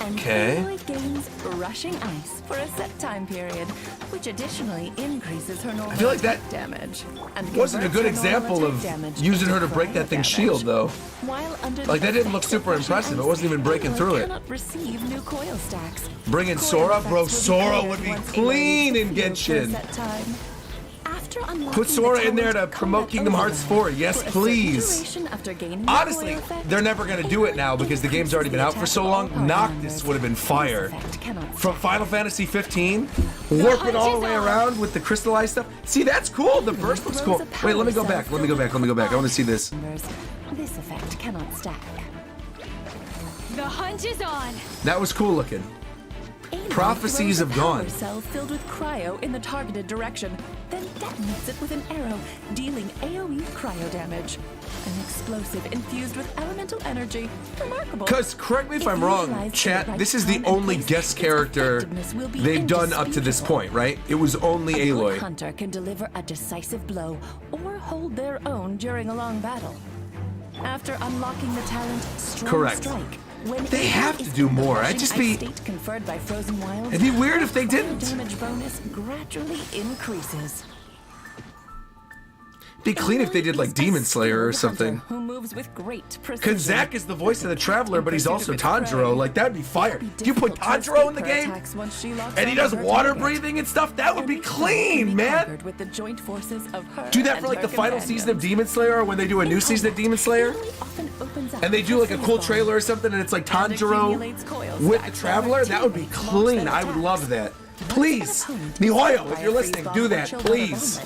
And Okay. Aloy gains rushing ice for a set time period, which additionally increases her normal I feel like that attack damage. And wasn't a converts good her normal example attack of damage using her into to break that cryo thing's damage. shield though. While under Like, the that didn't look effects of super rushing impressive. It ice, wasn't even breaking Aloy through it. cannot receive new coil stacks. Bring in Coil Sora? effects Bro, will be Sora cleared would be once Aloy clean leaves in the field for a Genshin. set time. After unlocking Put the Sora in there to talent promote Combat Kingdom Hearts Override 4. Yes, for a certain please. duration after gaining the Honestly, coil effect, they're never gonna do it now because the game's already been out for so long. Noctis would have been fire. This effect cannot From Final Fantasy 15, warp it all the way around with the crystallized stuff. See, that's cool. The burst looks cool. Wait, let me go back. Let me go back. Let me go back. I want to see this. This effect cannot stack. The hunt is on. That was cool looking. Aloy Prophecies throws a have gone. power cell filled with cryo in the targeted direction, then detonates it with an arrow, dealing AoE cryo damage. An explosive infused with elemental energy. Remarkable. Because, correct me if I'm wrong, chat, this is the only guest character they've done up to this point, right? It was only A good Aloy. hunter can deliver a decisive blow or hold their own during a long battle. After unlocking the talent Strong Correct. Strike, when They Aloy have to is do in the more. I'd rushing just ice be- state conferred by Frozen Wilds, It'd be weird if they the didn't. damage bonus gradually increases. Be clean if they did like Demon Slayer or something. Who moves with great precision. Cause Zack is the voice of the Traveler, but he's also Tanjiro. Like that'd be fire. If you put Tanjiro in the game, and he does water breathing and stuff, that would be clean, man. With the joint forces of her Do that for like the final season of Demon Slayer, or when they do a new season of Demon Slayer, and they do like a cool trailer or something, and it's like Tanjiro with the Traveler. That would be clean. I would love that. Please, Mihoyo, if you're listening, do that, please.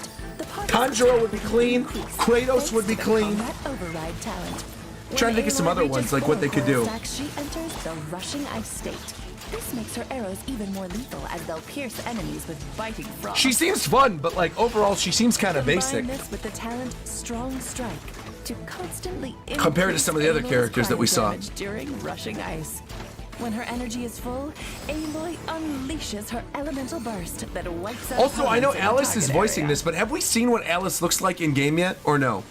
Tanjiro would be clean. Kratos would be clean. I'm trying to think of some other ones, like what they could do. She enters the rushing ice state. This makes her arrows even more lethal as they'll pierce enemies with biting frost. She seems fun, but like overall, she seems kind of basic. Combine this with the talent Strong Strike to constantly compared to some of the other characters that we saw. During rushing ice. When her energy is full, Aloy unleashes her elemental burst that wipes out. Also, I know Alice is voicing this, but have we seen what Alice looks like in game yet, or no?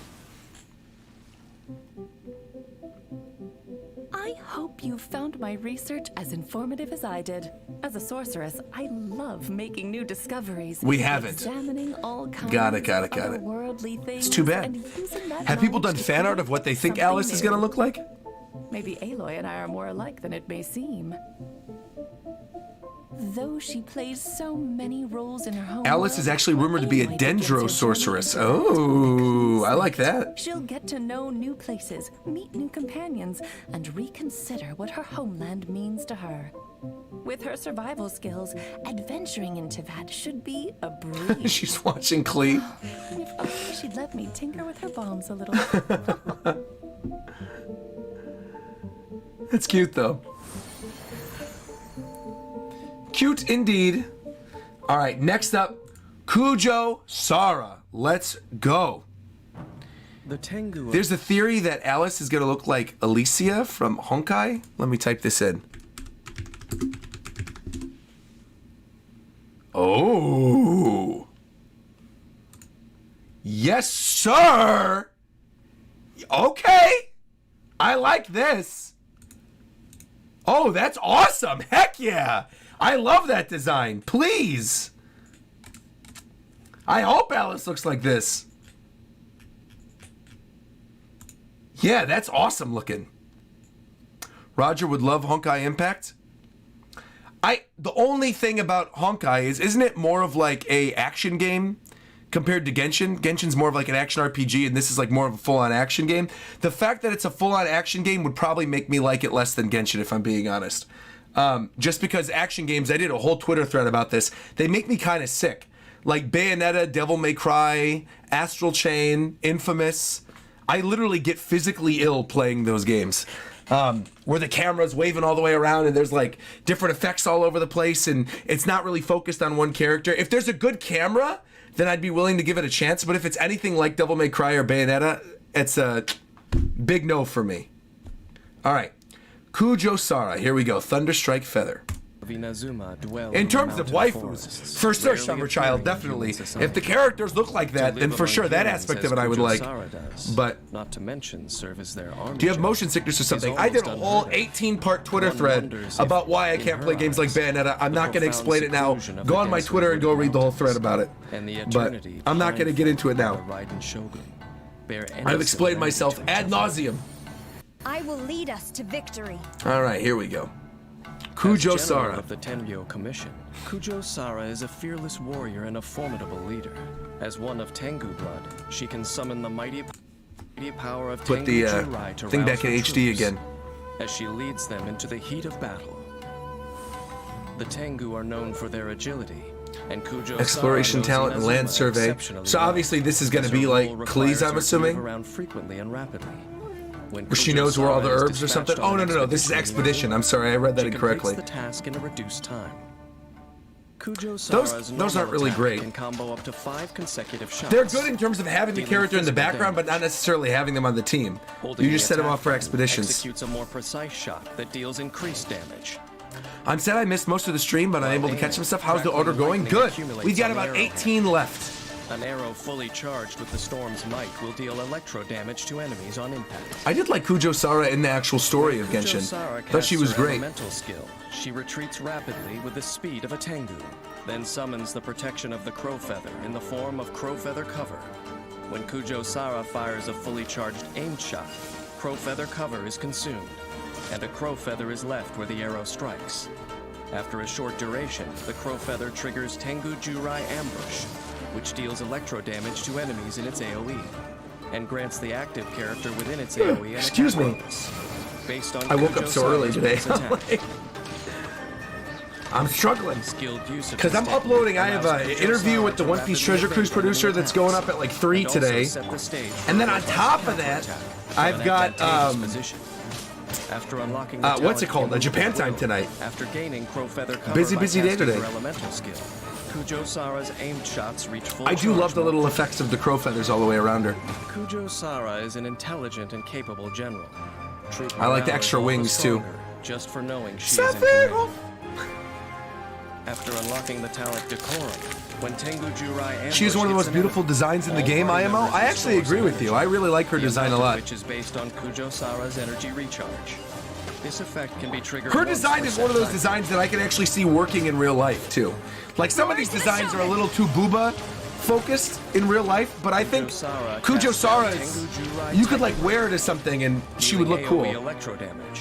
I hope you found my research as informative as I did. As a sorceress, I love making new discoveries. We haven't. Examining all kinds Got it. of worldly things. It's too bad. Have people done fan art of what they think Alice is gonna look like? Maybe Aloy and I are more alike than it may seem. Though she plays so many roles in her home Alice is actually rumored to be a Dendro sorceress. Oh, I like that. She'll get to know new places, meet new companions, and reconsider what her homeland means to her. With her survival skills, adventuring into that should be a breeze. She's watching Klee. If only she'd let me tinker with her bombs a little. That's cute, though. Cute indeed. All right, next up, Kujo Sara. Let's go. The Tengu. There's a theory that Alice is going to look like Alicia from Honkai. Let me type this in. Oh. Yes, sir. Okay. I like this. Oh, that's awesome. Heck yeah. I love that design. Please. I hope Alice looks like this. Yeah, that's awesome looking. Roger would love Honkai Impact. The only thing about Honkai is, isn't it more of like a action game compared to Genshin? Genshin's more of like an action RPG, and this is like more of a full-on action game. The fact that it's a full-on action game would probably make me like it less than Genshin, if I'm being honest. Just because action games, I did a whole Twitter thread about this, they make me kind of sick. Like Bayonetta, Devil May Cry, Astral Chain, Infamous. I literally get physically ill playing those games. Where the camera's waving all the way around and there's like different effects all over the place and it's not really focused on one character. If there's a good camera, then I'd be willing to give it a chance. But if it's anything like Devil May Cry or Bayonetta, it's a big no for me. All right. Kujo Sara. Here we go. Thunderstrike Feather. In terms of waifus, for sure, Summer Child, definitely. If the characters look like that, then for sure that aspect of it I would like. But not to mention serve as their army. Do you have motion sickness or something? I did a whole 18-part Twitter thread about why I can't play games like Bayonetta. I'm not going to explain it now. Go on my Twitter and go read the whole thread about it. But I'm not going to get into it now. I've explained myself ad nauseum. I will lead us to victory. All right, here we go. Kujo Sara of the Tenryo Commission. Kujo Sara is a fearless warrior and a formidable leader. As one of Tengu blood, she can summon the mighty power of Put Tengu the Jirai to thing back in HD again. As she leads them into the heat of battle. The Tengu are known for their agility, and Kujo exploration Sara talent and land survey. So obviously this is going to be like Klee's, I'm assuming. Around frequently and rapidly. Where she knows where all the herbs or something. Oh no, this is Expedition. I'm sorry, I read that incorrectly. The task in a reduced time. Those aren't really great. Can combo up to 5 consecutive shots. They're good in terms of having the character in the background, but not necessarily having them on the team. You just set them off for expeditions. Executes a more precise shot that deals increased damage. I'm sad I missed most of the stream, but I'm able to catch some stuff. How's the order going? Good. We've got about 18 left. An arrow fully charged with the storm's might will deal electro damage to enemies on impact. I did like Kujo Sara in the actual story of Genshin. Thought she was great. Elemental skill. She retreats rapidly with the speed of a Tengu, then summons the protection of the Crow Feather in the form of Crow Feather cover. When Kujo Sara fires a fully charged aimed shot, crow feather cover is consumed, and a crow feather is left where the arrow strikes. After a short duration, the crow feather triggers Tengu Jurai Ambush, which deals electro damage to enemies in its AoE, and grants the active character within its AoE an Excuse attack me. bonus. Based on I woke Kujo up so early Sara's today. base attack. I'm struggling. Skilled use of Because I'm this uploading, I have technique an allows interview Kujo with the Sara One to Piece rapidly Treasure Cruise evade enemy producer that's attacks, going up at like 3 and also today. set the stage for And then a on robust top of counter that, attack from I've an got, advantageous position. After unlocking the what's it talent called? A Immovable Japan time Will, tonight. After gaining crow feather cover Busy, by busy day casting today. her elemental skill, Kujo Sara's aimed shots reach full I do charge love the more little quickly. effects of the crow feathers all the way around her. Kujo Sara is an intelligent and capable general. Troop I like the morale extra is all the wings, too. stronger, just for knowing she is in command. After unlocking the talent Decorum, when Tengu Jurai ambush She's one of the hits most an beautiful enemy, designs in the all game, party IMO. members I actually restore agree some with you. energy, I really like her the design a effect of lot. which is based on Kujo Sara's energy recharge. This effect can be triggered Her once design per is one of those set designs that I can actually see working in real life, too. Like, some of these designs are a little too booba focused in real life, but I think Kujo Sara is, you could like wear it as something and she would look AoE cool. electro damage.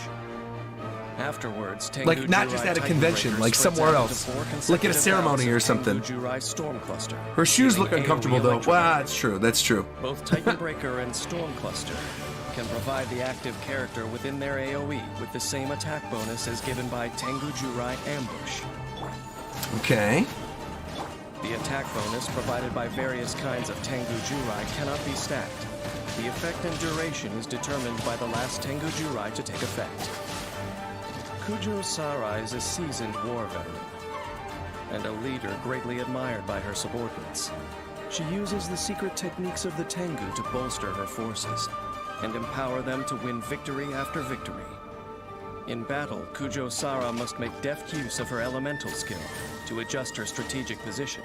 Afterwards, Tengu Like, not Jurai just at a Titan convention, Breaker like spreads somewhere out else. into 4 Like at a consecutive ceremony bouts or of something. Tengu Jurai Storm Cluster. Her shoes dealing look uncomfortable AoE though. electro Wow, damage. that's true. That's true. Both Titan Breaker and Storm Cluster can provide the active character within their AoE with the same attack bonus as given by Tengu Jurai Ambush. Okay. The attack bonus provided by various kinds of Tengu Jurai cannot be stacked. The effect and duration is determined by the last Tengu Jurai to take effect. Kujo Sara is a seasoned war veteran and a leader greatly admired by her subordinates. She uses the secret techniques of the Tengu to bolster her forces and empower them to win victory after victory. In battle, Kujo Sara must make deft use of her elemental skill to adjust her strategic position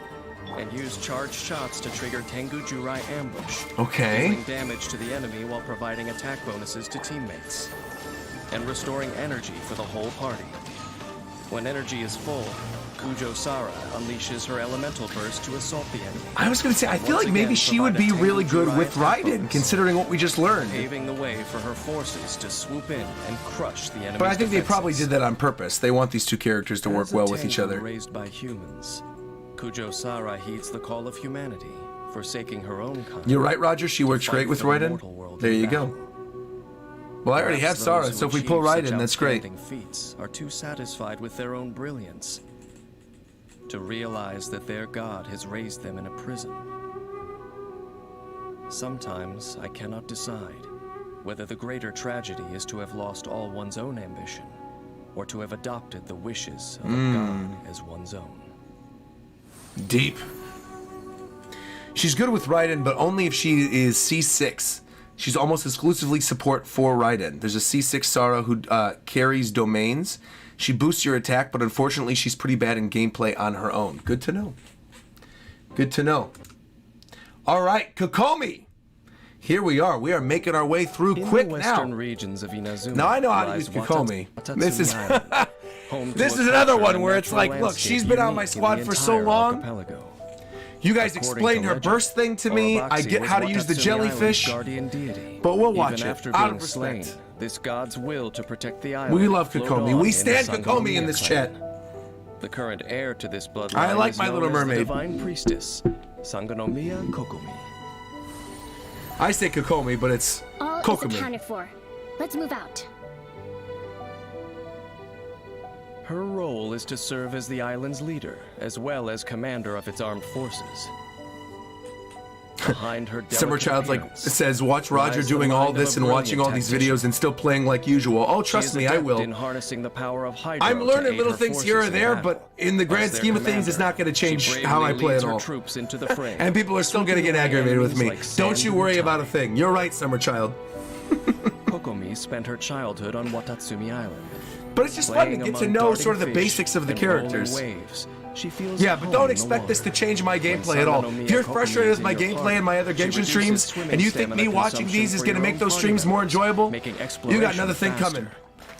and use charged shots to trigger Tengu Jurai Ambush, Okay. dealing damage to the enemy while providing attack bonuses to teammates, and restoring energy for the whole party. When energy is full, Kujo Sara unleashes her elemental burst to assault the enemy. I was gonna say, I feel Once like maybe again, she would provide be a Tengu really good Jurai with attack Raiden, bonus, considering what we just learned. paving the way for her forces to swoop in and crush the enemy's But I think they probably defenses. did that on purpose. They want these two characters to work As a well with each Tengu other. raised by humans, Kujo Sara heeds the call of humanity, forsaking her own kind. You're right, Roger. She works fight great with for the Raiden. mortal world There in you battle. go. Well, I already have Perhaps Sara, those so who if we pull achieve such Raiden, that's great. outstanding feats are too satisfied with their own brilliance to realize that their god has raised them in a prison. Sometimes I cannot decide whether the greater tragedy is to have lost all one's own ambition or to have adopted the wishes of a god as one's own. Deep. She's good with Raiden, but only if she is C6. She's almost exclusively support for Raiden. There's a C6 Sara who carries domains. She boosts your attack, but unfortunately she's pretty bad in gameplay on her own. Good to know. Good to know. All right, Kokomi. Here we are. We are making our way through In quick the now. western regions of Inazuma, Now I know how to lies use Kokomi. Watatsumi This is Island, home to this a is another culture one and where it's natural like, look, landscape she's been on my unique in squad the for so entire long. archipelago. You guys According explained to her legend, burst thing to me. I Orobaxi get was how to use the Watatsumi jellyfish. Island's guardian deity. But we'll watch Even it, after out being of slain, respect. this god's will to protect the island. We love flowed Kokomi. on We in stand the Kokomi in Sangonomiya this clan. chat. The current heir to this bloodline I like is My known Little as the Mermaid. divine priestess, Sangonomiya Kokomi. I say Kokomi, but it's All is Kokomi. accounted for. Let's move out. Her role is to serve as the island's leader, as well as commander of its armed forces. Behind her Summer delicate Child like appearance says, watch Roger lies the doing all mind of this a and watching all brilliant these tactician. videos and still playing like usual. Oh, She trust is me, I adept will. in harnessing the power of Hydro I'm to learning aid little her things here or forces in there, battle. but in the grand As their scheme of things, it's commander, not going to change she how I bravely play leads at her all. troops into the fray, And people are still going to get sweeping away aggravated with me. enemies like Don't sand you in worry time. about a thing. You're right, Summer Child. Kokomi spent her childhood on Watatsumi Island. But it's just fun to Playing get to among know darting sort of the fish basics of the and rolling characters. waves, she feels Yeah, at but home don't in the expect this to water. change my When gameplay at all. Sangonomiya If you're Kokomi frustrated is with my in your gameplay party, and my other she Genshin reduces streams, swimming and you think stamina me watching consumption these is for going to your make own those party streams more members, enjoyable, making you got exploration another thing faster. coming.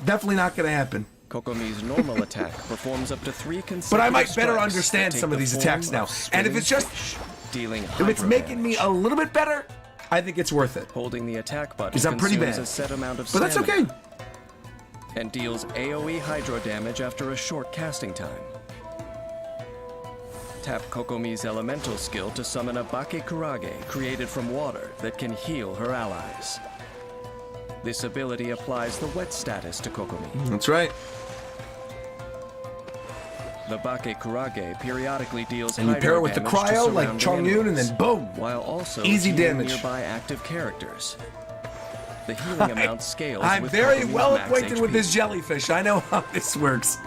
Definitely not going to happen. Kokomi's normal attack performs up to 3 consecutive But I might better strikes understand that some take of these the attacks form now. of And if swimming it's just fish, dealing if it's hydro making me damage. a little bit better, I think it's worth it. Holding the attack button Because I'm pretty consumes bad. a set amount of But that's stamina okay. and deals AoE hydro damage after a short casting time. Tap Kokomi's elemental skill to summon a Bakekurage created from water that can heal her allies. This ability applies the wet status to Kokomi. That's right. The Bakekurage periodically deals And you pair it with the hydro damage to cryo like surrounding Chongyun, and enemies, then boom. while also Easy healing damage. nearby active characters. The healing amount scales I'm with very Kokomi's well max acquainted with HP. this jellyfish. I know how this works.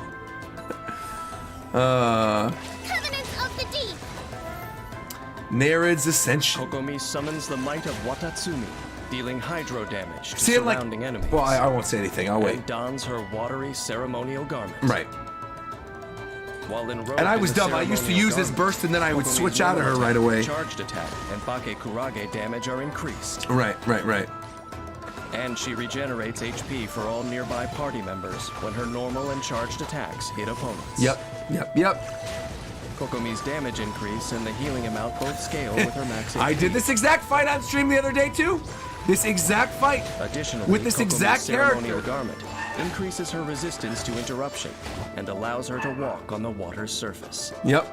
Covenants of the Deep. Nereid's Ascension. Kokomi summons the might of Watatsumi, dealing hydro damage to See it like. surrounding enemies. Well, I won't say anything. I'll wait. And dons her watery ceremonial garment. Right. While enrobed And I in was the dumb. I used to ceremonial use this garment, burst and then I would Kokomi's switch out of her normal right attack, away. Charged attack and Bakekurage damage are increased. Right. And she regenerates HP for all nearby party members when her normal and charged attacks hit opponents. Yep. Kokomi's damage increase and the healing amount both scale with her max HP. I did this exact fight on stream the other day too. This exact fight. Additionally, with this Kokomi's exact ceremonial character. garment increases her resistance to interruption and allows her to walk on the water's surface. Yep.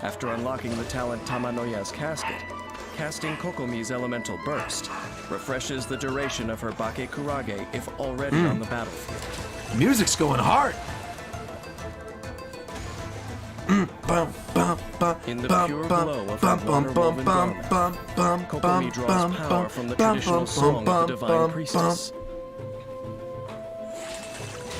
After unlocking the talent Tamanoya's casket, casting Kokomi's elemental burst refreshes the duration of her Bakekurage if already on the battlefield. Music's going hard. In the pure glow of her water-woven garment, Kokomi draws power from the traditional song of the Divine Priestess.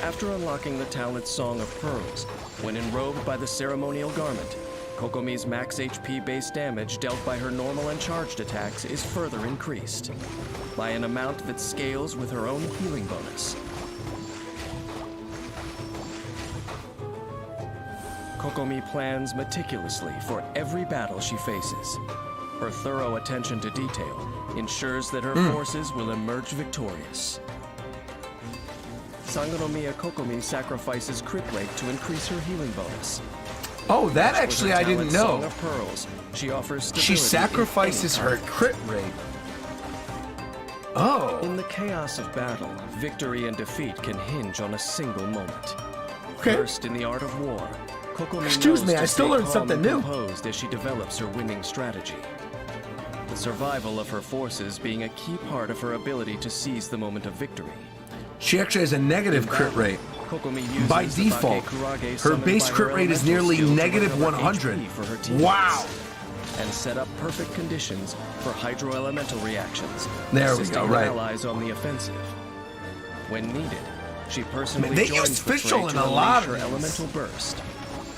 After unlocking the talent Song of Pearls, when enrobed by the ceremonial garment, Kokomi's max HP base damage dealt by her normal and charged attacks is further increased by an amount that scales with her own healing bonus. Kokomi plans meticulously for every battle she faces. Her thorough attention to detail ensures that her forces will emerge victorious. Sangonomiya Kokomi sacrifices crit rate to increase her healing bonus. Oh, that With her actually I didn't talent Song know. of Pearls, she offers stability She in sacrifices any her crit rate. Oh. In the chaos of battle, victory and defeat can hinge on a single moment. Okay. Versed in the art of war, Kokomi Excuse knows me, to I still stay learned calm something and new. composed as she develops her winning strategy. The survival of her forces being a key part of her ability to seize the moment of victory. She actually has a negative crit rate. Kokomi uses By the default, Bakekurage her summoned base by crit her rate is elemental nearly skill to negative recover 100. HP for her teammates. Wow. And set up perfect conditions for hydro-elemental reactions. There we assisting go, her right. allies on the offensive. When needed, she personally They joins use the fray Fischl in to a lot unleash of her these. elemental burst,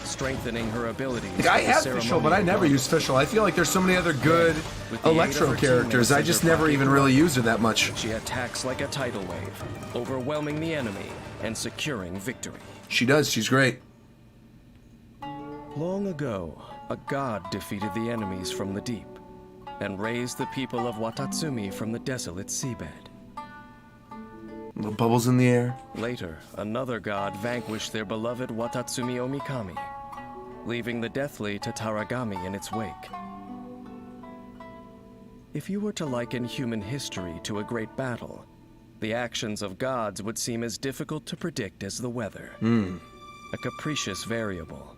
strengthening her abilities. Like, I for the have Fischl, but I ceremonial never garment. use Fischl. I feel like there's so many other good With the aid of Electro her characters. teammates I and just her never even really Bakekurage, used her that much. She attacks like a tidal wave, overwhelming the enemy and securing victory. She does. She's great. Long ago, a god defeated the enemies from the deep and raised the people of Watatsumi from the desolate seabed. Little bubbles in the air. Later, another god vanquished their beloved Watatsumi Omikami, leaving the deathly Tataragami in its wake. If you were to liken human history to a great battle, the actions of gods would seem as difficult to predict as the weather. A capricious variable.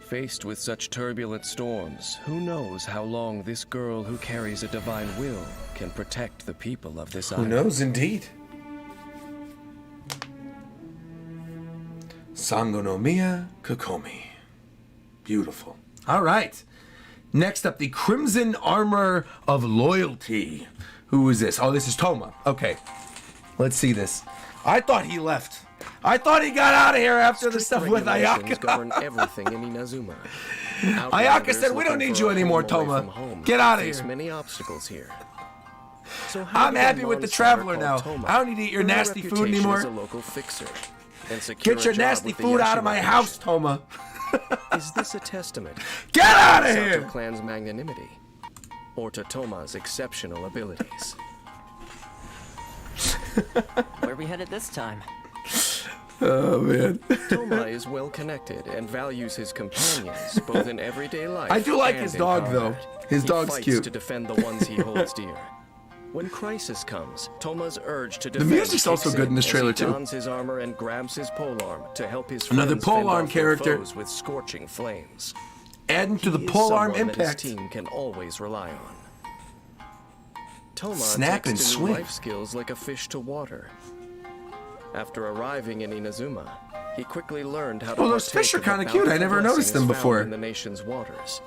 Faced with such turbulent storms, who knows how long this girl who carries a divine will can protect the people of this Who island. knows, indeed. Sangonomiya Kokomi. Beautiful. All right. Next up, the Crimson Armor of Loyalty. Who is this? Oh, this is Toma. Okay. Let's see this. I thought he left. I thought he got out of here after the stuff with Regulations Ayaka. govern everything in Inazuma. Ayaka said, "We don't need you anymore, Toma. Get out of Face here." many obstacles here. So how I'm did a happy with the monster called Traveler now. Toma I don't need to eat your earn a nasty food reputation anymore. as a local fixer and secure Get a your job nasty with the food out of Yashima my Nation? house, Toma. Is this a testament Get out to of the here! Sato clan's magnanimity or to Toma's exceptional abilities? Where are we headed this time? Oh, man. Toma is well connected and values his companions, both in everyday life. I do like and his in dog, combat. though. His He dog's fights cute. to defend the ones he holds dear. When crisis comes, Toma's urge to defend music's also kicks good in this as trailer, he too. dons his armor and grabs his polearm to help his Another friends fend polearm off their character. foes with scorching flames. Adding to the He is polearm someone that his impact. team can always rely on. Toma Snap takes and to new swing. life skills like a fish to water. After arriving in Inazuma, he quickly learned how to Oh, those fish are partake of the kinda cute. I bountiful never noticed them blessings found before. in the nation's waters.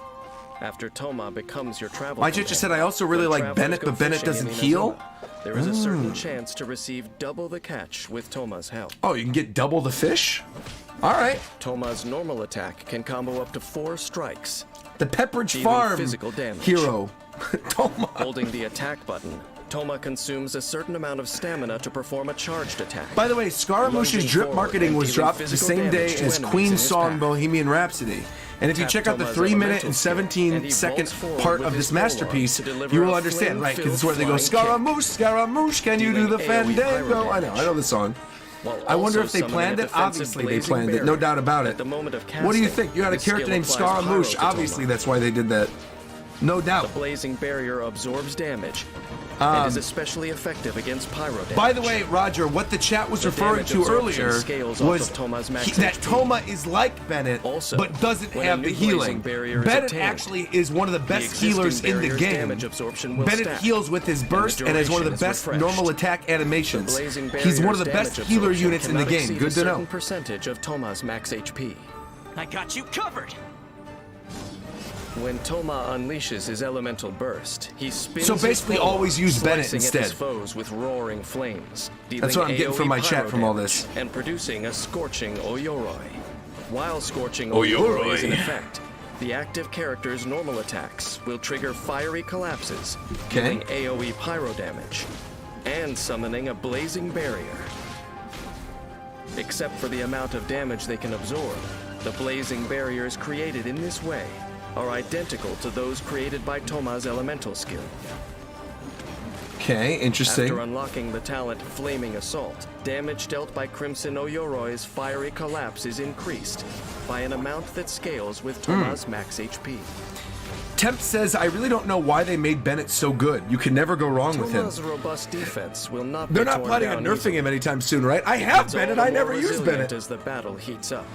After Toma becomes your travel My teacher said I also really when like travelers Bennett, go but Bennett fishing in doesn't heal. Inazuma, there is a certain chance to receive double the catch with Toma's help. Oh, you can get double the fish? All right. Toma's normal attack can combo up to 4 strikes. The Pepperidge Dealing Farm physical damage. hero. Toma. Holding the attack button, Toma consumes a certain amount of stamina to perform a charged attack. By the way, Scaramouche's Lunging drip forward marketing and was dealing dropped the physical same day damage to as enemies in Queen's his song path. Bohemian Rhapsody. And if you Tap check out the Toma's 3-minute elemental and skill, and he 17-second vaults forward part with of his this polearm masterpiece, to deliver you will a understand, right? Because it's where they go, flame-filled flying Scaramouche, Scaramouche, can you do the dealing AoE fandango? pyro I know the song. while I wonder also if they summoning planned a it. defensive Obviously, they blazing planned it. barrier. No doubt about it. At the moment of What do you casting, think? You had a this character skill named applies pyro Scaramouche. to Toma. Obviously, that's why they did that. No doubt. The blazing barrier absorbs damage and is especially effective against pyro damage. By the way, Roger, what the chat was The referring damage to absorption earlier scales off was of Toma's max that HP. Toma is like Bennett, Also, but doesn't when a have the new blazing healing. barrier is Bennett obtained, actually is one of the best existing healers in the barrier's game. damage absorption will Bennett stack, heals with his and the burst and has one of the duration is best refreshed. normal attack animations. The blazing He's one of the barrier's best damage healer absorption units in the cannot game. exceed Good a to certain know. percentage of Toma's max HP. I got you covered. When Toma unleashes his elemental burst, he spins So his basically polearm, always use Bennett slicing at instead. his foes with roaring flames, That's what I'm getting from my chat from all this, this. and producing a scorching Oyoroi. While scorching Oyoroi. Oyoroi is in effect, the active character's normal attacks will trigger fiery collapses, dealing AoE pyro damage, and summoning a blazing barrier. Except for the amount of damage they can absorb, the blazing barriers created in this way are identical to those created by Toma's elemental skill. Okay, interesting. After unlocking the talent Flaming Assault, damage dealt by Crimson Oyoroi's fiery collapse is increased by an amount that scales with Toma's max HP. Temp says, I really don't know why they made Bennett so good. You can never go wrong with him. Toma's robust defense will not They're be not torn planning on down nerfing easily. him anytime soon, right? I have It's all Bennett, the I more never used resilient Bennett. as the battle heats up.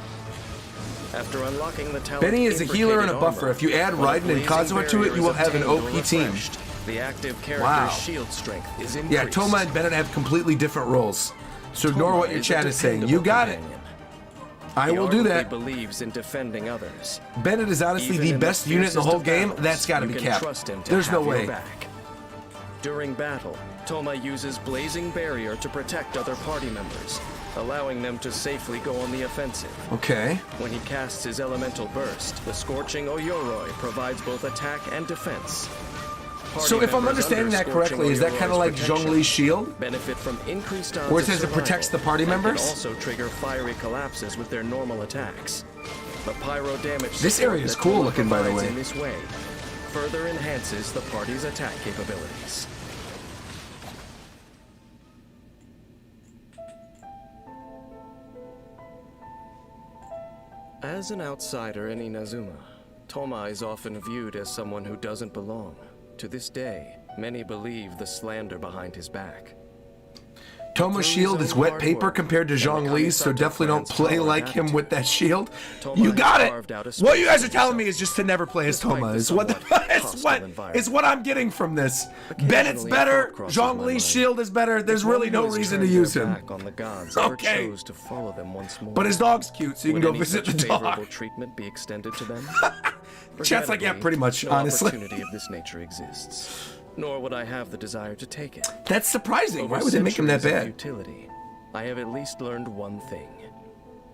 After unlocking the talent Benny is a healer and a Imbricated buffer. Armor, If you add when a Raiden and blazing Kazuha to it, barrier you will is have an obtained or OP team. refreshed, the active character's Wow. shield strength is increased. Yeah, Toma and Bennett have completely different roles. So ignore Toma what your is a chat is saying. dependable You got it. companion. I He will do that. ardently believes in defending others. Bennett is honestly Even the in best unit in the fiercest whole of game. battles, That's got to you be can capped. trust him to There's no have your way. back. During battle, Toma uses Blazing Barrier to protect other party members, allowing them to safely go on the offensive. Okay. When he casts his elemental burst, the Scorching Oyoroi provides both attack and defense. Party So if I'm members understanding under that correctly, Scorching is that kind of Oyoroi's like protection Zhongli's shield? benefit from increased odds Where it of says it survival, protects the party and members? can also trigger fiery collapses with their normal attacks. The pyro damage This support area is that cool Toma looking, by the provides way. In this way, further enhances the party's attack capabilities. As an outsider in Inazuma, Toma is often viewed as someone who doesn't belong. To this day, many believe the slander behind his back. Toma's shield is wet paper compared to Zhongli's, so definitely don't play like him with that shield. You got it. What you guys are telling me is just to never play as Toma. Is what is what I'm getting from this. Bennett's better. Zhongli's shield is better. There's really no reason to use him. Okay. But his dog's cute, so you can go visit the dog. Treatment be extended to them? Chat's like, yeah, pretty much, no honestly. opportunity of this nature exists. Nor would I have the desire to take it. That's surprising. Why Over would they make him that centuries of bad? Futility, I have at least learned one thing.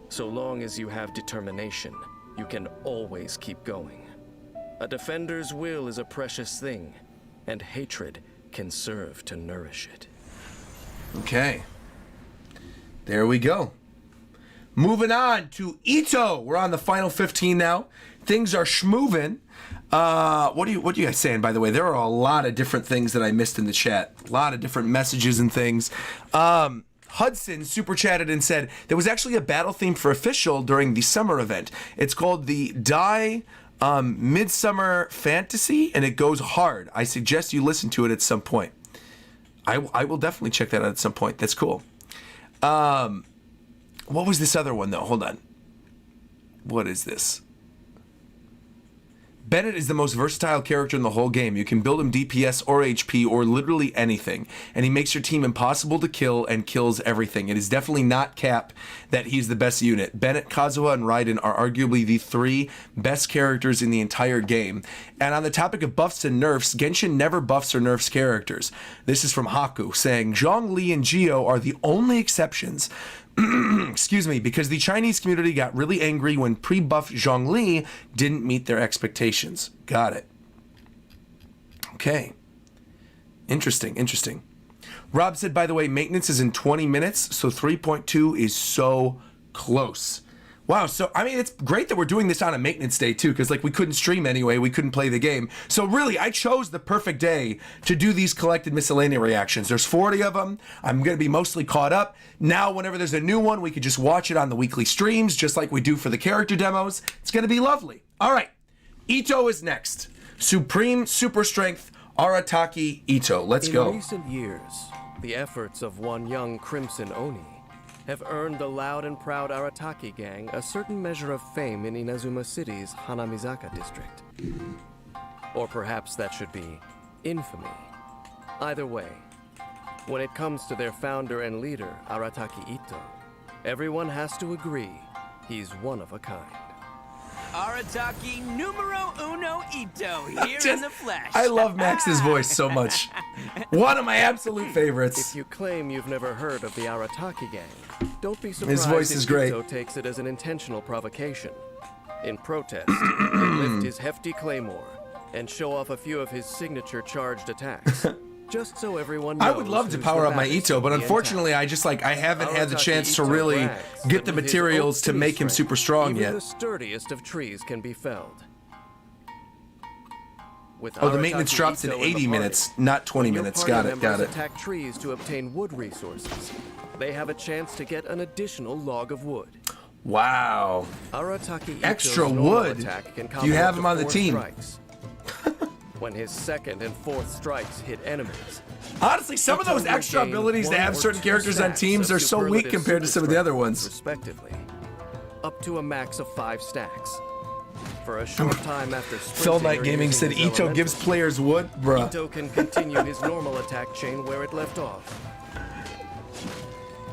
So long as you have determination, you can always keep going. A defender's will is a precious thing, and hatred can serve to nourish it. Okay. There we go. Moving on to Ito. We're on the final 15 now. Things are schmovin'. What are you guys saying, by the way? There are a lot of different things that I missed in the chat. A lot of different messages and things. Hudson super chatted and said there was actually a battle theme for official during the summer event. It's called the Midsummer Fantasy, and it goes hard. I suggest you listen to it at some point. I will definitely check that out at some point. That's cool. What was this other one, though? Hold on. What is this? Bennett is the most versatile character in the whole game. You can build him DPS or HP or literally anything, and he makes your team impossible to kill and kills everything. It is definitely not cap that he's the best unit. Bennett, Kazuha, and Raiden are arguably the 3 best characters in the entire game. And on the topic of buffs and nerfs, Genshin never buffs or nerfs characters. This is from Haku, saying Zhongli and Geo are the only exceptions. Excuse me, because the Chinese community got really angry when pre-buff Zhongli didn't meet their expectations. Got it. Okay. Interesting, interesting. Rob said, by the way, maintenance is in 20 minutes, so 3.2 is so close. Wow, so, I mean, it's great that we're doing this on a maintenance day, too, because, like, we couldn't stream anyway, we couldn't play the game. So, really, I chose the perfect day to do these collected miscellany reactions. There's 40 of them. I'm going to be mostly caught up. Now, whenever there's a new one, we could just watch it on the weekly streams, just like we do for the character demos. It's going to be lovely. All right, Ito is next. Supreme Super Strength Arataki Ito. Let's go. In recent years, the efforts of one young Crimson Oni have earned the loud and proud Arataki gang a certain measure of fame in Inazuma City's Hanamizaka district. Or perhaps that should be infamy. Either way, when it comes to their founder and leader, Arataki Ito, everyone has to agree he's one of a kind. Arataki numero uno Ito here in the flesh. I love Max's voice so much. One of my absolute favorites. If you claim you've never heard of the Arataki gang, don't be surprised His voice is great. Ito takes it as an intentional provocation. In protest, he'll lift his hefty claymore and show off a few of his signature charged attacks. Just so everyone knows. I would love to power up my Ito, but unfortunately, I haven't had the chance to really get the materials to make him super strong yet. Even the sturdiest of trees can be felled. Oh, the maintenance drops in 80 minutes, not 20 minutes. Got it, got it. Attack trees to obtain wood resources. They have a chance to get an additional log of wood. Wow. Arataki Extra Ito's wood. Attack can Do you have him on the 4 team? Strikes. When his second and fourth strikes hit enemies. Honestly, some of those extra abilities to have certain characters on teams are so weak compared to some of the other ones. Respectively, up to a max of 5 stacks. For a short time after Phil Knight Gaming said Ito gives players wood, bruh. Ito can continue his normal attack chain where it left off.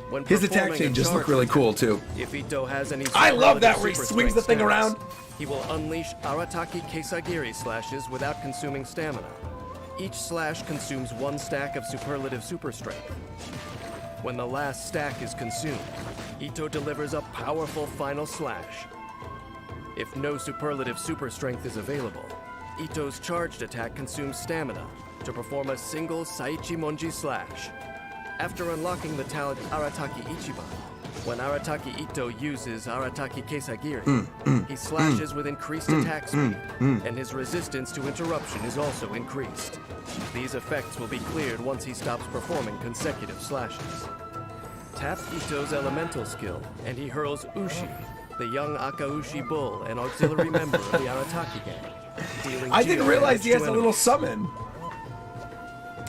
When his attack chain just looked really cool too. If Ito has any I love that where he swings the thing around. He will unleash Arataki Kesagiri slashes without consuming stamina. Each slash consumes 1 stack of superlative super strength. When the last stack is consumed, Ito delivers a powerful final slash. If no superlative super strength is available, Ito's charged attack consumes stamina to perform a single Saichi Monji slash. After unlocking the talent Arataki Ichiban, when Arataki Ito uses Arataki Kesagiri, he slashes with increased attack speed, and his resistance to interruption is also increased. These effects will be cleared once he stops performing consecutive slashes. Tap Ito's elemental skill, and he hurls Ushi, the young Akaushi bull and auxiliary member of the Arataki gang. I didn't realize he has a little summon.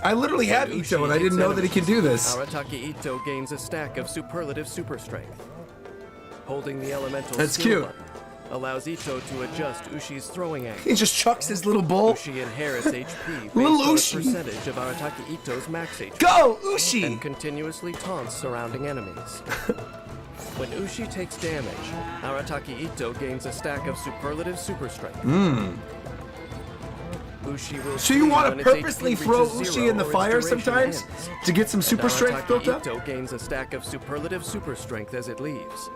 I literally have Ito, and I didn't know that he could do this. Arataki Ito gains a stack of superlative super strength. Holding the elemental That's skill cute. button allows Ito to adjust Ushi's throwing angle. He just chucks his little bull. Ushi inherits HP based Little on Ushi. a percentage of Arataki Ito's max HP. Go, Ushi! And continuously taunts surrounding enemies. When Ushi takes damage, Arataki Ito gains a stack of superlative super strength. Ushi will So you flee want when to its purposely HP throw reaches Ushi 0 in the or its fire duration sometimes ends. to get some super And strength built Arataki up? Ito gains a stack of superlative super strength as it leaves.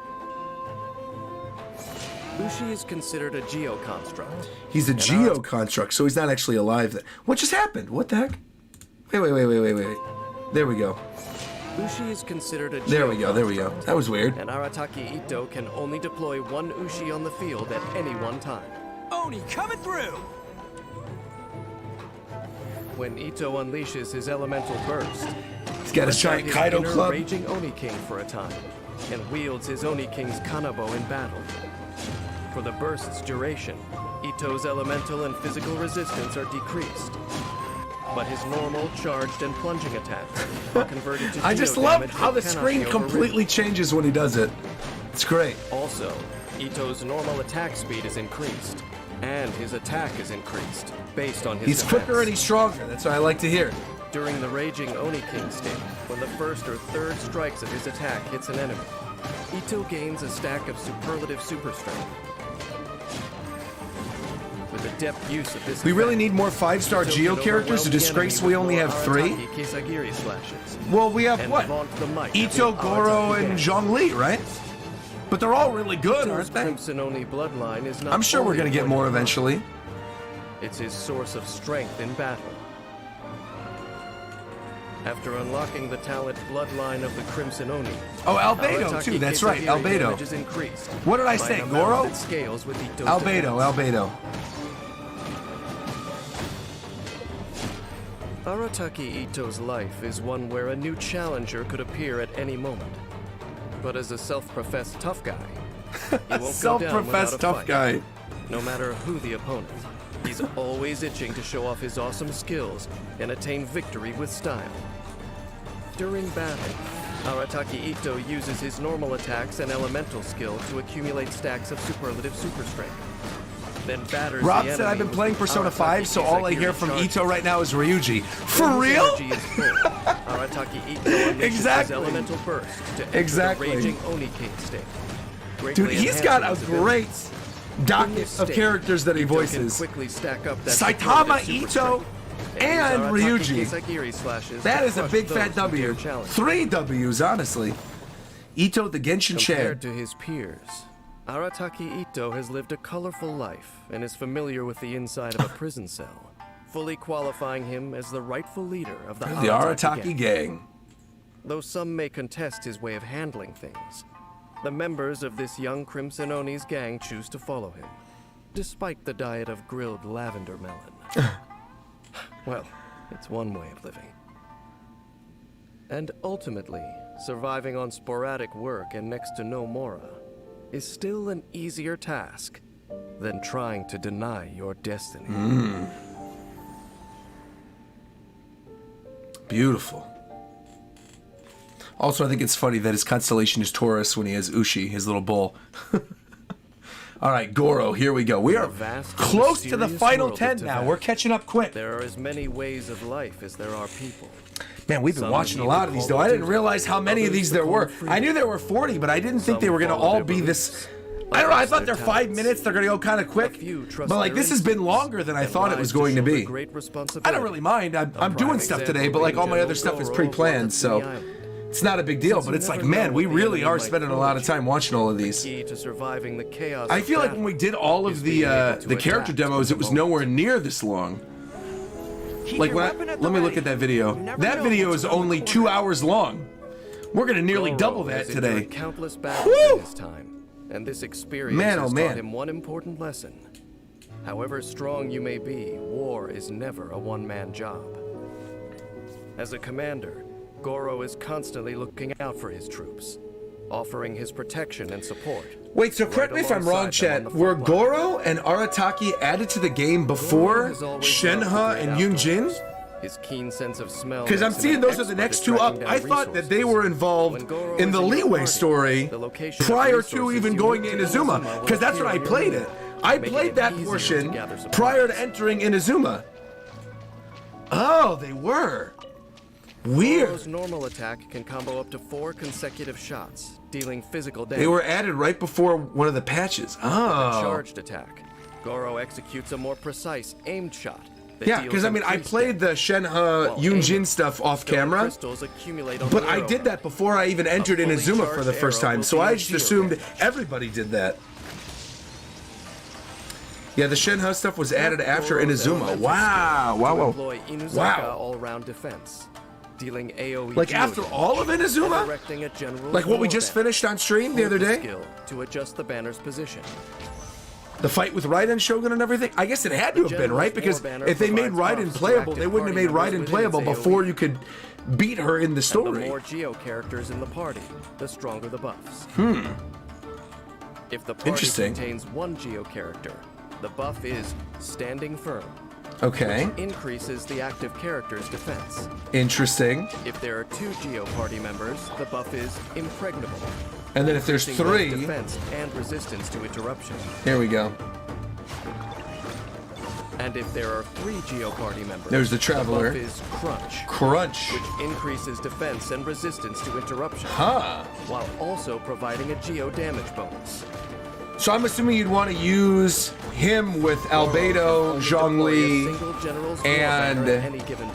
Ushi is considered a geo construct. He's a geo construct, so he's not actually alive. What just happened? What the heck? Wait. There we go. Ushi is considered a geo There we go. That was weird. And Arataki Ito can only deploy 1 Ushi on the field at any one time. Oni coming through! When Ito unleashes his elemental burst, He's got his giant his Kaido inner club. Raging Oni King for a time, and wields his Oni King's Kanabo in battle. For the burst's duration, Ito's elemental and physical resistance are decreased. But his normal, charged, and plunging attacks are converted to I just geo love damage how that the cannot screen be overridden. completely changes when he does it. It's great. Also, Ito's normal attack speed is increased, and his attack is increased, based on his He's defense. quicker and he's stronger. That's what I like to hear. During the Raging Oni King state, when the first or third strikes of his attack hits an enemy, Ito gains a stack of superlative super strength. With the depth use of this We really effect, need more 5-star Ito Geo can characters. To overwhelm the disgrace enemy we with only more have 3. Arataki Kisagiri slashes, Well, we have and what? vaunt the might of Ito, the Goro, Arataki and gang. Zhongli, right? But they're all really good, Ito's aren't they? Crimson Oni bloodline is not I'm sure we're only gonna get a more point of eventually. honor, it's his source of strength in battle. After unlocking the talent bloodline of the Crimson Oni, Oh, Albedo Arataki too. That's right, Kisagiri Albedo. damage is increased What did I by say, an amount Goro? that scales with Ito's Albedo, defense. Albedo. Arataki Ito's life is one where a new challenger could appear at any moment. But as a self-professed tough guy, he won't go down Self-professed without a tough fight. guy. No matter who the opponent, he's always itching to show off his awesome skills and attain victory with style. During battle, Arataki Ito uses his normal attacks and elemental skill to accumulate stacks of superlative super strength. Then batters Rob the said I've been enemy playing with Persona Arataki 5, so all I Kisagiri hear from charges. Ito right now is Ryuji. For When his real? energy is full, Arataki Ito unleashes Exactly. his elemental burst to enter Exactly. the Raging Oni King state. Dude, Greatly he's got a enhancing his ability. great In docket this of state, characters that he Ito can voices. quickly stack up that Saitama, superlative super Ito, strength, and use Arataki Ryuji. Kisagiri slashes That to is a crush big those fat who W. dare challenge. 3 W's, honestly. Ito the Genshin Compared Shed. to his peers, Arataki Ito has lived a colorful life and is familiar with the inside of a prison cell, fully qualifying him as the rightful leader of the The Arataki gang. Though some may contest his way of handling things, the members of this young Crimson Oni's gang choose to follow him, despite the diet of grilled lavender melon. Well, it's one way of living. And ultimately, surviving on sporadic work and next to no mora is still an easier task than trying to deny your destiny. Beautiful. Also, I think it's funny that his constellation is Taurus when he has Ushi, his little bull. All right, Goro, here we go. We are vast and close to the mysterious final world of 10 now. Tibet. We're catching up quick. There are as many ways of life as there are people. Man, we've been Some watching a need lot to of these, call though. I it didn't duty, realize how many of others these to there call were. it freedom. I knew there were 40, but I didn't think they Some were going to follow all their be beliefs, this... I don't know, I others thought their they're 5 talents. minutes, they're going to go kind of quick. few trust But, like, their this has been instincts longer than I and thought it rise was to going to shoulder be. great I responsibility. don't really mind. I'm A doing prime stuff example today, but, like, all my being other stuff is General pre-planned, Goro so... of the island. It's not a big deal, Since but you it's like, never man, know we what the really enemy are might spending a throw lot at of time watching all of The these. key to surviving the chaos I of feel like battle when we did all is of being able the to character adapt demos, to it was the nowhere near this long. Like, let me look at that video. That video is only 2 hours long. We're gonna nearly Goro double that has today. endured countless battles Whew! in his time, and this experience Man, oh has man. taught him one important lesson. However strong you may be, war is never a one-man job. As a commander, Goro is constantly looking out for his troops, offering his protection and support. Wait, so correct me if I'm wrong, Chet. Were Goro and Arataki added to the game before Shenhe and Yunjin? His keen sense of smell. Because I'm makes him seeing an those are the expert next at two up. tracking I down thought that they resources. were involved When Goro in is the your Leeway party, story the location of prior to resources even you going need to to Inazuma. will Because that's when I appear played near it. you, I making played it that easier to portion gather supplies. prior to entering Inazuma. Oh, they were. Weird. Goro's normal attack can combo up to 4 consecutive shots, dealing physical damage. They were added right before one of the patches. With a Oh. charged attack, Goro executes a more precise aimed shot. that Yeah, deals because I mean, I increased played the Shenhe Yunjin aiming, stuff off stone camera. crystals accumulate on But the I arrow. did that before I even entered fully Inazuma for charged the first arrow time, will so deal I just zero assumed damage. everybody did that. Yeah, the Shenhe stuff was added after Goro's Inazuma. elemental Wow, skill wow, to wow. employ Inuzaka Wow. all-round defense, dealing AoE Like duo after damage all of and Inazuma? directing a general's Like what we war just band. finished on stream the other With the day? skill to adjust the banner's position. The fight with Raiden Shogun and everything? I guess it had to have been, right? Because if they made Raiden playable, they wouldn't have made Raiden playable before you could beat her in the And story. the more Geo characters in the party, the stronger the buffs. If the party Interesting. contains one Geo character, the buff is Standing Firm. Okay. Which increases the active character's defense. Interesting. If there are 2 Geo party members, the buff is Impregnable. And then if there's increasing both 3, defense and resistance to interruption. here we go. And if there are 3 Geo party members, There's the Traveler. buff is Crunch. Crunch. Which increases defense and resistance to interruption. Huh. While also providing a Geo damage bonus. So I'm assuming you'd want to use him with Albedo, Zhongli, and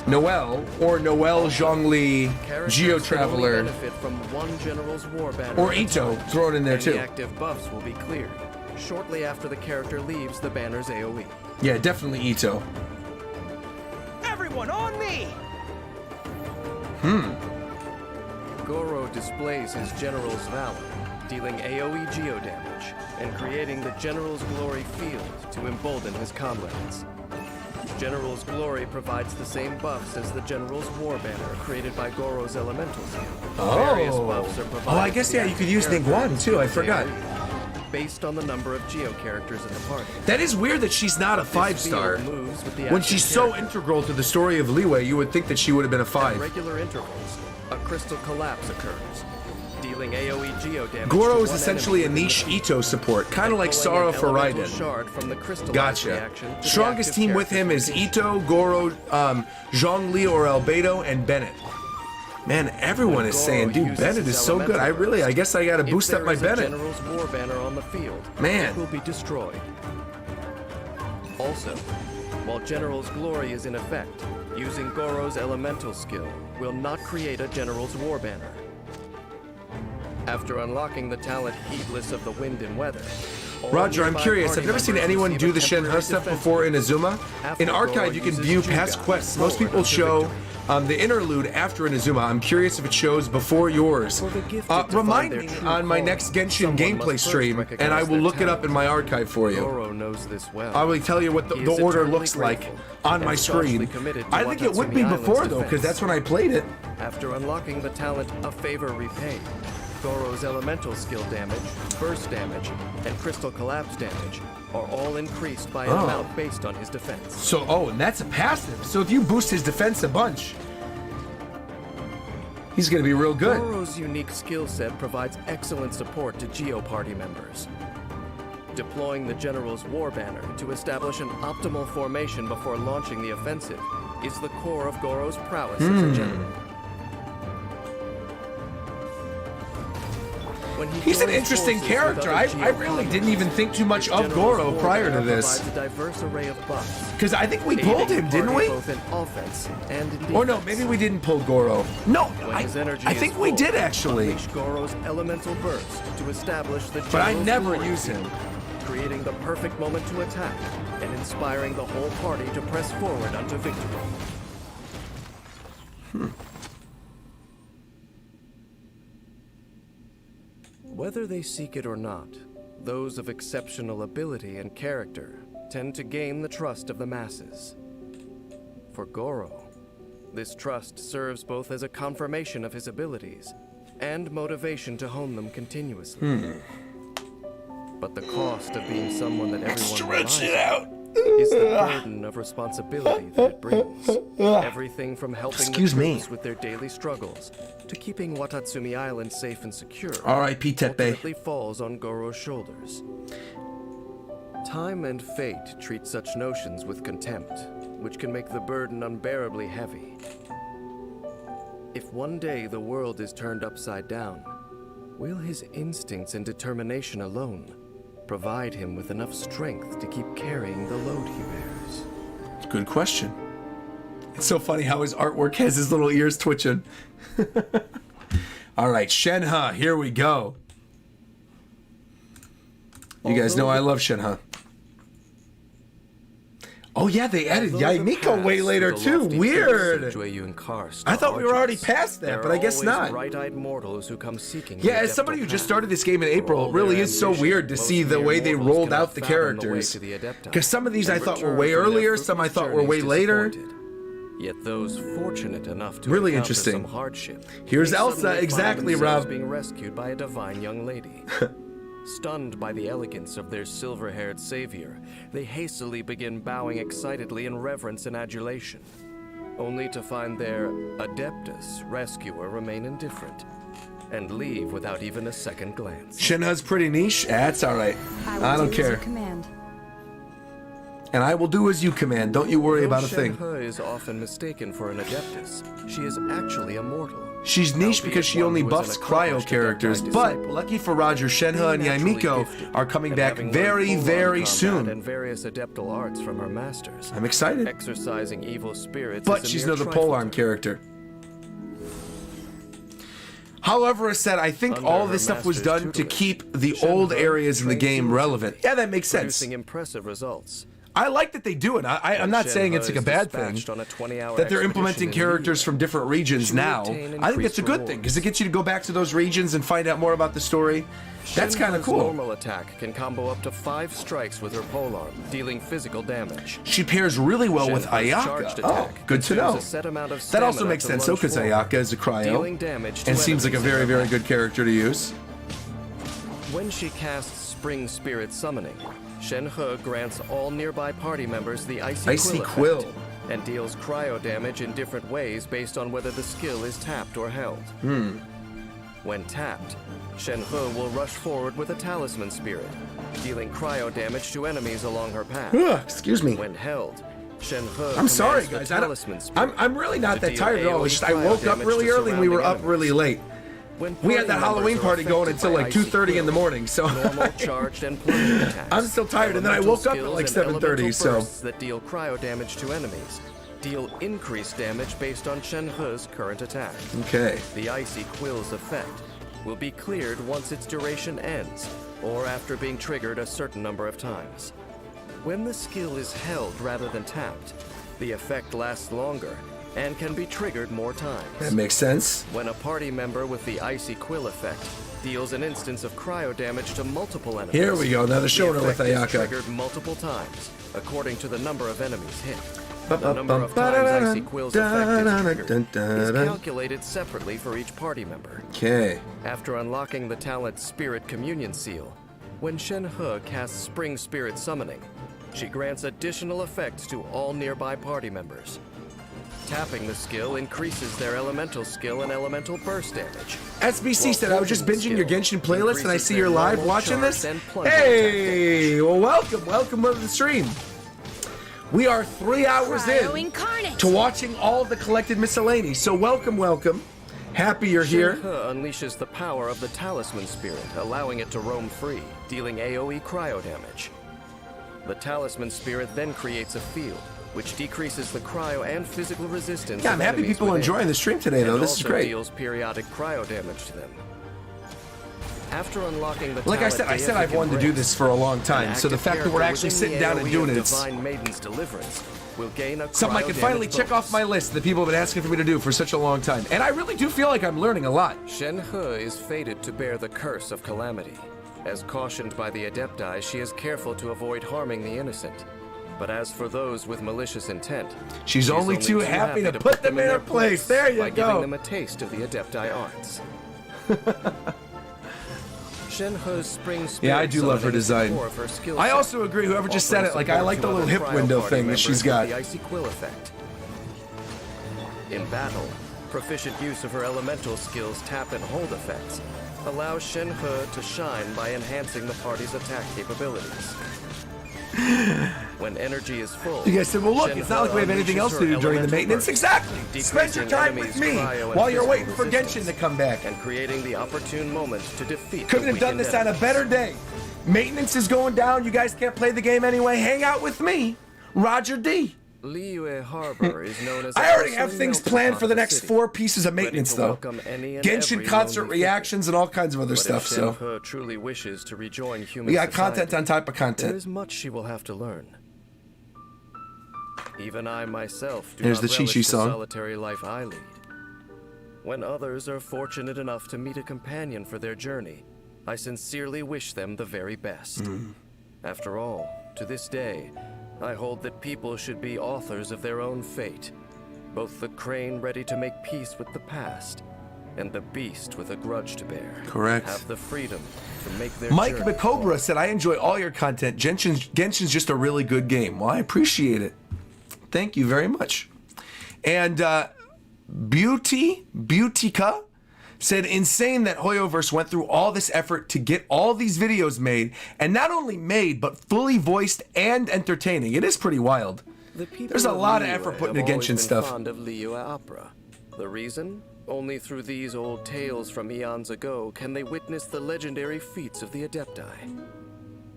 Noelle, or Noelle, Zhongli, Geo Traveler, Benefit from one general's war banner or Ito. Throw it in there and too. The active buffs will be cleared shortly after the character leaves the banner's AoE. Yeah, definitely Ito. Everyone on me! Goro displays his general's valor, dealing AoE Geo damage, and creating the General's Glory field to embolden his comrades. General's Glory provides the same buffs as the General's War Banner created by Goro's elemental skill. Various buffs are provided I guess, to yeah, the you could active use character Ningguang too, I forgot. based on the number of Geo characters in the party. That is weird that she's not a This 5-star. field moves with the When active she's so character. integral to the story of Liyue, you would think that she would have been a At 5. regular intervals, a crystal collapse occurs, dealing AoE Geo damage Goro to is one essentially a enemy niche within the Ito support, kind of like pulling Sara an for elemental Raiden. shard from the crystallized Gotcha. reaction to the Strongest active team with him is character's Ito, Goro, Zhongli or Albedo, and Bennett. Man, everyone is saying, dude, uses Bennett his is so good. I guess I gotta If boost up there my is a Bennett. General's War Banner on the field, Man. it will be destroyed. Also, while General's Glory is in effect, using Goro's elemental skill will not create a General's War Banner. After unlocking the talent Heedless of the Wind and Weather, all Roger, I'm nearby curious. party I've never seen members anyone receive do a the Shenhe temporary stuff defense before in boost. Azuma. After In Goro Archive, you can uses view Juga past quests. forward Most people unto show victory. the interlude after an Azuma. I'm curious if it shows before yours. For the gifted to Remind find their me true on my calling, next Genshin someone gameplay must first stream, and I recognize will their look it up talent. in my archive for you. Goro knows this well. I will tell you what He the is order eternally looks like grateful on and my staunchly screen. committed to I think it would be Watatsumi before, Island's though, because defense. that's when I played it. After unlocking the talent A Favor Repaid, Goro's elemental skill damage, burst damage, and crystal collapse damage are all increased by an amount based on his defense. So, and that's a passive. So if you boost his defense a bunch, he's going to be real good. Goro's unique skill set provides excellent support to Geo Party members. Deploying the General's War Banner to establish an optimal formation before launching the offensive is the core of Goro's prowess as a general. When he He's an joins interesting forces with character. other I Geo really Party didn't even think too much his of General's Goro War prior to Banner this. provides a diverse array of buffs, Because I think we aiding pulled him, the didn't party we? both in offense and in Or no, defense. maybe we didn't pull Goro. No, When his energy I is think we full, did actually. Unleash Goro's elemental burst to establish the But I General's never Glory use him. field, creating the perfect moment to attack and inspiring the whole party to press forward unto victory. Whether they seek it or not, those of exceptional ability and character tend to gain the trust of the masses. For Goro, this trust serves both as a confirmation of his abilities and motivation to hone them continuously. But the cost of being someone that everyone relies on is the burden of responsibility that it brings. Everything from helping Excuse the me. troops with their daily struggles to keeping Watatsumi Island safe and secure R.I.P. Tepe. ultimately falls on Goro's shoulders. Time and fate treat such notions with contempt, which can make the burden unbearably heavy. If one day the world is turned upside down, will his instincts and determination alone provide him with enough strength to keep carrying the load he bears? Good question. It's so funny how his artwork has his little ears twitching. All right, Shenhe, here we go. You guys know I love Shenhe. Oh yeah, they added Yaimiko way later too. Weird. I thought we were already past that, but I guess not. Bright-eyed mortals who come seeking Yeah, as somebody who just started this game in April, it really is so weird to see the way they rolled out the characters. Because some of these I thought were way earlier, some I thought were way later. Yet those fortunate enough to Really encounter interesting. some hardship. Here's may Elsa, suddenly find exactly, themselves Rob. being rescued by a divine young lady. Stunned by the elegance of their silver-haired savior, they hastily begin bowing excitedly in reverence and adulation, only to find their adeptus rescuer remain indifferent and leave without even a second glance. Shenhe's pretty niche. That's all right. I don't care. Command. And I will do as you command. Don't you worry Though about a thing. Shenhe is often mistaken for an adeptus, she is actually a mortal. She's niche because she only buffs cryo characters, but lucky for Roger, Shenhe and Yaimiko are coming back very, very soon. And various adeptal arts from her masters. I'm excited. Exercising evil spirits. But is a she's mere another trifle polearm to her. character. However, I said I think Under all her this stuff was master's done to tutelage, keep the Shenhe old areas in the trains game diligently, relevant. Yeah, that makes sense. Producing impressive results. I like that they do it. I'm not saying it's like a bad thing that they're implementing characters from different regions now. I think it's a good thing because it gets you to go back to those regions and find out more about the story. That's kind of Shenhe's cool. normal attack can combo up to 5 strikes with her polearm, dealing physical damage. She pairs really well with Shenhe's Ayaka. charged Oh, attack good to consumes know. a set amount of That also stamina makes to sense though, lunge because forward, Ayaka is a cryo dealing damage to and seems like a enemies very, in her very path. good character to use. When she casts Spring Spirit Summoning, Shenhe grants all nearby party members the Icy Quill effect, and deals cryo damage in different ways based on whether the skill is tapped or held. When tapped, Shenhe will rush forward with a Talisman Spirit, dealing cryo damage to enemies along her path. Ugh, excuse me. When held, Shenhe I'm sorry, commands guys. the I Talisman don't, Spirit I'm really not to that deal tired at all. It's AoE just I woke up cryo really damage to early and we were surrounding up really late. When We had party that members Halloween are party going affected until by like Icy 2:30 in the Quill, morning, so normal, charged, and plunging attacks. I'm still tired, and then I elemental woke up at skills like and 7:30, elemental so bursts that deal cryo damage to enemies deal increased damage based on Shenhe's current attack. okay. The Icy Quill's effect will be cleared once its duration ends, or after being triggered a certain number of times. When the skill is held rather than tapped, the effect lasts longer and can be triggered more times. That makes sense. When a party member with the Icy Quill effect deals an instance of cryo damage to multiple enemies. Here we go. Now they're showing the her with effect is Ayaka. triggered multiple times, according to the number of enemies hit. The number of times Icy Quill's effect is triggered is calculated separately for each party member. Okay. After unlocking the talent Spirit Communion Seal, when Shenhe casts Spring Spirit Summoning, she grants additional effects to all nearby party members. Tapping the skill increases their elemental skill and elemental burst damage. SBC While said, I was just holding the binging your skill Genshin playlist and I increases see their you're live normal watching charge this. and plunging Hey, well, welcome to the stream. We are 3 hours Cryo in incarnate. to watching all of the collected Miscellany. So welcome. Happy you're here. Shenhe unleashes the power of the Talisman Spirit, allowing it to roam free, dealing AoE cryo damage. The Talisman Spirit then creates a field, which decreases the cryo and physical resistance. Yeah, of I'm happy enemies people are within, enjoying the stream today, though. and This is also great. deals periodic cryo damage to them. After unlocking the Like I said talent I've wanted to do Deific this for a long Embrace, time. an So the active fact that we're character actually within sitting the down and AoE doing of it, it's Divine Maiden's Deliverance will gain a something I cryo can finally damage check off bonus. my list that people have been asking for me to do for such a long time. And I really do feel like I'm learning a lot. Shenhe is fated to bear the curse of calamity. As cautioned by the Adepti, she is careful to avoid harming the innocent. But as for those with malicious intent, She's she is only too happy to put them in their place. There you by go. giving them a taste of the Adepti arts. Shenhe's Spring Spirit Yeah, I do love her Summoning is the design. core of her skill I set, also agree, whoever just said offering it, like, I support like to the little other hip cryo window party thing that she's members got. with the Icy Quill effect. In battle, proficient use of her elemental skills tap and hold effects allows Shenhe to shine by enhancing the party's attack capabilities. When energy is full, You guys said, well, look, it's not like we have anything else to do during the maintenance. Exactly. Spend your time with me while you're waiting for Genshin to come back. and creating the opportune moment to defeat. Couldn't the have done weakened this on a enemies. better day. Maintenance is going down. You guys can't play the game anyway. Hang out with me, Roger D. Liyue Harbor is known as I already have bustling things melting planned pot for of the a next city, 4 pieces of ready maintenance, to though. welcome any and Genshin every concert lonely figure. reactions and all kinds of other But stuff. if So Shenhe truly wishes to rejoin human we got society, content on top of there content. is much she will have to learn. Even I myself do Here's not the Chi Chi relish song. the solitary life I lead. When others are fortunate enough to meet a companion for their journey, I sincerely wish them the very best. After all, to this day, I hold that people should be authors of their own fate, both the crane ready to make peace with the past, and the beast with a grudge to bear. Correct. Have the freedom to make their Mike journey McCobra forward. said, I enjoy all your content. Genshin's just a really good game. Well, I appreciate it. Thank you very much. And Beautica said, insane that Hoyoverse went through all this effort to get all these videos made, and not only made, but fully voiced and entertaining. It is pretty wild. There's a lot of effort put into Genshin stuff. Fond of Liyue opera. The reason? Only through these old tales from eons ago can they witness the legendary feats of the Adepti.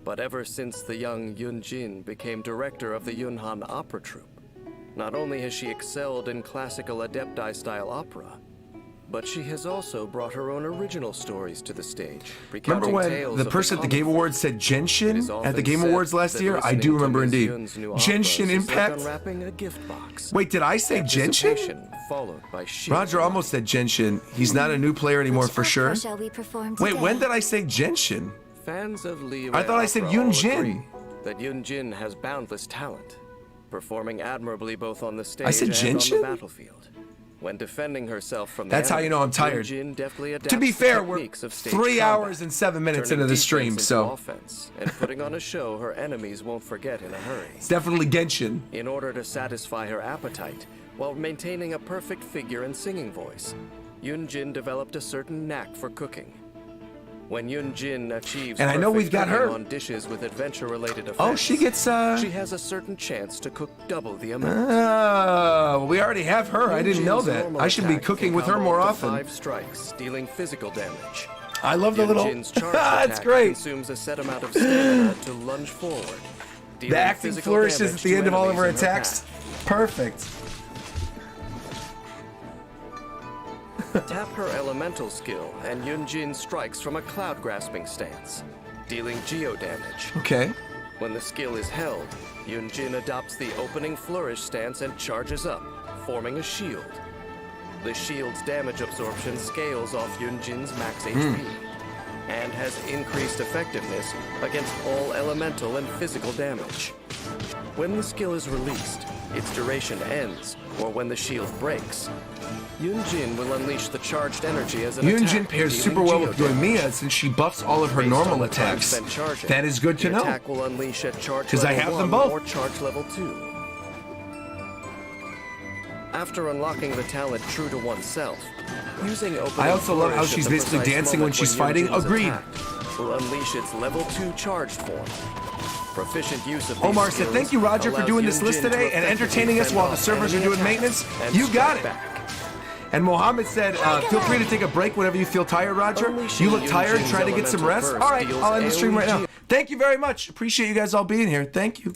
But ever since the young Yunjin became director of the Yunhan Opera Troupe, not only has she excelled in classical Adepti-style opera, but she has also brought her own original stories to the stage. Remember when the person at the Game Awards said Genshin at the Game Awards last year? I do remember indeed. Genshin Impact? Wait, did I say Genshin? Roger almost said Genshin. He's not a new player anymore for sure. Shall we perform Wait, today? when did I say Genshin? Fans of Liyue I thought I said opera all Yunjin. agree that Yunjin has boundless talent, performing admirably both on the stage I said and on Genshin? the battlefield. When defending herself from the That's how you know I'm tired. Yunjin deftly To be adapts the fair, we're techniques of stage 3 combat, hours and 7 minutes turning into the stream, defense so into offense, and putting on a show her enemies won't forget in a hurry. it's definitely Genshin. In order to satisfy her appetite, while maintaining a perfect figure and singing voice, Yunjin developed a certain knack for cooking. When Yunjin achieves And I know we've got perfect her. cooking on dishes with adventure-related effects, Oh, she gets, she has a certain chance to cook double the amount. Oh, we already have her. I didn't know Yunjin's that. normal I should be attack cooking can with her combo more up to often. 5 strikes, dealing physical damage. I love the little... Yunjin's charged That's attack great. consumes a set amount of stamina to lunge forward. The dealing acting physical flourishes damage at the to end of all of her enemies in attacks. Perfect. Tap her elemental skill, and Yunjin strikes from a cloud-grasping stance, dealing geo damage. Okay. When the skill is held, Yunjin adopts the opening flourish stance and charges up, forming a shield. The shield's damage absorption scales off Yunjin's max HP, and has increased effectiveness against all elemental and physical damage. When the skill is released, its duration ends, or when the shield breaks, Yunjin will unleash the charged energy as an attack. Yunjin pairs dealing super well with geo damage. Yoimiya since she buffs all of her Based on normal the attacks. time spent charging, That is good to the know. attack will unleash at charge 'Cause I level have them 1 both. or charge level 2. After unlocking the talent true to oneself, using opening I also love how flourish at she's the basically precise dancing moment when she's fighting. Yunjin is Agreed. attacked, will unleash its level 2 charged form. Proficient use of these Omar said, skills thank you, Roger, for allows doing this list Yunjin to today and effectively entertaining us fend while the off servers are enemy doing attacks maintenance. and You got strike it. back. And Mohammed said, feel free to take a break whenever you feel tired, Roger. You look tired, Yunjin's trying to get some rest. elemental All right, burst I'll end the stream right now. deals Thank you very much. Appreciate you guys all being here. Thank you.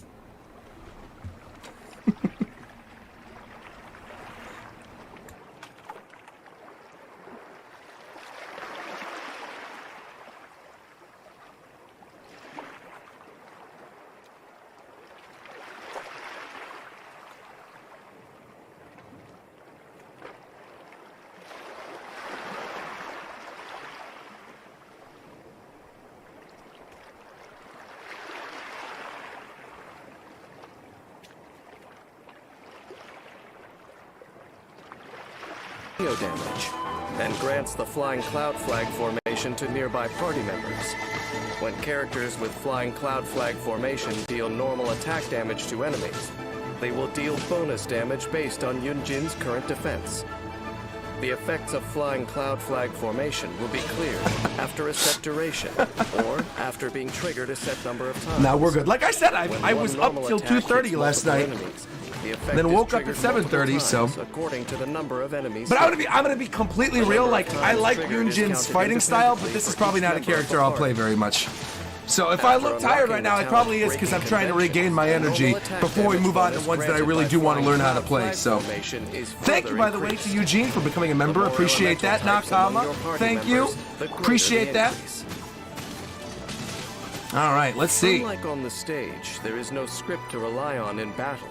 Geo damage, and grants the Flying Cloud Flag formation to nearby party members. When characters with Flying Cloud Flag formation deal normal attack damage to enemies, they will deal bonus damage based on Yunjin's current defense. The effects of Flying Cloud Flag formation will be cleared after a set duration, or after being triggered a set number of times. Now we're good. Like I said, I When was one up normal till attack hits 2:30 last multiple night. enemies, the effect Then is woke up at triggered multiple 7:30, so- times according to the number of enemies. But I'm gonna be completely real. Like, I like Yunjin's fighting style, but this is probably not a character I'll play very much. So if I look tired right now, it probably is because I'm trying to regain my energy before we move on to ones that I really do want to learn how to play. So thank you, by the way, to Eugene for becoming a member. Appreciate that. Nakama, thank you. Appreciate that. All right, let's see. Unlike on the stage, there is no script to rely on in battle.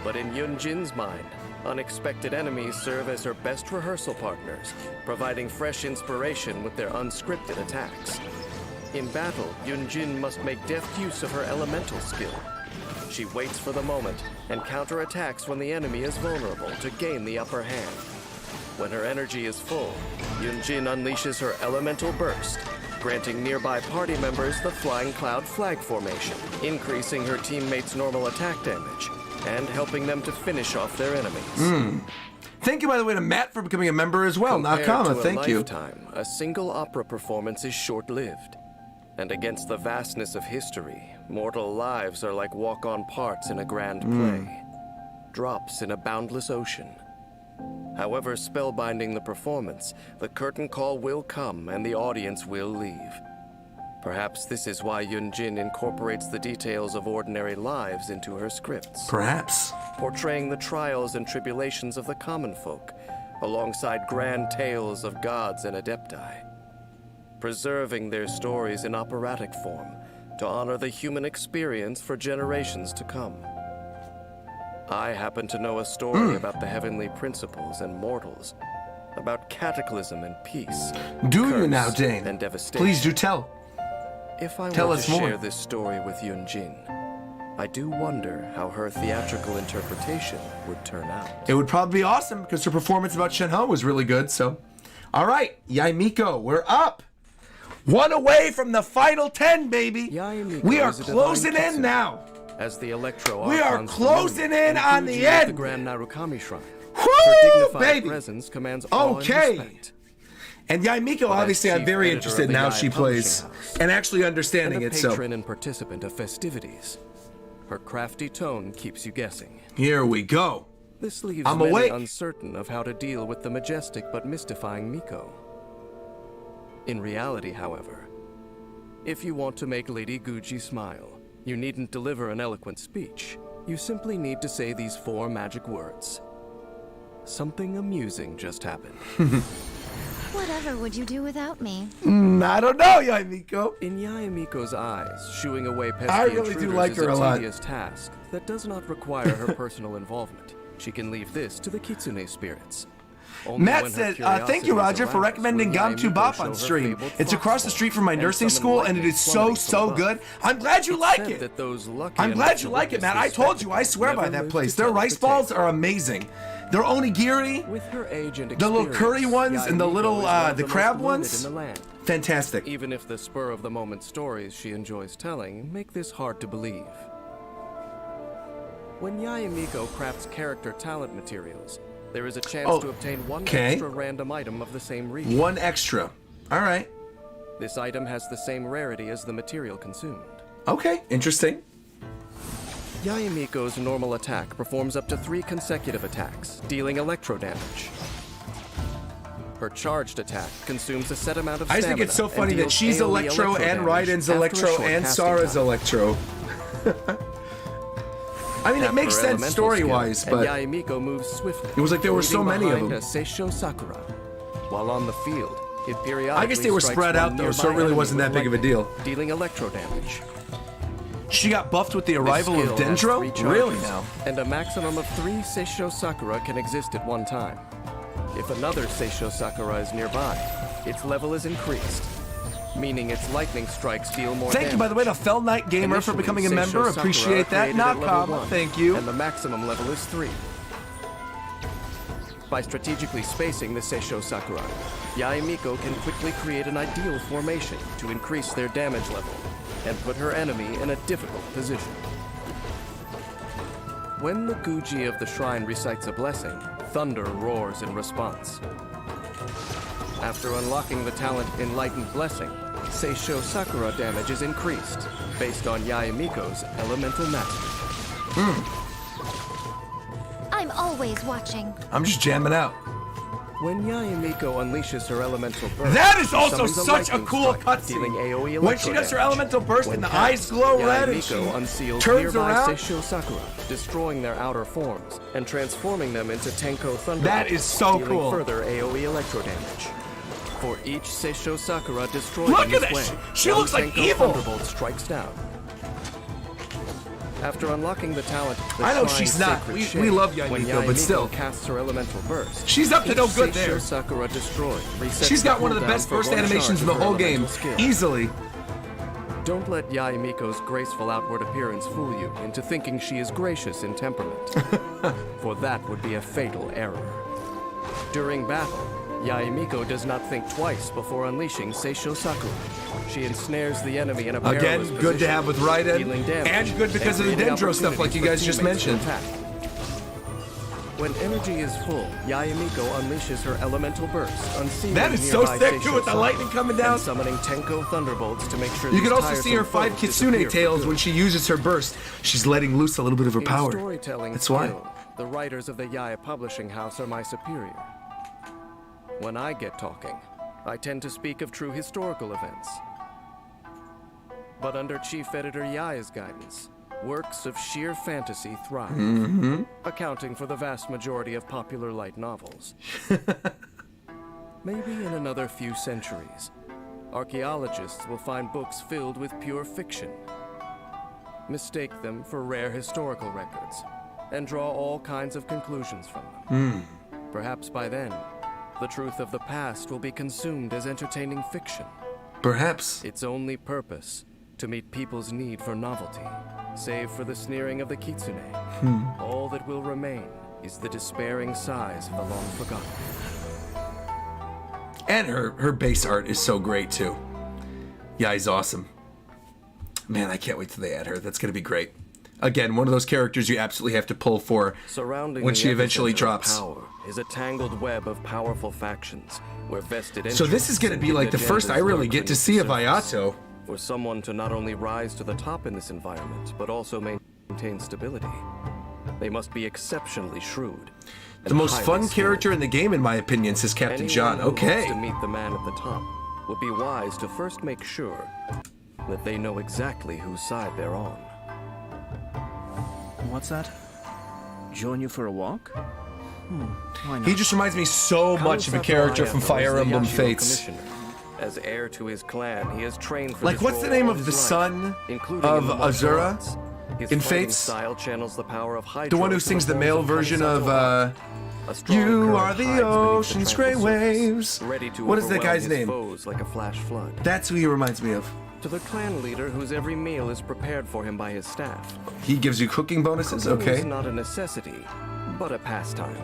But in Yunjin's mind, unexpected enemies serve as her best rehearsal partners, providing fresh inspiration with their unscripted attacks. In battle, Yunjin must make deft use of her elemental skill. She waits for the moment and counterattacks when the enemy is vulnerable to gain the upper hand. When her energy is full, Yunjin unleashes her elemental burst, granting nearby party members the Flying Cloud flag formation, increasing her teammates' normal attack damage, and helping them to finish off their enemies. Thank you, by the way, to Matt for becoming a member as well. Compared Nakama, to a thank you. lifetime, a single opera performance is short-lived. And against the vastness of history, mortal lives are like walk-on parts in a grand play. Drops in a boundless ocean. However spellbinding the performance, the curtain call will come and the audience will leave. Perhaps this is why Yunjin incorporates the details of ordinary lives into her scripts. Perhaps. Portraying the trials and tribulations of the common folk, alongside grand tales of gods and adepti. Preserving their stories in operatic form to honor the human experience for generations to come. I happen to know a story about the heavenly principles and mortals, about cataclysm and peace. Do you curse now, Dane? And devastation. Please do tell. If I Tell were us to more. share this story with Yunjin, I do wonder how her theatrical interpretation would turn out. It would probably be awesome because her performance about Shenhe was really good. So, all right, Yaimiko, we're up. One away from the final 10, baby. Yaimiko We are is a divine closing in kitsune. now. As the Electro We are Archons closing familiar, in and on the Guji of end. The Grand Narukami Shrine. Woo, Her dignified baby. presence commands awe Okay. and respect. And Yaimiko, obviously, as I'm chief very editor interested of in the how Yai she plays Publishing House, and actually understanding and a it. So, patron and participant of festivities. Her crafty tone keeps you guessing. here we go. This leaves I'm many awake. uncertain of how to deal with the majestic but mystifying Miko. In reality, however, if you want to make Lady Guji smile, you needn't deliver an eloquent speech. You simply need to say these 4 magic words. Something amusing just happened. Whatever would you do without me? I don't know, Yaimiko. In Yaimiko's eyes, shooing away pesky I really do intruders like is her a lot. tedious task that does not require her personal involvement. She can leave this to the Kitsune spirits. Only Matt when her said, curiosity thank you, is Roger, for aroused recommending will Gamtu Yaimiko Bop show on her stream. fabled It's fox across the soul street from my and nursing summon school, and it lightning is so, plummeting so from good. above. I'm glad you like Said it. that those lucky I'm enough glad to you like it, witness Matt. I this told you, I swear by never that lived place. to Their tell rice the tale. balls are amazing. Their onigiri, With her age and the little curry experience, ones and the Yaimiko little, is one of the most crab learned ones. in the land. Fantastic. Even if the spur-of-the-moment stories she enjoys telling make this hard to believe. When Yaimiko crafts character talent materials, there is a chance to obtain one extra random item of the same region. One extra. All right. This item has the same rarity as the material consumed. Okay, interesting. Yaimiko's normal attack performs up to 3 consecutive attacks, dealing electro damage. Her charged attack consumes a set amount of I stamina. just think it's so and funny that deals she's AoE Electro and damage Raiden's after a Electro short and casting Sara's time. Electro. I mean, it Tap makes her sense elemental story-wise, skill, but and Yaimiko moves swiftly. it was like there were so leaving many of behind them. a Seisho Sakura. While on the field, it periodically I guess they were strikes spread one out though, so it nearby really enemy wasn't with that big of a lightning, deal. dealing electro damage. She got buffed with the This arrival of skill has 3 Dendro? charges, Really now? And a maximum of 3 Seisho Sakura can exist at one time. If another Seisho Sakura is nearby, its level is increased, meaning its lightning strikes deal more Thank damage. you, by the way, to Fell Knight Gamer for Initially, becoming a Seisho member. Sakura Appreciate that. created at level Nakama, 1, thank you. And the maximum level is 3. By strategically spacing the Seisho Sakura, Yaimiko can quickly create an ideal formation to increase their damage level and put her enemy in a difficult position. When the Guji of the shrine recites a blessing, thunder roars in response. After unlocking the talent Enlightened Blessing, Seisho Sakura damage is increased, based on Yaimiko's elemental mastery. I'm always watching. I'm just jamming out. When Yaimiko unleashes her elemental burst, That is she also summons such a lightning cool strike, dealing cutscene. AoE When she does her damage. elemental burst When and the cast, eyes glow red and she Yaimiko unseals turns nearby around. Seisho Sakura, destroying their outer forms and transforming them into Tenko Thunder. That is so dealing cool. further AoE electro damage. For each Seisho Sakura destroyed Look in at this that! way, She one looks like Tenko evil! Thunderbolt strikes down. After unlocking the talent, the I know Shrine's she's not. Sacred We Shade, love when Yaimiko, but still. casts her elemental burst. She's up to no each good Seisho there. Sakura destroyed resets She's got one of the cooldown best for burst one animations in charge the of her whole game. elemental skill. Easily. Don't let Yae Miko's graceful outward appearance fool you into thinking she is gracious in temperament, for that would be a fatal error. During battle, Yae Miko does not think twice before unleashing Seisho Saku. She ensnares the enemy in a perilous Again, position, good to have with Raiden, dealing damage and good because of the creating Dendro stuff like you guys just opportunities for mentioned. teammates to attack. When energy is full, Yae Miko unleashes her elemental burst, unsealing That is so nearby sick, Seisho too, with the Saku, lightning coming down. and summoning Tenko Thunderbolts to make sure You these can also see her tiresome 5 foes Kitsune disappear for tails good. when she uses her burst. She's letting loose a little bit of her In power. storytelling That's why. skill, the writers of the Yae Publishing House are my superior. When I get talking, I tend to speak of true historical events. But under Chief Editor Yae's guidance, works of sheer fantasy thrive, accounting for the vast majority of popular light novels. Maybe in another few centuries, archaeologists will find books filled with pure fiction, mistake them for rare historical records, and draw all kinds of conclusions from them. Perhaps by then, the truth of the past will be consumed as entertaining fiction. Perhaps. Its only purpose, to meet people's need for novelty, save for the sneering of the Kitsune. All that will remain is the despairing sighs of the long forgotten. And her base art is so great, too. Yae's awesome. Man, I can't wait till they add her. That's going to be great. Again, one of those characters you absolutely have to pull for Surrounding when the she eventually epicenter of drops. Power is a tangled web of powerful factions, where vested So this is going to be like the first I really get to see of Ayato. For someone to not only rise to the top in this environment, but also maintain stability, they must be exceptionally shrewd. The most fun character in the game, in my opinion, says Captain John. Anyone who wants Okay. to meet the man at the top would be wise to first make sure that they know exactly whose side they're on. What's that? Join you for a walk? Why not? He just reminds me so much of a character from Fire Emblem Fates. As heir to his clan, he has trained for Like, this what's the role name all of his the life, son including of in the martial Azura arts. His in fighting Fates? style channels the power of Hydro The one who to sings the forms male of version Kamisato of, A strong You current are hides the beneath the ocean's gray tranquil surface, waves. ready to What is that overwhelm guy's his name? foes like a flash flood. That's who he reminds me of. To the clan leader whose every meal is prepared for him by his staff. He gives you cooking bonuses? Cooking Okay. is not a necessity, but a pastime.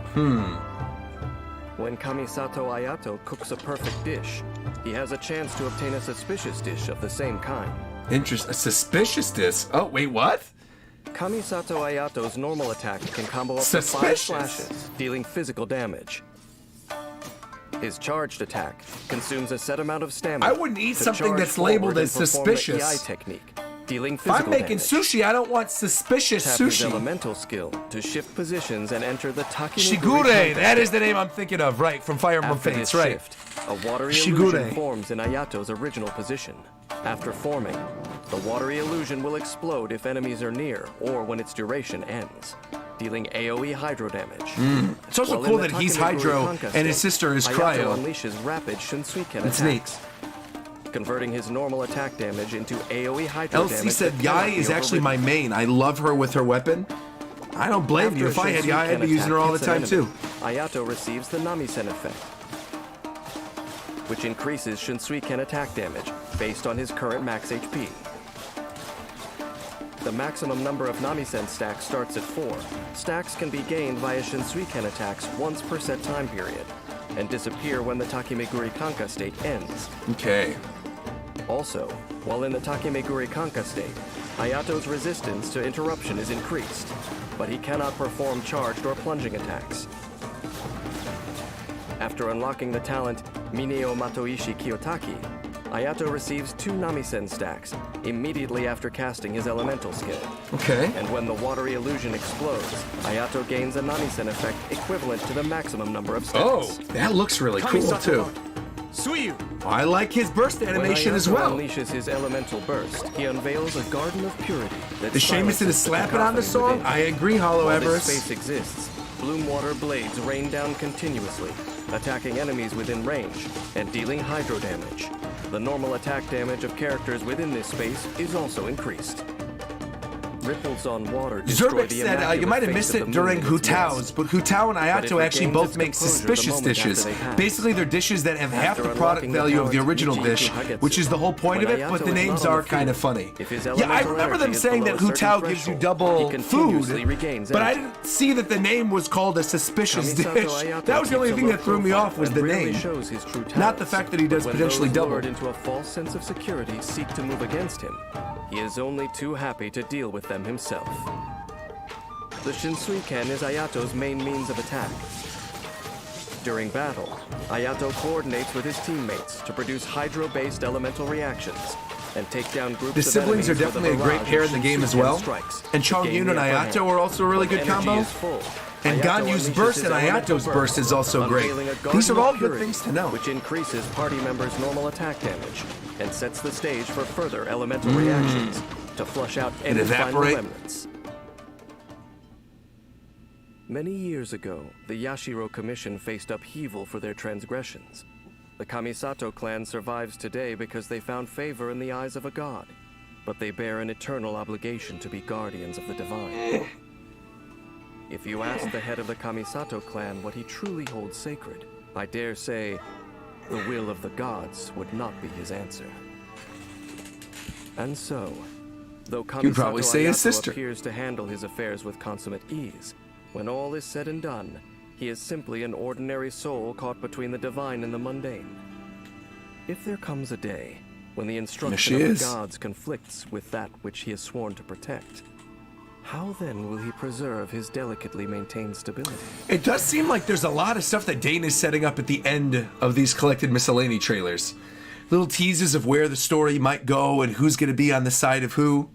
When Kamisato Ayato cooks a perfect dish, he has a chance to obtain a suspicious dish of the same kind. A suspicious dish. Oh, wait, what? Kamisato Ayato's normal attack can combo up to 5 Suspicious. slashes, dealing physical damage. His charged attack consumes a set amount of stamina. I wouldn't eat to something charge that's labeled forward as and perform the suspicious. EI technique, dealing If physical I'm making damage. sushi, I don't want suspicious Tap his sushi. elemental skill to shift positions and enter the Takimiguri Shigure, contest. that is the name I'm thinking of, right, from Fire Emblem After Fates, this right. shift, a watery Shigure. illusion forms in Ayato's original position. After forming, the watery illusion will explode if enemies are near or when its duration ends, dealing AoE hydro damage. It's also While in cool the that he's Takemiguri Hydro Kanka and his state, sister is Ayato Cryo. unleashes rapid Shinsuiken That's attacks, converting his normal attack damage into AoE hydro damage. Elsie said that cannot Yae be is actually my overridden. main. I love her with her weapon. I don't blame you. If After I had Yae, I'd Shinsuiken be using her all the attack time hits an too. enemy, Ayato receives the Namisen effect, which increases Shinsuiken attack damage based on his current max HP. The maximum number of Namisen stacks starts at 4. Stacks can be gained via Shinsuiken attacks once per set time period, and disappear when the Takemiguri Kanka state ends. Okay. Also, while in the Takemiguri Kanka state, Ayato's resistance to interruption is increased, but he cannot perform charged or plunging attacks. After unlocking the talent Mineo Matoishi Kiyotaki, Ayato receives 2 Namisen stacks immediately after casting his elemental skill. Okay. And when the watery illusion explodes, Ayato gains a Namisen effect equivalent to the maximum number of stacks. Oh, that looks really cool too. Suiyu! I like his burst animation as When Ayato well. unleashes his elemental burst, he unveils a garden of purity that The Shamisen is silences the slapping on the cacophony song. within. I agree, Hollow While this Everest. space exists, bloom water blades rain down continuously, attacking enemies within range and dealing hydro damage. The normal attack damage of characters within this space is also increased. Ripples on water destroy Zerbik the said you immaculate might have face missed of it the during moon in its Hutao's, west. but Hutao and But if Ayato it actually gains both its make composure the suspicious moment after dishes. they pass. Basically, they're dishes that have half After the product unlocking the value of the talent original Michi dish, Hagetsu, which is the whole point of when it, but Ayato the is names not on are the kind of field, funny. if his Yeah, I elemental remember them energy is saying that below a certain Hutao gives you threshold, double he continuously food, regains but I energy. didn't see that the name was called a suspicious Kamisato dish. Ayato That was the only keeps a thing low that threw me profile off was and the rarely name. shows his true Not the talents. fact that he does But when potentially those double. lured into a false sense of security seek to move against him, he is only too happy to deal with them himself. The Shinsuiken is Ayato's main means of attack. During battle, Ayato coordinates with his teammates to produce hydro-based elemental reactions and take down groups The of siblings are enemies with definitely a great barrage pair of in the game as Shinsuiken well. strikes And to gain Chongyun the and upper hand. Ayato are also a really When good energy combo. is full, And Ayato Ganyu's unleashes burst his and elemental Ayato's burst is also great. unveiling a These are guardian all of good purity, things to know. which increases party members' normal attack damage and sets the stage for further elemental reactions to flush out any final evaporate. remnants. Many years ago, the Yashiro Commission faced upheaval for their transgressions. The Kamisato clan survives today because they found favor in the eyes of a god, but they bear an eternal obligation to be guardians of the divine. If you ask the head of the Kamisato clan what he truly holds sacred, I dare say the will of the gods would not be his answer. And so, though You'd probably Kamisato say his Ayato sister. appears to handle his affairs with consummate ease, when all is said and done, he is simply an ordinary soul caught between the divine and the mundane. If there comes a day when the instruction of the is. gods conflicts with that which he has sworn to protect, how then will he preserve his delicately maintained stability? It does seem like there's a lot of stuff that Dane is setting up at the end of these collected Miscellany trailers. Little teases of where the story might go and who's going to be on the side of who.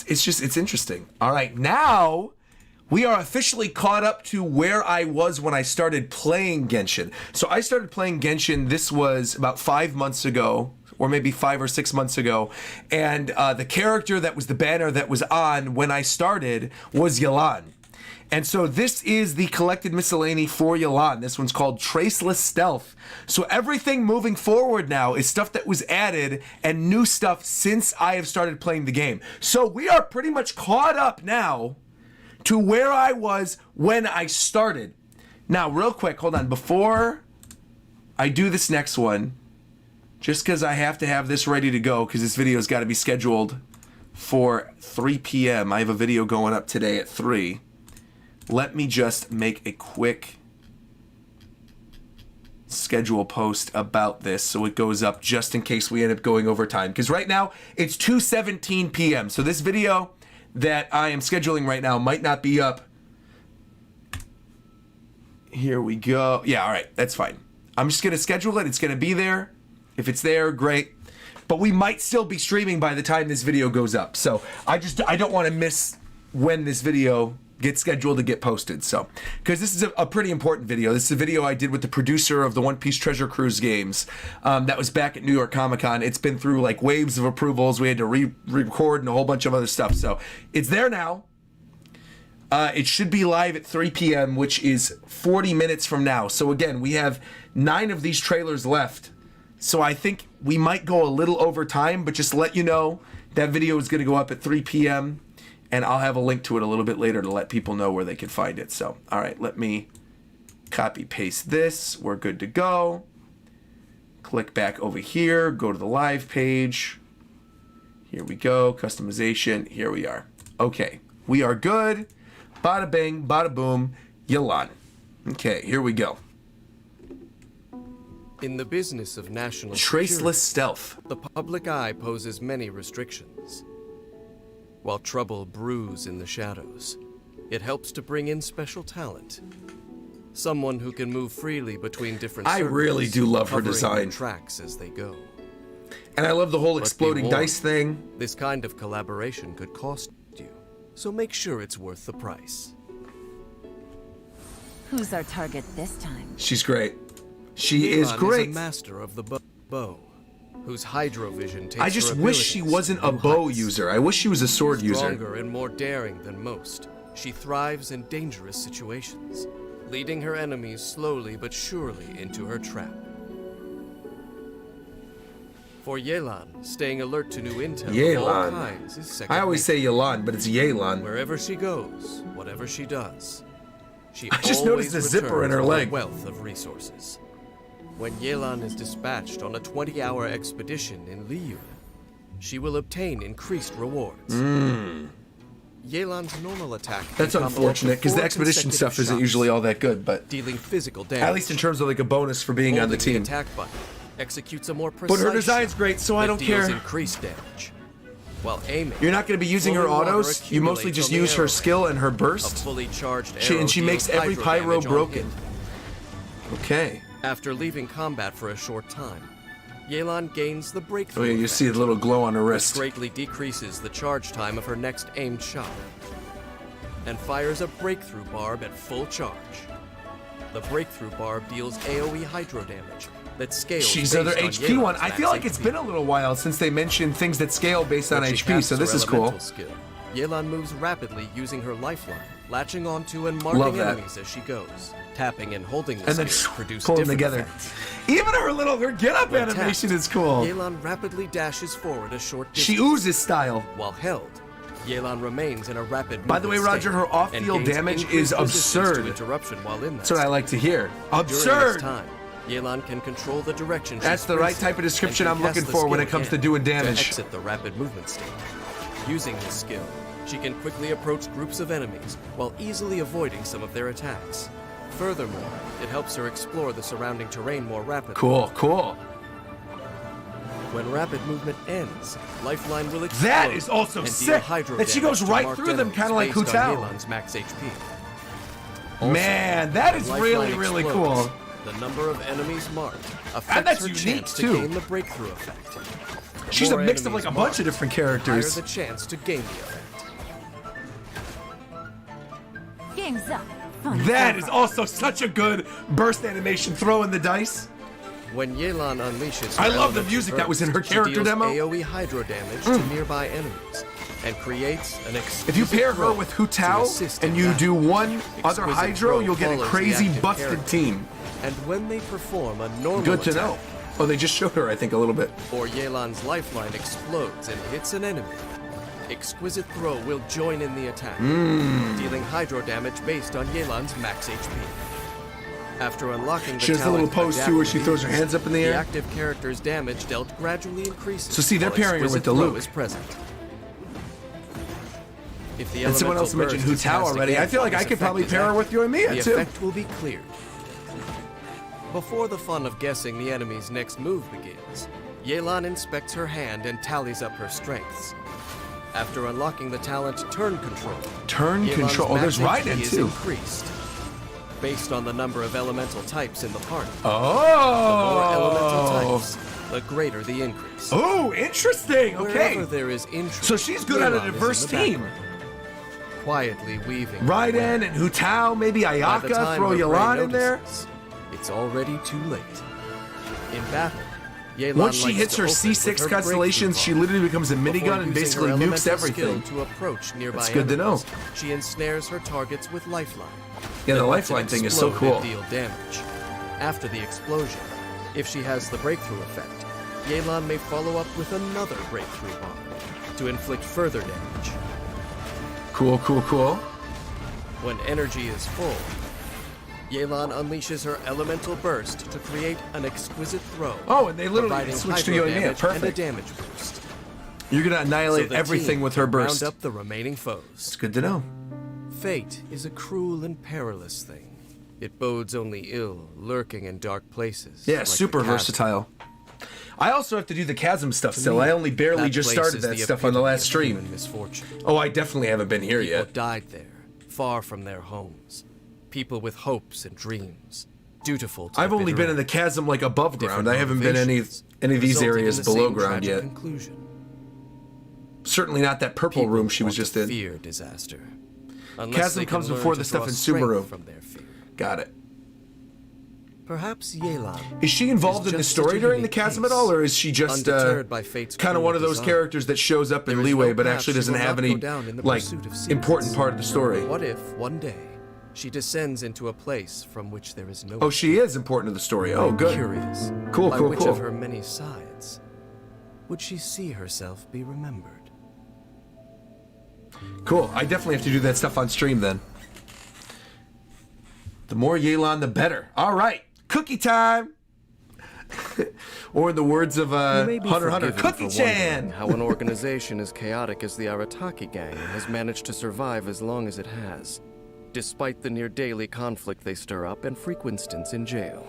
It's interesting. All right, now we are officially caught up to where I was when I started playing Genshin. So I started playing Genshin, this was about 5 months ago, or maybe 5 or 6 months ago, and the character that was the banner that was on when I started was Yelan. And so this is the collected Miscellany for Yelan. This one's called Traceless Stealth. So everything moving forward now is stuff that was added and new stuff since I have started playing the game. So we are pretty much caught up now to where I was when I started. Now, real quick, hold on. Before I do this next one, just because I have to have this ready to go, because this video's got to be scheduled for 3 p.m. I have a video going up today at 3. Let me just make a quick schedule post about this so it goes up just in case we end up going over time. Because right now, it's 2:17 p.m. So this video that I am scheduling right now might not be up. Here we go. Yeah, all right, that's fine. I'm just going to schedule it. It's going to be there. If it's there, great. But we might still be streaming by the time this video goes up. So I don't want to miss when this video gets scheduled to get posted. So, because this is a pretty important video. This is a video I did with the producer of the One Piece Treasure Cruise games. That was back at New York Comic Con. It's been through like waves of approvals. We had to re-record and a whole bunch of other stuff. So it's there now. It should be live at 3 p.m., which is 40 minutes from now. So again, we have 9 of these trailers left. So I think we might go a little over time, but just to let you know, that video is going to go up at 3 p.m., and I'll have a link to it a little bit later to let people know where they can find it. So, all right, let me copy paste this. We're good to go. Click back over here, go to the live page. Here we go, customization, here we are. Okay, we are good. Bada bing, bada boom, Yelan. Okay, here we go. In the business of national Traceless stealth. the public eye poses many restrictions. While trouble brews in the shadows, it helps to bring in special talent. Someone who can move freely between different I servers, really do love her covering design. their tracks as they go. And I love the whole But be exploding warned, dice thing. This kind of collaboration could cost you, so make sure it's worth the price. Who's our target this time? She's great. She is Milan great. Is a master of the bow, whose hydrovision takes I just her wish she abilities wasn't to a new bow heights. user. I wish she was a sword user. Stronger and more daring than most, she thrives in dangerous situations, leading her enemies slowly but surely into her trap. For Yelan, staying alert to new intel of all Yelan. kinds is second I always say Yelan, but it's Yelan. Wherever she goes, whatever she does, she I just always noticed the zipper in returns her with leg. a wealth of resources. When Yelan is dispatched on a 20-hour expedition in Liu, she will obtain increased rewards. Yelan's normal attack. That's unfortunate, because the expedition stuff isn't usually all that good, but dealing physical damage. at least in terms of like a bonus for being on the team. Attack button executes a more precise But her design's shot great, so I that don't deals care. increased damage. While aiming, You're not going to be using her flowing water autos. You mostly accumulates just on the use her arrow. skill and her A burst. fully charged And arrow she makes deals every hydro pyro damage on broken. hit. Okay. After leaving combat for a short time, Yelan gains the breakthrough Oh yeah, you effect, see the little glow on her which wrist. greatly decreases the charge time of her next aimed shot, and fires a breakthrough barb at full charge. The breakthrough barb deals AoE hydro damage that scales She's based other on HP one. Yelan's I feel max like it's HP. been a little while since they mentioned things that scale based on When she HP, casts so this her is cool. elemental skill, Yelan moves rapidly using her lifeline, latching onto and Love marking that. enemies as she goes. Tapping and holding the And then skill produce pull them different together. effects. Even her get-up When animation tapped, is cool. Yelan rapidly dashes forward a short distance. She oozes style. While held, Yelan remains in a rapid By the way, movement Roger, state her off-field and gains damage increased is resistance absurd. to interruption while in that That's what I like to hear. During Absurd! this time, Yelan can control the direction she That's the right sprints type of in description and I'm can cast looking the for when skill it comes to again doing damage. To exit the rapid movement state. Using this skill, she can quickly approach groups of enemies while easily avoiding some of their attacks. Furthermore, it helps her explore the surrounding terrain more rapidly. Cool, cool. When rapid movement ends, Lifeline will explode. That is also and deal sick, hydro that she damage goes to right marked through them, enemies kinda like based Hu Tao. on Yelan's max HP. Also, Man, that is when really, Lifeline really explodes, cool. The number of enemies marked affects And that's her unique, chance too. to gain the breakthrough effect. The She's a more mix of like enemies a bunch of marked, different the higher characters. the chance to gain the effect. Game's up. Fun That over. is also such a good burst animation, throwing the dice. When Yelan unleashes her I love the elemental music that was in her burst, she character deals demo. AoE hydro damage to nearby enemies and creates an If you pair her with Hu Tao and you do one other Exquisite Hydro, throw you'll get a follows the crazy active busted character. team. And when they perform a normal Good to attack, know. Oh, they just showed her, I think, a little bit. or Yelan's lifeline explodes and hits an enemy, Exquisite Throw will join in the attack, dealing hydro damage based on Yelan's max HP. After unlocking the She has a little talent pose too where she adaptive throws her ease, hands up in the air. active character's damage dealt gradually increases. So see, they're while pairing her with Exquisite Throw Nilou. is present. If the And someone elemental else mentioned burst Hu is Tao cast already. again I feel like while I this could probably effect is pair her with active, Yoimiya the too. effect will be cleared. Before the fun of guessing the enemy's next move begins, Yelan inspects her hand and tallies up her strengths. After unlocking the talent Turn Control, Turn Yelan's control. Oh, there's max Raiden HP is too. increased. Based on the number of elemental types in the party, the more elemental Oh. types, the greater the increase. Oh, interesting. Okay. Wherever there is interest, So she's good at a Yelan is diverse in the team. background, quietly weaving. Raiden and Hu Tao, maybe By the Ayaka, time throw her brain Yelan in there. notices, it's already too late. In battle, Yelan Once she likes hits to her open C6 with her constellations, she breakthrough literally becomes a bomb. minigun Before and using basically her nukes elemental everything. skill to approach nearby That's good to know. enemies, she ensnares her targets with lifeline. Yeah, the then lets it lifeline thing is so explode and cool. Deal damage. After the explosion, if she has the breakthrough effect, Yelan may follow up with another breakthrough bomb to inflict further damage. Cool, cool, cool. When energy is full, Yelan unleashes her elemental burst to create an exquisite throw. Oh, and they literally providing switched to hydro Yoimiya. damage and a Perfect. damage boost. You're gonna So annihilate the everything team with her can burst. Round up the remaining foes. It's good to know. Fate is a cruel and perilous thing. It bodes only ill, lurking in dark places. Yeah, like the super chasm. versatile. I also have to do the chasm stuff To still. me, I only barely that just place started is that the stuff on the epitome last of stream. human misfortune. Oh, I definitely haven't been here People yet. died there, far from their homes. People with hopes and dreams, dutiful to I've the only bitter been in the end. chasm like above Different ground. I haven't been any motivations of these resulted in areas the below same ground tragic yet. conclusion. Certainly not that purple People room she was want just to in. fear disaster. Unless Chasm they can comes learn before to the stuff draw in strength Subaru. from their fear. Got it. Perhaps Yelan Is she involved in the just such story a during the unique chasm case, at all, or is she just undeterred by fate's kind of cruel one of those design. characters that shows up in There is Leeway no but path actually she doesn't will have not any go down in the like pursuit of secrets. important part of the story? What if one day she descends into a place from which there is no Oh, she is important to the story. Oh, good. curious Cool, by cool, which cool. of her many sides would she see herself be remembered? Cool. I definitely have to do that stuff on stream then. The more Yelan, the better. All right. Cookie time. Or in the words of Hunter Hunter, Cookie Chan. How an organization as chaotic as the Arataki Gang has managed to survive as long as it has, despite the near-daily conflict they stir up and frequent stints in jail.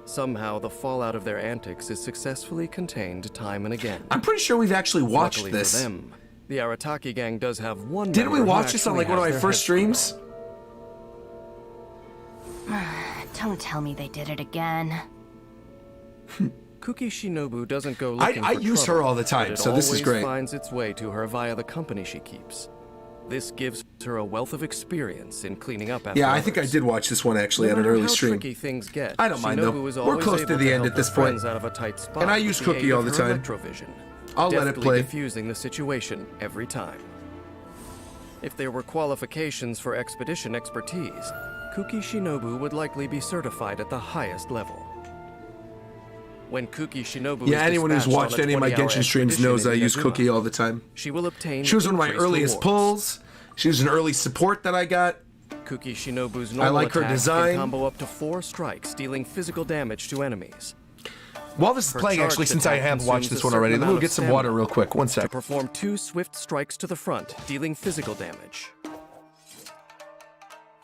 Somehow, the fallout of their antics is successfully contained time and again. I'm pretty sure we've actually watched Luckily this. For them, the Arataki Gang does have one. Didn't we member who watch this on actually like one of my has first their history. streams? Don't tell me they did it again. Kuki Shinobu doesn't go looking for I use her trouble, all the time, but it so this is always great. finds its way to her via the company she keeps. This gives her a wealth of experience in cleaning up after Yeah, I think I others. did watch this one actually No at an matter early how stream. tricky things get, I don't mind Shinobu though. is We're always close to able the end help at this her point. friends out of a tight spot And I with use the Cookie aid all of the her time. Electrovision, I'll let it deftly play. diffusing the situation every time. If there were qualifications for expedition expertise, Kuki Shinobu would likely be certified at the highest level. When Kuki Shinobu Yeah, is anyone who's dispatched on watched a any of my 20-hour Genshin streams expedition knows in I use Inazuma, Cookie all the time. She will obtain She was one of my increased earliest rewards. pulls. She was an early support that I got. Kuki Shinobu's normal like her attacks design. can combo up to 4 strikes, dealing physical damage to enemies. While this is Her playing, actually, charged since I attack have watched consumes this a one already, certain we'll amount get of some water stamina real quick. One to sec. perform 2 swift strikes to the front, dealing physical damage.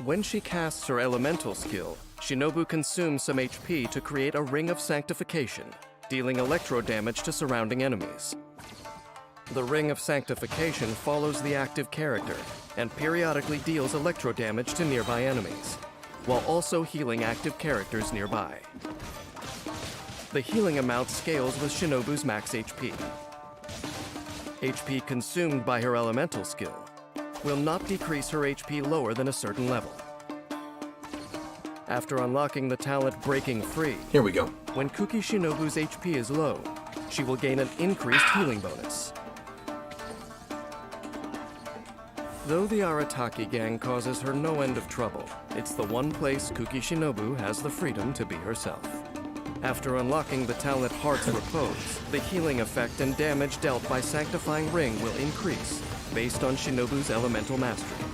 When she casts her elemental skill, Shinobu consumes some HP to create a ring of sanctification, dealing electro damage to surrounding enemies. The ring of sanctification follows the active character and periodically deals electro damage to nearby enemies, while also healing active characters nearby. The healing amount scales with Shinobu's max HP. HP consumed by her elemental skill will not decrease her HP lower than a certain level. After unlocking the talent Breaking Free, Here we go. when Kuki Shinobu's HP is low, she will gain an increased healing bonus. Though the Arataki Gang causes her no end of trouble, it's the one place Kuki Shinobu has the freedom to be herself. After unlocking the talent Heart's Repose, the healing effect and damage dealt by Sanctifying Ring will increase, based on Shinobu's elemental mastery.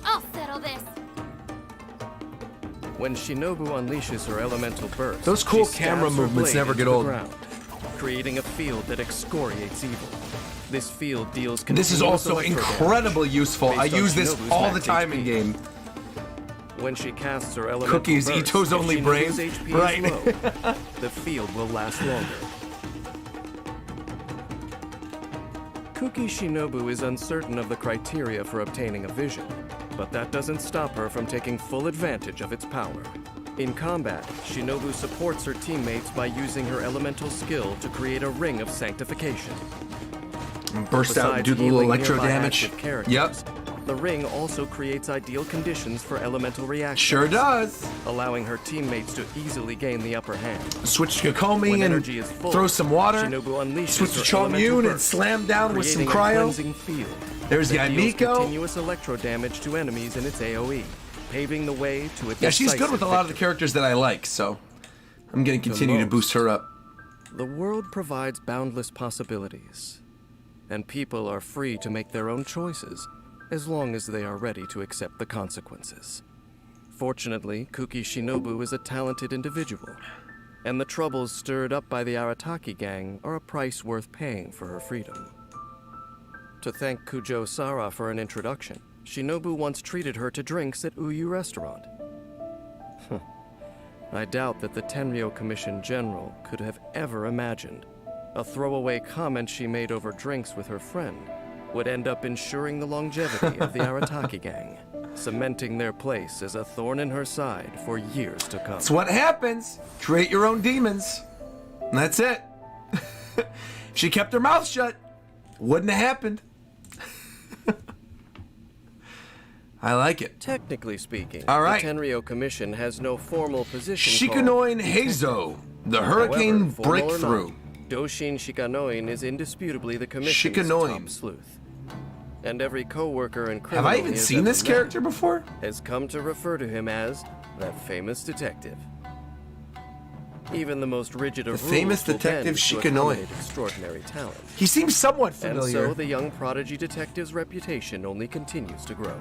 I'll settle this. When Shinobu unleashes her elemental burst, Those cool she camera stabs her movements blade never into get the old. ground, creating a field that excoriates evil. This field deals This is continuous also electro incredibly useful. based I on use this Shinobu's all the max time HP. in game. When she casts her elemental Cookies, burst, Ito's if only Shinobu's brain. HP Right. is low, the field will last longer. Kuki Shinobu is uncertain of the criteria for obtaining a vision, but that doesn't stop her from taking full advantage of its power. In combat, Shinobu supports her teammates by using her elemental skill to create a ring of sanctification. Burst out and Besides do the little healing electro nearby damage. active characters, Yep. the ring also creates ideal conditions for elemental reactions. Sure does. Allowing her teammates to easily gain the upper hand. Switch to When Kokomi and energy is full, throw some water. Shinobu unleashes Switch to her elemental Chongyun and burst, slam down with some creating a cryo. cleansing field There's that deals Yamiko. continuous electro damage to enemies in its AoE, paving the way to a Yeah, she's good with a lot of the victory. characters that I like, so I'm going to continue to most. boost her up. The world provides boundless possibilities, and people are free to make their own choices as long as they are ready to accept the consequences. Fortunately, Kuki Shinobu is a talented individual, and the troubles stirred up by the Arataki Gang are a price worth paying for her freedom. To thank Kujo Sara for an introduction, Shinobu once treated her to drinks at Uyu Restaurant. I doubt that the Tenryo Commission General could have ever imagined a throwaway comment she made over drinks with her friend would end up ensuring the longevity of the Arataki Gang, cementing their place as a thorn in her side for years to come. That's what happens. Create your own demons. And that's it. She kept her mouth shut. Wouldn't have happened. I like it. Technically speaking, All right. the Tenryo Commission has no formal position Shikanoin called Heizo, the Hurricane However, formal or Breakthrough. not, Doshin Shikanoin is indisputably the Commission's Shikanoin. top sleuth. And every co-worker and Have criminal I even he has seen ever this met character before? has come to refer to him as that famous detective. Even the most rigid of The famous rules will detective bend to Shikanoi. accommodate extraordinary talent. He seems somewhat And familiar. so the young prodigy detective's reputation only continues to grow.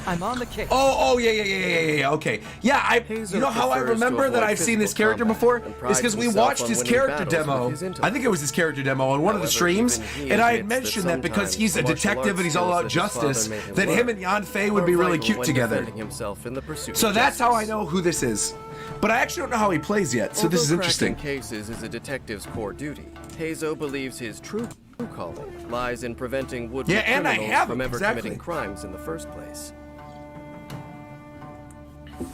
I'm on the case. Oh, yeah. Okay, yeah. You know how I prefers to remember that avoid I've seen this physical character combat before? and It's prides because we himself watched on his winning character battles demo. with his intellect. I think it was his character demo on one of the However, streams, even he and I had admits mentioned that that because he's a sometimes the martial detective and he's all about arts skills that his justice, father made him that learn him and Yan Fei would are be really vital cute when together. defending himself in the pursuit So of that's how I justice. know who this is. But I actually don't know how he plays yet, so this is Although interesting. cracking cases is a detective's core duty, Heizo believes his true calling lies in preventing would-be Yeah, and I criminals have from him, ever exactly. committing crimes in the first place.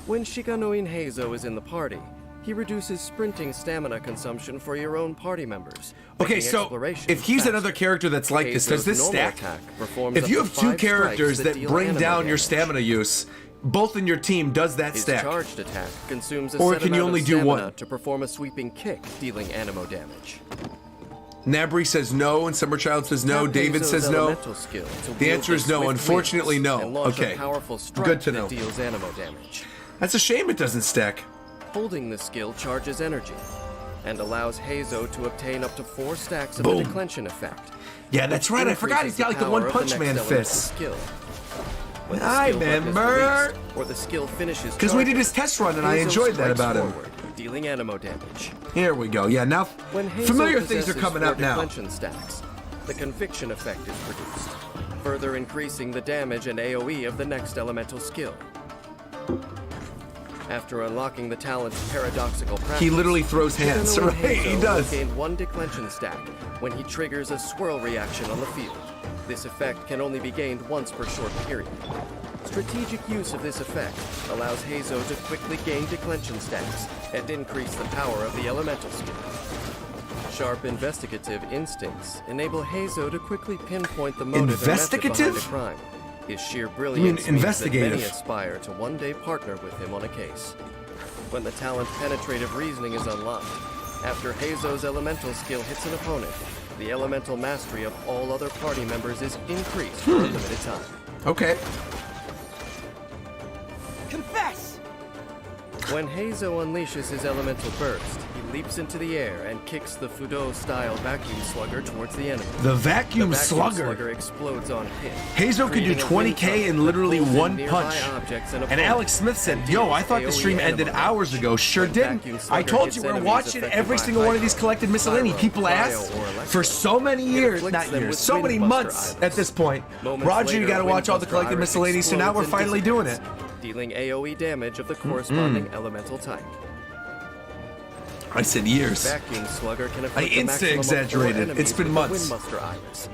When Shikanoin Heizo is in the party, he reduces sprinting stamina consumption for your own party members. Okay, making so exploration if he's faster. another character that's like this, does Heizo's this normal stack? attack performs If up you to have two 5 characters strikes that deal bring anemo down your damage. stamina use, both in your team, does that His stack? charged attack consumes a Or set can you amount only of do stamina one? to perform a sweeping kick, dealing anemo damage. Nabri says no, and Summerchild says no. Tap David Heizo's says no. elemental skill to The wield answer is the no. swift Unfortunately, wheels no. and launch a Okay. powerful strike Good to that know. deals anemo damage. That's a shame it doesn't stack. Holding the skill charges energy and allows Heizo to obtain up to 4 stacks of Boom. the declension effect. Yeah, that's right. I forgot he's got like the One Punch Man fist. I remember. Or the skill finishes Because we did charging, his test run and I Heizo enjoyed that strikes about him. forward, dealing anemo damage. Here we go. Yeah, now When Heizo familiar things are possesses coming 4 up now. declension stacks, the conviction effect is produced, further increasing the damage and AoE of the next elemental skill. After unlocking the talent's paradoxical practice, He literally throws hands, Shikanoin right? He Heizo does. will gain 1 declension stack when he triggers a swirl reaction on the field. This effect can only be gained once per short period. Strategic use of this effect allows Heizo to quickly gain declension stacks and increase the power of the elemental skill. Sharp investigative instincts enable Heizo to quickly pinpoint the motive and method behind a Investigative? crime. His sheer brilliance means that investigative? many aspire to one day partner with him on a case. When the talent penetrative reasoning is unlocked, after Heizo's elemental skill hits an opponent, the elemental mastery of all other party members is increased for a limited time. Okay. Confess! When Heizo unleashes his elemental burst, he leaps into the air and kicks the Fudo-style vacuum slugger towards the enemy. The vacuum The slugger. explodes on hit. Heizo could do creating a 20K wind in tunnel literally that pulls in one nearby punch. objects And opponents Alex Smith said, and yo, deals I thought the AoE stream ended anemo hours damage. ago. Sure When didn't. vacuum I slugger told hits you we're enemies watching affected every by single one of these hydro, collected miscellany. pyro, People cryo, asked or electro. for so many years, afflicts not them years, with so many Windbuster months items. at this point. Moments Roger, you later, gotta watch all the Windbuster collected Iris miscellany, so now we're explodes and finally doing it. dissipates, dealing AoE damage of the corresponding elemental type. I said years. Vacuum slugger can I afflict a maximum of 4 insta-exaggerated. enemies It's been with months. the Windbuster Iris.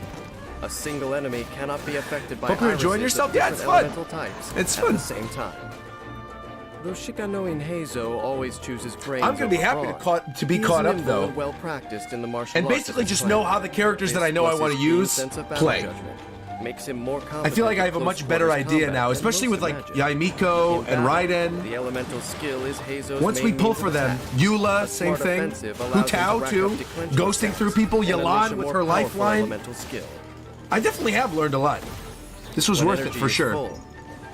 A single enemy cannot be affected by Hope you're enjoying irises yourself. of Yeah, it's different fun. elemental types It's at fun. the same time. Though Shikanoin Heizo always chooses brains I'm gonna be over happy brawn, to be he is caught up nimble though. and well practiced in the martial And arts basically of his just know clan. how the characters that This I know I plus want to his keen use sense of battle play. judgment makes him more I feel like I competent have a in much close better quarters idea combat now, than especially most with like imagine. Yaimiko In and battle, Raiden. the elemental skill is Heizo's Once we main pull means for of them, attack. Eula, A same smart thing. offensive Hu allows him to Tao rack too. up declension Ghosting stacks through people, and unleash Yalan a with more her powerful lifeline. elemental skill. I definitely have learned a lot. This was When worth it energy for is sure. full,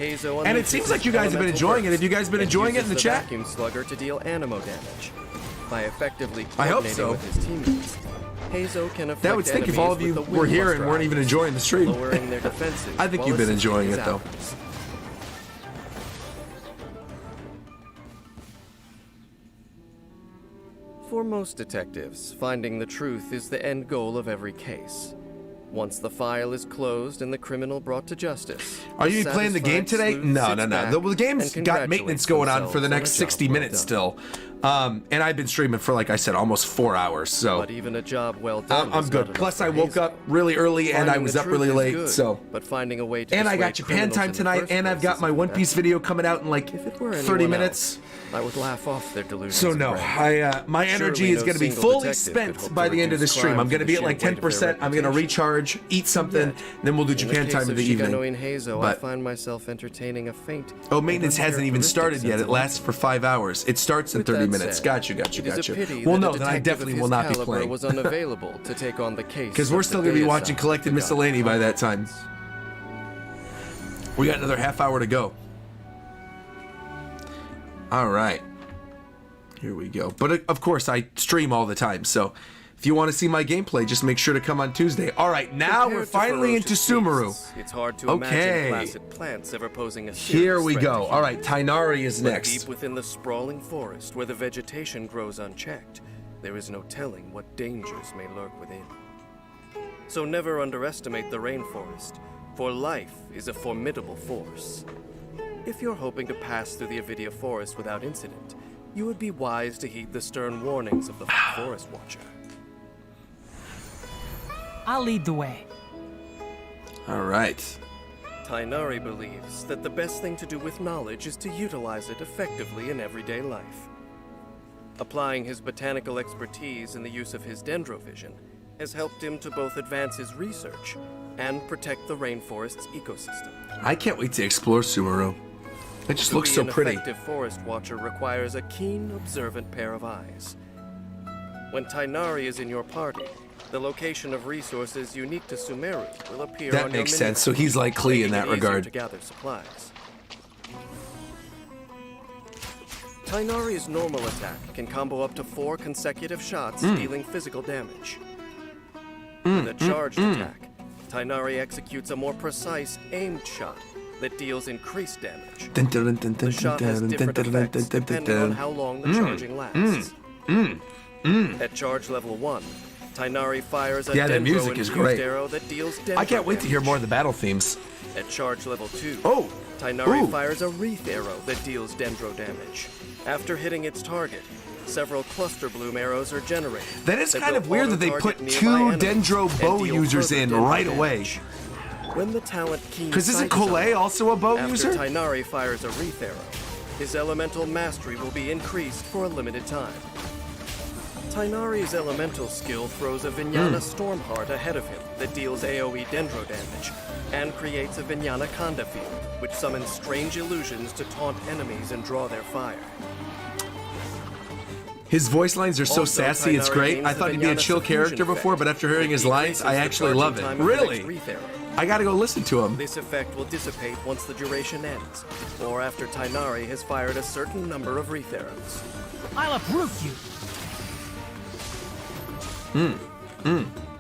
Heizo And it unleashes seems like his you guys have been elemental enjoying it. Have burst you guys been and enjoying it in uses the chat? Vacuum slugger to deal anemo damage. By effectively I hope coordinating so. with his teammates, Heizo can affect That would stink if all of enemies you with the were here Windbuster and weren't even Iris, enjoying the stream. lowering their defenses I think while you've been assisting enjoying his it, though. allies. For most detectives, finding the truth is the end goal of every case. Once the file is closed and the criminal brought to justice, Are you playing the game satisfied today? sleuth No. sits back The game's and got maintenance congratulates going on for the themselves next on a 60 job well minutes done. still. And I've been streaming for, like I said, almost 4 hours. So But even a job well done I'm is good. not Plus, I enough for woke Heizo. up really early and I Finding was the up truth really is late. good, So. but finding a way to And I got dissuade Japan criminals time in the tonight, first and I've place got is my One Piece effective. video coming out in like If it were 30 anyone minutes. else, I would laugh off their delusions. So of no, grandeur. my energy Surely is no going to be single fully detective could hope spent to by the end of the reduce stream. I'm crime going to to be the at like sheer weight of their 10%. I'm going to reputation. recharge, eat something, Yet, then we'll do in Japan the time case in of the evening. Shikanoin Heizo, I But find myself entertaining a faint. oh, maintenance and hasn't even started yet. It uncharacteristic lasts for 5 hours. It starts in With 30 that minutes. said, Got you. it is a pity Well, that no, a then I detective definitely of will his not be caliber playing. was unavailable to take on the case. Because we're of still the going to be Deus watching Ex, Collected the Miscellany God by of that time. We got another half hour to go. All right. Here we go. But of course, I stream all the time, so if you want to see my gameplay, just make sure to come on Tuesday. All right, now we're finally into Sumeru. It's hard to imagine placid plants ever posing a Here we go. All right, Tighnari is next. Deep within the sprawling forest, where the vegetation grows unchecked, there is no telling what dangers may lurk within. So never underestimate the rainforest, for life is a formidable force. If you're hoping to pass through the Avidia forest without incident, you would be wise to heed the stern warnings of the Forest Watcher. I'll lead the way. All right. Tighnari believes that the best thing to do with knowledge is to utilize it effectively in everyday life. Applying his botanical expertise in the use of his dendrovision has helped him to both advance his research and protect the rainforest's ecosystem. I can't wait to explore Sumeru. It just looks so pretty. An effective forest watcher requires a keen, observant pair of eyes. When Tighnari is in your party, the location of resources unique to Sumeru will appear on your That makes mini-map, sense. So he's like Klee in that making it easier regard. to gather supplies. Tighnari's normal attack can combo up to 4 consecutive shots, dealing physical damage. With a charged attack, Tighnari executes a more precise, aimed shot that deals increased damage. The shot has different effects depending on how long the charging lasts. At charge level 1, Tighnari fires a the music is great. arrow that deals dendro I can't wait to hear more of the battle themes. At charge level 2, Oh! Tighnari fires a wreath arrow that deals dendro damage. After hitting its target, several cluster bloom arrows are generated. That is kind go of weird that they auto-target put nearby 2 enemies Dendro and bow deal users further in dendro right away. damage. When the talent keen Because isn't sight is Collet unlocked, also a bow after user? Tighnari fires a wreath arrow, his elemental mastery will be increased for a limited time. Tighnari's elemental skill throws a Vijnana Stormheart ahead of him that deals AoE dendro damage, and creates a Vijnana Khanda field, which summons strange illusions to taunt enemies and draw their fire. His voice lines are so Also, sassy, it's Tighnari great. gains I the thought he'd be a Vijnana chill character Suffusion before, but after hearing his lines, I actually love it. Really? I gotta go listen to him. This effect will dissipate once the duration ends, or after Tighnari has fired a certain number of wreath arrows. I'll uproot you.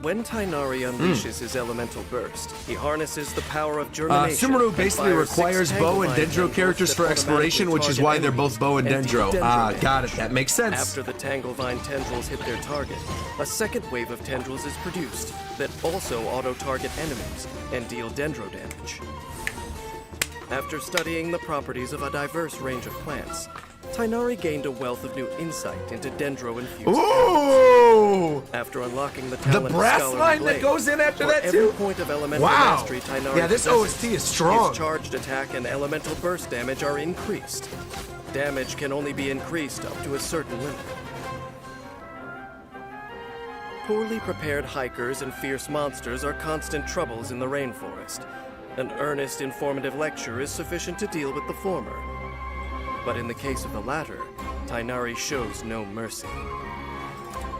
When Tighnari unleashes his elemental burst, he harnesses the power of germination. Sumeru and basically fires 6 requires bow and tangle dendro vine characters tendrils for that exploration, which is automatically why they're target both bow and enemies dendro. deal Ah, damage. got it. That makes sense. After the tangle vine tendrils hit their target, a second wave of tendrils is produced that also auto-target enemies and deal dendro damage. After studying the properties of a diverse range of plants, Tighnari gained a wealth of new insight into dendro-infused Ooh! After unlocking the The talent of brass Scholarly line Blade, that goes in after for that every too? point of elemental Wow! mastery Tighnari Yeah, this possesses, OST is strong. His charged attack and elemental burst damage are increased. Damage can only be increased up to a certain limit. Poorly prepared hikers and fierce monsters are constant troubles in the rainforest. An earnest, informative lecture is sufficient to deal with the former. But in the case of the latter, Tighnari shows no mercy.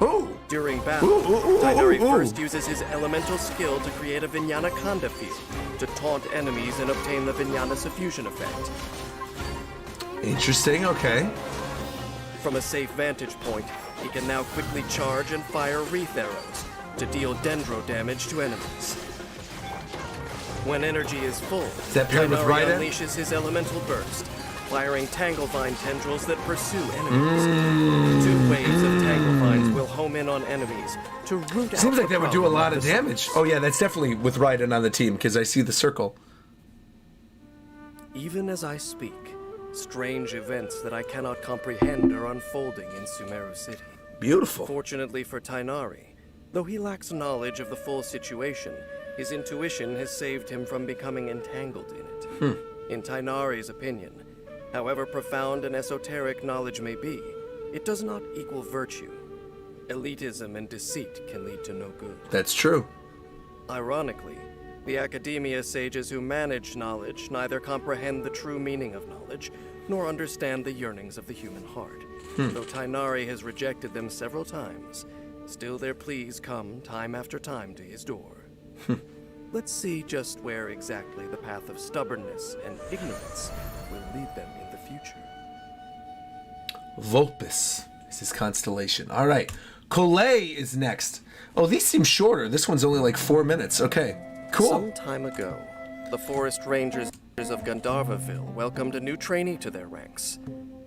Ooh! During battle, Tighnari first uses his elemental skill to create a Vijnana Khanda field to taunt enemies and obtain the Vijnana Suffusion effect. Interesting, okay. From a safe vantage point, he can now quickly charge and fire wreath arrows to deal dendro damage to enemies. When energy is full, that paired with Tighnari Raida? unleashes his elemental burst, firing tanglevine tendrils that pursue enemies. 2 waves of tanglevines will home in on enemies to root out Seems like the that would do a problem lot at of the damage. source. Oh yeah, that's definitely with Raiden on the team, because I see the circle. Even as I speak, strange events that I cannot comprehend are unfolding in Sumeru City. Beautiful. Fortunately for Tighnari, though he lacks knowledge of the full situation, his intuition has saved him from becoming entangled in it. In Tighnari's opinion, however profound and esoteric knowledge may be, it does not equal virtue. Elitism and deceit can lead to no good. That's true. Ironically, the academia sages who manage knowledge neither comprehend the true meaning of knowledge, nor understand the yearnings of the human heart. Though Tighnari has rejected them several times, still their pleas come time after time to his door. Let's see just where exactly the path of stubbornness and ignorance will lead them in the future. Vulpes. This is Constellation. All right. Collet is next. Oh, these seem shorter. This one's only like 4 minutes. Okay. Cool. Some time ago, the Forest Rangers of Gandharvaville welcomed a new trainee to their ranks.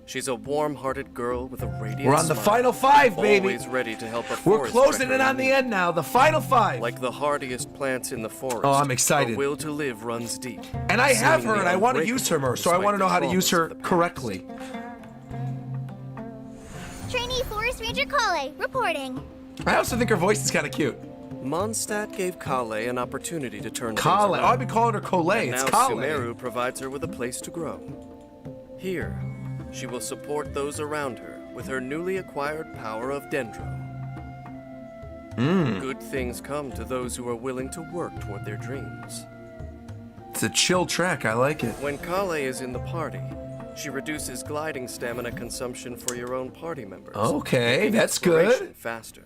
She's a warm-hearted girl with a radiant We're on the smile, final 5, baby. Always ready to help a We're forest closing trekker in on in the need. end now. The final 5. Like the hardiest plants in the forest. Oh, I'm excited. Her will to live runs deep. And I have her, seemingly and I want to use her more, so I despite want to know the how to use her traumas of the correctly. Trainee Forest Ranger Kale, reporting. I also think her voice is kind of cute. Mondstadt gave Kale an opportunity to turn Kale. things Oh, around. I've been calling her Collet. And It's now Kale. Sumeru provides her with a place to grow. Here, she will support those around her with her newly acquired power of Dendro. Good things come to those who are willing to work toward their dreams. It's a chill track. I like it. When Kale is in the party, she reduces gliding stamina consumption for your own party members. Okay, making that's exploration good. Faster.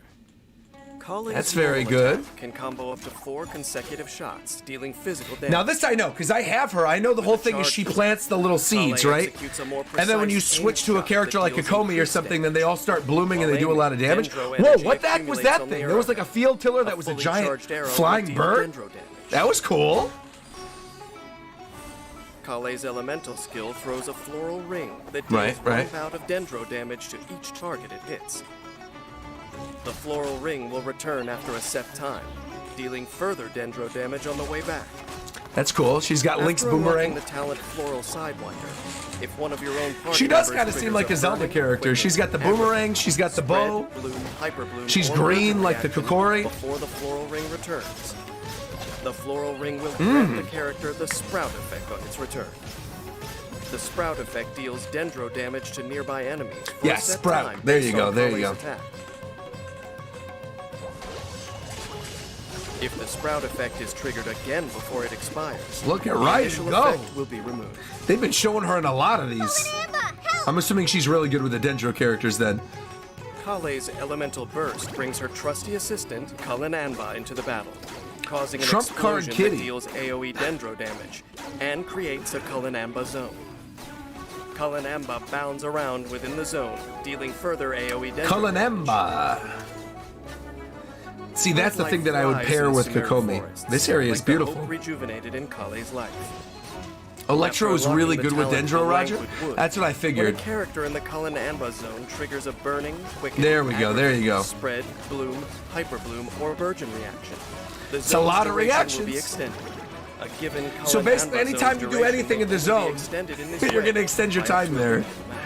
Kale's That's very normal good. attack can combo up to 4 consecutive shots, dealing physical damage. Now this I know, because I have her. I know the whole thing is she plants the little seeds, Kale right? executes a more And then when you precise switch to a aim character shot like that Kokomi or deals something, increased then they all start blooming and they While do a lot of aiming, damage. Dendro Whoa, energy what the heck was accumulates that on the thing? There was arrow. like a field tiller that A was a fully giant charged arrow will flying deal bird. Dendro damage. That was cool. Kale's elemental skill throws a floral ring that deals Right, one right. bout of Dendro damage to each target it hits. The floral ring will return after a set time, dealing further Dendro damage on the way back. That's cool. She's got Link's After unlocking boomerang. the talent Floral Sidewinder, if one of your own party She does members kind of seem triggers like a Zelda burning, character. quicken, She's got the hammer, boomerang. She's got the bow. spread, bloom, hyperbloom, She's or green merge like the reaction Kokori. Before the floral ring returns. The floral ring will grant the character the Sprout effect on its return. The Sprout effect deals Dendro damage to nearby enemies. For Yeah, a set Sprout. time There based you go, on there you Kale's go. attack. If the Sprout effect is triggered again before it expires, Look at the Riot initial go. effect will be removed. They've been showing her in a lot of these. I'm assuming she's really good with the Dendro characters then. Kale's elemental burst brings her trusty assistant, Cullen Anba, into the battle, causing an Trump card explosion kitty. that deals AoE Dendro damage and creates a Cullen Anba zone. Cullen Anba bounds around within the zone, dealing further AoE Dendro damage. Kalanemba. See, that's the thing that I would pair with Kokomi. This area is like the beautiful. hope rejuvenated in Kale's life. Electro is After really unlocking good the with talent Dendro, of Roger. Languid Wood, That's what I when figured. a character in the Cullen Anba zone triggers a burning, quickening, There we go, there you go. spread, bloom, hyperbloom, or burgeon reaction. The It's a lot of zone's duration will be reactions. extended. A given Cullen So basically, Anba anytime zone's you do duration anything in the will be zone, extended in this you're way going to extend your by up time to a there. minute of math.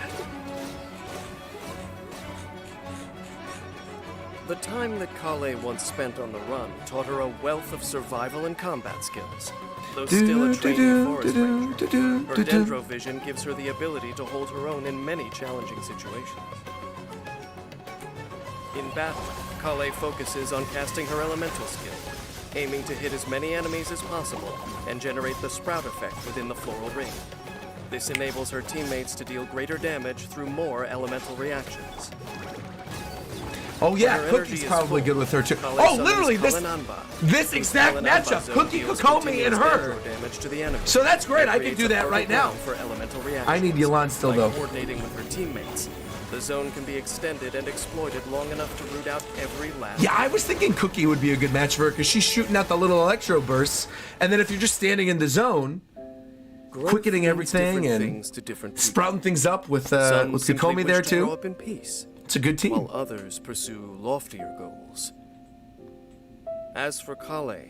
The time that Kale once spent on the run taught her a wealth of survival and combat skills. Though still a trainee forest ranger, her Dendro vision gives her the ability to hold her own in many challenging situations. In battle, Kale focuses on casting her elemental skill, aiming to hit as many enemies as possible and generate the Sprout effect within the floral ring. This enables her teammates to deal greater damage through more elemental reactions. Oh yeah, Her Cookie's energy is probably full. good with her too. Kale Oh, summons literally this Cullen Anba. this Whose exact Cullen Anba matchup, zone Cookie, deals Kokomi, and continuous her. Dendro damage to the enemy. So that's great. It I can creates do a that right now. fertile ground for elemental reactions. I need Yolan still By though. coordinating with her teammates, the zone can be extended and exploited long enough to root out every last. Yeah, I was thinking Cookie would be a good match for her because she's shooting out the little electro bursts, and then if you're just standing in the zone, Growth quickening means everything different and things to different people. sprouting things up with Some simply Kokomi wish there to grow too. up in peace, It's a good team. while others pursue loftier goals. As for Kale,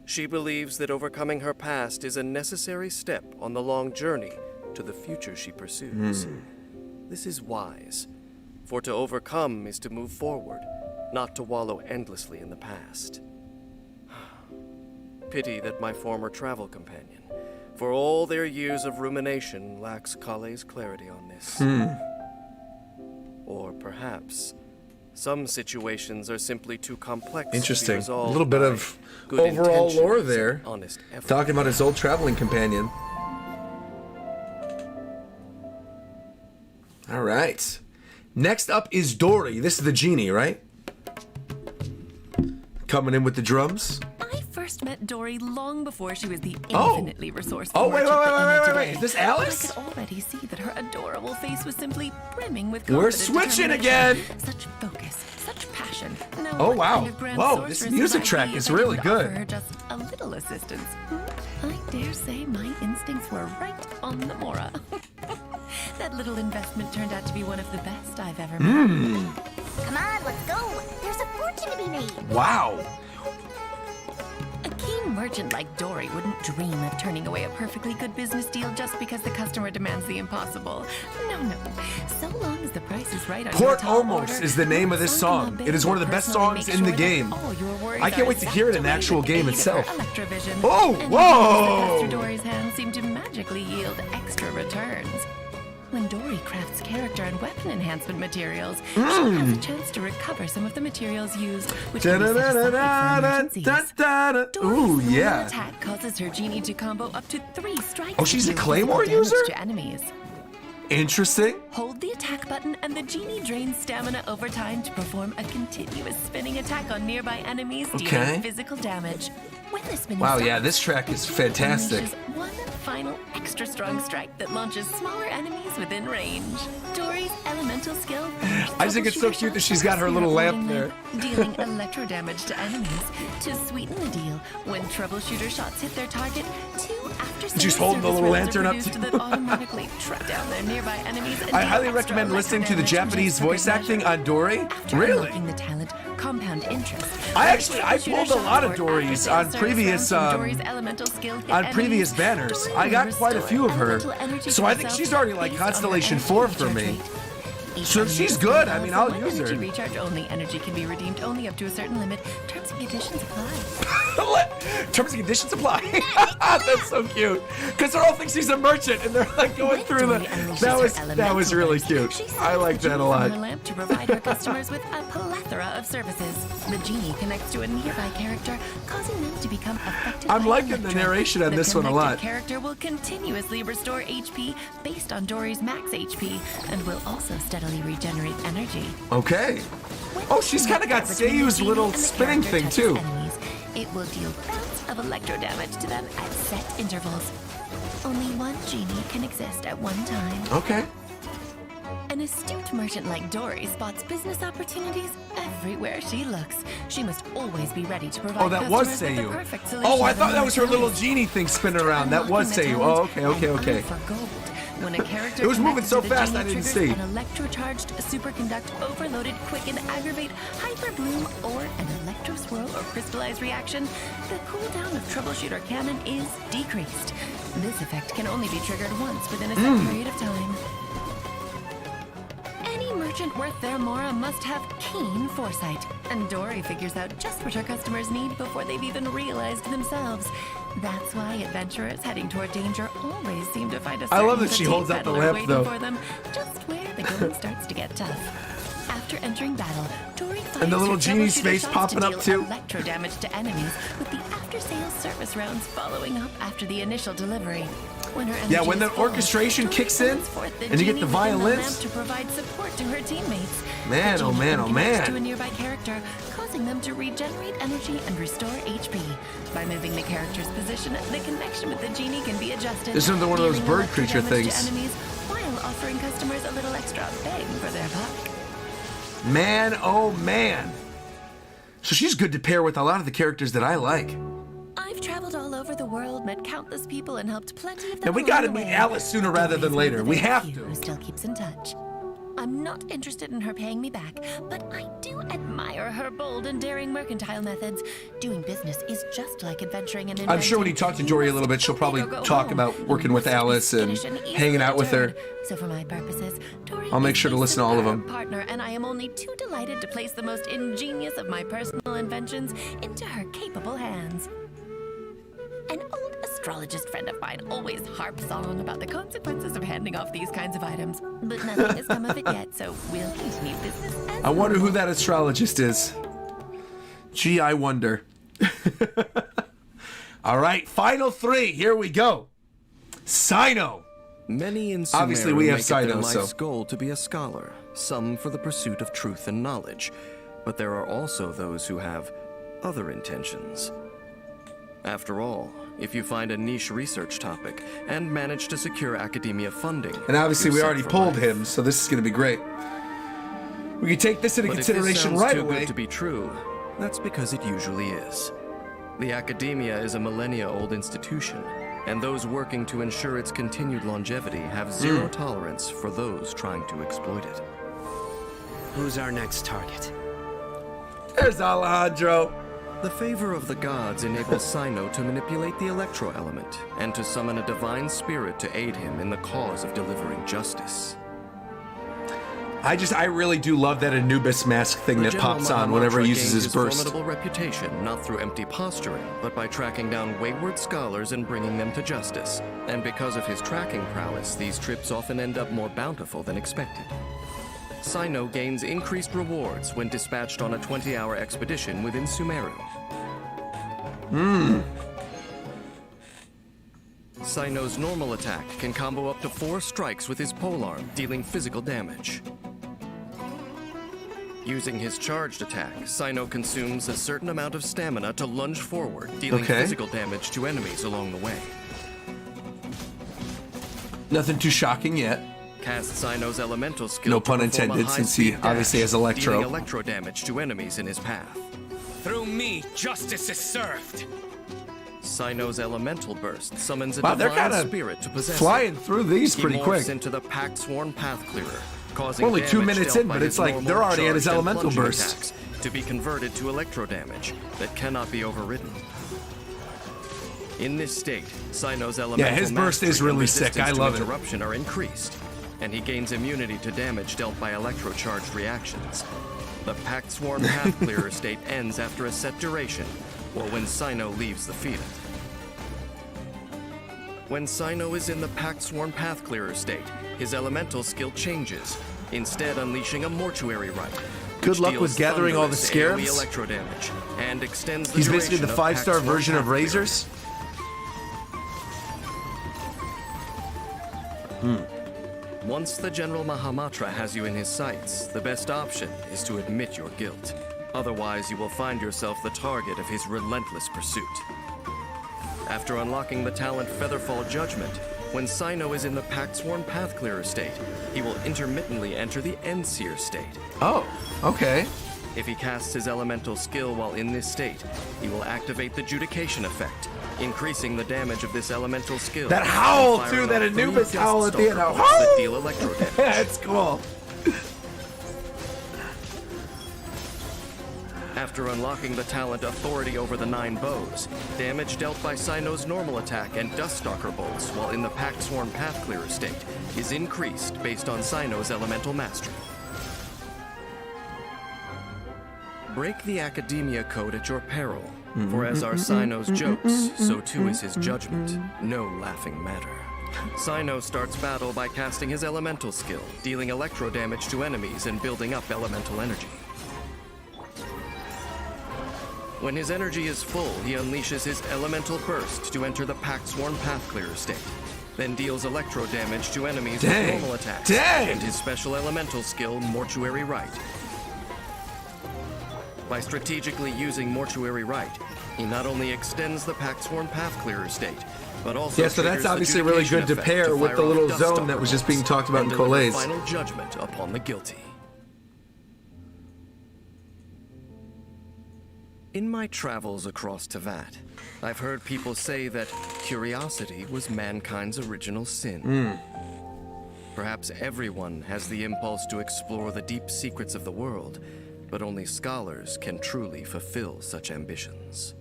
she believes that overcoming her past is a necessary step on the long journey to the future she pursues. This is wise, for to overcome is to move forward, not to wallow endlessly in the past. Pity that my former travel companion, for all their years of rumination, lacks Kale's clarity on this. Or perhaps some situations are simply too complex to Interesting. be A resolved little bit by of good overall intentions lore and there. honest effort. Talking about his old traveling companion. All right. Next up is Dory. This is the genie, right? Coming in with the drums. I first met Dory long before she was the infinitely resourceful Oh, wait, merchant that Amy wait. today. Is this Alice? I could already see that her adorable face was simply brimming with We're confident switching determination. again. Such focus, such passion. Now, Oh, what wow. kind of grand Whoa, sorceress this would music I track be is if I really could offer good. her just a little assistance? I dare say my instincts were right on the Mora. That little investment turned out to be one of the best I've ever made. Come on, let's go. There's a fortune to be made. Wow. A keen merchant like Dory wouldn't dream of turning away a perfectly good business deal just because the customer demands the impossible. No. So long as the price is right on your Port tall Almost order, is the name of this song. It is one of the best songs in the game. I can't wait to hear it in the actual game itself. Oh, whoa! Through Dory's hands seem to magically yield extra returns. When Dory crafts character and weapon enhancement materials, she has a chance to recover some of the materials used, which can be set aside for emergencies. Ooh, Dory's yeah. attack causes her genie to combo up to 3 strikes. Oh, she's a to deal Claymore physical damage user? to enemies. Interesting. Hold the attack button and the genie drains stamina over time to perform a continuous spinning attack on nearby enemies, dealing physical damage. When the spinning Wow, stops, yeah, this track is fantastic. unleashes one final extra strong strike that launches smaller enemies within range. Dory's elemental skill. I just think it's so cute that she's got her little lamp there. Dealing electro damage to enemies. To sweeten the deal, when troubleshooter shots hit their target, 2 after She's holding the little lantern up too. that automatically trap down their nearby enemies. And I deal highly extra recommend listening to the electro damage Japanese just for voice good acting measure. on Dory. After Really? unlocking the talent, compound interest. I pulled a lot of Dories on previous banners. I got quite a few of her. So I think she's already like Constellation 4 for me. So she's good. I mean, I'll use her. Recharge only. Energy can be redeemed only up to a certain limit. Terms and conditions apply. Terms and conditions apply. That's so cute. Because they're all think she's a merchant, and they're like going through the. That was really cute. I like that a lot. Lamp to provide her customers with a plethora of services. The genie connects to a nearby character, causing them to become affected. I'm by liking the electro. narration on this one a connected lot. Character will continuously restore HP based on Dory's max HP, and will also steadily regenerate energy. Okay. Oh, she's kind of got Seiyu's little spinning thing too. Enemies, it will deal bouts of electro damage to them at set intervals. Only one genie can exist at one time. Okay. An astute merchant like Dory spots business opportunities everywhere she looks. She must always be ready to provide Oh, that was customers with the Seiyu. perfect solution Oh, I to thought their that was her little needs. genie thing spinning around. That was Unlocking the Seiyu. Oh, talent okay. and for gold. When a character It was moving connected so to the fast genie I didn't triggers see. An electrocharged superconduct overloaded quicken aggravate hyper bloom or an electro swirl or crystallized reaction, the cooldown of troubleshooter cannon is decreased. This effect can only be triggered once within a set period of time. Any merchant worth their Mora must have keen foresight, and Dory figures out just what her customers need before they've even realized themselves. That's why adventurers heading toward danger always seem to find a I love certain that she petite holds up the peddler lamp, waiting though. for them, just where the going starts to get tough. After entering battle, Dory And the fires little her genie's troubleshooter face shots popping to up, deal too. Electro damage to enemies, with the after-sales service rounds following up after the initial delivery. When her Yeah, energy when is the full, orchestration Dory kicks in, sends forth and you get genie the within violins. lamp to provide support to her teammates. Man, The oh genie man, then oh connects to a man. nearby character, causing them to regenerate energy and restore HP. By moving the character's position, the connection with the genie can be adjusted. This is another one of those dealing bird electro creature damage to things. enemies, while offering customers a little extra bang for their buck. Man, oh man. So she's good to pair with a lot of the characters that I like. I've traveled all over the world, met countless people, and helped plenty of them. Now we along gotta the meet way. Alice sooner rather than Dory's later. one of We the very have few to. Who still keeps in touch. I'm not interested in her paying me back, but I do admire her bold and daring mercantile methods. Doing business is just like adventuring and I'm sure when you talk to Dory a little bit, she'll probably talk about working with Alice and hanging out with her. So for my purposes, Dory I'll make is sure to a listen to all of superb them. partner, and I am only too delighted to place the most ingenious of my personal inventions into her capable hands. An old astrologist friend of mine always harps on about the consequences of handing off these kinds of items, but nothing has come of it yet, so we'll continue business as I wonder who that astrologist is. Gee, I wonder. All right, final 3. Here we go. Sino. Many in Obviously, Sumeru we have make it their Sino, so. life's goal to be a scholar, some for the pursuit of truth and knowledge, but there are also those who have other intentions. After all, if you find a niche research topic and manage to secure academia funding... And obviously we you're set already for pulled life. him, so this is going to be great. We can take this into But if this consideration sounds right too away. good to be true, that's because it usually is. The academia is a millennia-old institution, and those working to ensure its continued longevity have zero tolerance for those trying to exploit it. Who's our next target? There's Alejandro. The favor of the gods enables Cyno to manipulate the electro element and to summon a divine spirit to aid him in the cause of delivering justice. I really do love that Anubis mask thing that General pops on whenever he Mahamatra uses gained his burst. formidable reputation not through empty posturing, but by tracking down wayward scholars and bringing them to justice. And because of his tracking prowess, these trips often end up more bountiful than expected. Cyno gains increased rewards when dispatched on a 20-hour expedition within Sumeru. Cyno's normal attack can combo up to 4 strikes with his polearm, dealing physical damage. Using his charged attack, Cyno consumes a certain amount of stamina to lunge forward, dealing physical damage to enemies along the way. Nothing too shocking yet. Cast Cyno's elemental skill. No pun to perform a intended, since he high-speed obviously dash, has electro. dealing electro damage to enemies in his path. Through me, justice is served. Cyno's elemental burst summons a Wow, they're divine kinda spirit to possess flying him. through these He pretty morphs quick. into the Pact-Sworn Path Clearer, causing Only 2 damage minutes dealt in, by but his it's like normal, they're already at his charged, and elemental plunging burst. attacks to be converted to electro damage that cannot be overridden. In this state, Cyno's elemental his burst mastery is really and sick. I resistance to love it. interruption are increased, and he gains immunity to damage dealt by electro-charged reactions. The Pact-Sworn Path Clearer state ends after a set duration, or when Cyno leaves the field. When Cyno is in the Pact-Sworn Path Clearer state, his elemental skill changes, instead unleashing a mortuary rite. Good luck with gathering all the scarabs. Electro damage and extends the He's basically the duration of 5-star Pact-Sworn version of Path Clearer. Razors. Once the General Mahamatra has you in his sights, the best option is to admit your guilt. Otherwise, you will find yourself the target of his relentless pursuit. After unlocking the talent Featherfall Judgment, when Cyno is in the Pact-Sworn Path Clearer state, he will intermittently enter the Endseer state. Oh, okay. If he casts his elemental skill while in this state, he will activate the Judication effect, increasing the damage of this elemental skill. That howl, and too, firing that off 3 Anubis Death howl at the end. Stalker Oh, bolts that deal electro damage. That's cool. After unlocking the talent Authority over the 9 Bows, damage dealt by Cyno's normal attack and Duststalker bolts while in the Pact-Sworn Path Clearer state is increased based on Cyno's elemental mastery. Break the Academia Code at your peril, for as are Cyno's jokes, so too is his judgment, no laughing matter. Cyno starts battle by casting his elemental skill, dealing electro damage to enemies and building up elemental energy. When his energy is full, he unleashes his elemental burst to enter the Pact-Sworn Path Clearer state, then deals electro damage to enemies with normal attacks, and his special elemental skill, Mortuary Rite. By strategically using Mortuary Rite, he not only extends the Pact-Sworn Path Clearer state, but also Yeah, so that's triggers the obviously really Judication good to effect pair with fire the off little Dust zone Stalker that was just bolts being talked about and in deliver Collays. final judgment upon the guilty. In my travels across Tevat, I've heard people say that curiosity was mankind's original sin. Perhaps everyone has the impulse to explore the deep secrets of the world, but only scholars can truly fulfill such ambitions.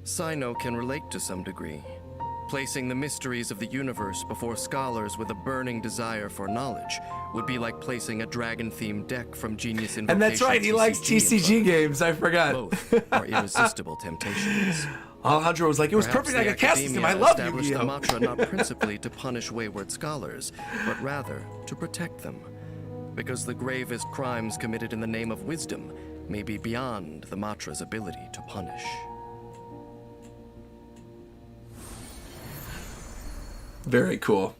Cyno can relate to some degree. Placing the mysteries of the universe before scholars with a burning desire for knowledge would be like placing a dragon-themed deck from Genius Invocation. And that's right, he likes TCG games, I forgot. Both are irresistible temptations. Alejandro was like, it was Perhaps perfect, I the could cast him, I academia love established Yu-Gi-Oh! the mantra not principally to punish wayward scholars, but rather to protect them. Because the gravest crimes committed in the name of wisdom may be beyond the mantra's ability to punish. Very cool.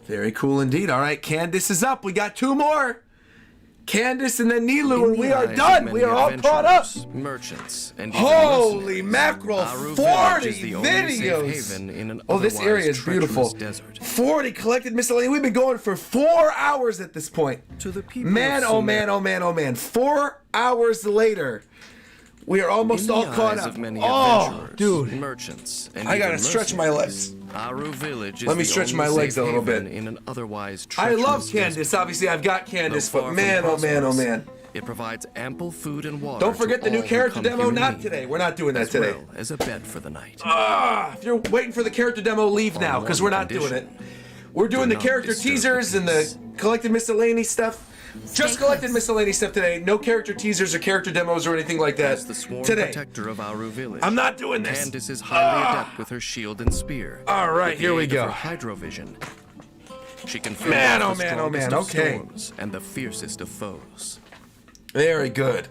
Very cool indeed. All right, Candace is up. We got 2 more. Candace, and then Nilou, In and we the are eyes of done. many We are all caught up. adventurers, merchants, and even Holy mercenaries, mackerel, Aru Village is 40 the only safe videos. haven in an Oh, this area otherwise is beautiful. treacherous desert. 40 collected miscellany. We've been going for 4 hours at this point. To the people Man, of oh Sumer, man, oh man, oh man. 4 hours later, we are almost in the all caught eyes up. of many Oh, adventurers, dude. merchants, and I even gotta stretch my mercenaries, legs. Aru Village is Let me the stretch only my legs safe a little haven bit. in an otherwise I love treacherous Candace. desert. Obviously, I've got Candace, Though but far man, from oh man, oh prosperous, man. It provides ample food and water. Don't forget to the new all who character come demo. here in Not need, today. We're not doing that as today. well as a bed for the night. If you're waiting for the character demo, leave now, because we're not doing it. We're doing the not character disturb the teasers and the collected miscellany stuff. Just collected miscellany stuff today. No character teasers or character demos or anything like that As the sworn today. protector of Aru Village, I'm not doing this. Candace is highly adept with her shield and spear. All right, With the here we aid of go. her hydrovision, she can fend Man, off oh the man, oh man, strongest of okay. storms and the fiercest of foes. Very good.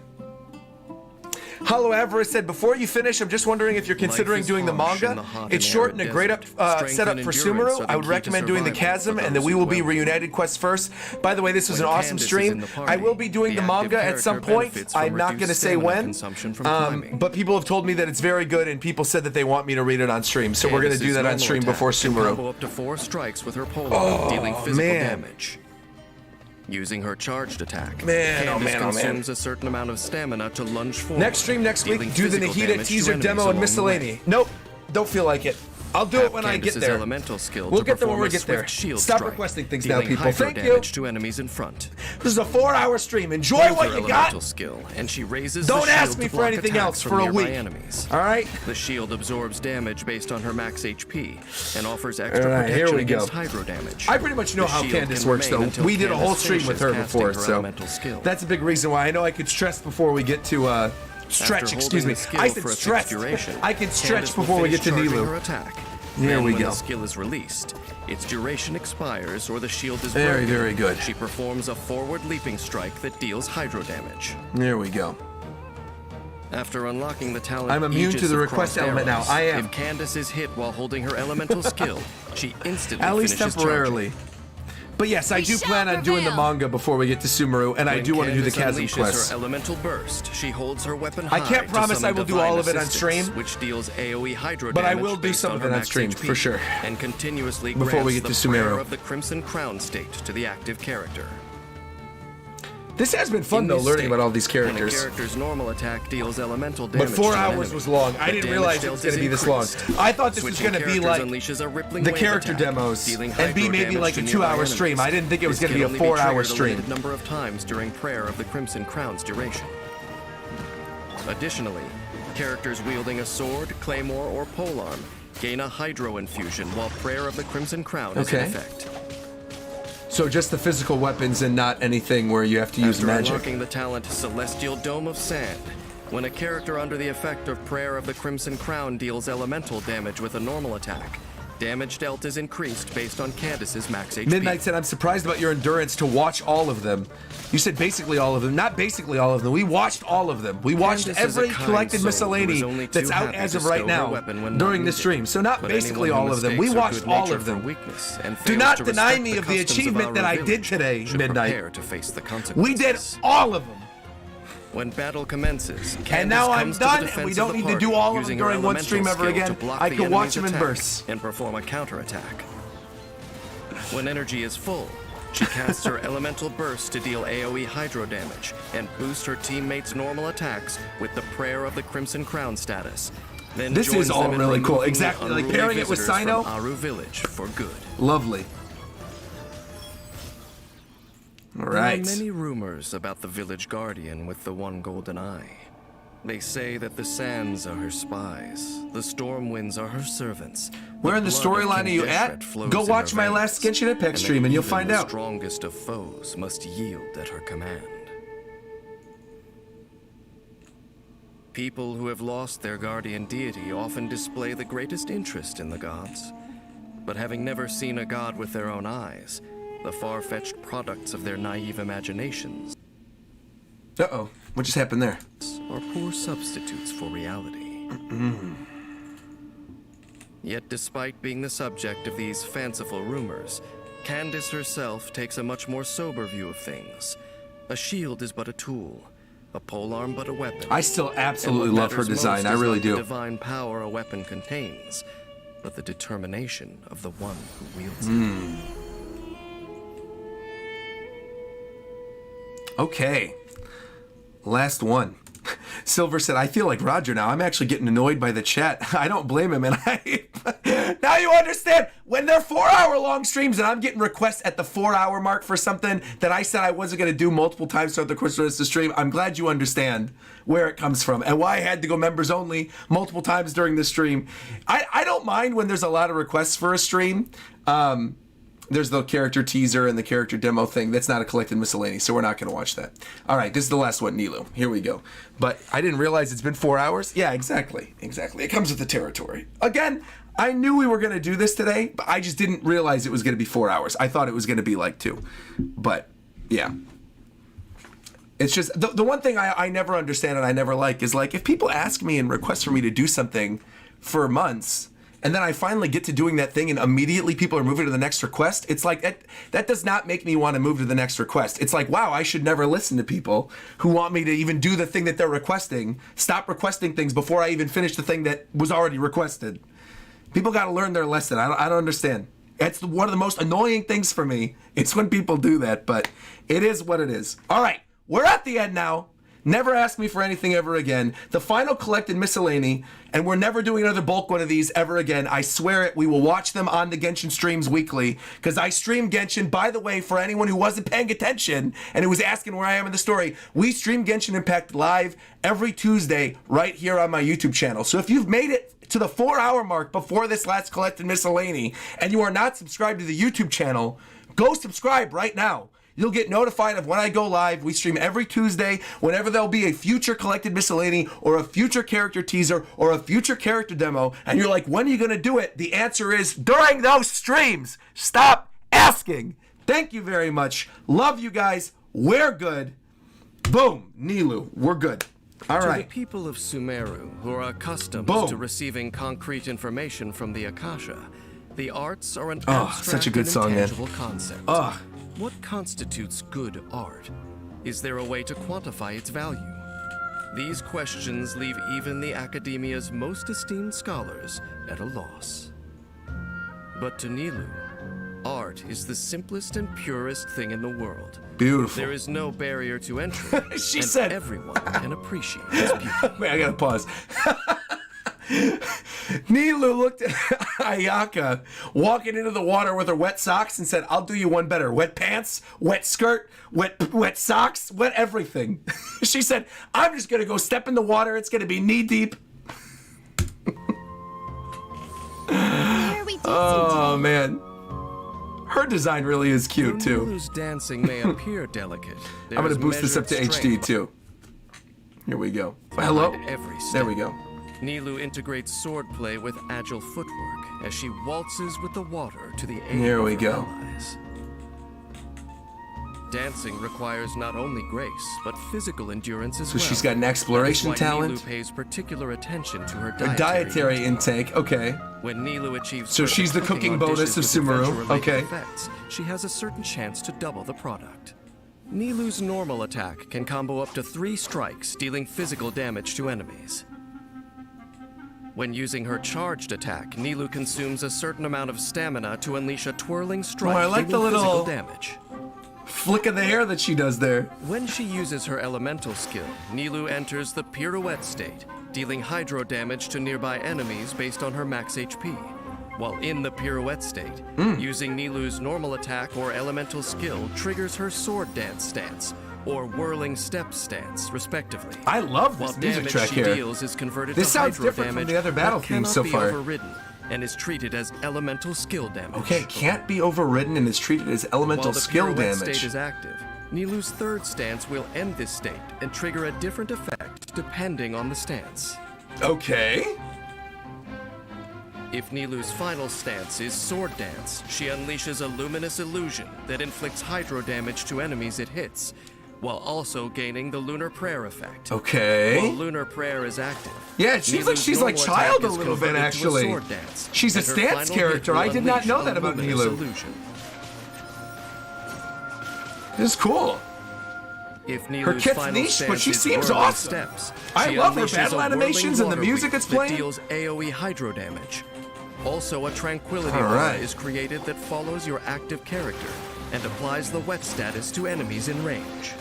Hollow Avarice said, before you finish, I'm just wondering if you're considering is doing the harsh in manga. the hot It's and short arid and a great desert. Strength setup and for endurance Sumeru. are the I would key to recommend doing the survival Chasm, for and then those we who will be dwell there. reunited quest first. By the way, this was When an awesome Candace is in stream. the party, I will be doing the active manga at some character point. benefits from I'm not going to reduced say stamina when. consumption from climbing. But people have told me that it's very good, and people said that they want me to read it on stream. So we're going to do Candace's that on normal stream attack before can combo Sumeru. up to 4 strikes with her pole, dealing physical man. damage. Using her charged attack, Man, oh Candace man, oh man. consumes a certain amount of stamina to lunge forward. Next stream next week, dealing do the physical Nahida damage to teaser enemies demo and along the miscellany. way. Nope, don't feel like it. I'll do it Tap when I get Candace's there. elemental skill We'll to get there when perform we a get there. swift shield Stop strike, requesting things now, dealing people. hydro Thank you. damage to enemies in front. This is a 4-hour stream. Enjoy Holds what her you elemental got. skill, and she raises Don't the ask shield me to for block anything attacks else from for a nearby week. enemies. All right? The shield absorbs damage based on her max HP and offers extra All right, here protection we go. against hydro damage. I pretty much know The how shield Candace can works, remain though. until We did a whole Candace stream with her finishes before, casting her so elemental skill. that's a big reason why I know I could stress before we get to stretch. After Excuse holding me. the skill I said for a fixed stretch. duration, I can stretch Candace will before we get finish to charging her Nilou. attack. Here Then we when go. the skill is released, its duration expires or the shield is Very, broken. very good. She performs a forward leaping strike that deals hydro damage. There we go. After unlocking the talent I'm immune Aegis to the of request Crossed element now. Arrows, I am. If Candace is hit while holding her elemental skill, she instantly At least finishes temporarily. But yes, I do plan on doing the manga before we get to Sumeru, and I do want to do the Chasm Unleashes quest. her elemental burst. She holds her weapon I high can't to promise I summon will do divine all of it on assistance, stream, which deals AoE hydro but I damage will do based some on of her it on max stream, HP, for sure. and continuously Before we grants get to the prayer Sumeru. of the Crimson Crown state to the active character. This has been fun, In though, this learning state, about all these when a characters. character's normal attack deals elemental But damage 4 to an hours enemy, was long. I the didn't damage realize it dealt was going to is be this long. increased. I thought this was Switching going to be characters like unleashes a rippling the wave character attack, demos dealing and be hydro maybe damage like to a nearby 2-hour stream. enemies. I didn't think it was This going to can be a only 4-hour triggered a stream. limited number of times during prayer of the Crimson Crown's duration. Additionally, characters wielding a sword, claymore, or polearm gain a hydro infusion while prayer of the Crimson Crown is in Okay. effect. So just the physical weapons and not anything where you have to use After magic. unlocking the talent Celestial Dome of Sand, when a character under the effect of Prayer of the Crimson Crown deals elemental damage with a normal attack, damage dealt is increased based on Candace's max HP. Midnight said, I'm surprised about your endurance to watch all of them. You said basically all of them. Not basically all of them. We watched all of them. We watched Candace is a every kind collected soul who is miscellany only that's too out happy as to of right stow her now weapon when not during the needed. stream. So not But basically anyone who all of them. We mistakes her watched good all nature of for them. weakness and Do fails not to deny respect me the of the customs achievement our that I did village today, should Midnight. prepare to face the We did consequences. all of them. When battle commences, And Candace now I'm comes to the done, and defense we of don't the need to party, do all of them using her during one elemental stream ever skill again. to block I the could watch enemy's them in attack bursts. and perform a counterattack. When energy is full, she casts her elemental burst to deal AoE hydro damage and boost her teammates' normal attacks with the Prayer of the Crimson Crown status. Then This joins is all them in really cool. removing the Exactly, like unruly pairing it with visitors Sino. from Aru Village for good. Lovely. All right. There are many rumors about the village guardian with the one golden eye. They say that the sands are her spies, the storm winds are her servants. Where in the blood of storyline are King you Deshret at? flows Go in watch her my veins, last Genshin Impact that stream and you'll even find the out. strongest of foes must yield at her command. People who have lost their guardian deity often display the greatest interest in the gods. But having never seen a god with their own eyes, the far-fetched products of their naive imaginations Uh-oh. What just happened there? are poor substitutes for reality. Yet despite being the subject of these fanciful rumors, Candace herself takes a much more sober view of things. A shield is but a tool, a polearm but a weapon. I still absolutely love her design. I really do. The divine power a weapon contains, but the determination of the one who wields it. Okay. Last one. Silver said, I feel like Roger now. I'm actually getting annoyed by the chat. I don't blame him. And now you understand when they're 4-hour-long streams and I'm getting requests at the 4-hour mark for something that I said I wasn't going to do multiple times throughout the course of the stream. I'm glad you understand where it comes from and why I had to go members only multiple times during the stream. I don't mind when there's a lot of requests for a stream. There's the character teaser and the character demo thing. That's not a collected miscellany, so we're not going to watch that. All right, this is the last one, Nilou. Here we go. But I didn't realize it's been 4 hours. Yeah, exactly. Exactly. It comes with the territory. Again, I knew we were going to do this today, but I just didn't realize it was going to be 4 hours. I thought it was going to be like 2. But, yeah. It's just, the one thing I never understand and I never like is, like, if people ask me and request for me to do something for months, and then I finally get to doing that thing and immediately people are moving to the next request, it's like, that does not make me want to move to the next request. It's like, wow, I should never listen to people who want me to even do the thing that they're requesting. Stop requesting things before I even finish the thing that was already requested. People got to learn their lesson. I don't understand. It's one of the most annoying things for me. It's when people do that, but it is what it is. All right, we're at the end now. Never ask me for anything ever again. The final collected miscellany, and we're never doing another bulk one of these ever again. I swear it. We will watch them on the Genshin streams weekly, because I stream Genshin. By the way, for anyone who wasn't paying attention and who was asking where I am in the story, we stream Genshin Impact live every Tuesday right here on my YouTube channel. So if you've made it to the 4-hour mark before this last collected miscellany and you are not subscribed to the YouTube channel, go subscribe right now. You'll get notified of when I go live. We stream every Tuesday whenever there'll be a future collected miscellany or a future character teaser or a future character demo. And you're like, when are you going to do it? The answer is during those streams. Stop asking. Thank you very much. Love you guys. We're good. Boom. Nilou. We're good. All right. To the people of Sumeru, who are accustomed to receiving concrete information from the Akasha, the arts are an abstract such a good and song, man. intangible concept. What constitutes good art? Is there a way to quantify its value? These questions leave even the academia's most esteemed scholars at a loss. But to Nilou, art is the simplest and purest thing in the world. Beautiful. There is no barrier to entry. She and said everyone can appreciate its beauty. Wait, I gotta pause. Nilou looked at Ayaka walking into the water with her wet socks and said, I'll do you one better. Wet pants, wet skirt, wet socks, wet everything. She said, I'm just going to go step in the water. It's going to be knee deep. Oh, man. Her design really is cute, too. Nilou's dancing may appear delicate. I'm going to boost this up to HD, too. Here we go. Hello? There we go. Nilou integrates swordplay with agile footwork as she waltzes with the water to the aid Here we of her go. allies. Dancing requires not only grace, but physical endurance as well. So she's got an exploration That's why talent. Nilou pays particular attention to her Her dietary intake, okay. When Nilou achieves So she's the cooking on bonus dishes of with Sumeru, adventure-related okay. effects, she has a certain chance to double the product. Nilou's normal attack can combo up to 3 strikes, dealing physical damage to enemies. When using her charged attack, Nilou consumes a certain amount of stamina to unleash a twirling strike, I like the dealing little physical damage. flick of the hair that she does there. When she uses her elemental skill, Nilou enters the pirouette state, dealing hydro damage to nearby enemies based on her max HP. While in the pirouette state, using Nilou's normal attack or elemental skill triggers her sword dance stance, or whirling step stance, respectively. I love this While music damage track she here. deals is converted This to sounds hydro different from damage the other battle that themes cannot so be far. overridden and is treated as elemental skill damage. Okay, can't be overridden and is treated as elemental While the skill pirouette damage. state is active, Nilou's third stance will end this state and trigger a different effect depending on the stance. Okay. If Nilou's final stance is Sword Dance, she unleashes a luminous illusion that inflicts hydro damage to enemies it hits, while also gaining the Lunar Prayer effect. Okay. While Lunar Prayer is active, Yeah, it seems like Nilou's she's like normal Child attack a is little bit, converted to a actually. sword dance, She's a and her stance final character. hit I will did not unleash know a that about luminous Nilou. illusion. This is cool. If Her Nilou's kit's final niche, but stance she is seems whirling awesome. Steps, I she love her unleashes battle a animations whirling and the music water that's wave playing. that deals AoE hydro damage. Also, a tranquility All aura right. is created that follows your active character and applies the wet status to enemies in range.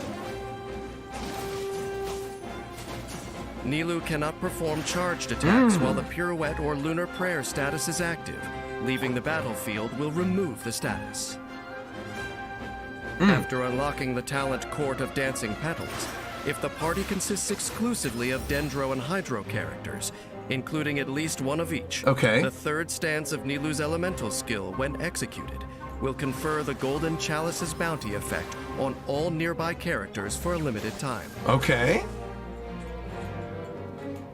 Nilou cannot perform charged attacks while the pirouette or lunar prayer status is active. Leaving the battlefield will remove the status. After unlocking the talent Court of Dancing Petals, if the party consists exclusively of Dendro and Hydro characters, including at least one of each, the third stance of Nilou's elemental skill, when executed, will confer the Golden Chalice's bounty effect on all nearby characters for a limited time. Okay.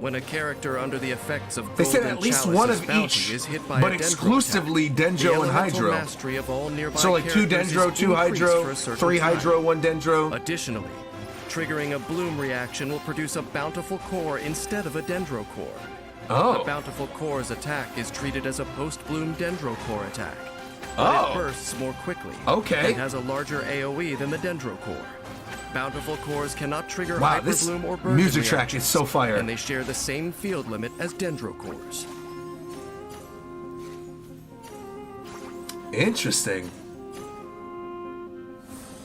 When a character under the effects of They Golden said at least Chalice's one of bounty each, is hit by but a Dendro exclusively attack, the Dendro and elemental Hydro. mastery of all nearby So like 2 characters Dendro, is 2 increased Hydro, for a certain 3 time. Hydro, 1 Dendro. Additionally, triggering a Bloom reaction will produce a Bountiful Core instead of a Dendro Core. Oh. The Bountiful Core's attack is treated as a post-Bloom Dendro Core attack. Oh. It bursts more quickly. Okay. And has a larger AoE than the Dendro Core. Bountiful Cores cannot trigger Wow, this Hyperbloom or Burden music track reactions, is so fire. and they share the same field limit as Dendro Cores. Interesting.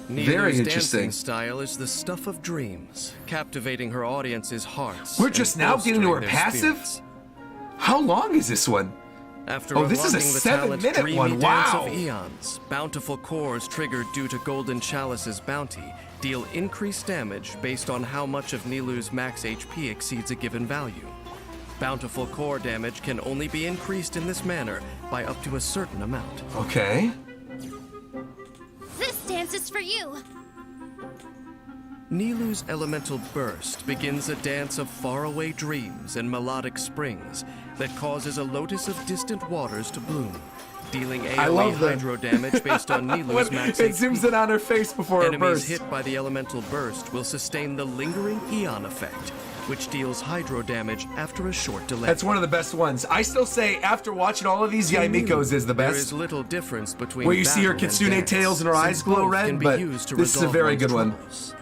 Nilou's Very dancing interesting. style is the stuff of dreams, captivating her audience's hearts. We're just and now getting to her bolstering their passive? spirits. How long is this one? After Oh, this is a unlocking the 7-minute talent Dreamy one. Dance Wow. of Eons, Bountiful Cores triggered due to Golden Chalice's bounty deal increased damage based on how much of Nilou's max HP exceeds a given value. Bountiful Core damage can only be increased in this manner by up to a certain amount. Okay. This dance is for you. Nilou's elemental burst begins a dance of faraway dreams and melodic springs that causes a lotus of distant waters to bloom, dealing I AoE love them. hydro damage based on Nilou's max It HP. zooms in on her face before it Enemies bursts. hit by the elemental burst will sustain the lingering Eon effect, which deals hydro damage after a short delay. That's one of the best ones. I still say, after watching all of these, Yaimiko's is the There best. is little difference between Where you see her battle and kitsune dance, tails and her eyes since glow both red, can be but used to this is a resolve very one's good one. troubles.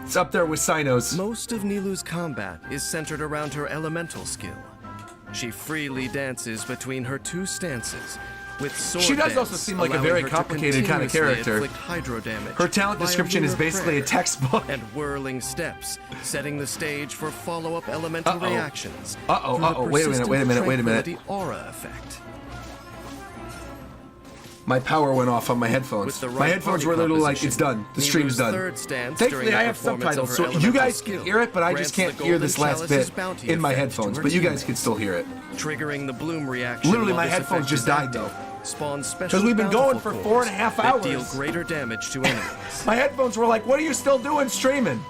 It's up there with Sino's. Most of Nilou's combat is centered around her elemental skill. She freely dances between her 2 stances, with sword She does dance, also seem like a allowing very her to complicated kind of continuously character. inflict hydro damage Her talent via description is lunar basically a prayer textbook. and whirling steps, setting the stage for follow-up elemental Uh-oh. reactions. Uh-oh, through the uh-oh, wait a minute, wait a minute, wait a minute. persistent Aura effect. My power went off on my headphones. With the My right headphones were body literally like, composition, it's done. The stream's Nilou's done. third stance Thankfully, during I the have performance subtitles, of so her you elemental guys skill can hear it, but I just grants can't the hear this Golden last bit Chalice's bounty in my effect headphones. to her But you guys teammates. can still hear it. Triggering the Bloom reaction. Literally, while my this headphones effect just is died, active, spawns special 'Cause we've been going bountiful for cores 4.5 that deal hours. greater damage to enemies. My headphones were like, what are you still doing streaming?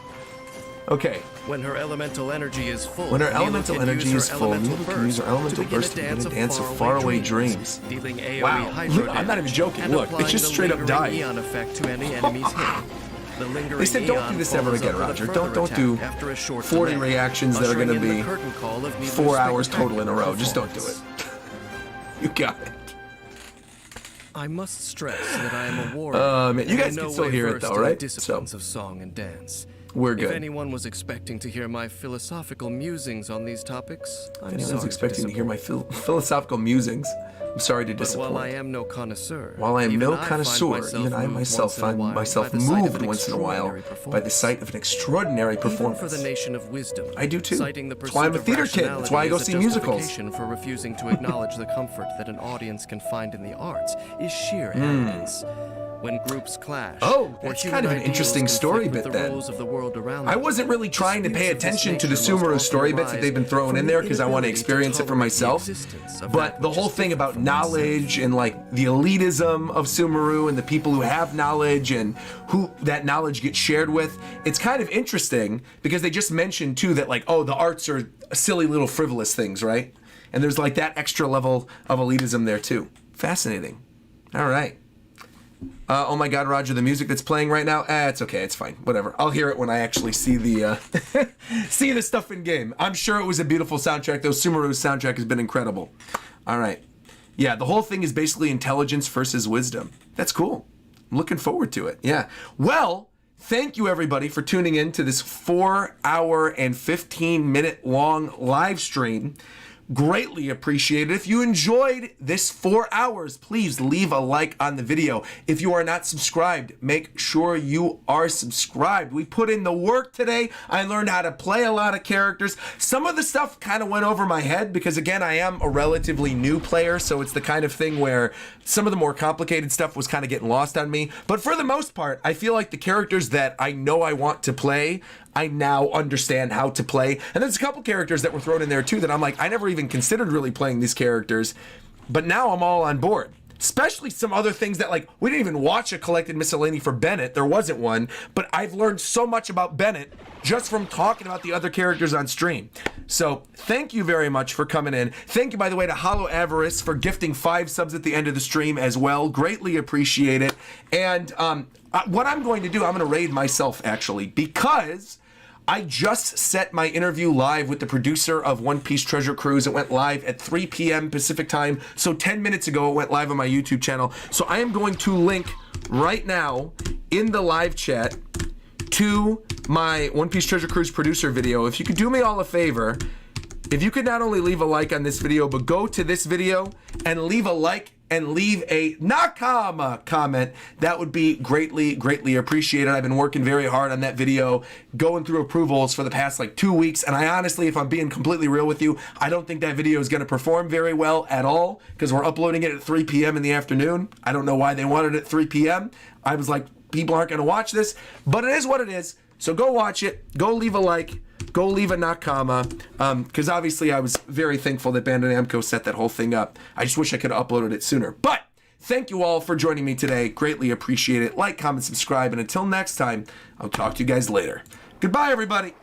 Okay. When her elemental energy is full, When her Nilou elemental can energy use is her full, elemental Nilou can use her elemental burst to begin a dance of faraway dreams. Dealing AoE Wow. hydro I'm not even damage joking. and Look, it applying just the straight up lingering died. Eon effect to any enemies hit. The lingering They said, don't Eon do this ever follows again, up with a Roger. further Don't attack do after a short 40 delay, reactions that are ushering going to in the be curtain call of Nilou's 4 hours total in a spectacular row. Just don't do it. performance. You got it. I must stress that I am a warrior. Man, you guys and can no still way hear it versed though, in the right? disciplines of song and dance. We're If good. anyone was expecting to hear my philosophical musings on these topics, I'm If anyone's sorry expecting to hear my disappoint. philosophical musings, I'm sorry to But disappoint. while I am no connoisseur, While I am even no find connoisseur, myself even I moved myself once in a find while myself by the sight of moved an once in a while extraordinary by the performance. sight of an extraordinary Even performance. for the nation of wisdom, I do too. citing the That's why I'm a pursuit of theater kid. That's why I go rationality see as a musicals. justification for refusing to acknowledge the comfort that an audience can find in the arts is sheer arrogance. When groups clash, Oh, or that's human kind of an ideals interesting conflict story with bit the then. rules of the world around I them, wasn't really trying to pay disputes of this attention to the nature most Sumeru often story bits that arise they've been throwing from in the there because I want to inability experience it for tolerate the myself. existence of But that the which whole is thing different about from oneself. knowledge and like the elitism of Sumeru and the people who have knowledge and who that knowledge gets shared with, it's kind of interesting because they just mentioned too that like, oh, the arts are silly little frivolous things, right? And there's like that extra level of elitism there too. Fascinating. All right. Oh my God, Roger, the music that's playing right now, it's okay, it's fine, whatever. I'll hear it when I actually see the see the stuff in game. I'm sure it was a beautiful soundtrack, though. Sumeru's soundtrack has been incredible. All right. Yeah, the whole thing is basically intelligence versus wisdom. That's cool. I'm looking forward to it. Yeah. Well, thank you everybody for tuning in to this 4-hour and 15-minute long live stream. Greatly appreciated. If you enjoyed this 4 hours, please leave a like on the video. If you are not subscribed, make sure you are subscribed. We put in the work today. I learned how to play a lot of characters. Some of the stuff kind of went over my head because, again, I am a relatively new player, so it's the kind of thing where some of the more complicated stuff was kind of getting lost on me. But for the most part, I feel like the characters that I know I want to play, I now understand how to play. And there's a couple characters that were thrown in there too that I'm like, I never even considered really playing these characters, but now I'm all on board. Especially some other things that, like, we didn't even watch a collected miscellany for Bennett. There wasn't one, but I've learned so much about Bennett just from talking about the other characters on stream. So thank you very much for coming in. Thank you, by the way, to Hollow Avarice for gifting 5 subs at the end of the stream as well. Greatly appreciate it. And what I'm going to do, I'm going to raid myself actually, because I just set my interview live with the producer of One Piece Treasure Cruise. It went live at 3 p.m. Pacific time. So 10 minutes ago, it went live on my YouTube channel. So I am going to link right now in the live chat to my One Piece Treasure Cruise producer video. If you could do me all a favor, if you could not only leave a like on this video, but go to this video and leave a like and leave a Nakama comment, that would be greatly appreciated. I've been working very hard on that video, going through approvals for the past like 2 weeks, and I honestly, if I'm being completely real with you, I don't think that video is going to perform very well at all because we're uploading it at 3 p.m. in the afternoon. I don't know why they wanted it at 3 p.m. I was like, people aren't going to watch this, but it is what it is. So go watch it, go leave a like, go leave a Nakama, because obviously I was very thankful that Bandai Namco set that whole thing up. I just wish I could have uploaded it sooner. But thank you all for joining me today. Greatly appreciate it. Like, comment, subscribe, and until next time, I'll talk to you guys later. Goodbye, everybody.